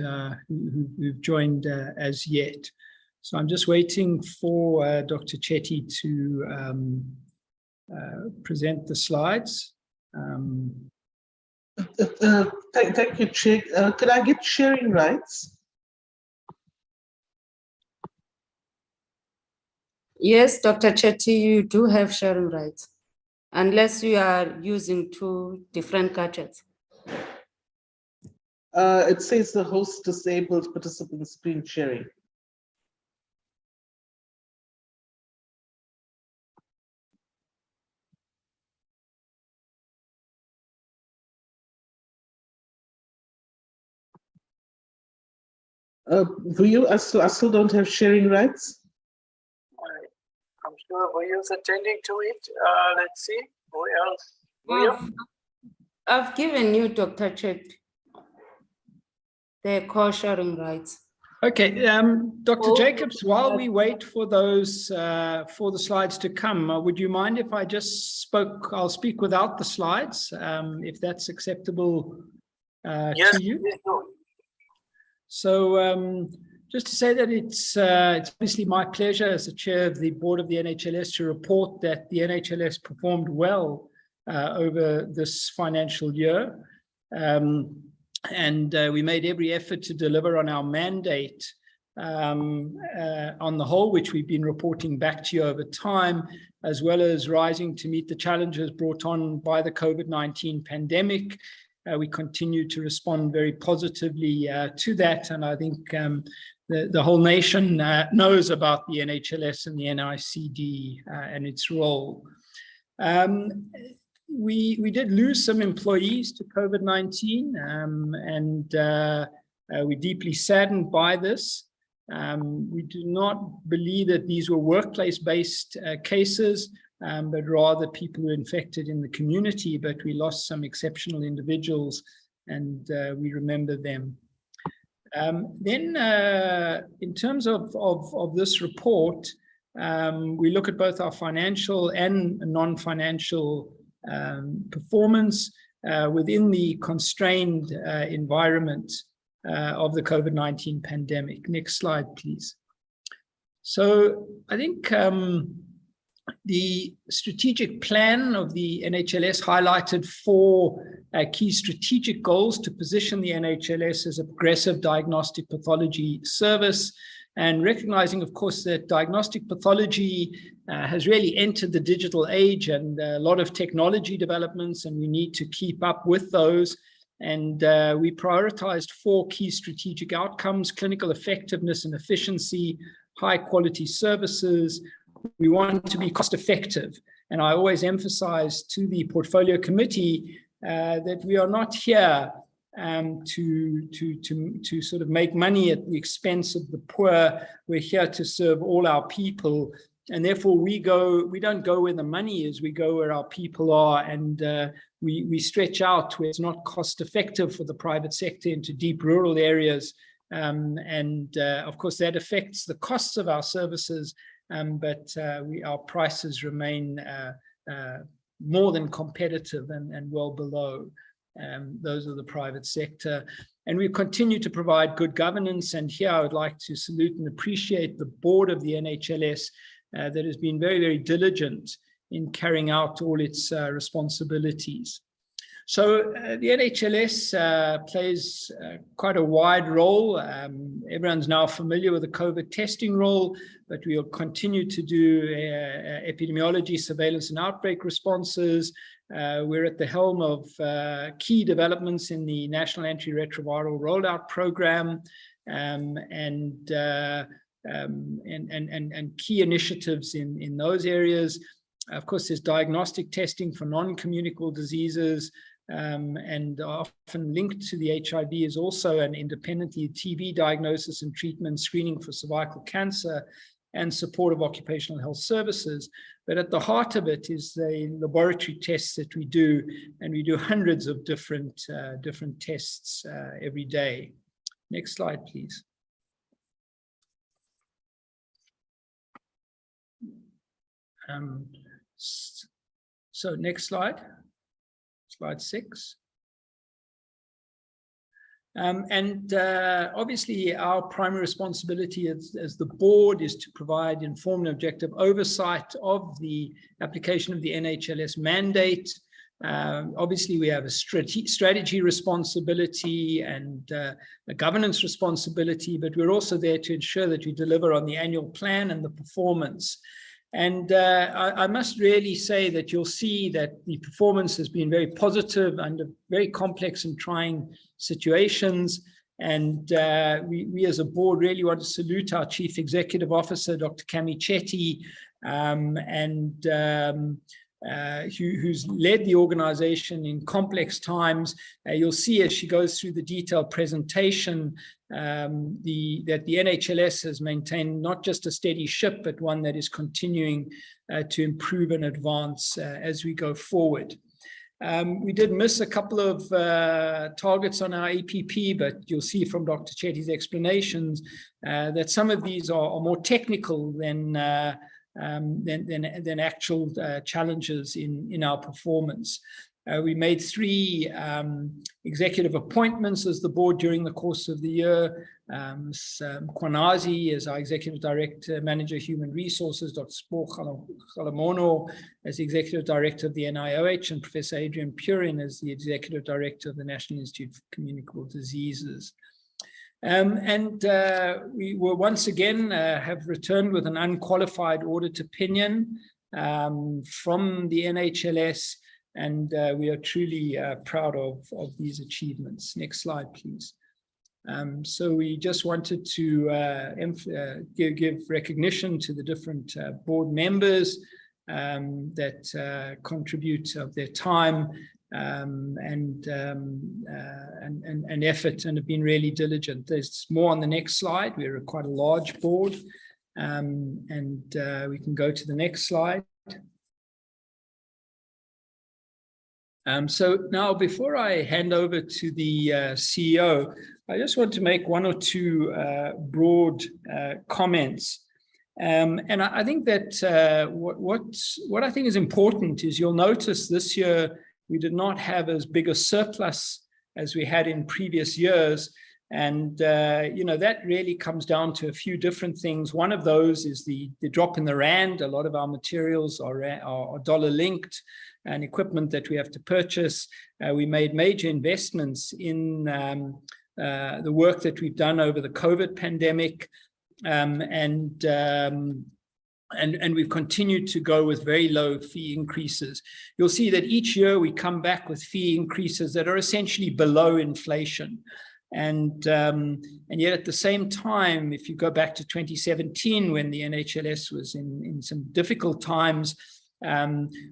who've joined as yet. So I'm just waiting for Dr. Chetty to present the slides. Thank you, Chair. Could I get sharing rights? Yes, Dr. Chetty, you do have sharing rights, unless you are using two different gadgets. It says the host disabled participant screen sharing. I still don't have sharing rights. I'm sure Vuyo's attending to it. Let's see, who else? Vuyo? I've given you, Dr. Chetty, the co-sharing rights. Okay, Dr. Jacobs, while we wait for those, for the slides to come, would you mind if I just I'll speak without the slides, if that's acceptable Yes, to you? please do. So just to say that it's obviously my pleasure as the chair of the board of the NHLS to report that the NHLS performed well over this financial year. We made every effort to deliver on our mandate on the whole, which we've been reporting back to you over time, as well as rising to meet the challenges brought on by the COVID-19 pandemic. We continue to respond very positively to that, and I think the whole nation knows about the NHLS and the NICD and its role. We did lose some employees to COVID-19, and we're deeply saddened by this. We do not believe that these were workplace-based cases, but rather people who were infected in the community, but we lost some exceptional individuals, and we remember them. Then, in terms of this report, we look at both our financial and non-financial performance within the constrained environment of the COVID-19 pandemic. Next slide, please. So I think the strategic plan of the NHLS highlighted four key strategic goals to position the NHLS as a progressive diagnostic pathology service, and recognizing, of course, that diagnostic pathology has really entered the digital age and a lot of technology developments, and we need to keep up with those. And we prioritized four key strategic outcomes: clinical effectiveness and efficiency, high quality services. We want to be cost effective. And I always emphasize to the portfolio committee that we are not here to sort of make money at the expense of the poor. We're here to serve all our people. And therefore we don't go where the money is, we go where our people are, and we stretch out where it's not cost effective for the private sector into deep rural areas. Of course that affects the costs of our services, but our prices remain more than competitive and well below those of the private sector. And we continue to provide good governance. And here I would like to salute and appreciate the board of the NHLS that has been very, very diligent in carrying out all its responsibilities. So the NHLS plays quite a wide role. Everyone's now familiar with the COVID testing role, but we will continue to do epidemiology, surveillance, and outbreak responses. We're at the helm of key developments in the National Antiretroviral Rollout Program and key initiatives in those areas. Of course, there's diagnostic testing for non-communicable diseases. and often linked to the HIV is also an independently TB diagnosis and treatment, screening for cervical cancer, and support of occupational health services. But at the heart of it is the laboratory tests that we do, and we do hundreds of different tests every day. Next slide, please. So next slide, slide 6. Obviously our primary responsibility as the board is to provide informed and objective oversight of the application of the NHLS mandate. Obviously we have a strategy responsibility and a governance responsibility, but we're also there to ensure that we deliver on the annual plan and the performance. And I must really say that you'll see that the performance has been very positive under very complex and trying situations. And we as a board really want to salute our Chief Executive Officer, Dr. Kami Chetty, who's led the organization in complex times. You'll see as she goes through the detailed presentation that the NHLS has maintained not just a steady ship, but one that is continuing to improve and advance as we go forward. We did miss a couple of targets on our APP, but you'll see from Dr. Chetty's explanations that some of these are more technical than actual challenges in our performance. We made 3 executive appointments as the board during the course of the year. Kwanazi as our Executive Director, Manager, Human Resources, Dr. Spor Khalamono as the Executive Director of the NIOH, and Professor Adrian Purin as the Executive Director of the National Institute for Communicable Diseases. We will once again have returned with an unqualified audit opinion from the NHLS, and we are truly proud of these achievements. Next slide, please. So we just wanted to give recognition to the different board members that contribute of their time and effort and have been really diligent. There's more on the next slide. We're quite a large board, and we can go to the next slide. So now, before I hand over to the CEO, I just want to make 1 or 2 broad comments. And I think that what I think is important is you'll notice this year we did not have as big a surplus as we had in previous years. And, that really comes down to a few different things. One of those is the drop in the rand. A lot of our materials are dollar linked and equipment that we have to purchase. We made major investments in the work that we've done over the COVID pandemic. And we've continued to go with very low fee increases. You'll see that each year we come back with fee increases that are essentially below inflation. And yet at the same time, if you go back to 2017, when the NHLS was in some difficult times,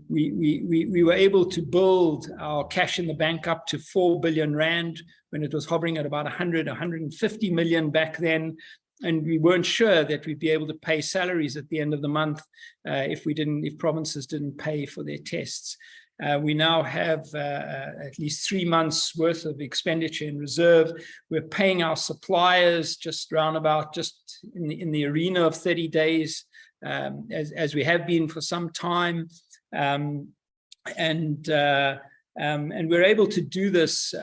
we were able to build our cash in the bank up to 4 billion rand when it was hovering at about 150 million back then. And we weren't sure that we'd be able to pay salaries at the end of the month if provinces didn't pay for their tests. We now have at least 3 months worth of expenditure in reserve. We're paying our suppliers just in the arena of 30 days, as we have been for some time. And we're able to do this,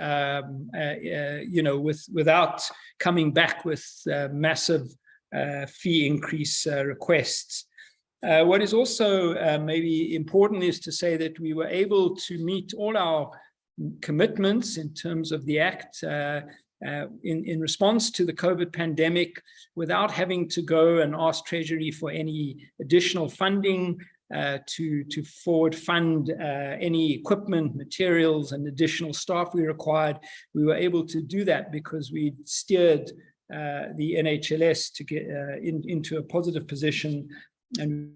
without coming back with massive fee increase requests. What is also maybe important is to say that we were able to meet all our commitments in terms of the Act in response to the COVID pandemic without having to go and ask Treasury for any additional funding to forward fund any equipment, materials, and additional staff we required. We were able to do that because we steered the NHLS to get into a positive position. And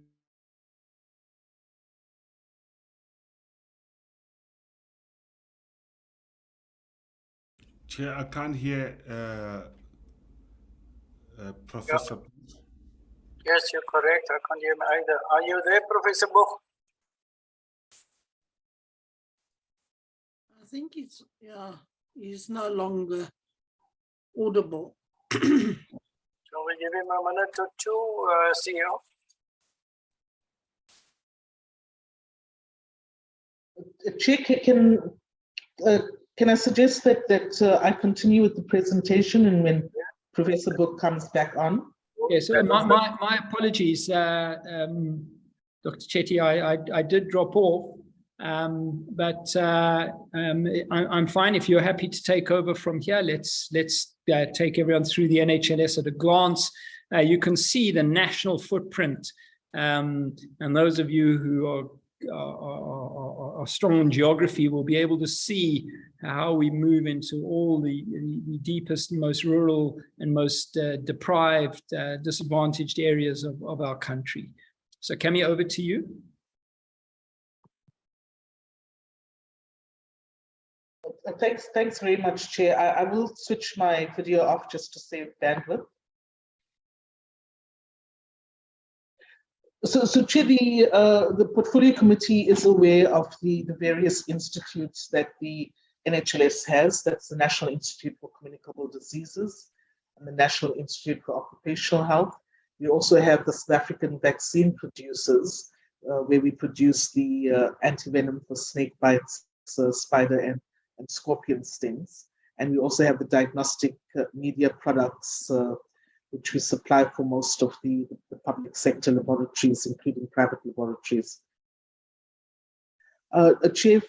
Chair, I can't hear Professor. Yes, you're correct. I can't hear him either. Are you there, Professor Boch? I think it's, yeah, he's no longer audible. Shall we give him a minute or two, CEO? Chair, can I suggest that I continue with the presentation, and when Professor Book comes back on? Yes, my apologies, Dr. Chetty. I did drop off, but I'm fine. If you're happy to take over from here, let's take everyone through the NHLS at a glance. You can see the national footprint, and those of you who are strong in geography will be able to see how we move into all the deepest, most rural and most deprived, disadvantaged areas of our country. So Cami, over to you. Thanks very much, Chair. I will switch my video off just to save bandwidth. So Chair, the Portfolio Committee is aware of the various institutes that the NHLS has. That's the National Institute for Communicable Diseases and the National Institute for Occupational Health. We also have the South African vaccine producers, where we produce the antivenom for snake bites, spider and scorpion stings. And we also have the diagnostic media products, which we supply for most of the public sector laboratories, including private laboratories. Chair,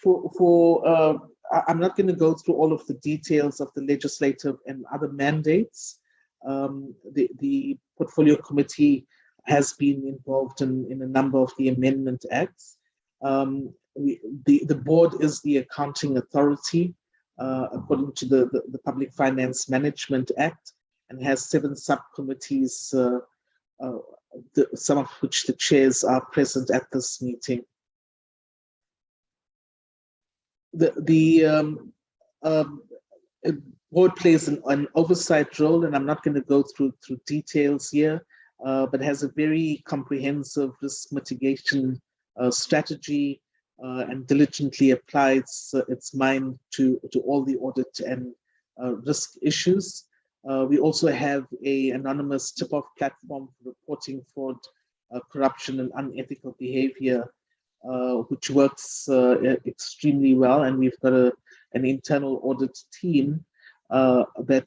I'm not going to go through all of the details of the legislative and other mandates. The Portfolio Committee has been involved in a number of the amendment acts. The board is the accounting authority according to the Public Finance Management Act, and has 7 subcommittees, some of which the chairs are present at this meeting. The board plays an oversight role, and I'm not going to go through details here, but has a very comprehensive risk mitigation strategy, and diligently applies its mind to all the audit and risk issues. We also have an anonymous tip-off platform for reporting fraud, corruption, and unethical behavior, which works extremely well. And we've got an internal audit team that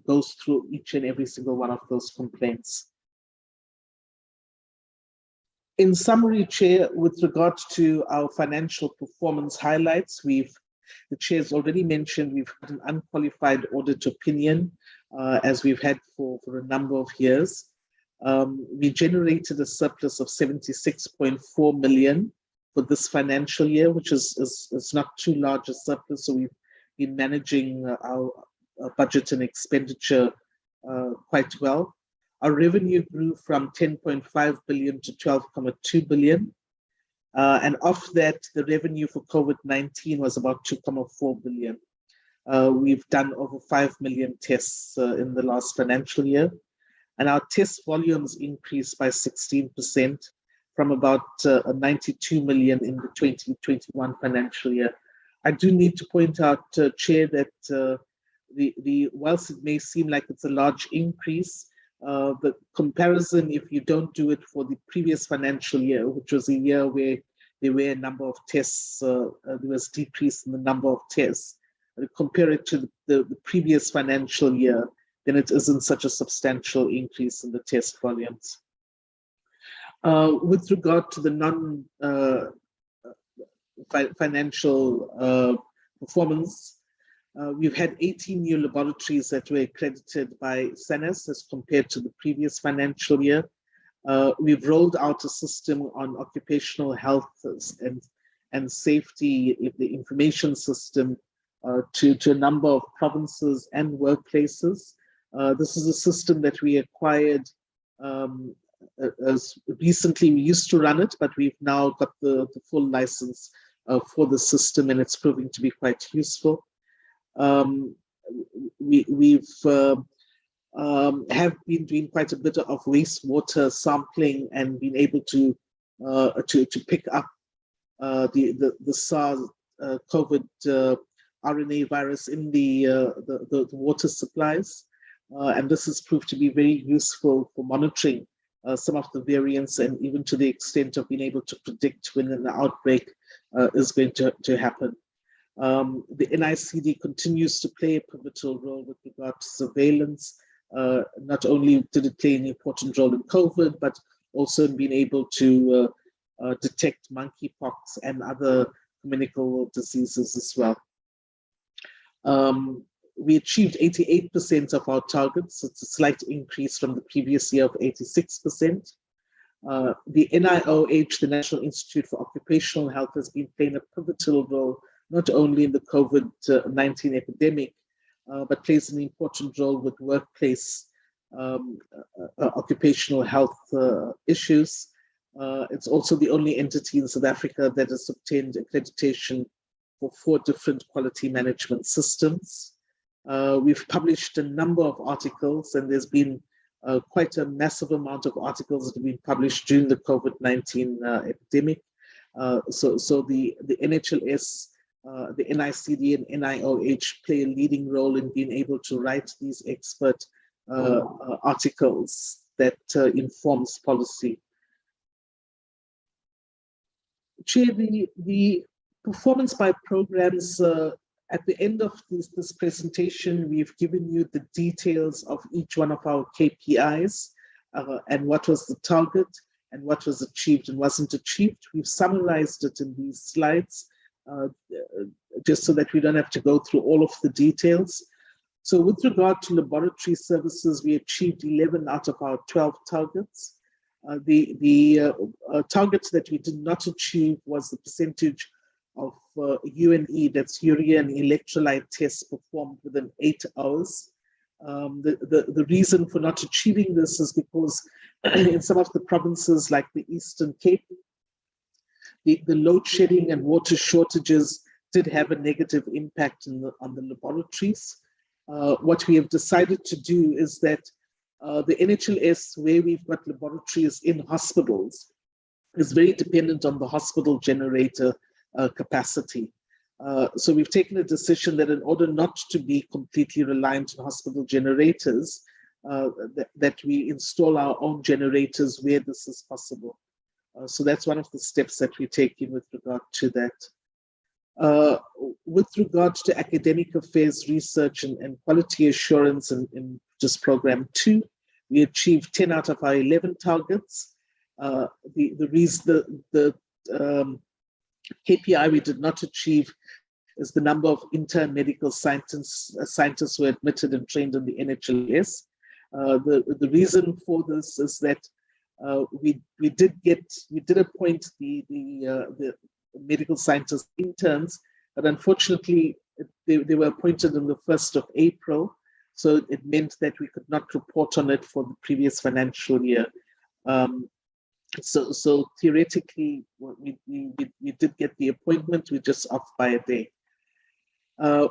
goes through each and every single one of those complaints. In summary, Chair, with regard to our financial performance highlights, the Chair's already mentioned we've had an unqualified audit opinion, as we've had for a number of years. We generated a surplus of 76.4 million for this financial year, which is not too large a surplus, so we've been managing our budget and expenditure quite well. Our revenue grew from 10.5 billion to 12.2 billion. And of that, the revenue for COVID-19 was about 2.4 billion. We've done over 5 million tests in the last financial year. And our test volumes increased by 16% from about 92 million in the 2021 financial year. I do need to point out, Chair, that whilst it may seem like it's a large increase, the comparison, if you don't do it for the previous financial year, which was a year where there were a number of tests, there was a decrease in the number of tests, compare it to the previous financial year, then it isn't such a substantial increase in the test volumes. With regard to the non-financial performance, we've had 18 new laboratories that were accredited by SANES as compared to the previous financial year. We've rolled out a system on occupational health and safety, the information system, to a number of provinces and workplaces. This is a system that we acquired as recently. We used to run it, but we've now got the full license for the system, and it's proving to be quite useful. we've have been doing quite a bit of wastewater sampling and been able to pick up the SARS COVID RNA virus in the water supplies, and this has proved to be very useful for monitoring some of the variants, and even to the extent of being able to predict when an outbreak is going to happen. The NICD continues to play a pivotal role with regard to surveillance. Not only did it play an important role in COVID, but also in being able to detect monkeypox and other communicable diseases as well. We achieved 88% of our targets. It's a slight increase from the previous year of 86%. The NIOH, the National Institute for Occupational Health, has been playing a pivotal role, not only in the COVID-19 epidemic, but plays an important role with workplace occupational health issues. It's also the only entity in South Africa that has obtained accreditation for 4 different quality management systems. We've published a number of articles, and there's been quite a massive amount of articles that have been published during the COVID-19 epidemic. So the NHLS, the NICD and NIOH play a leading role in being able to write these expert articles that informs policy. Chair, the performance by programs, at the end of this presentation, we've given you the details of each one of our KPIs and what was the target and what was achieved and wasn't achieved. We've summarized it in these slides just so that we don't have to go through all of the details. So with regard to laboratory services, we achieved 11 out of our 12 targets. The targets that we did not achieve was the percentage of UNE, that's urea and electrolyte tests performed within 8 hours. The reason for not achieving this is because in some of the provinces like the Eastern Cape, the load shedding and water shortages did have a negative impact on the laboratories. What we have decided to do is that the NHLS, where we've got laboratories in hospitals, is very dependent on the hospital generator capacity. So we've taken a decision that in order not to be completely reliant on hospital generators, that we install our own generators where this is possible. So that's one of the steps that we're taking with regard to that. With regard to academic affairs, research, and quality assurance in just program 2, we achieved 10 out of our 11 targets. The KPI we did not achieve is the number of intern medical scientists who are admitted and trained in the NHLS. The reason for this is that we did appoint the medical scientist interns, but unfortunately they were appointed on the 1st of April, so it meant that we could not report on it for the previous financial year. So theoretically, we did get the appointment, we're just off by a day.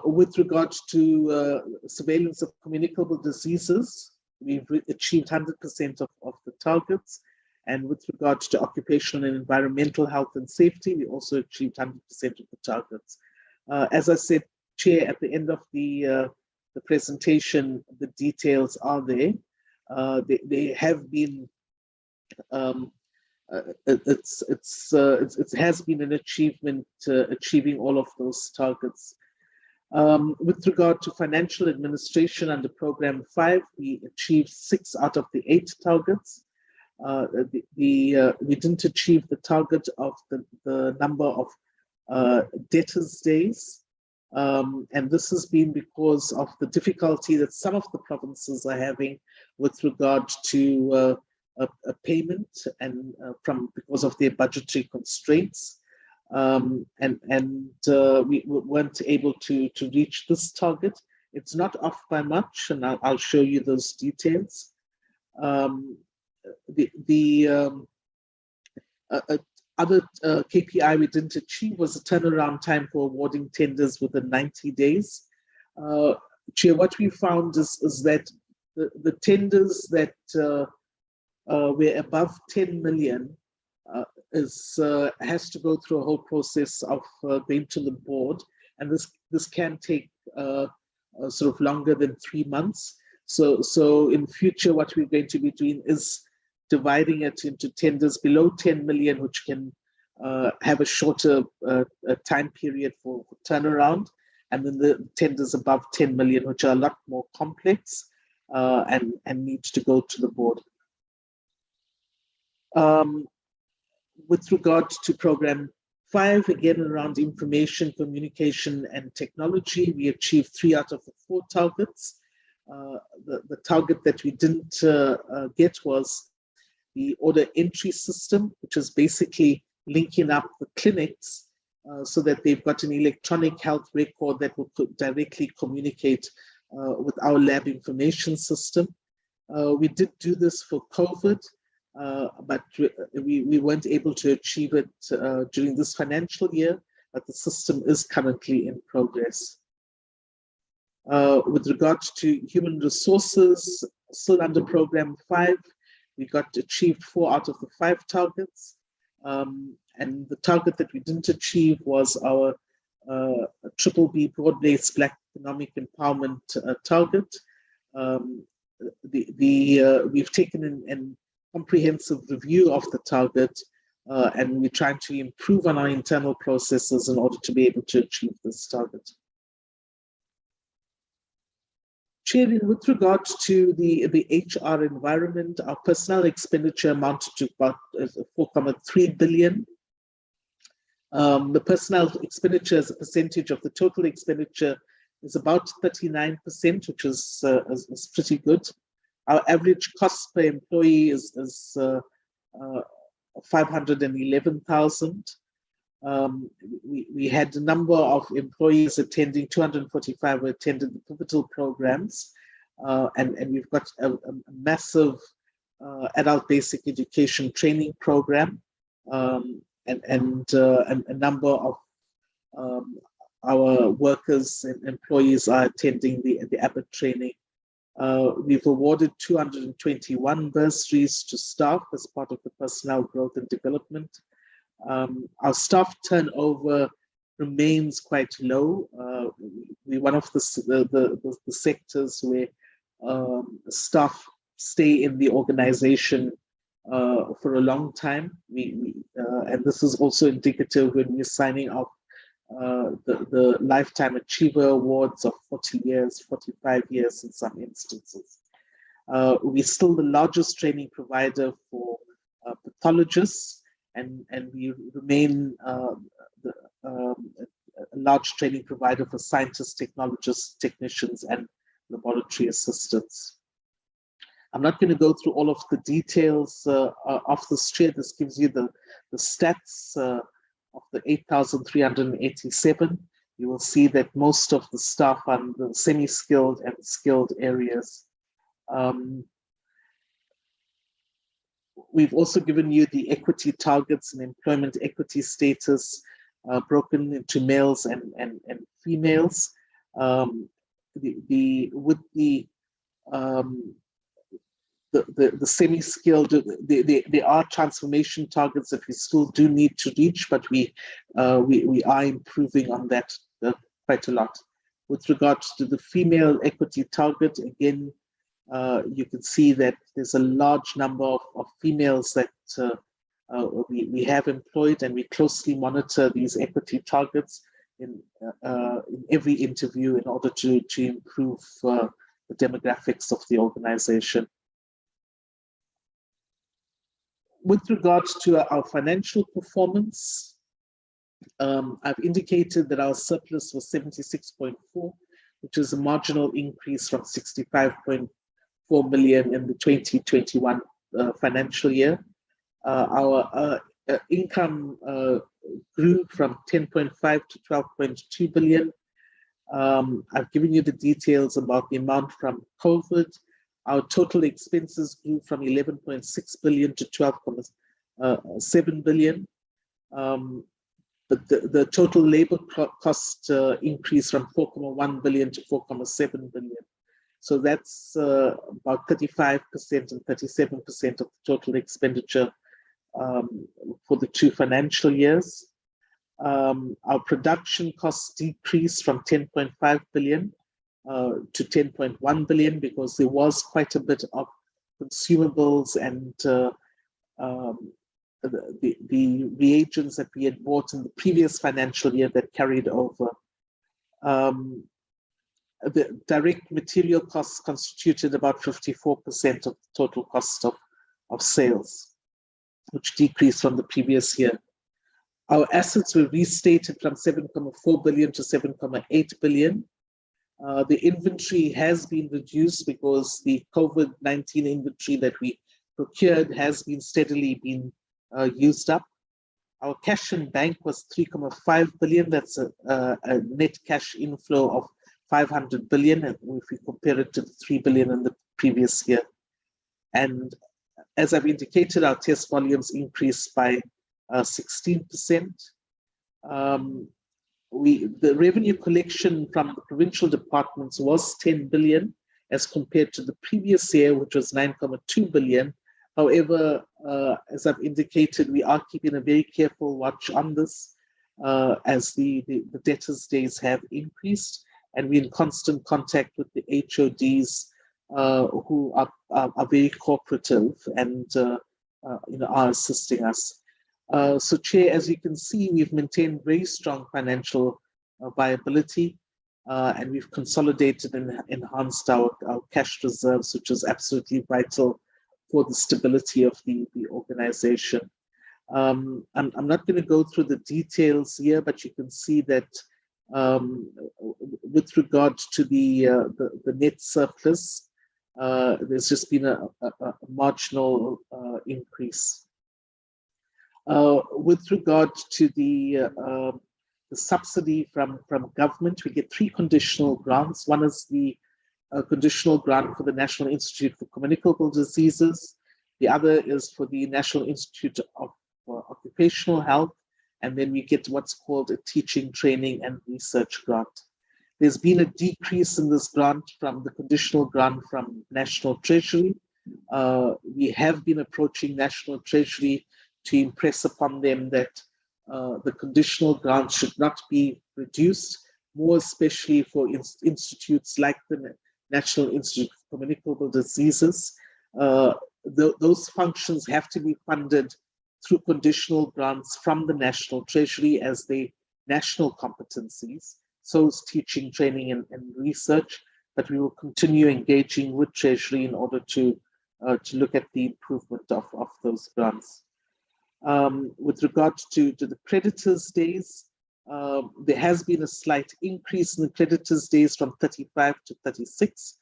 With regards to surveillance of communicable diseases, we've achieved 100% of the targets. And with regards to occupational and environmental health and safety, we also achieved 100% of the targets. As I said, Chair, at the end of the presentation, the details are there. They have been, it has been an achievement achieving all of those targets. With regard to financial administration under program 5, we achieved 6 out of the 8 targets. We didn't achieve the target of the number of debtors days, and this has been because of the difficulty that some of the provinces are having with regard to a payment and because of their budgetary constraints, and we weren't able to reach this target. It's not off by much, and I'll show you those details. Other KPI we didn't achieve was the turnaround time for awarding tenders within 90 days. Chair, what we found is that the tenders that were above 10 million has to go through a whole process of going to the board, and this can take sort of longer than 3 months. So in future, what we're going to be doing is dividing it into tenders below 10 million, which can have a shorter time period for turnaround, and then the tenders above 10 million, which are a lot more complex and need to go to the board. With regard to program 5, again around information, communication, and technology, we achieved 3 out of the 4 targets. The target that we didn't get was the order entry system, which is basically linking up the clinics so that they've got an electronic health record that will directly communicate with our lab information system. We did do this for COVID, but we weren't able to achieve it during this financial year, but the system is currently in progress. With regards to human resources, still under program 5, we got achieved 4 out of the 5 targets. And the target that we didn't achieve was our BBB broad-based Black economic empowerment target. We've taken an comprehensive review of the target, and we're trying to improve on our internal processes in order to be able to achieve this target. Chair, with regards to the HR environment, our personnel expenditure amounted to about 4.3 billion. The personnel expenditure as a percentage of the total expenditure is about 39%, which is pretty good. Our average cost per employee is 511,000. We had a number of employees attending, 245 attended the pivotal programs, and we've got a massive adult basic education training program, and a number of our workers and employees are attending the ABBOT training. We've awarded 221 bursaries to staff as part of the personnel growth and development. Our staff turnover remains quite low. We're one of the sectors where staff stay in the organization for a long time. And this is also indicative when we're signing up the Lifetime Achiever Awards of 40 years, 45 years in some instances. We're still the largest training provider for pathologists, and we remain a large training provider for scientists, technologists, technicians, and laboratory assistants. I'm not going to go through all of the details of this chair. This gives you the stats of the 8,387. You will see that most of the staff are in the semi-skilled and skilled areas. We've also given you the equity targets and employment equity status broken into males and females. With the semi-skilled, there are transformation targets that we still do need to reach, but we are improving on that quite a lot. With regards to the female equity target, again, you can see that there's a large number of females that we have employed, and we closely monitor these equity targets in every interview in order to improve the demographics of the organization. With regards to our financial performance, I've indicated that our surplus was 76.4, which is a marginal increase from 65.4 million in the 2021 financial year. Our income grew from 10.5 to 12.2 billion. I've given you the details about the amount from COVID. Our total expenses grew from 11.6 billion to 12.7 billion. but the total labor cost increased from 4.1 billion to 4.7 billion. So that's about 35% and 37% of the total expenditure for the 2 financial years. Our production costs decreased from 10.5 billion to 10.1 billion because there was quite a bit of consumables and the reagents that we had bought in the previous financial year that carried over. The direct material costs constituted about 54% of the total cost of sales, which decreased from the previous year. Our assets were restated from 7.4 billion to 7.8 billion. The inventory has been reduced because the COVID-19 inventory that we procured has been steadily used up. Our cash in bank was 3.5 billion. That's a net cash inflow of 500 billion if we compare it to the 3 billion in the previous year. And as I've indicated, our test volumes increased by 16%. The revenue collection from the provincial departments was 10 billion as compared to the previous year, which was 9.2 billion. However, as I've indicated, we are keeping a very careful watch on this as the debtors' days have increased, and we're in constant contact with the HODs who are very cooperative and are assisting us. So, Chair, as you can see, we've maintained very strong financial viability, and we've consolidated and enhanced our cash reserves, which is absolutely vital for the stability of the organization. I'm not going to go through the details here, but you can see that with regard to the net surplus, there's just been a marginal increase. With regard to the subsidy from government, we get 3 conditional grants. One is the conditional grant for the National Institute for Communicable Diseases. The other is for the National Institute of Occupational Health. And then we get what's called a teaching, training, and research grant. There's been a decrease in this grant from the conditional grant from National Treasury. We have been approaching National Treasury to impress upon them that the conditional grant should not be reduced, more especially for institutes like the National Institute for Communicable Diseases. Those functions have to be funded through conditional grants from the National Treasury as they national competencies. So is teaching, training, and research. But we will continue engaging with Treasury in order to look at the improvement of those grants. With regard to the creditors' days, there has been a slight increase in the creditors' days from 35 to 36.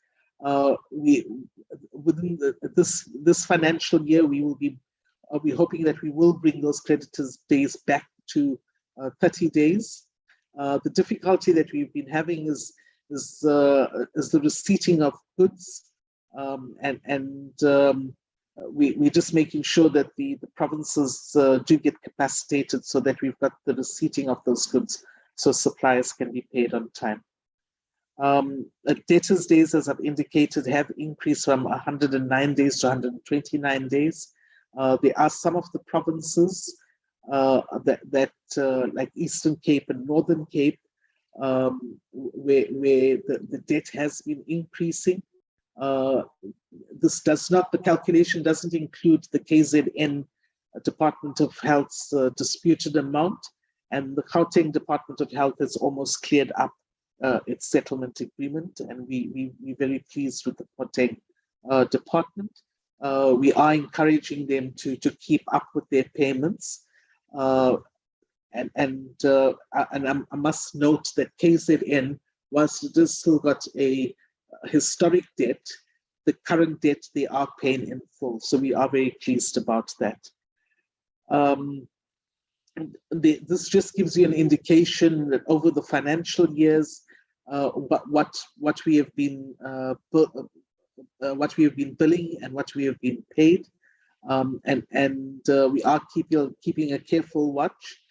Within this financial year, we're hoping that we will bring those creditors' days back to 30 days. The difficulty that we've been having is the receipting of goods, we're just making sure that the provinces do get capacitated so that we've got the receipting of those goods so suppliers can be paid on time. Debtors' days, as I've indicated, have increased from 109 days to 129 days. There are some of the provinces that like Eastern Cape and Northern Cape, where the debt has been increasing. The calculation doesn't include the KZN Department of Health's disputed amount, and the Gauteng Department of Health has almost cleared up its settlement agreement, and we're very pleased with the Gauteng department. We are encouraging them to keep up with their payments. I must note that KZN, whilst it has still got a historic debt, the current debt they are paying in full. So we are very pleased about that. This just gives you an indication that over the financial years, what we have been billing and what we have been paid, and we are keeping a careful watch.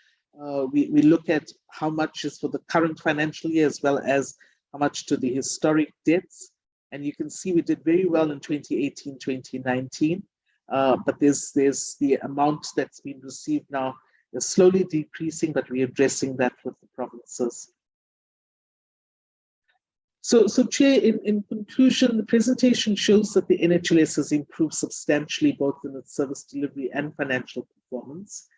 We look at how much is for the current financial year as well as how much to the historic debts. And you can see we did very well in 2018, 2019. But there's the amount that's been received now is slowly decreasing, but we're addressing that with the provinces. So Chair, in conclusion, the presentation shows that the NHLS has improved substantially both in its service delivery and financial performance.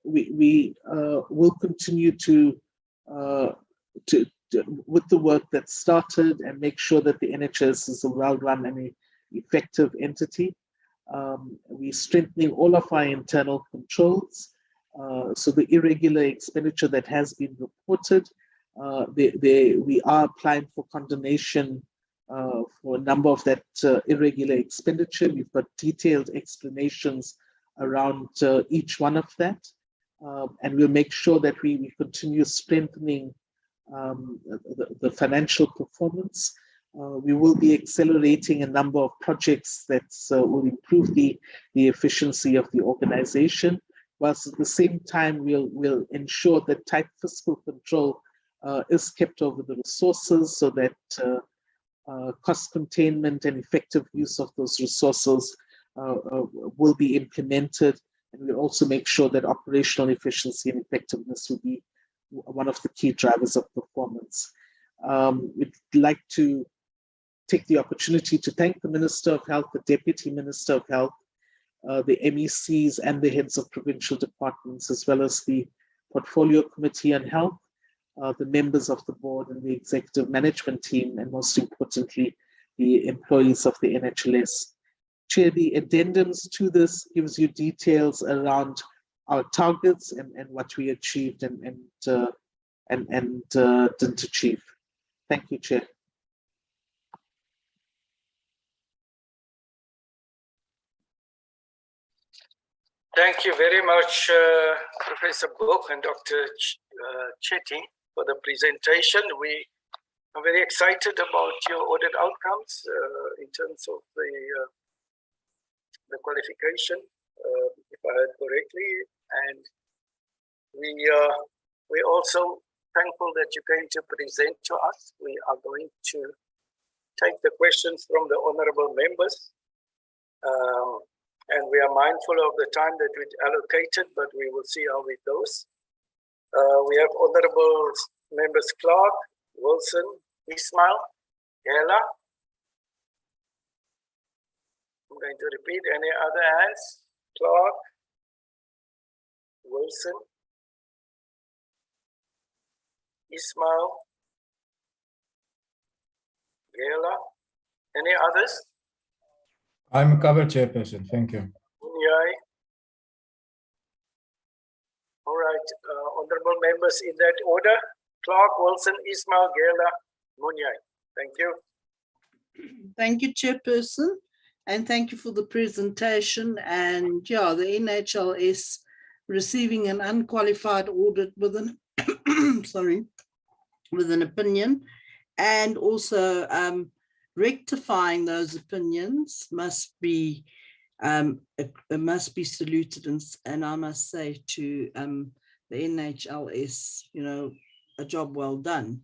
We will continue to with the work that started and make sure that the NHLS is a well-run and effective entity. We're strengthening all of our internal controls. So the irregular expenditure that has been reported, we are applying for condemnation for a number of that irregular expenditure. We've got detailed explanations around each one of that. And we'll make sure that we continue strengthening the financial performance. We will be accelerating a number of projects that will improve the efficiency of the organization, whilst at the same time we'll ensure that tight fiscal control is kept over the resources so that cost containment and effective use of those resources will be implemented. And we'll also make sure that operational efficiency and effectiveness will be one of the key drivers of performance. We'd like to take the opportunity to thank the Minister of Health, the Deputy Minister of Health, the MECs and the heads of provincial departments, as well as the Portfolio Committee on Health, the members of the board and the executive management team, and most importantly, the employees of the NHLS. Chair, the addendums to this gives you details around our targets and what we achieved and didn't achieve. Thank you, Chair. Thank you very much, Professor Book and Dr. Chetty, for the presentation. We are very excited about your audit outcomes in terms of the qualification, if I heard correctly. And we're also thankful that you came to present to us. We are going to take the questions from the honorable members. And we are mindful of the time that we allocated, but we will see how it goes. We have honorable members Clark, Wilson, Ismail, Ella. I'm going to repeat any other hands. Clark, Wilson, Ismail, Ella. Any others? I'm covered, Chairperson. Thank you. Munyai. All right, honorable members in that order. Clark, Wilson, Ismail, Gela, Munyai. Thank you. Thank you, Chairperson. And thank you for the presentation. And yeah, the NHLS receiving an unqualified audit with an, with an opinion, and also rectifying those opinions must be saluted. And I must say to the NHLS, you know, a job well done.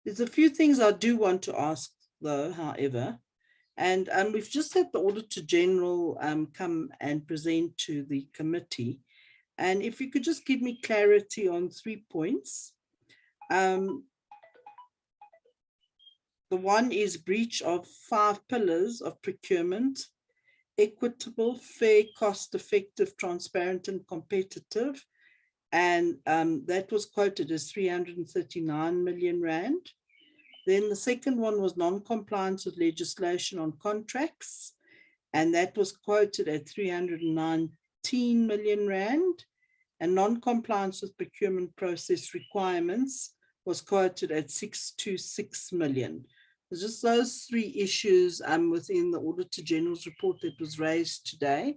There's a few things I do want to ask though, however. And we've just had the Auditor-General come and present to the committee. And if you could just give me clarity on 3 points. The one is breach of 5 pillars of procurement: equitable, fair, cost-effective, transparent, and competitive. And that was quoted as 339 million rand. Then the second one was non-compliance with legislation on contracts, and that was quoted at 319 million rand. And non-compliance with procurement process requirements was quoted at 626 million. It's just those 3 issues within the Auditor-General's report that was raised today.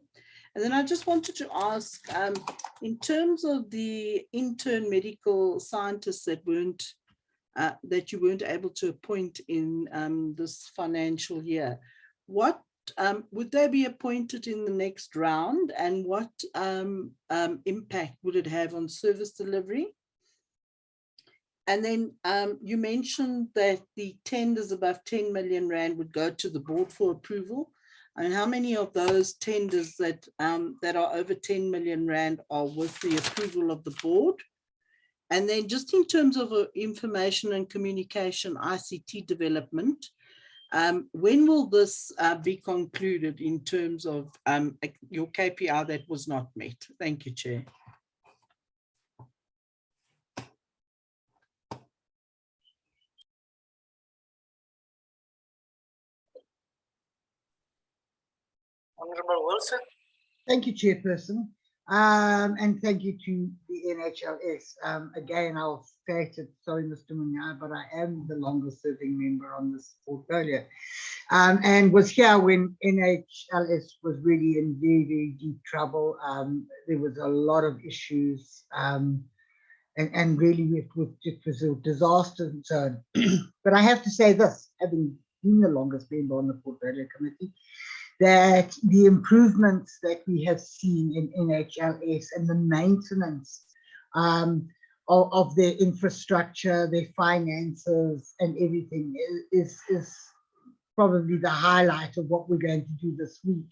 And then I just wanted to ask, in terms of the intern medical scientists that that you weren't able to appoint in this financial year, what would they be appointed in the next round, and what impact would it have on service delivery? And then you mentioned that the tenders above 10 million rand would go to the board for approval. And how many of those tenders that are over 10 million rand are with the approval of the board? And then just in terms of information and communication ICT development, when will this be concluded in terms of your KPI that was not met? Thank you, Chair. Honorable Wilson. Thank you, Chairperson. And thank you to the NHLS. Again, I'll state it, sorry, Mr. Munyai, but I am the longest serving member on this portfolio, and was here when NHLS was really in very, very deep trouble. There was a lot of issues, and really it was a disaster zone. But I have to say this, having been the longest member on the portfolio committee, that the improvements that we have seen in NHLS and the maintenance of their infrastructure, their finances and everything is probably the highlight of what we're going to do this week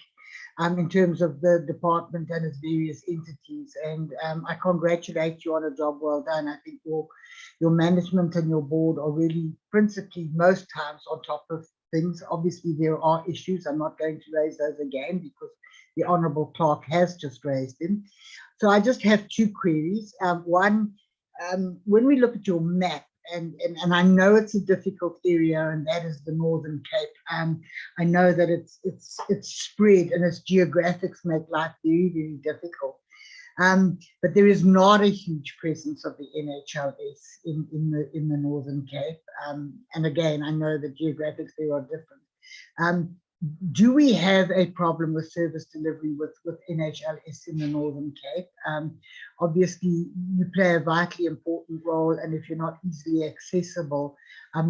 in terms of the department and its various entities. And I congratulate you on a job well done. I think your management and your board are really principally most times on top of things. Obviously, there are issues. I'm not going to raise those again because the Honourable Clerk has just raised them. So I just have two queries. One, when we look at your map, and I know it's a difficult area, and that is the Northern Cape. I know that it's spread and its geographics make life very, very difficult. But there is not a huge presence of the NHLS in the Northern Cape. And again, I know the geographics there are different. Do we have a problem with service delivery with NHLS in the Northern Cape? Obviously, you play a vitally important role, and if you're not easily accessible,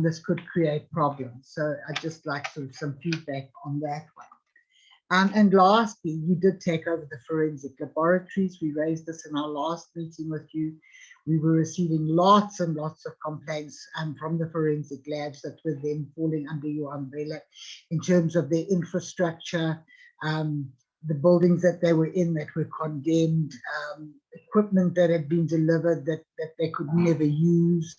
this could create problems. So I'd just like some feedback on that one. And lastly, you did take over the forensic laboratories. We raised this in our last meeting with you. We were receiving lots and lots of complaints from the forensic labs that were then falling under your umbrella in terms of their infrastructure, the buildings that they were in that were condemned, equipment that had been delivered that they could never use.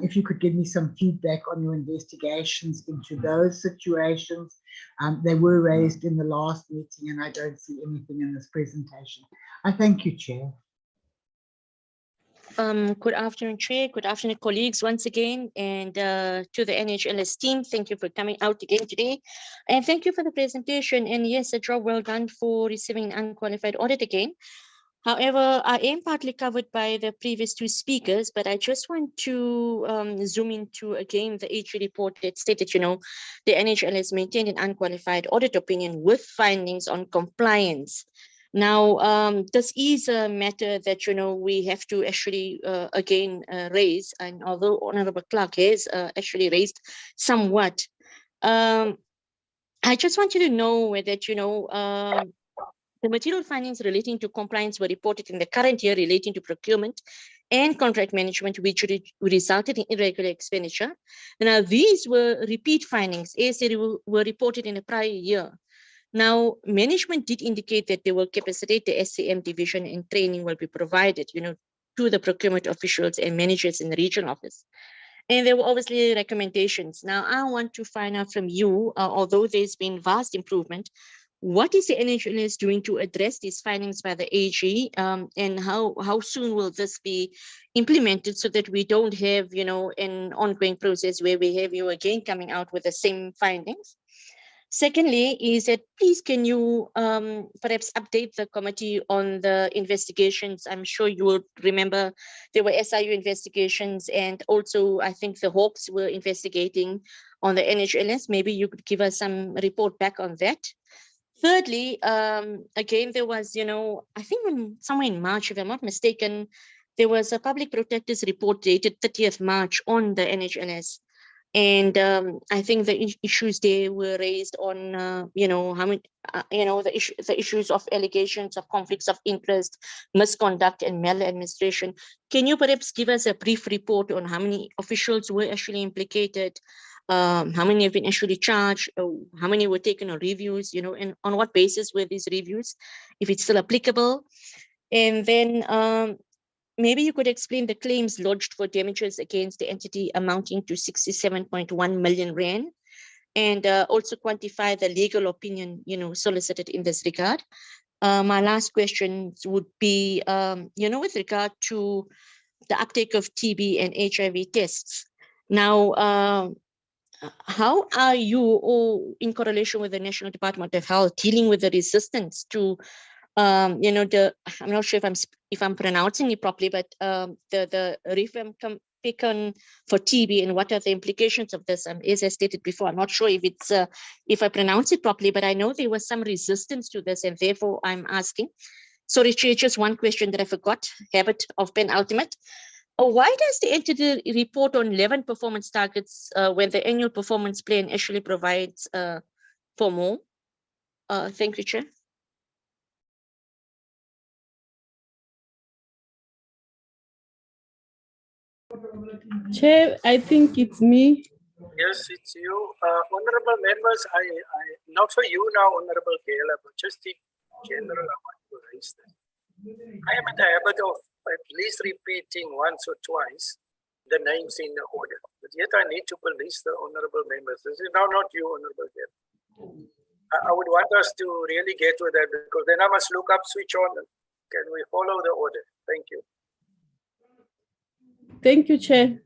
If you could give me some feedback on your investigations into those situations. They were raised in the last meeting, and I don't see anything in this presentation. I thank you, Chair. Good afternoon, Chair. Good afternoon, colleagues, once again, and to the NHLS team, thank you for coming out again today. And thank you for the presentation. And yes, a job well done for receiving an unqualified audit again. However, I am partly covered by the previous two speakers, but I just want to zoom into, again, the AG report that stated, the NHLS maintained an unqualified audit opinion with findings on compliance. Now, this is a matter that, we have to actually, again, raise. And although Honourable Clerk has actually raised somewhat, I just want you to know that, the material findings relating to compliance were reported in the current year relating to procurement and contract management, which resulted in irregular expenditure. Now, these were repeat findings as they were reported in the prior year. Now, management did indicate that they will capacitate the SCM division and training will be provided, to the procurement officials and managers in the regional office. And there were obviously recommendations. Now, I want to find out from you, although there's been vast improvement, what is the NHLS doing to address these findings by the AG, and how soon will this be implemented so that we don't have, an ongoing process where we have you again coming out with the same findings? Secondly, is that please can you perhaps update the committee on the investigations? I'm sure you will remember there were SIU investigations, and also I think the Hawks were investigating on the NHLS. Maybe you could give us some report back on that. Thirdly, again, there was, I think somewhere in March, if I'm not mistaken, there was a public protector's report dated 30th March on the NHLS. And I think the issues there were raised on, you know, how many, you know, the issues of allegations of conflicts of interest, misconduct, and maladministration. Can you perhaps give us a brief report on how many officials were actually implicated, how many have been actually charged, how many were taken on reviews, you know, and on what basis were these reviews, if it's still applicable? And then maybe you could explain the claims lodged for damages against the entity amounting to 67.1 million rand, and also quantify the legal opinion, you know, solicited in this regard. My last question would be, you know, with regard to the uptake of TB and HIV tests. Now, how are you, or in correlation with the National Department of Health, dealing with the resistance to you know, I'm not sure if I'm pronouncing it properly, but the reform Picon for TB, and what are the implications of this? As I stated before, I'm not sure if it's if I pronounce it properly, but I know there was some resistance to this, and therefore I'm asking. Sorry, Chair, just one question that I forgot. Habit of penultimate. Why does the entity report on 11 performance targets when the annual performance plan actually provides for more? Thank you, Chair. Chair, I think it's me. Yes, it's you. Honorable members, I not for you now, Honorable Kela, but just in general, I want to raise that. I am in the habit of at least repeating once or twice the names in the order, but yet I need to police the honorable members. This is now not you, Honorable Kela. I would want us to really get to that, because then I must look up, switch on. Can we follow the order? Thank you. Thank you, Chair.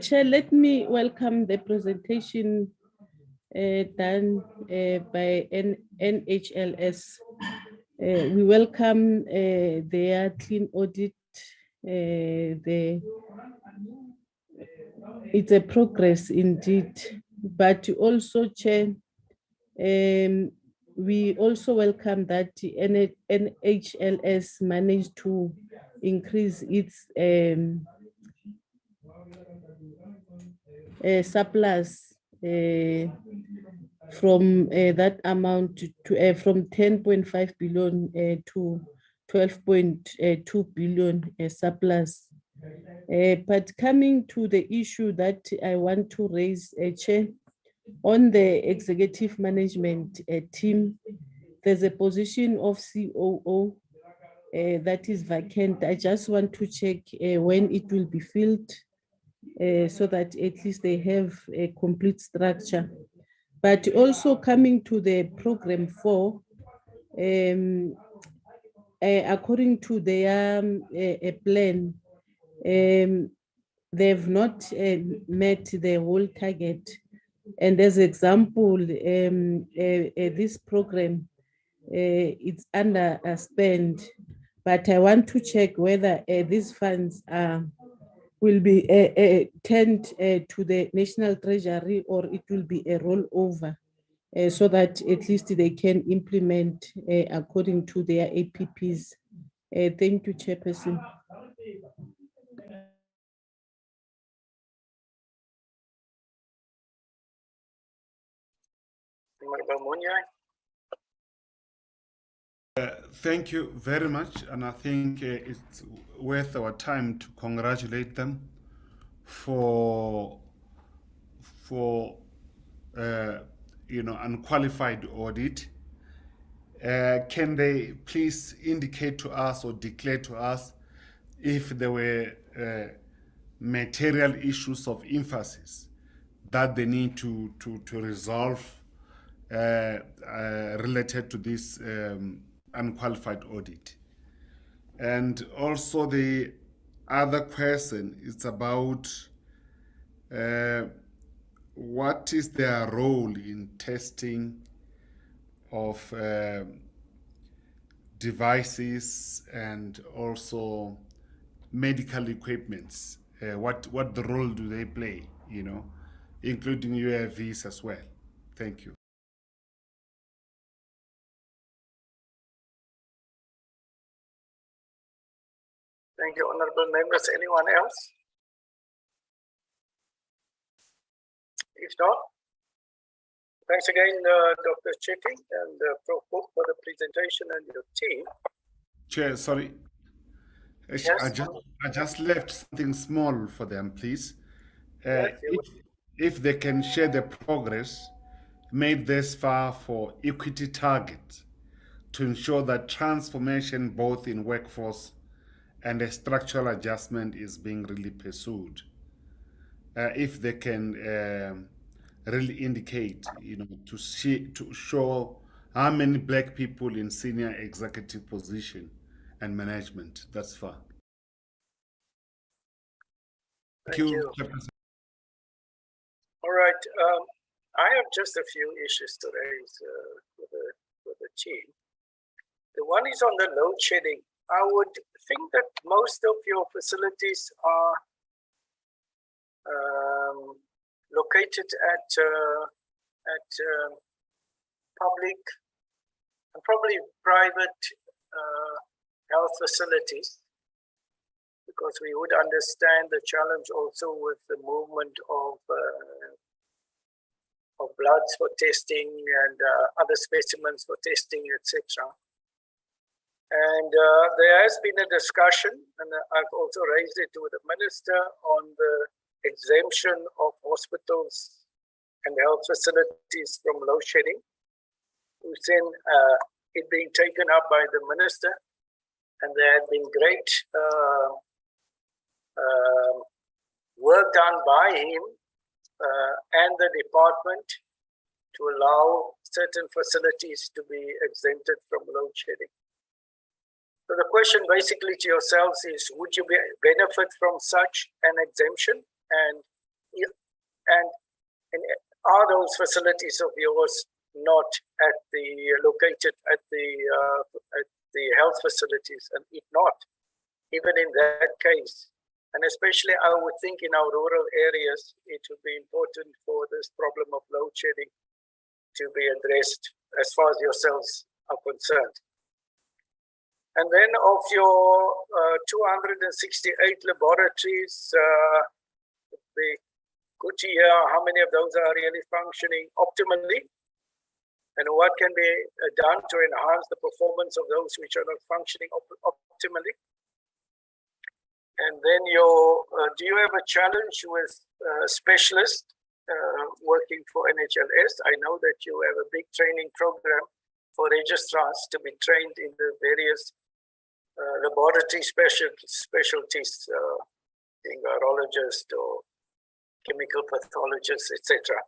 Chair, let me welcome the presentation done by NHLS. We welcome their clean audit. It's a progress indeed, but also, Chair, we also welcome that NHLS managed to increase its surplus from that amount to from 10.5 billion to 12.2 billion surplus. But coming to the issue that I want to raise, Chair, on the executive management team, there's a position of COO that is vacant. I just want to check when it will be filled, so that at least they have a complete structure. But also coming to the program 4, according to their plan, they've not met the whole target. And as example, this program, it's under spend, but I want to check whether these funds will be turned to the National Treasury, or it will be a rollover, so that at least they can implement according to their APPs. Thank you, Chairperson. Thank you very much, and I think it's worth our time to congratulate them for you know, unqualified audit. Can they please indicate to us or declare to us if there were material issues of emphasis that they need to resolve related to this unqualified audit? And also the other question is about what is their role in testing of devices and also medical equipments? What the role do they play, you know, including UAVs as well? Thank you. Thank you, honorable members. Anyone else? If not, thanks again, Dr. Chetty and Prof. Cook for the presentation and your team. Chair, sorry. Yes. I just left something small for them, please. Yes, if they can share the progress made this far for equity target to ensure that transformation both in workforce and a structural adjustment is being really pursued. If they can really indicate, to show how many Black people in senior executive position and management thus far. Thank you. All right. I have just a few issues to raise with the team. The one is on the load shedding. I would think that most of your facilities are located at public and probably private health facilities, because we would understand the challenge also with the movement of bloods for testing and other specimens for testing, etc. And there has been a discussion, and I've also raised it with the minister, on the exemption of hospitals and health facilities from load shedding. We've seen it being taken up by the minister, and there had been great work done by him and the department to allow certain facilities to be exempted from load shedding. So the question basically to yourselves is, would you benefit from such an exemption? And are those facilities of yours not located at the health facilities? And if not, even in that case, and especially I would think in our rural areas, it would be important for this problem of load shedding to be addressed as far as yourselves are concerned. And then of your 268 laboratories, it'd be good to hear how many of those are really functioning optimally, and what can be done to enhance the performance of those which are not functioning optimally. And then do you have a challenge with specialists working for NHLS? I know that you have a big training program for registrars to be trained in the various laboratory specialties, being virologist or chemical pathologist, etc.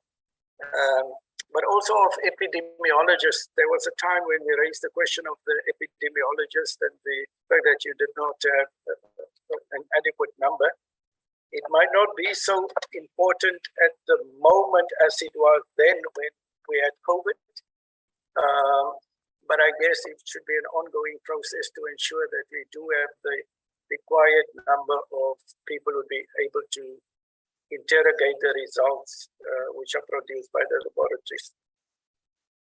But also of epidemiologists. There was a time when we raised the question of the epidemiologist and the fact that you did not have an adequate number. It might not be so important at the moment as it was then when we had COVID. But I guess it should be an ongoing process to ensure that we do have the required number of people who will be able to interrogate the results which are produced by the laboratories.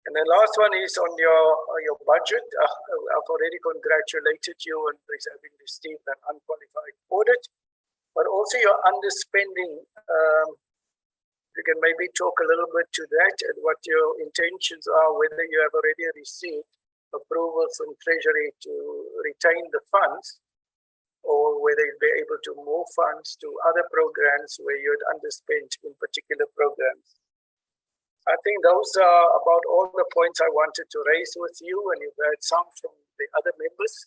And the last one is on your budget. I've already congratulated you on having received an unqualified audit, but also your underspending. You can maybe talk a little bit to that and what your intentions are, whether you have already received approvals from Treasury to retain the funds, or whether you'll be able to move funds to other programs where you had underspent in particular programs. I think those are about all the points I wanted to raise with you, and you've heard some from the other members.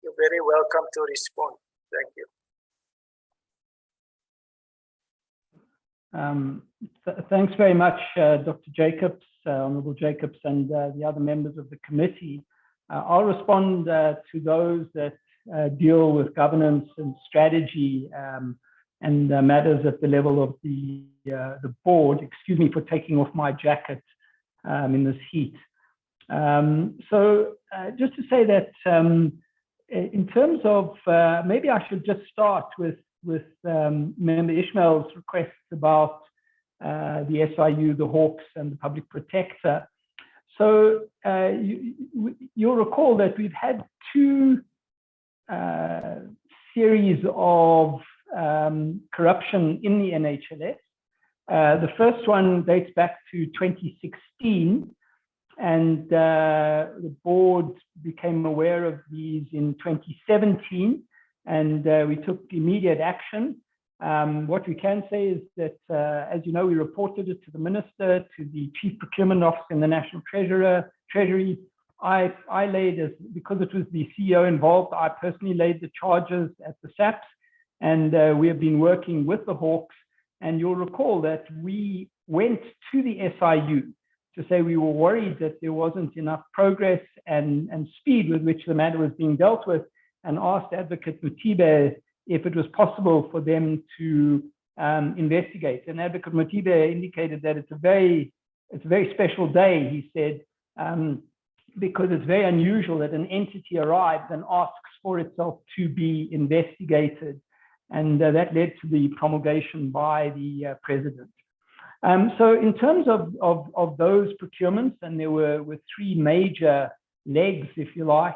You're very welcome to respond. Thank you. Thanks very much, Dr. Jacobs, Honorable Jacobs, and the other members of the committee. I'll respond to those that deal with governance and strategy and matters at the level of the board. Excuse me for taking off my jacket in this heat. So just to say that in terms of, maybe I should just start with Member Ishmael's requests about the SIU, the Hawks, and the Public Protector. So you'll recall that we've had two series of corruption in the NHLS. The first one dates back to 2016, and the board became aware of these in 2017, and we took immediate action. What we can say is that, as you know, we reported it to the Minister, to the Chief Procurement Officer and the National Treasury. I laid, because it was the CEO involved, I personally laid the charges at the SAPS, and we have been working with the Hawks. And you'll recall that we went to the SIU to say we were worried that there wasn't enough progress and speed with which the matter was being dealt with, and asked Advocate Mutibe if it was possible for them to investigate. And Advocate Mutibe indicated that it's a very special day, he said, because it's very unusual that an entity arrives and asks for itself to be investigated. And that led to the promulgation by the president. So in terms of those procurements, and there were three major legs, if you like,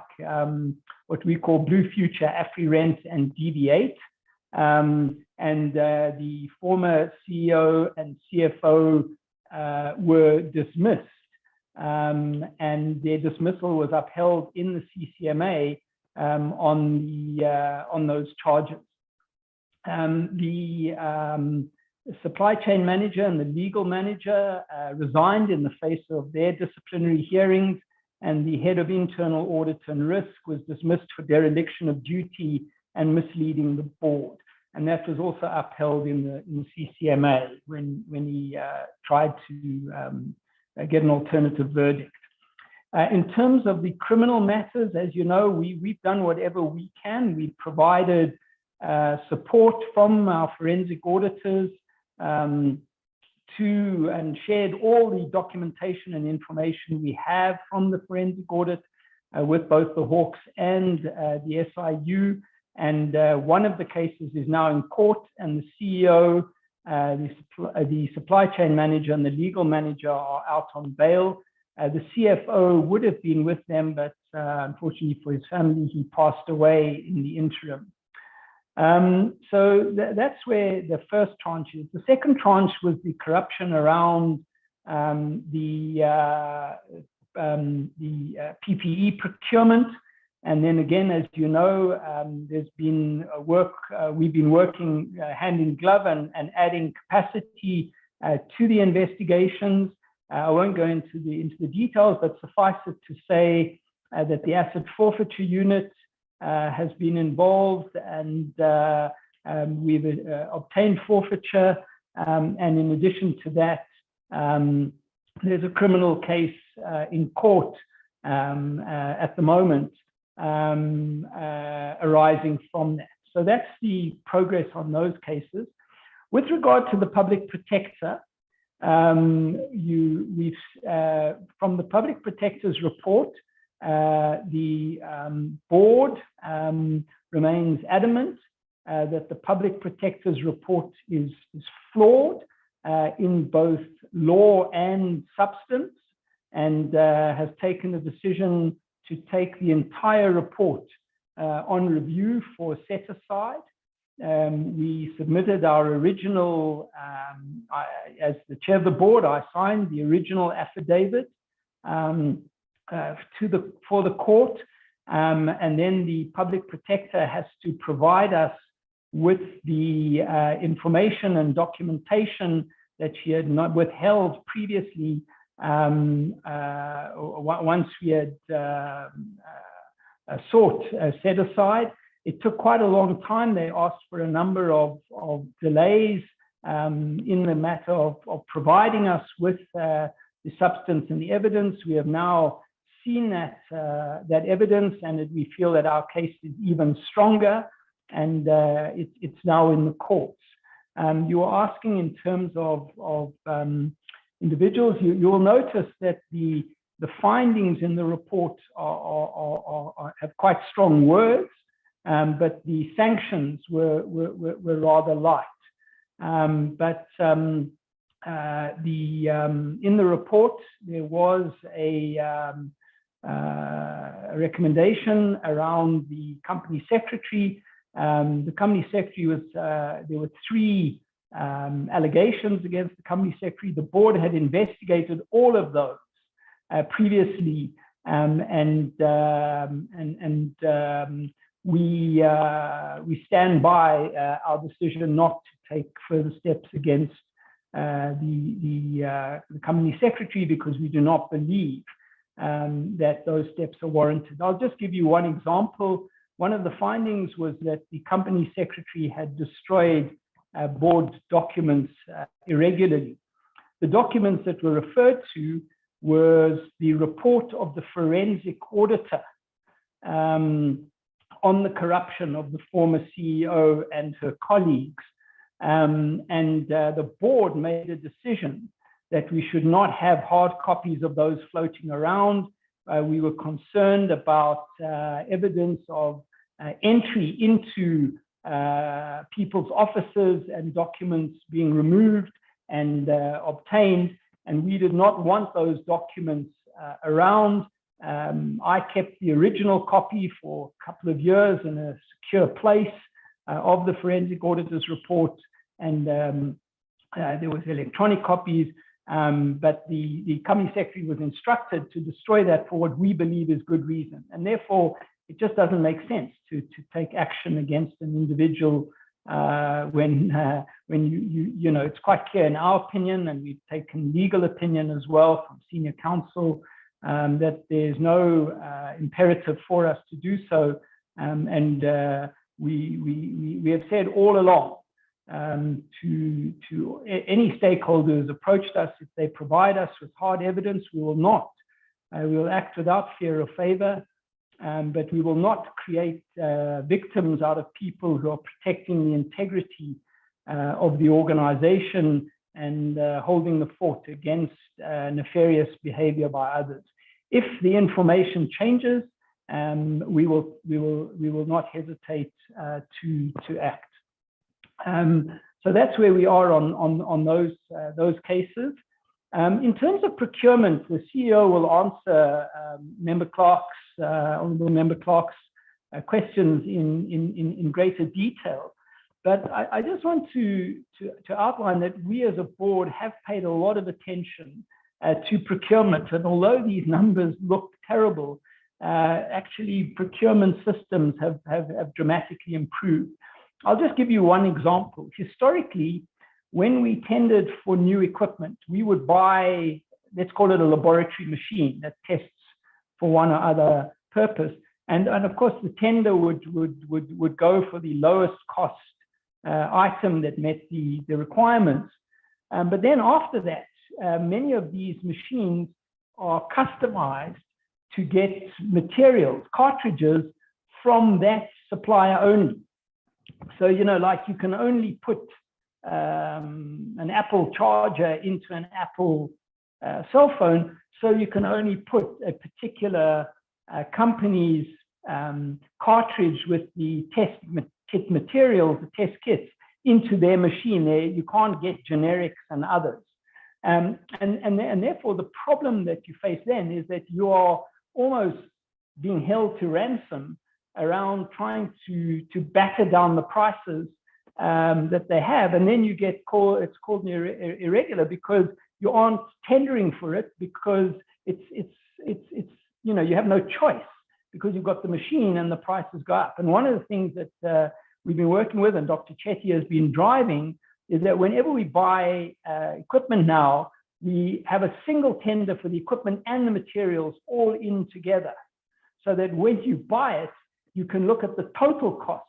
what we call Blue Future, AfriRent, and DB8. And the former CEO and CFO were dismissed, and their dismissal was upheld in the CCMA on those charges. The supply chain manager and the legal manager resigned in the face of their disciplinary hearings, and the head of internal audit and risk was dismissed for dereliction of duty and misleading the board. And that was also upheld in the CCMA when he tried to get an alternative verdict. In terms of the criminal matters, as you know, we've done whatever we can. We've provided support from our forensic auditors and shared all the documentation and information we have from the forensic audit with both the Hawks and the SIU. And one of the cases is now in court, and the CEO, the supply chain manager, and the legal manager are out on bail. The CFO would have been with them, but unfortunately for his family, he passed away in the interim. So that's where the first tranche is. The second tranche was the corruption around the PPE procurement. And then again, as you know, there's been work, we've been working hand in glove and adding capacity to the investigations. I won't go into the details, but suffice it to say that the asset forfeiture unit has been involved, and we've obtained forfeiture. And in addition to that, there's a criminal case in court at the moment arising from that. So that's the progress on those cases. With regard to the public protector, from the public protector's report, the board remains adamant that the public protector's report is flawed in both law and substance, and has taken a decision to take the entire report on review for set aside. We submitted our original, as the chair of the board, I signed the original affidavit for the court, and then the public protector has to provide us with the information and documentation that she had not withheld previously once we had sought set aside. It took quite a long time. They asked for a number of delays in the matter of providing us with the substance and the evidence. We have now seen that evidence, and we feel that our case is even stronger, and it's now in the courts. You were asking in terms of individuals. You will notice that the findings in the report have quite strong words, but the sanctions were rather light. But in the report, there was a recommendation around the company secretary. The company secretary was, there were three allegations against the company secretary. The board had investigated all of those previously, we stand by our decision not to take further steps against the company secretary, because we do not believe that those steps are warranted. I'll just give you one example. One of the findings was that the company secretary had destroyed board documents irregularly. The documents that were referred to was the report of the forensic auditor on the corruption of the former CEO and her colleagues. The board made a decision that we should not have hard copies of those floating around. We were concerned about evidence of entry into people's offices and documents being removed and obtained, and we did not want those documents around. I kept the original copy for a couple of years in a secure place of the forensic auditor's report, and there was electronic copies, but the company secretary was instructed to destroy that for what we believe is good reason, and therefore it just doesn't make sense to take action against an individual when you know, it's quite clear in our opinion, and we've taken legal opinion as well from senior counsel, that there's no imperative for us to do so, and we have said all along to any stakeholders approached us, if they provide us with hard evidence, we will not. We will act without fear or favor, but we will not create victims out of people who are protecting the integrity of the organization and holding the fort against nefarious behavior by others. If the information changes, we will not hesitate to act. So that's where we are on those cases. In terms of procurement, the CEO will answer Honourable Member Clark's questions in greater detail. But I just want to outline that we as a board have paid a lot of attention to procurement. And although these numbers look terrible, actually procurement systems have dramatically improved. I'll just give you one example. Historically, when we tendered for new equipment, we would buy, let's call it a laboratory machine that tests for one or other purpose. And of course, the tender would go for the lowest cost item that met the requirements. But then after that, many of these machines are customized to get materials, cartridges from that supplier only. So, you know, like you can only put an Apple charger into an Apple cell phone, so you can only put a particular company's cartridge with the test kit materials, the test kits, into their machine. You can't get generics and others. And therefore, the problem that you face then is that you are almost being held to ransom around trying to batter down the prices that they have, and then you get called, it's called irregular because you aren't tendering for it, because it's you know, you have no choice because you've got the machine and the prices go up. And one of the things that we've been working with, and Dr. Chetty has been driving, is that whenever we buy equipment now, we have a single tender for the equipment and the materials all in together, so that when you buy it, you can look at the total cost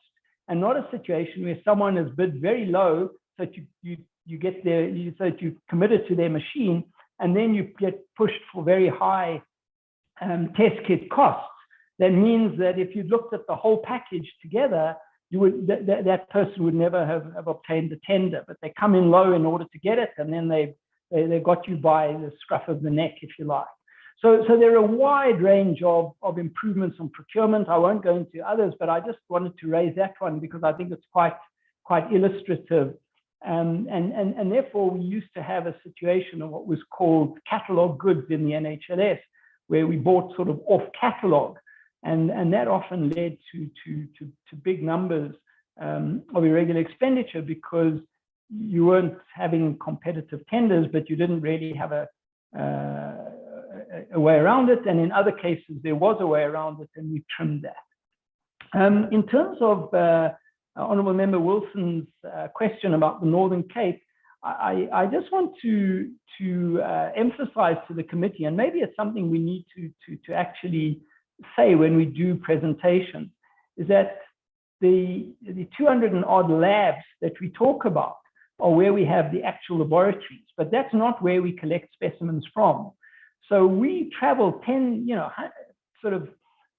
and not a situation where someone has bid very low so that you get there, so that you've committed to their machine, and then you get pushed for very high test kit costs. That means that if you looked at the whole package together, you would that person would never have obtained the tender, but they come in low in order to get it, and then they got you by the scruff of the neck, if you like. So there are a wide range of improvements on procurement. I won't go into others, but I just wanted to raise that one because I think it's quite illustrative. And therefore, we used to have a situation of what was called catalogue goods in the NHLS, where we bought sort of off catalogue, and that often led to big numbers of irregular expenditure, because you weren't having competitive tenders, but you didn't really have a way around it. And in other cases, there was a way around it, and we trimmed that. In terms of Honourable Member Wilson's question about the Northern Cape, I just want to emphasize to the committee, and maybe it's something we need to actually say when we do presentations, is that the 200 and odd labs that we talk about are where we have the actual laboratories, but that's not where we collect specimens from. So we travel sort of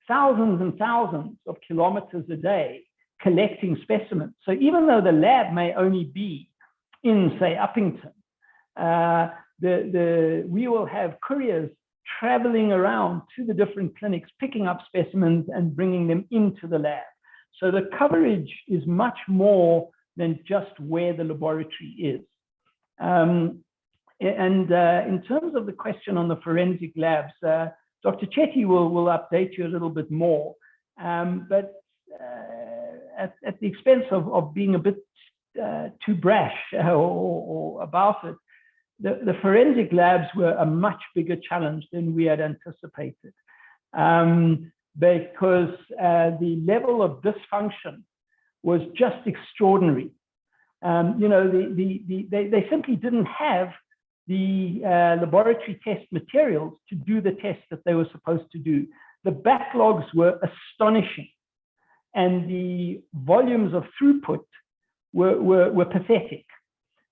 thousands and thousands of kilometers a day collecting specimens. So even though the lab may only be in, say, Uppington, we will have couriers traveling around to the different clinics, picking up specimens and bringing them into the lab. So the coverage is much more than just where the laboratory is. And in terms of the question on the forensic labs, Dr. Chetty will update you a little bit more. But at the expense of being a bit too brash or about it, the forensic labs were a much bigger challenge than we had anticipated, because the level of dysfunction was just extraordinary. They simply didn't have the laboratory test materials to do the tests that they were supposed to do. The backlogs were astonishing, and the volumes of throughput were pathetic.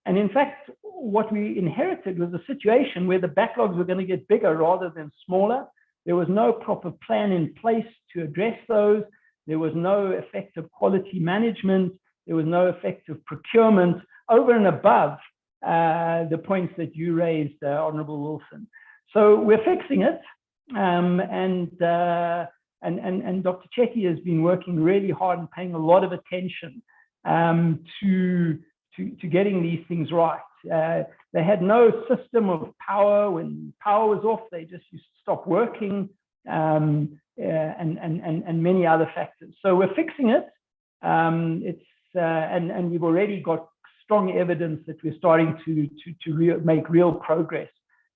And in fact, what we inherited was a situation where the backlogs were going to get bigger rather than smaller. There was no proper plan in place to address those. There was no effective quality management. There was no effective procurement over and above the points that you raised, Honourable Wilson. So we're fixing it. And Dr. Chetty has been working really hard and paying a lot of attention to getting these things right. They had no system of power. When power was off, they just used to stop working, and many other factors. So we're fixing it. And we've already got strong evidence that we're starting to make real progress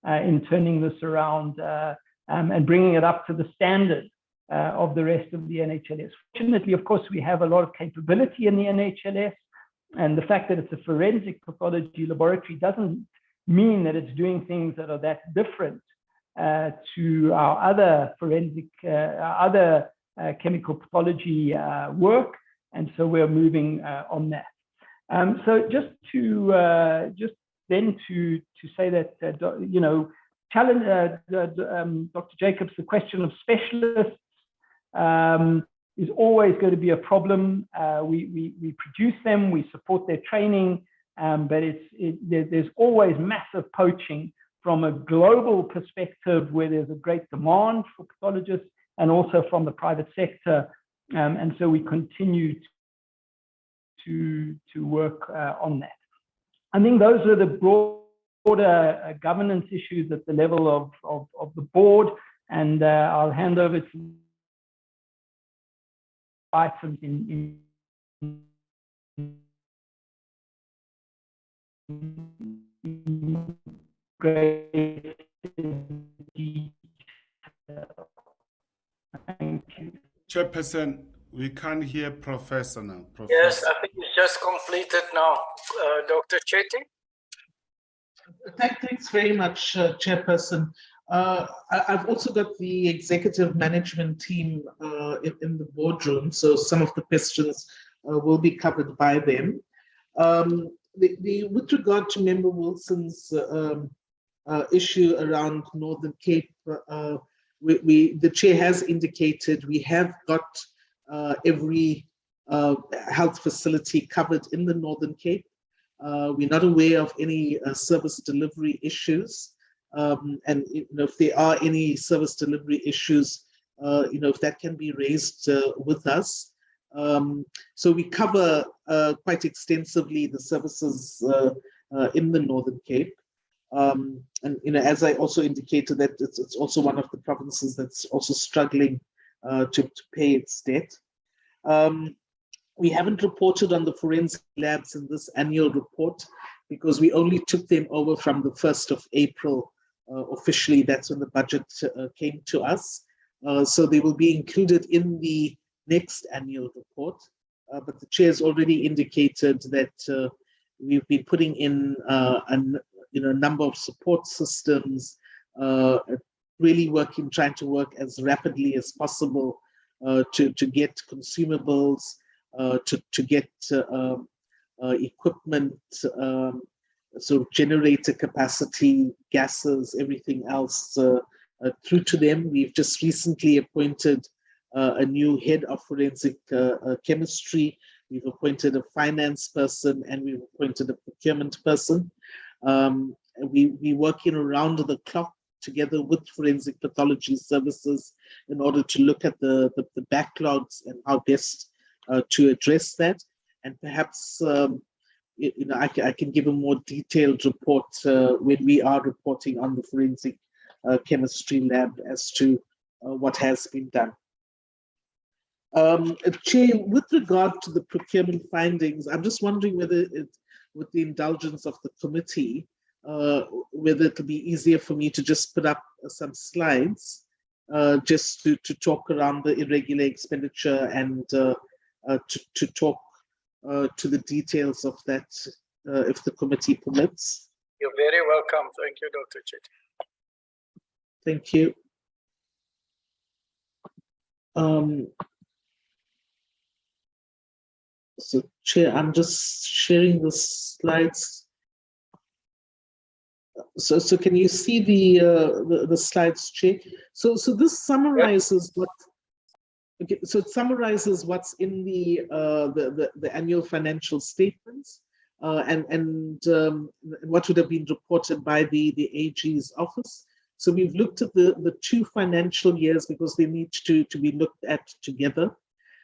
in turning this around and bringing it up to the standard of the rest of the NHLS. Fortunately, of course, we have a lot of capability in the NHLS, and the fact that it's a forensic pathology laboratory doesn't mean that it's doing things that are that different to our other forensic, other chemical pathology work, and so we're moving on that. So just then to say that challenge Dr. Jacobs, the question of specialists is always going to be a problem. We produce them, we support their training, but there's always massive poaching from a global perspective where there's a great demand for pathologists, and also from the private sector. And so we continue to work on that. I think those are the broader governance issues at the level of the board, and I'll hand over to items in great detail. Thank you. Chairperson, we can't hear Professor now. Yes, I think it's just completed now. Dr. Chetty? Thanks very much, Chairperson. I've also got the executive management team in the boardroom, so some of the questions will be covered by them. With regard to Member Wilson's issue around Northern Cape, the chair has indicated we have got every health facility covered in the Northern Cape. We're not aware of any service delivery issues. And if there are any service delivery issues, if that can be raised with us. So we cover quite extensively the services in the Northern Cape. And as I also indicated, that it's also one of the provinces that's also struggling to pay its debt. We haven't reported on the forensic labs in this annual report because we only took them over from the 1st of April. Officially, that's when the budget came to us. So they will be included in the next annual report. But the chair's already indicated that we've been putting in a number of support systems, really trying to work as rapidly as possible to get consumables, to get equipment, sort of generator capacity, gases, everything else through to them. We've just recently appointed a new head of forensic chemistry. We've appointed a finance person and we've appointed a procurement person. We work in around the clock together with forensic pathology services in order to look at the backlogs and how best to address that. And perhaps I can give a more detailed report when we are reporting on the forensic chemistry lab as to what has been done. Chair, with regard to the procurement findings, I'm just wondering whether with the indulgence of the committee, whether it'll be easier for me to just put up some slides just to talk around the irregular expenditure and to talk to the details of that, if the committee permits. You're very welcome. Thank you, Dr. Chet. Thank you. So, Chair, I'm just sharing the slides. So can you see the slides, Chair? So this summarizes what. Okay, so it summarizes what's in the annual financial statements and what would have been reported by the AG's office. So we've looked at the 2 financial years because they need to be looked at together.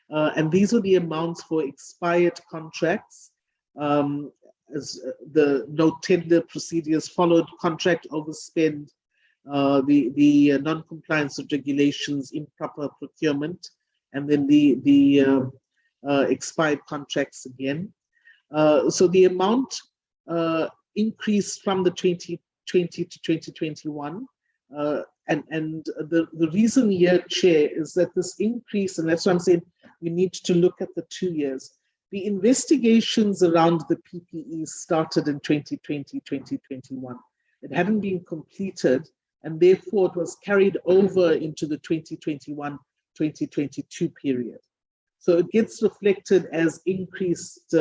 And these are the amounts for expired contracts, as the no tender procedures followed, contract overspend, the non-compliance of regulations, improper procurement, and then the expired contracts again. So the amount increased from the 2020 to 2021. And the reason here, Chair, is that this increase, and that's why I'm saying we need to look at the 2 years. The investigations around the PPE started in 2020, 2021. It hadn't been completed, and therefore it was carried over into the 2021, 2022 period. So it gets reflected as increased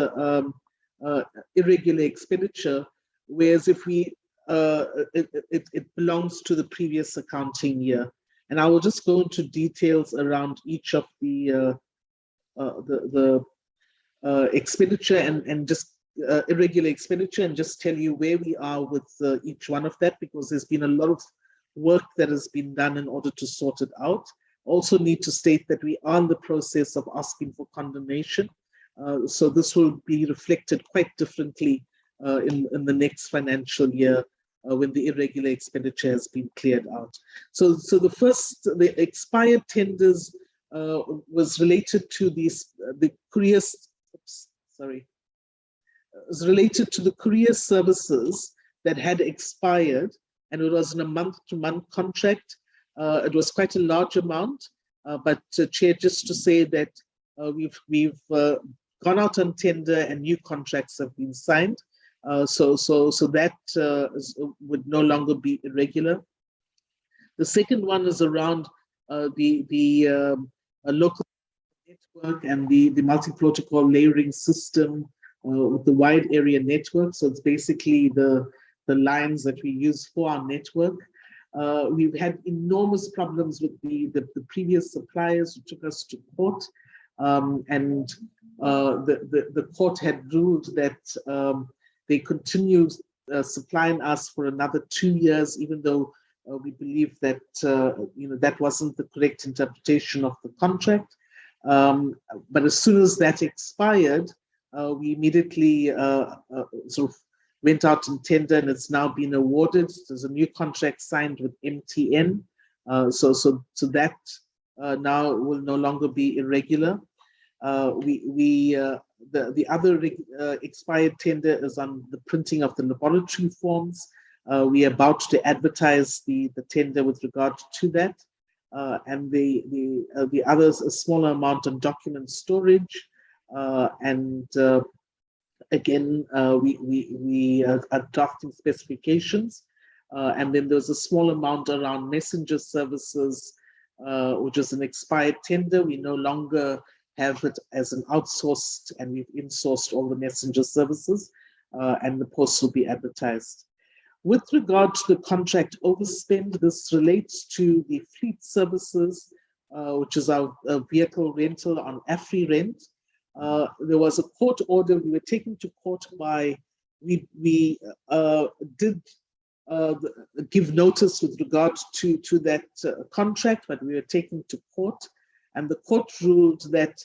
irregular expenditure, whereas if we it belongs to the previous accounting year. And I will just go into details around each of the expenditure and just irregular expenditure, and just tell you where we are with each one of that, because there's been a lot of work that has been done in order to sort it out. Also need to state that we are in the process of asking for condemnation. So this will be reflected quite differently in the next financial year when the irregular expenditure has been cleared out. So the expired tenders was related to the courier, was related to the courier services that had expired, and it was in a month-to-month contract. It was quite a large amount, but Chair, just to say that we've gone out on tender and new contracts have been signed. So that would no longer be irregular. The second one is around the local network and the multi-protocol layering system with the wide area network. So it's basically the lines that we use for our network. We've had enormous problems with the previous suppliers who took us to court, and the court had ruled that they continue supplying us for another 2 years, even though we believe that that wasn't the correct interpretation of the contract. But as soon as that expired, we immediately sort of went out in tender, and it's now been awarded. There's a new contract signed with MTN, so that now will no longer be irregular. The other expired tender is on the printing of the laboratory forms. We are about to advertise the tender with regard to that. And the others, a smaller amount on document storage. Again, we are drafting specifications. And then there's a small amount around messenger services, which is an expired tender. We no longer have it as an outsourced, and we've insourced all the messenger services, and the post will be advertised. With regard to the contract overspend, this relates to the fleet services, which is our vehicle rental on AfriRent. There was a court order. We were taken to court by, we did give notice with regard to that contract, but we were taken to court, and the court ruled that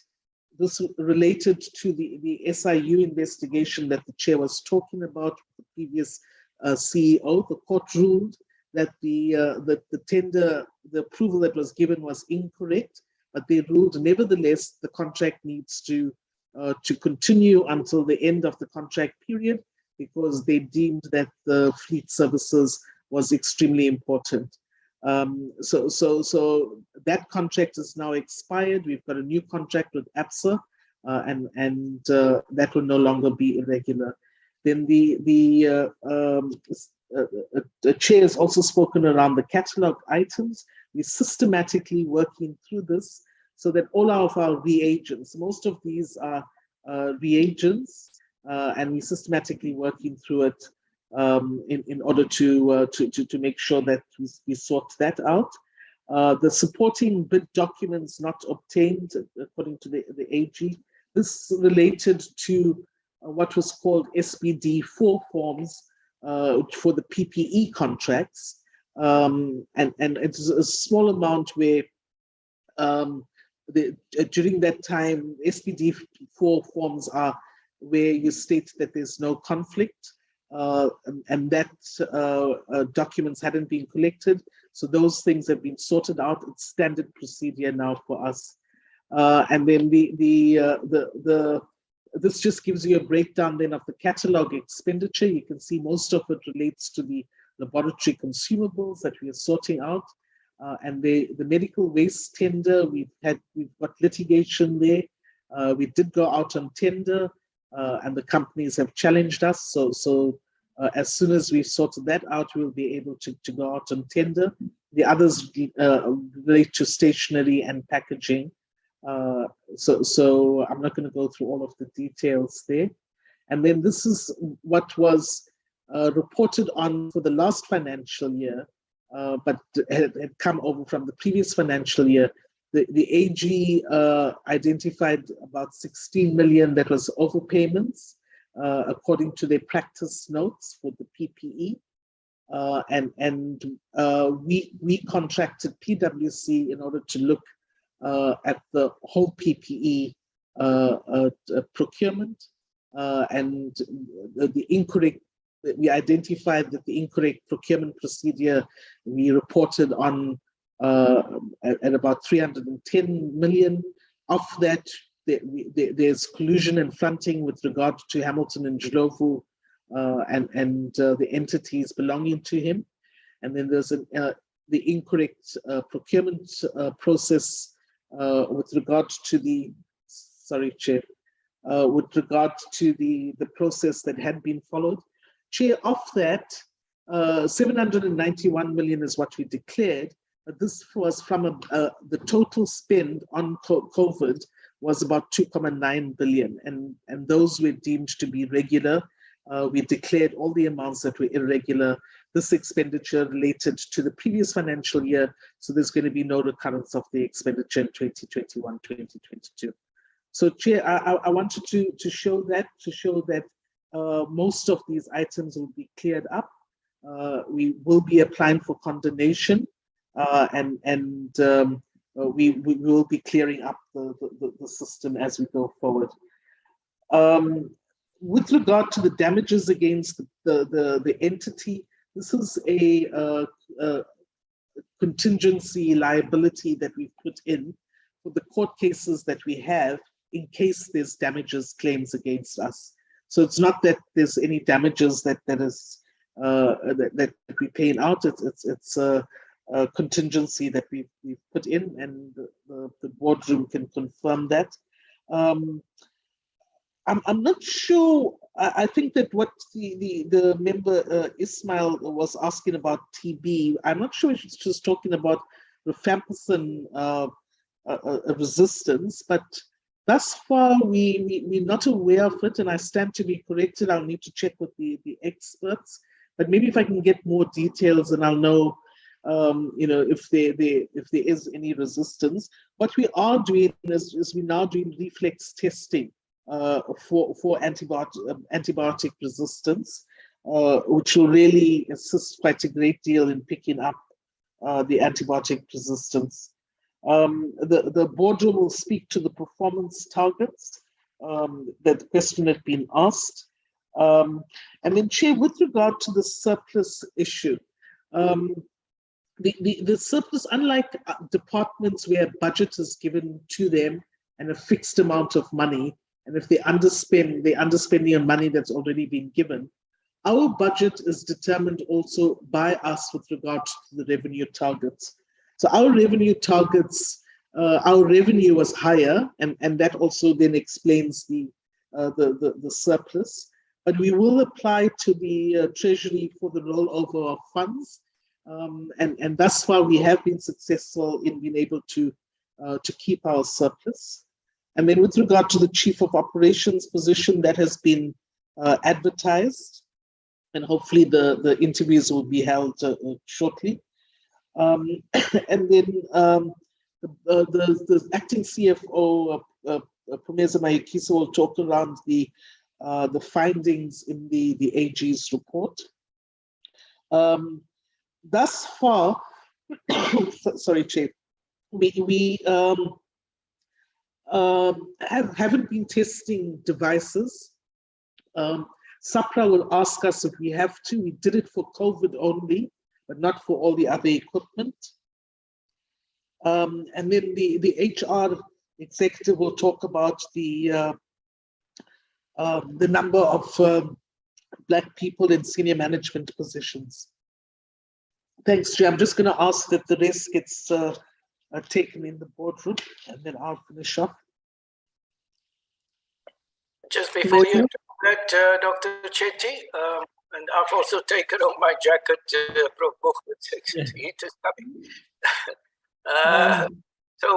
this related to the SIU investigation that the chair was talking about, the previous CEO. The court ruled that the tender, the approval that was given was incorrect, but they ruled nevertheless the contract needs to continue until the end of the contract period, because they deemed that the fleet services was extremely important. So that contract is now expired. We've got a new contract with AGSA, and that will no longer be irregular. Then the chair has also spoken around the catalogue items. We're systematically working through this so that all of our reagents, most of these are reagents, and we're systematically working through it in order to make sure that we sort that out. The supporting bid documents not obtained, according to the AG, this related to what was called SPD4 forms for the PPE contracts, and it's a small amount where during that time, SPD4 forms are where you state that there's no conflict, and that documents hadn't been collected. So those things have been sorted out. It's standard procedure now for us. And then this just gives you a breakdown then of the catalog expenditure. You can see most of it relates to the laboratory consumables that we are sorting out. And the medical waste tender, we've got litigation there. We did go out on tender, and the companies have challenged us. So as soon as we've sorted that out, we'll be able to go out on tender. The others relate to stationery and packaging. So I'm not going to go through all of the details there. And then this is what was reported on for the last financial year, but had come over from the previous financial year. The AG identified about 16 million that was overpayments, according to their practice notes for the PPE. And we contracted PwC in order to look at the whole PPE procurement, and the incorrect, we identified that the incorrect procurement procedure we reported on at about 310 million. Of that, there's collusion and fronting with regard to Hamilton and Ndlovu and the entities belonging to him. And then there's the incorrect procurement process with regard to the, sorry, Chair, with regard to the process that had been followed. Chair, of that, 791 million is what we declared, but this was from the total spend on COVID was about 2.9 billion, and those were deemed to be regular. We declared all the amounts that were irregular. This expenditure related to the previous financial year, so there's going to be no recurrence of the expenditure in 2021, 2022. So, Chair, I wanted to show that most of these items will be cleared up. We will be applying for condemnation, and we will be clearing up the system as we go forward. With regard to the damages against the entity, this is a contingency liability that we've put in for the court cases that we have in case there's damages claims against us. So it's not that there's any damages that we're paying out. It's a contingency that we've put in, and the boardroom can confirm that. I'm not sure. I think that what the member Ismail was asking about TB, I'm not sure if she's just talking about rifampicin resistance, but thus far we're not aware of it, and I stand to be corrected. I'll need to check with the experts, but maybe if I can get more details, and I'll know if there is any resistance. What we are doing is we're now doing reflex testing for antibiotic resistance, which will really assist quite a great deal in picking up the antibiotic resistance. The boardroom will speak to the performance targets that the question had been asked. And then, Chair, with regard to the surplus issue, the surplus, unlike departments where budget is given to them and a fixed amount of money, and if they underspend, they're underspending on money that's already been given. Our budget is determined also by us with regard to the revenue targets. So our revenue targets, our revenue was higher, and that also then explains the surplus. But we will apply to the Treasury for the rollover of funds, and thus far we have been successful in being able to keep our surplus. And then with regard to the Chief of Operations position, that has been advertised, and hopefully the interviews will be held shortly. And then the acting CFO, Professor Mayekisa, will talk around the findings in the AG's report. Thus far, sorry, Chair, we haven't been testing devices. SAPRA will ask us if we have to. We did it for COVID only, but not for all the other equipment. And then the HR executive will talk about the number of Black people in senior management positions. Thanks, Chair. I'm just going to ask that the rest gets taken in the boardroom, and then I'll finish up. Just before you do that, Dr. Chetty, and I've also taken off my jacket to provoke the heat is coming. So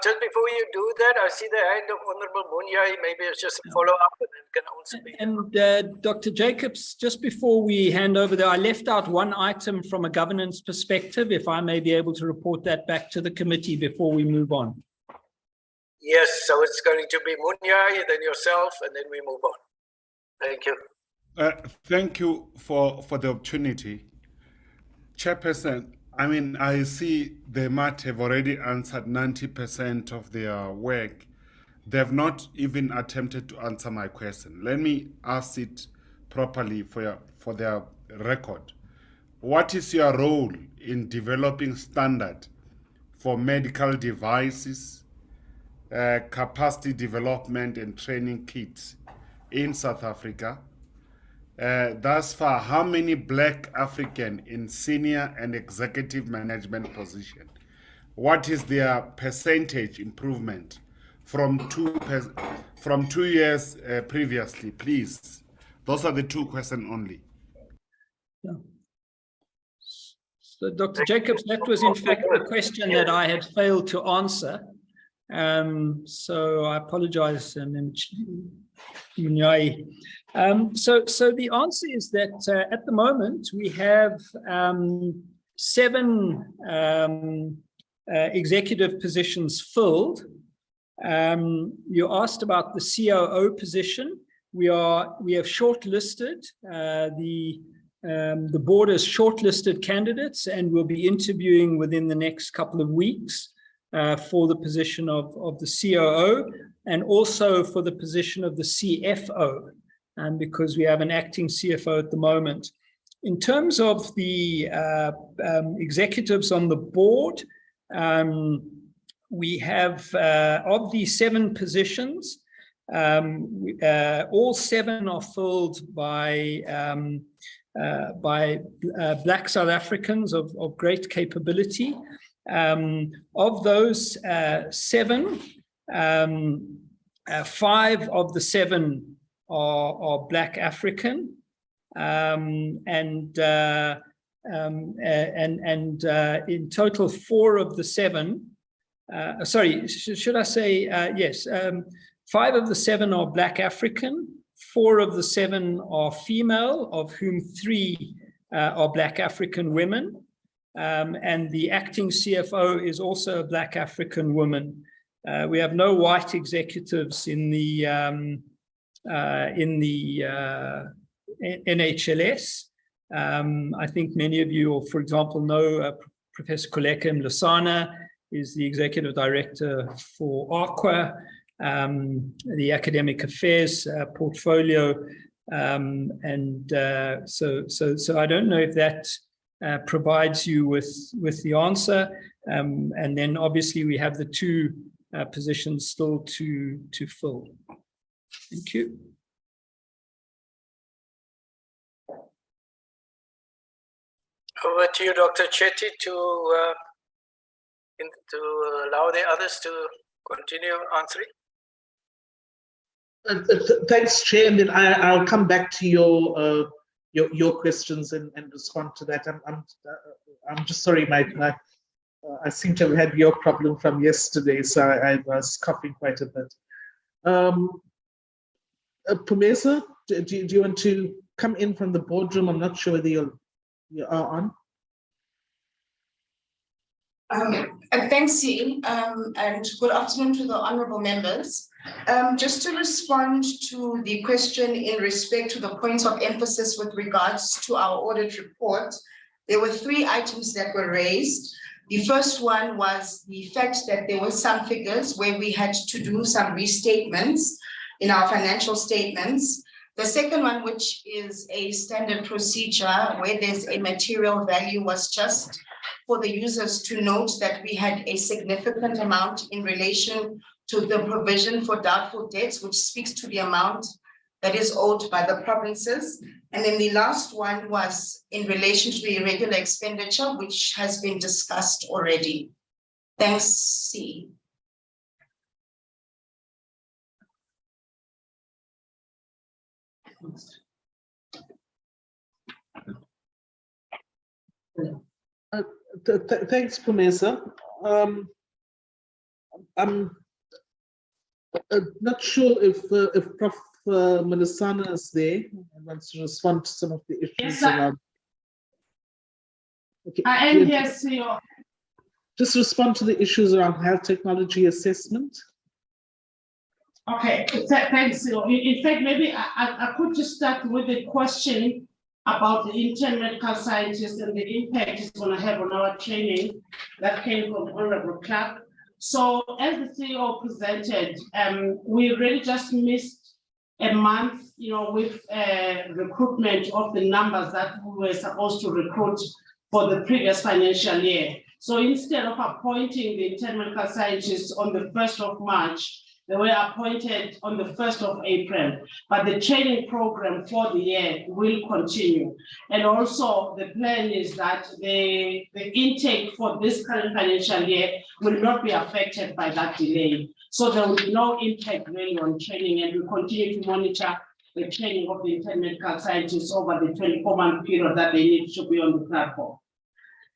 just before you do that, I see the hand of Honorable Munyai. Maybe it's just a follow-up, and then can also be. And Dr. Jacobs, just before we hand over there, I left out one item from a governance perspective, if I may be able to report that back to the committee before we move on. Yes, so it's going to be Munyai, then yourself, and then we move on. Thank you. Thank you for the opportunity. Chairperson, I mean, I see they might have already answered 90% of their work. They have not even attempted to answer my question. Let me ask it properly for their record. What is your role in developing standard for medical devices, capacity development and training kits in South Africa? Thus far, how many Black African in senior and executive management position? What is their percentage improvement from 2 years previously, please? Those are the two questions only. Yeah. So, Dr. Jacobs, that was in fact the question that I had failed to answer. So I apologize, Munyai. So the answer is that at the moment we have 7 executive positions filled. You asked about the COO position. We have shortlisted, the board has shortlisted candidates, and we'll be interviewing within the next couple of weeks for the position of the COO, and also for the position of the CFO, because we have an acting CFO at the moment. In terms of the executives on the board, we have, of the 7 positions, all 7 are filled by Black South Africans of great capability. Of those 7, 5 of the 7 are Black African, and in total 4 of the 7. Sorry, should I say yes? 5 of the 7 are Black African, 4 of the 7 are female, of whom 3 are Black African women, and the acting CFO is also a Black African woman. We have no white executives in the NHLS. I think many of you, for example, know Professor Koleka Mlusana is the executive director for AQUA, the academic affairs portfolio, and so I don't know if that provides you with the answer. And then obviously we have the 2 positions still to fill. Thank you. Over to you, Dr. Chetty, to allow the others to continue answering. Thanks, Chair, and then I'll come back to your questions and respond to that. I'm just sorry, I seem to have had your problem from yesterday, so I was coughing quite a bit. Pumeza, do you want to come in from the boardroom? I'm not sure whether you are on. Thanks, Ian, and good afternoon to the honourable members. Just to respond to the question in respect to the points of emphasis with regards to our audit report, there were 3 items that were raised. The first one was the fact that there were some figures where we had to do some restatements in our financial statements. The second one, which is a standard procedure where there's a material value, was just for the users to note that we had a significant amount in relation to the provision for doubtful debts, which speaks to the amount that is owed by the provinces. And then the last one was in relation to the irregular expenditure, which has been discussed already. Thanks, C. Thanks, Pumeza. I'm not sure if Prof. Mlusana is there and wants to respond to some of the issues. Yes, around. Okay. I am here, CEO. Just respond to the issues around health technology assessment. Okay, thanks, CEO. In fact, maybe I could just start with a question about the intern medical scientists and the impact it's going to have on our training that came from Honorable Clark. So as the CEO presented, we really just missed a month, with recruitment of the numbers that we were supposed to recruit for the previous financial year. So instead of appointing the intern medical scientists on the 1st of March, they were appointed on the 1st of April, but the training program for the year will continue. And also the plan is that the intake for this current financial year will not be affected by that delay. So there will be no impact really on training, and we continue to monitor the training of the intern medical scientists over the 24-month period that they need to be on the platform.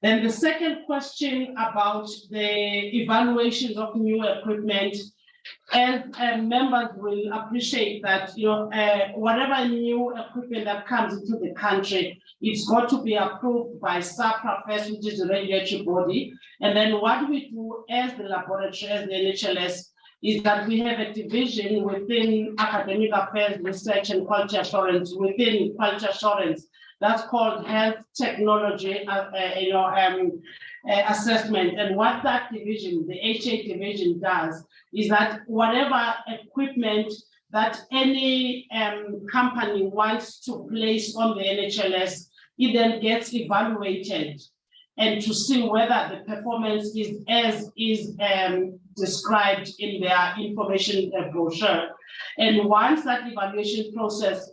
Then the second question about the evaluations of new equipment, and members will appreciate that whatever new equipment that comes into the country, it's got to be approved by SAPRA first, which is the regulatory body. And then what we do as the laboratory, as the NHLS, is that we have a division within academic affairs, research, and quality assurance, within quality assurance, that's called health technology assessment. And what that division, the HA division, does is that whatever equipment that any company wants to place on the NHLS, it then gets evaluated and to see whether the performance is as is described in their information brochure. And once that evaluation process,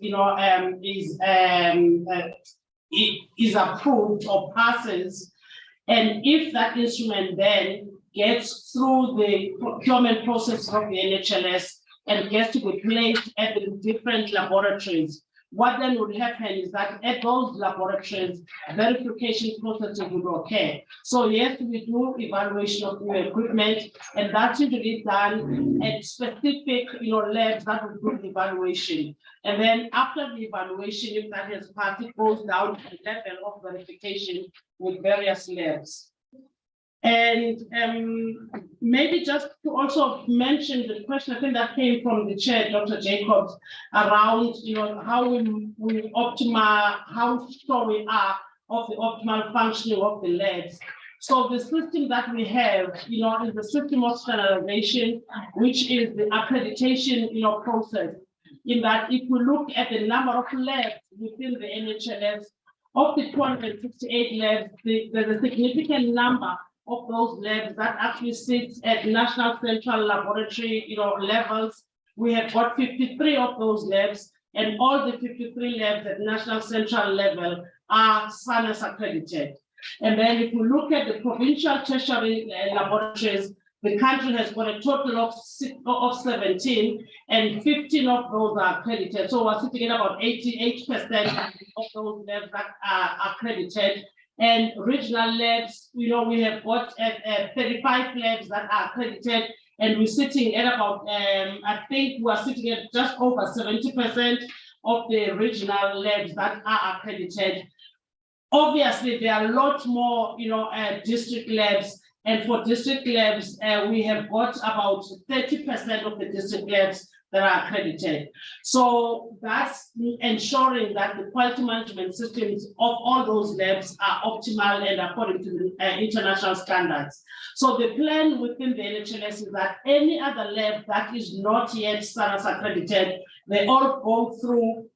is approved or passes, and if that instrument then gets through the procurement process of the NHLS and gets to be placed at the different laboratories, what then would happen is that at those laboratories, verification processes would occur. So yes, we do evaluation of new equipment, and that's usually done at specific labs that will do the evaluation. And then after the evaluation, if that has passed, it goes down to the level of verification with various labs. And maybe just to also mention the question, I think that came from the chair, Dr. Jacobs, around how we optimize, how sure we are of the optimal functioning of the labs. So the system that we have, is the system of standardization, which is the accreditation, process. In that, if we look at the number of labs within the NHLS, of the 268 labs, there's a significant number of those labs that actually sits at National Central Laboratory, levels. We have got 53 of those labs, and all the 53 labs at National Central level are SANAS accredited. And then if we look at the provincial tertiary laboratories, the country has got a total of 17, and 15 of those are accredited. So we're sitting at about 88% of those labs that are accredited. And regional labs, we have got 35 labs that are accredited, and we're sitting at about, I think we're sitting at just over 70% of the regional labs that are accredited. Obviously, there are a lot more, district labs, and for district labs, we have got about 30% of the district labs that are accredited. So that's ensuring that the quality management systems of all those labs are optimal and according to the international standards. So the plan within the NHLS is that any other lab that is not yet SANAS accredited, they all go through,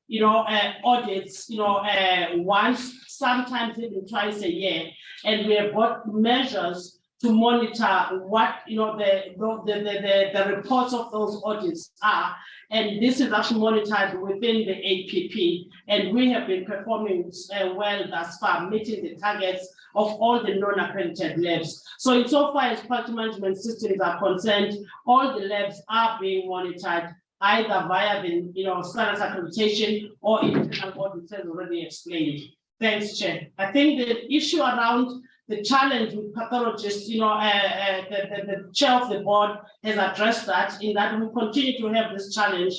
audits, once, sometimes even twice a year, and we have got measures to monitor what the reports of those audits are, and this is actually monitored within the APP, and we have been performing well thus far, meeting the targets of all the non-accredited labs. So insofar as quality management systems are concerned, all the labs are being monitored either via the SANAS accreditation or internal audits, as already explained. Thanks, Chair. I think the issue around the challenge with pathologists, the chair of the board has addressed that, in that we continue to have this challenge,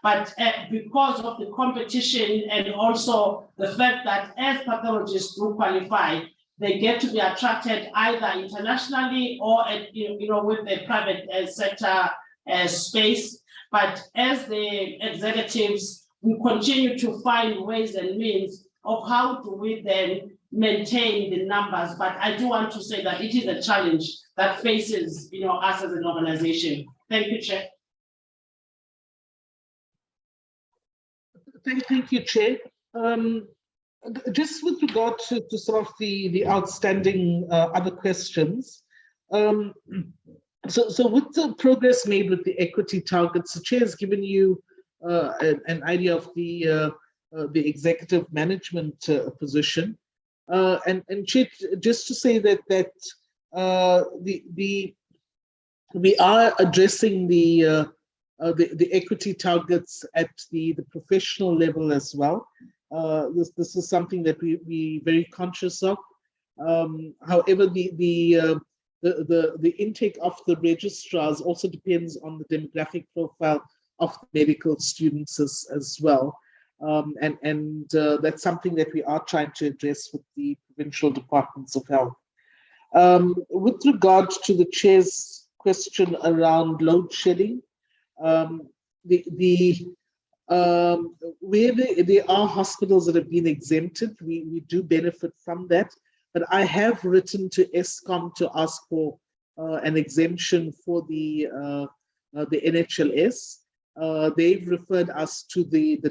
but because of the competition and also the fact that as pathologists do qualify, they get to be attracted either internationally or with the private sector space. But as the executives, we continue to find ways and means of how do we then maintain the numbers. But I do want to say that it is a challenge that faces us as an organization. Thank you, Chair. Thank you, Chair. Just with regard to sort of the outstanding other questions, so with the progress made with the equity targets, the Chair has given you an idea of the executive management position. And Chair, just to say that we are addressing the equity targets at the professional level as well. This is something that we very conscious of. However, the intake of the registrars also depends on the demographic profile of medical students as well. And that's something that we are trying to address with the provincial departments of health. With regard to the Chair's question around load shedding, where there are hospitals that have been exempted, we do benefit from that. But I have written to ESCOM to ask for an exemption for the NHLS. They've referred us to the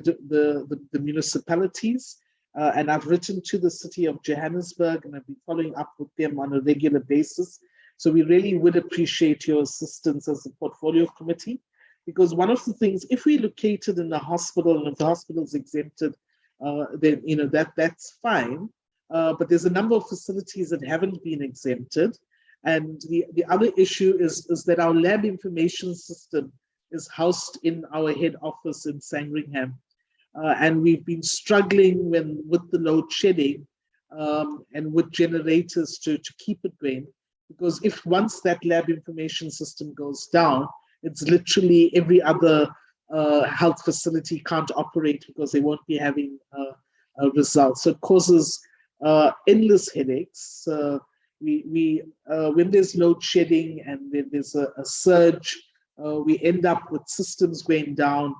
municipalities, and I've written to the city of Johannesburg, and I've been following up with them on a regular basis. So we really would appreciate your assistance as a portfolio committee, because one of the things, if we located in a hospital and if the hospital is exempted, then that's fine. But there's a number of facilities that haven't been exempted. And the other issue is that our lab information system is housed in our head office in Sandringham. And we've been struggling with the load shedding and with generators to keep it going. Because if once that lab information system goes down, it's literally every other health facility can't operate because they won't be having results. So it causes endless headaches. When there's load shedding and then there's a surge, we end up with systems going down,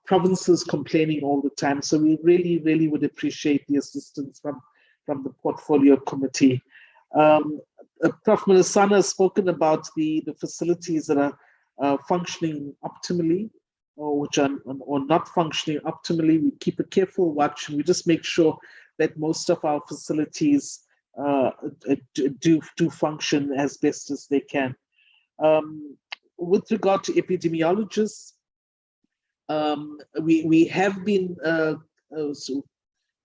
provinces complaining all the time. So we really, really would appreciate the assistance from the portfolio committee. Prof. Mlisana has spoken about the facilities that are functioning optimally or which are or not functioning optimally. We keep a careful watch and we just make sure that most of our facilities do function as best as they can. With regard to epidemiologists, we have been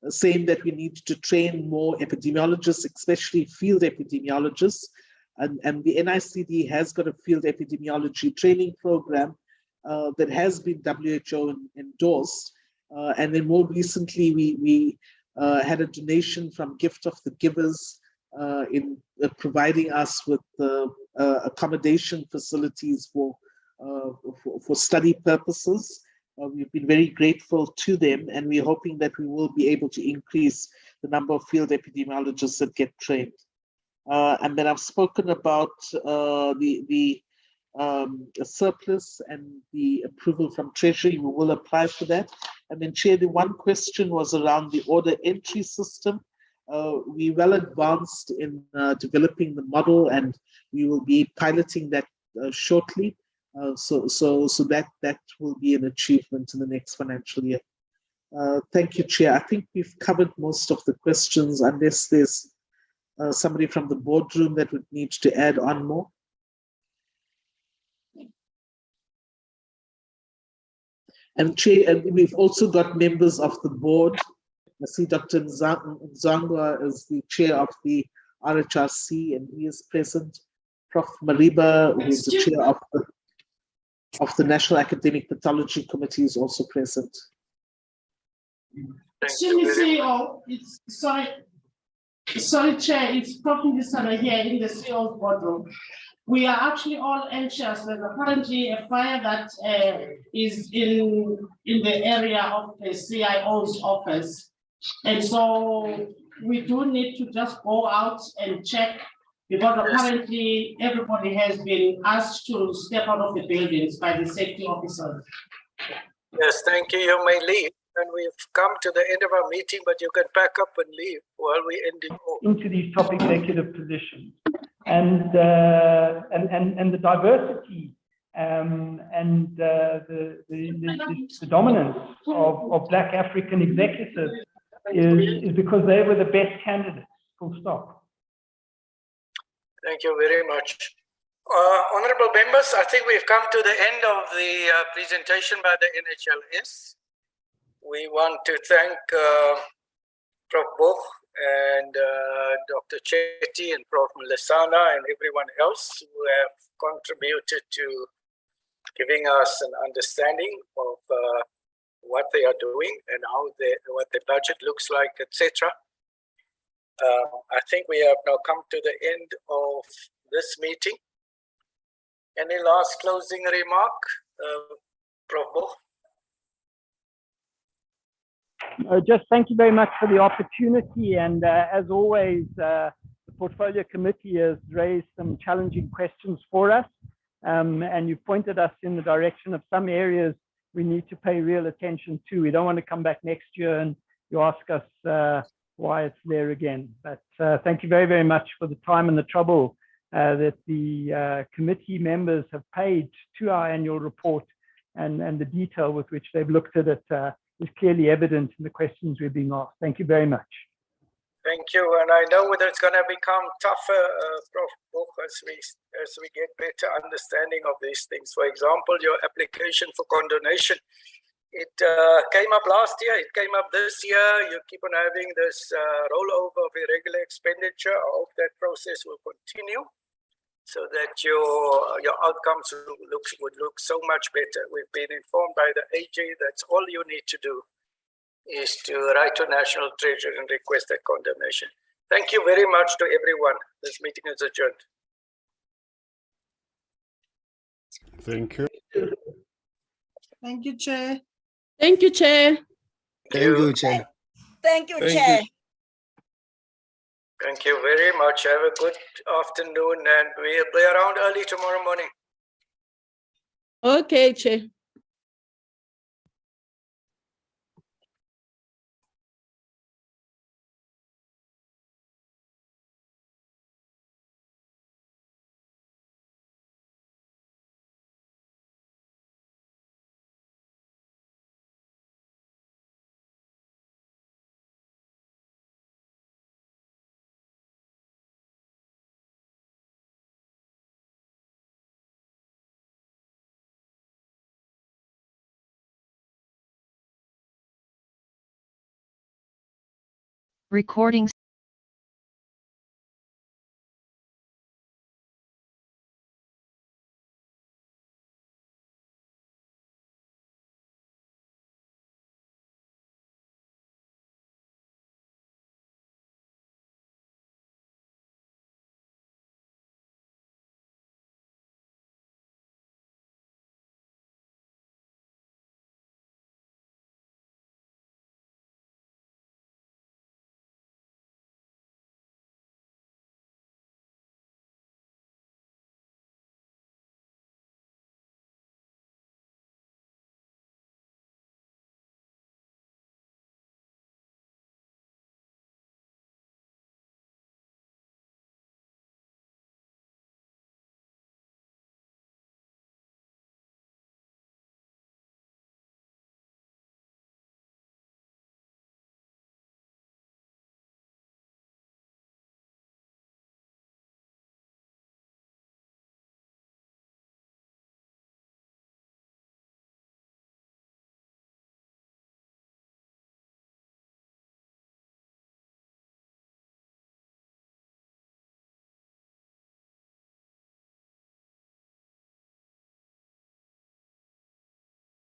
saying that we need to train more epidemiologists, especially field epidemiologists, and the NICD has got a field epidemiology training program that has been WHO endorsed, and then more recently we had a donation from Gift of the Givers in providing us with accommodation facilities for study purposes. We've been very grateful to them, and we're hoping that we will be able to increase the number of field epidemiologists that get trained. And then I've spoken about the surplus and the approval from Treasury. We will apply for that. And then, Chair, the one question was around the order entry system. We're well advanced in developing the model, and we will be piloting that shortly. So that will be an achievement in the next financial year. Thank you, Chair. I think we've covered most of the questions, unless there's somebody from the boardroom that would need to add on more. And Chair, and we've also got members of the board. I see Dr. Nzangwa is the chair of the RHRC, and he is present. Prof. Mariba, who is the chair of the National Academic Pathology Committee, is also present. CEO, sorry, Chair, it's Prof. Mlisana here in the CEO's boardroom. We are actually all anxious. There's apparently a fire that is in the area of the CIO's office. And so we do need to just go out and check, because apparently everybody has been asked to step out of the buildings by the safety officers. Yes, thank you. You may leave. And we've come to the end of our meeting, but you can pack up and leave while we end it all. Into these top executive positions. And the diversity and the dominance of Black African executives is because they were the best candidates, full stop. Thank you very much. Honorable members, I think we've come to the end of the presentation by the NHLS. We want to thank Prof. Boch and Dr. Chetty and Prof. Mlisana and everyone else who have contributed to giving us an understanding of what they are doing and what the budget looks like, etc. I think we have now come to the end of this meeting. Any last closing remark, Prof. Boch? Just thank you very much for the opportunity, and as always, the Portfolio Committee has raised some challenging questions for us, and you pointed us in the direction of some areas we need to pay real attention to. We don't want to come back next year and you ask us why it's there again. But thank you very, very much for the time and the trouble that the committee members have paid to our annual report, and the detail with which they've looked at it is clearly evident in the questions we're being asked. Thank you very much. Thank you, and I know that it's going to become tougher, Prof. Book, as we get better understanding of these things. For example, your application for condonation, it came up last year, it came up this year. You keep on having this rollover of irregular expenditure. I hope that process will continue so that your outcomes would look so much better. We've been informed by the AG that's all you need to do is to write to National Treasury and request that condemnation. Thank you very much to everyone. This meeting is adjourned. Thank you. Thank you, Chair. Thank you, Chair. Thank you, Chair. Thank you, Thank Chair. you. Thank you very much. Have a good afternoon, and we'll be around early tomorrow morning. Okay, Chair. Recording